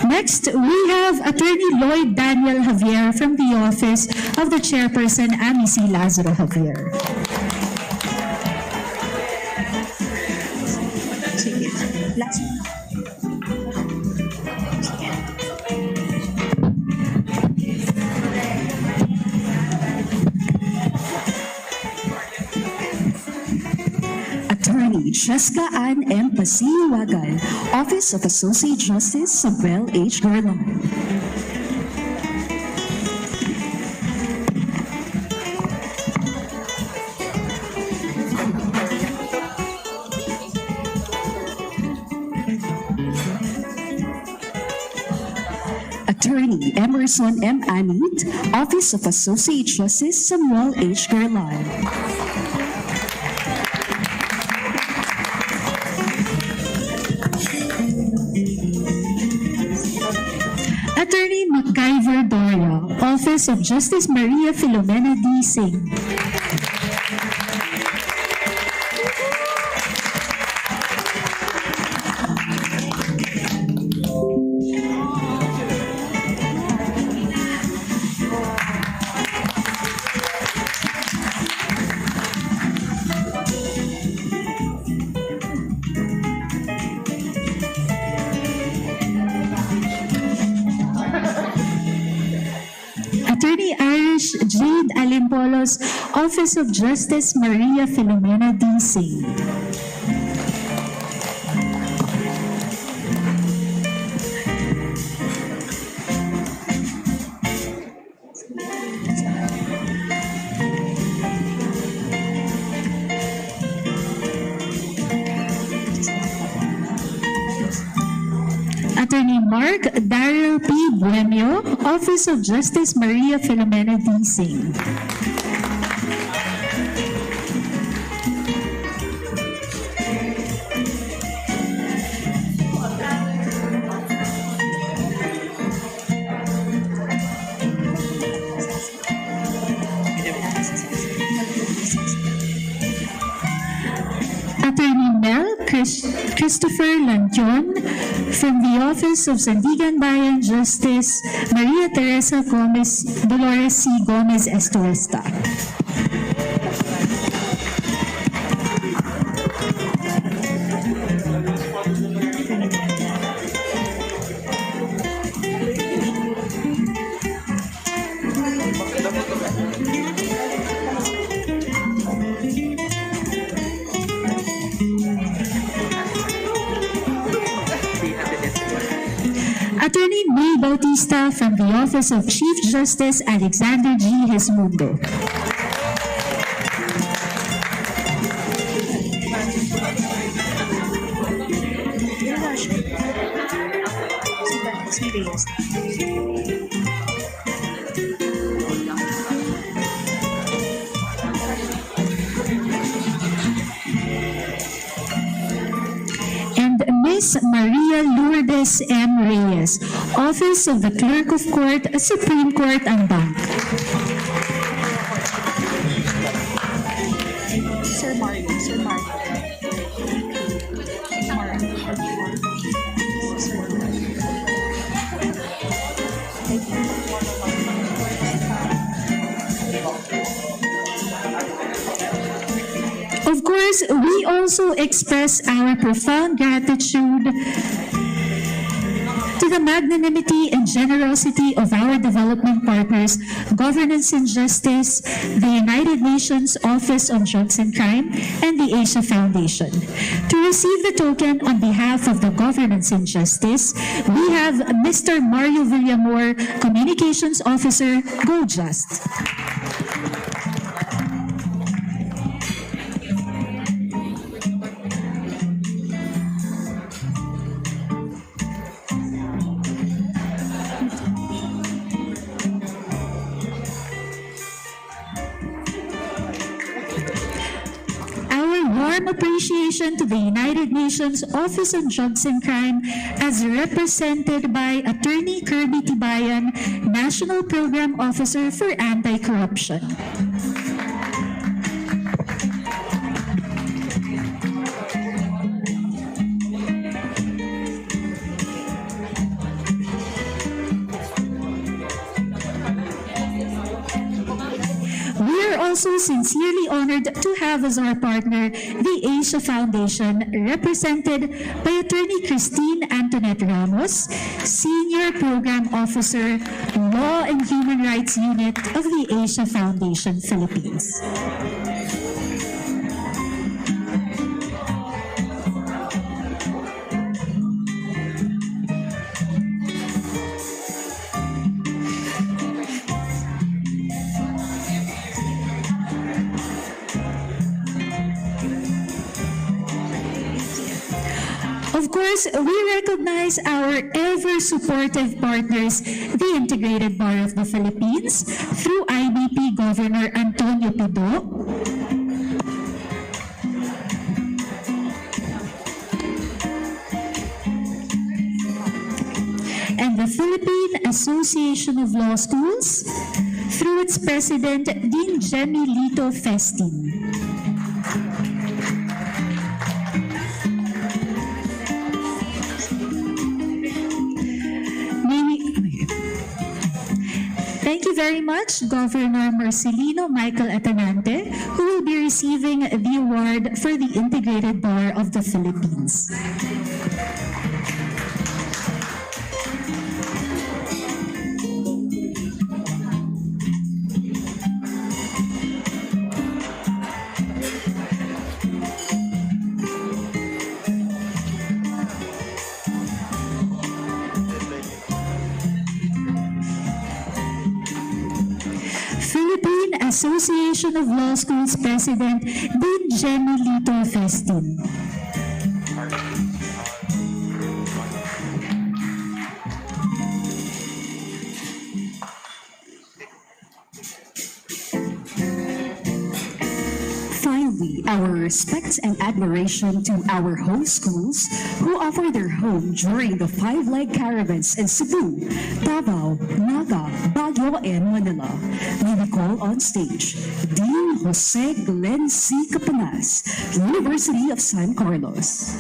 Next, we have Attorney Lloyd Daniel Javier from the Office of the Chairperson, Amy C. Lazaro Javier. Attorney Jessica Ann M. Pasiwagan, Office of Associate Justice, Samuel H. Garland. Attorney Emerson M. Anit, Office of Associate Justice, Samuel H. Garland. Attorney MacGyver Doria, Office of Justice Maria Filomena D. Singh. Attorney Irish Jade Alimpolos, Office of Justice Maria Filomena D. Singh. Attorney Mark Daryl P. Buemio, Office of Justice Maria Filomena D. Singh. Attorney Mel Christopher Lantion from the Office of Sandigan Bayan Justice Maria Teresa Gomez Dolores C. Gomez Estuesta. Attorney May Bautista from the Office of Chief Justice Alexander G. Hesmundo. And Miss Maria Lourdes M. Reyes, Office of the Clerk of Court, Supreme Court, and Bank. Sir Mario. Of course, we also express our profound gratitude to the magnanimity and generosity of our development partners, Governance and Justice, the United Nations Office on Drugs and Crime, and the Asia Foundation. To receive the token on behalf of the Governance and Justice, we have Mr. Mario Villamor, Communications Officer, Go Just. Warm appreciation to the United Nations Office on Drugs and Crime as represented by Attorney Kirby Tibayan, National Program Officer for Anti-Corruption. We are also sincerely honored to have as our partner the Asia Foundation, represented by Attorney Christine Antoinette Ramos, Senior Program Officer, Law and Human Rights Unit of the Asia Foundation, Philippines. Of course, we recognize our ever-supportive partners, the Integrated Bar of the Philippines, through IBP Governor Antonio Pido, and the Philippine Association of Law Schools, through its President, Dean Jemmy Lito Festin. Thank you very much, Governor Marcelino Michael Atanante, who will be receiving the award for the Integrated Bar of the Philippines. Philippine Association of Law Schools President, Dean Jemmy Lito Festin. Truly, our respect and admiration to our host schools who offer their home during the five-leg caravans in Cebu, Davao, Naga, Baguio, and Manila. May we call on stage Dean Jose Glenn C. Capanas, University of San Carlos.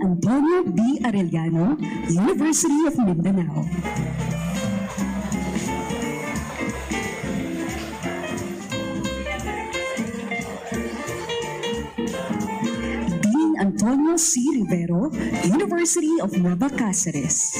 Antonio B. Arellano, University of Mindanao. Dean Antonio C. Rivero, University of Nueva Cáceres.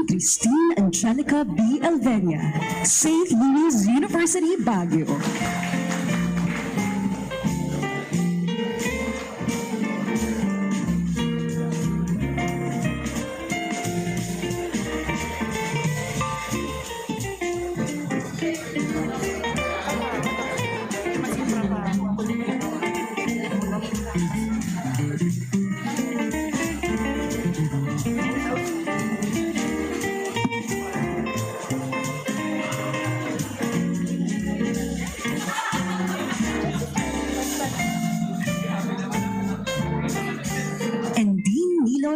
Christine Angelica B. Alvenia, St. Louis University, Baguio.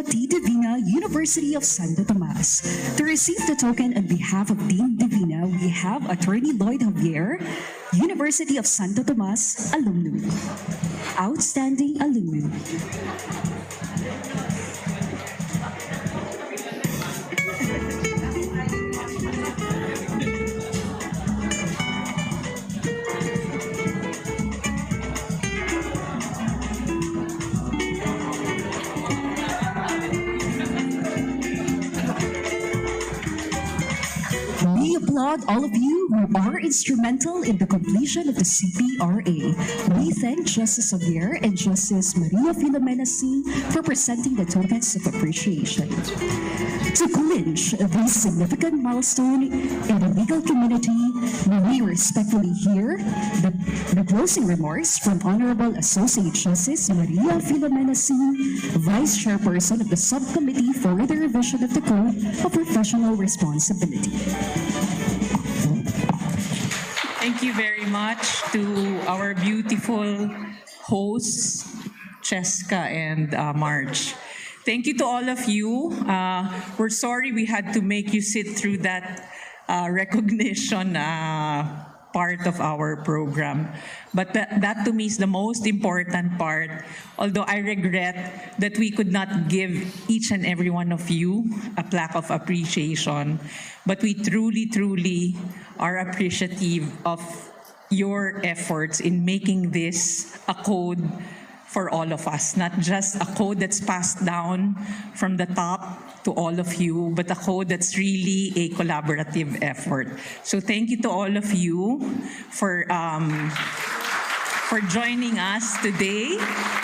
T. Divina, University of Santo Tomas. To receive the token on behalf of Dean Divina, we have Attorney Lloyd Javier, University of Santo Tomas, alumni. Outstanding alumni. We applaud all of you who are instrumental in the completion of the CPRA. We thank Justice Javier and Justice Maria Filomena C. for presenting the tokens of appreciation. To clinch this significant milestone in the legal community, we respectfully hear the closing remarks from Honorable Associate Justice Maria Filomena C., Vice Chairperson of the Subcommittee for the Revision of the Code of Professional Responsibility. Thank you very much to our beautiful hosts, Cheska and Marge. Thank you to all of you. We're sorry we had to make you sit through that recognition part of our program. But that to me is the most important part, although I regret that we could not give each and every one of you a plaque of appreciation. But we truly, truly are appreciative of your efforts in making this a code for all of us, not just a code that's passed down from the top to all of you, but a code that's really a collaborative effort. So thank you to all of you for joining us today,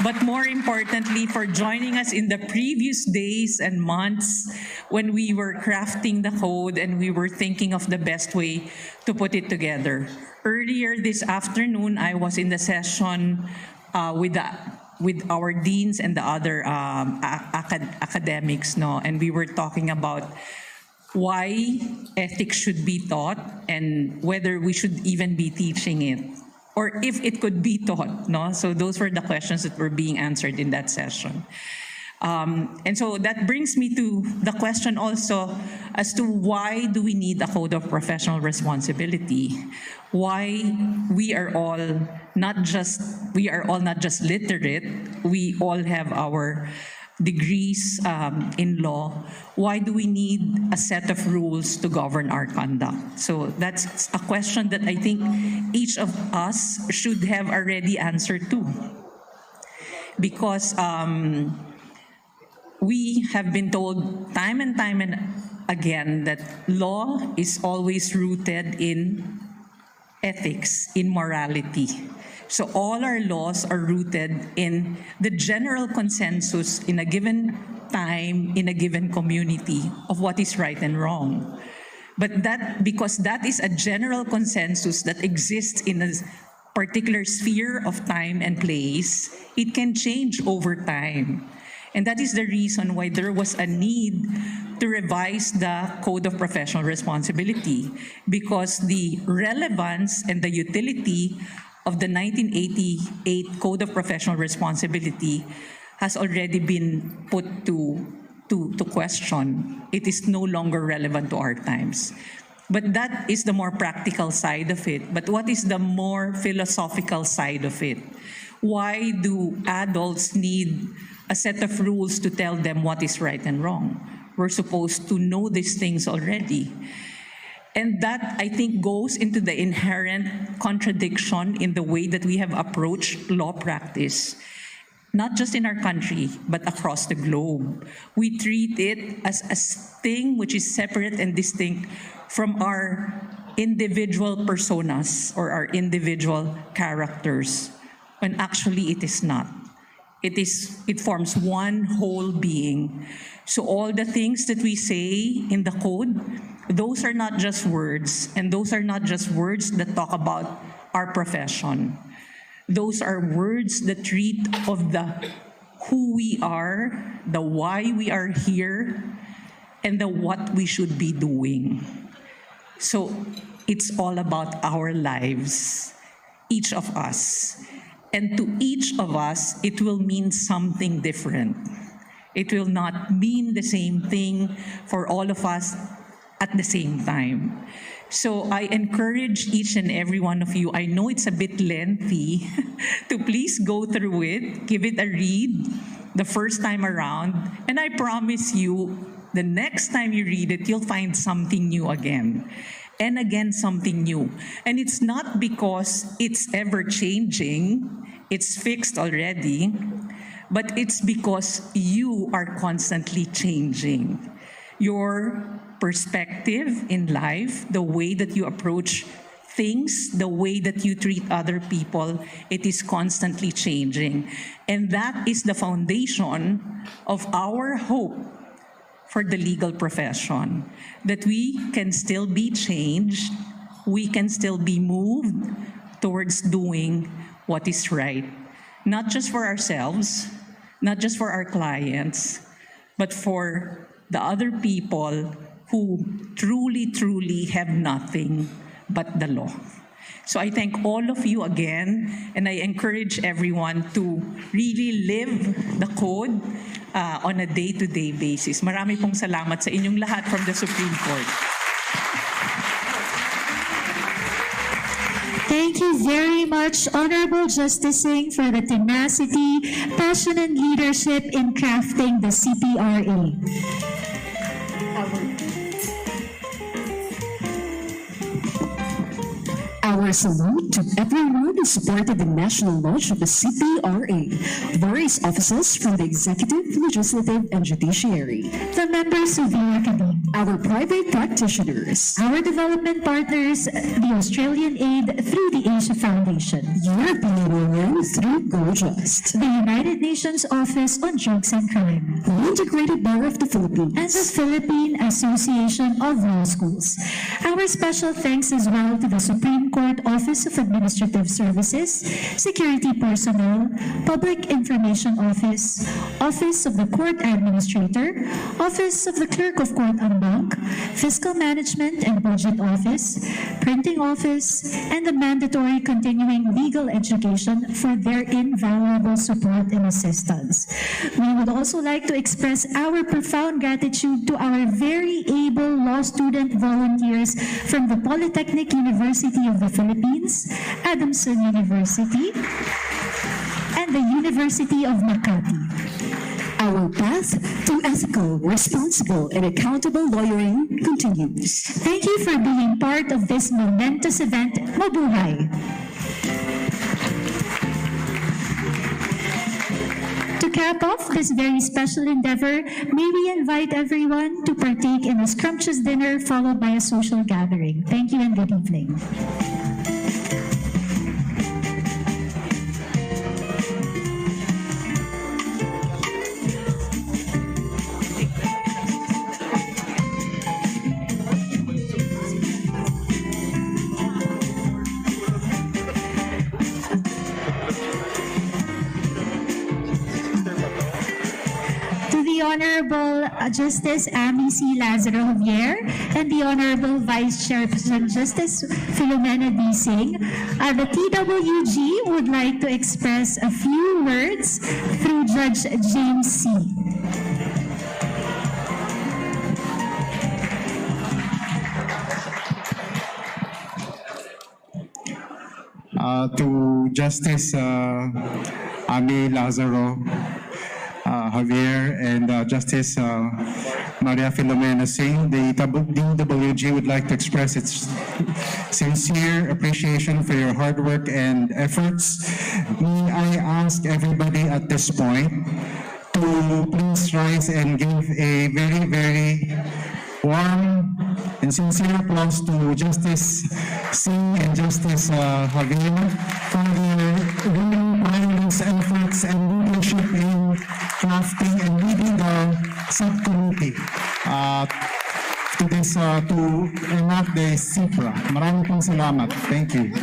but more importantly, for joining us in the previous days and months when we were crafting the code and we were thinking of the best way to put it together. Earlier this afternoon, I was in the session with our deans and the other academics, no, and we were talking about why ethics should be taught and whether we should even be teaching it, or if it could be taught. No? So those were the questions that were being answered in that session. And so that brings me to the question also as to why do we need a code of professional responsibility? Why we are all not just literate, we all have our degrees in law. Why do we need a set of rules to govern our conduct? So that's a question that I think each of us should have already answered to. Because we have been told time and time and again that law is always rooted in ethics, in morality. So all our laws are rooted in the general consensus in a given time, in a given community of what is right and wrong. But because that is a general consensus that exists in a particular sphere of time and place, it can change over time. And that is the reason why there was a need to revise the Code of Professional Responsibility, because the relevance and the utility of the 1988 Code of Professional Responsibility has already been put to question. It is no longer relevant to our times. But that is the more practical side of it. But what is the more philosophical side of it? Why do adults need a set of rules to tell them what is right and wrong? We're supposed to know these things already. And that, I think, goes into the inherent contradiction in the way that we have approached law practice, not just in our country, but across the globe. We treat it as a thing which is separate and distinct from our individual personas or our individual characters, when actually it is not. It forms one whole being. So all the things that we say in the code, those are not just words, and those are not just words that talk about our profession. Those are words that treat of the who we are, the why we are here, and the what we should be doing. So it's all about our lives, each of us. And to each of us, it will mean something different. It will not mean the same thing for all of us at the same time. So I encourage each and every one of you, I know it's a bit lengthy, to please go through it, give it a read the first time around, and I promise you, the next time you read it, you'll find something new again. And again, something new. And it's not because it's ever changing, it's fixed already, but it's because you are constantly changing. Your perspective in life, the way that you approach things, the way that you treat other people, it is constantly changing. And that is the foundation of our hope for the legal profession, that we can still be changed, we can still be moved towards doing what is right, not just for ourselves, not just for our clients, but for the other people who truly have nothing but the law. So I thank all of you again, and I encourage everyone to really live the code on a day-to-day basis. Marami pong salamat sa inyong lahat from the Supreme Court. Thank you very much, Honorable Justice Singh, for the tenacity, passion, and leadership in crafting the CPRA. Our salute to everyone who supported the national launch of the CPRA, various officers from the executive, legislative, and judiciary, The members of the Academy, our private practitioners, our development partners, the Australian Aid through the Asia Foundation, European Union through GoJust, the United Nations Office on Drugs and Crime, the Integrated Bar of the Philippines, and the Philippine Association of Law Schools. Our special thanks as well to the Supreme Court Office of Administrative Services, Security Personnel, Public Information Office, Office of the Court Administrator, Office of the Clerk of Court Ambassador, Bank, Fiscal Management and Budget Office, Printing Office, and the Mandatory Continuing Legal Education for their invaluable support and assistance. We would also like to express our profound gratitude to our very able law student volunteers from the Polytechnic University of the Philippines, Adamson University, and the University of Makati. Our path to ethical, responsible, and accountable lawyering continues. Thank you for being part of this momentous event. Mabuhay! To cap off this very special endeavor, may we invite everyone to partake in a scrumptious dinner followed by a social gathering. Thank you and good evening. The Honorable Justice Amy C. Lazaro Javier and the Honorable Vice Chairperson Justice Filomena D. Singh, the TWG would like to express a few words through Judge James C. To Justice Amy Lazaro Javier and Justice Maria Filomena Singh, the DWG would like to express its sincere appreciation for your hard work and efforts. May I ask everybody at this point to please rise and give a very, very warm and sincere applause to Justice Singh and Justice Javier for their really tireless efforts and leadership in crafting and leading the subcommittee to enact the CPRA. Maraming pong salamat. Thank you.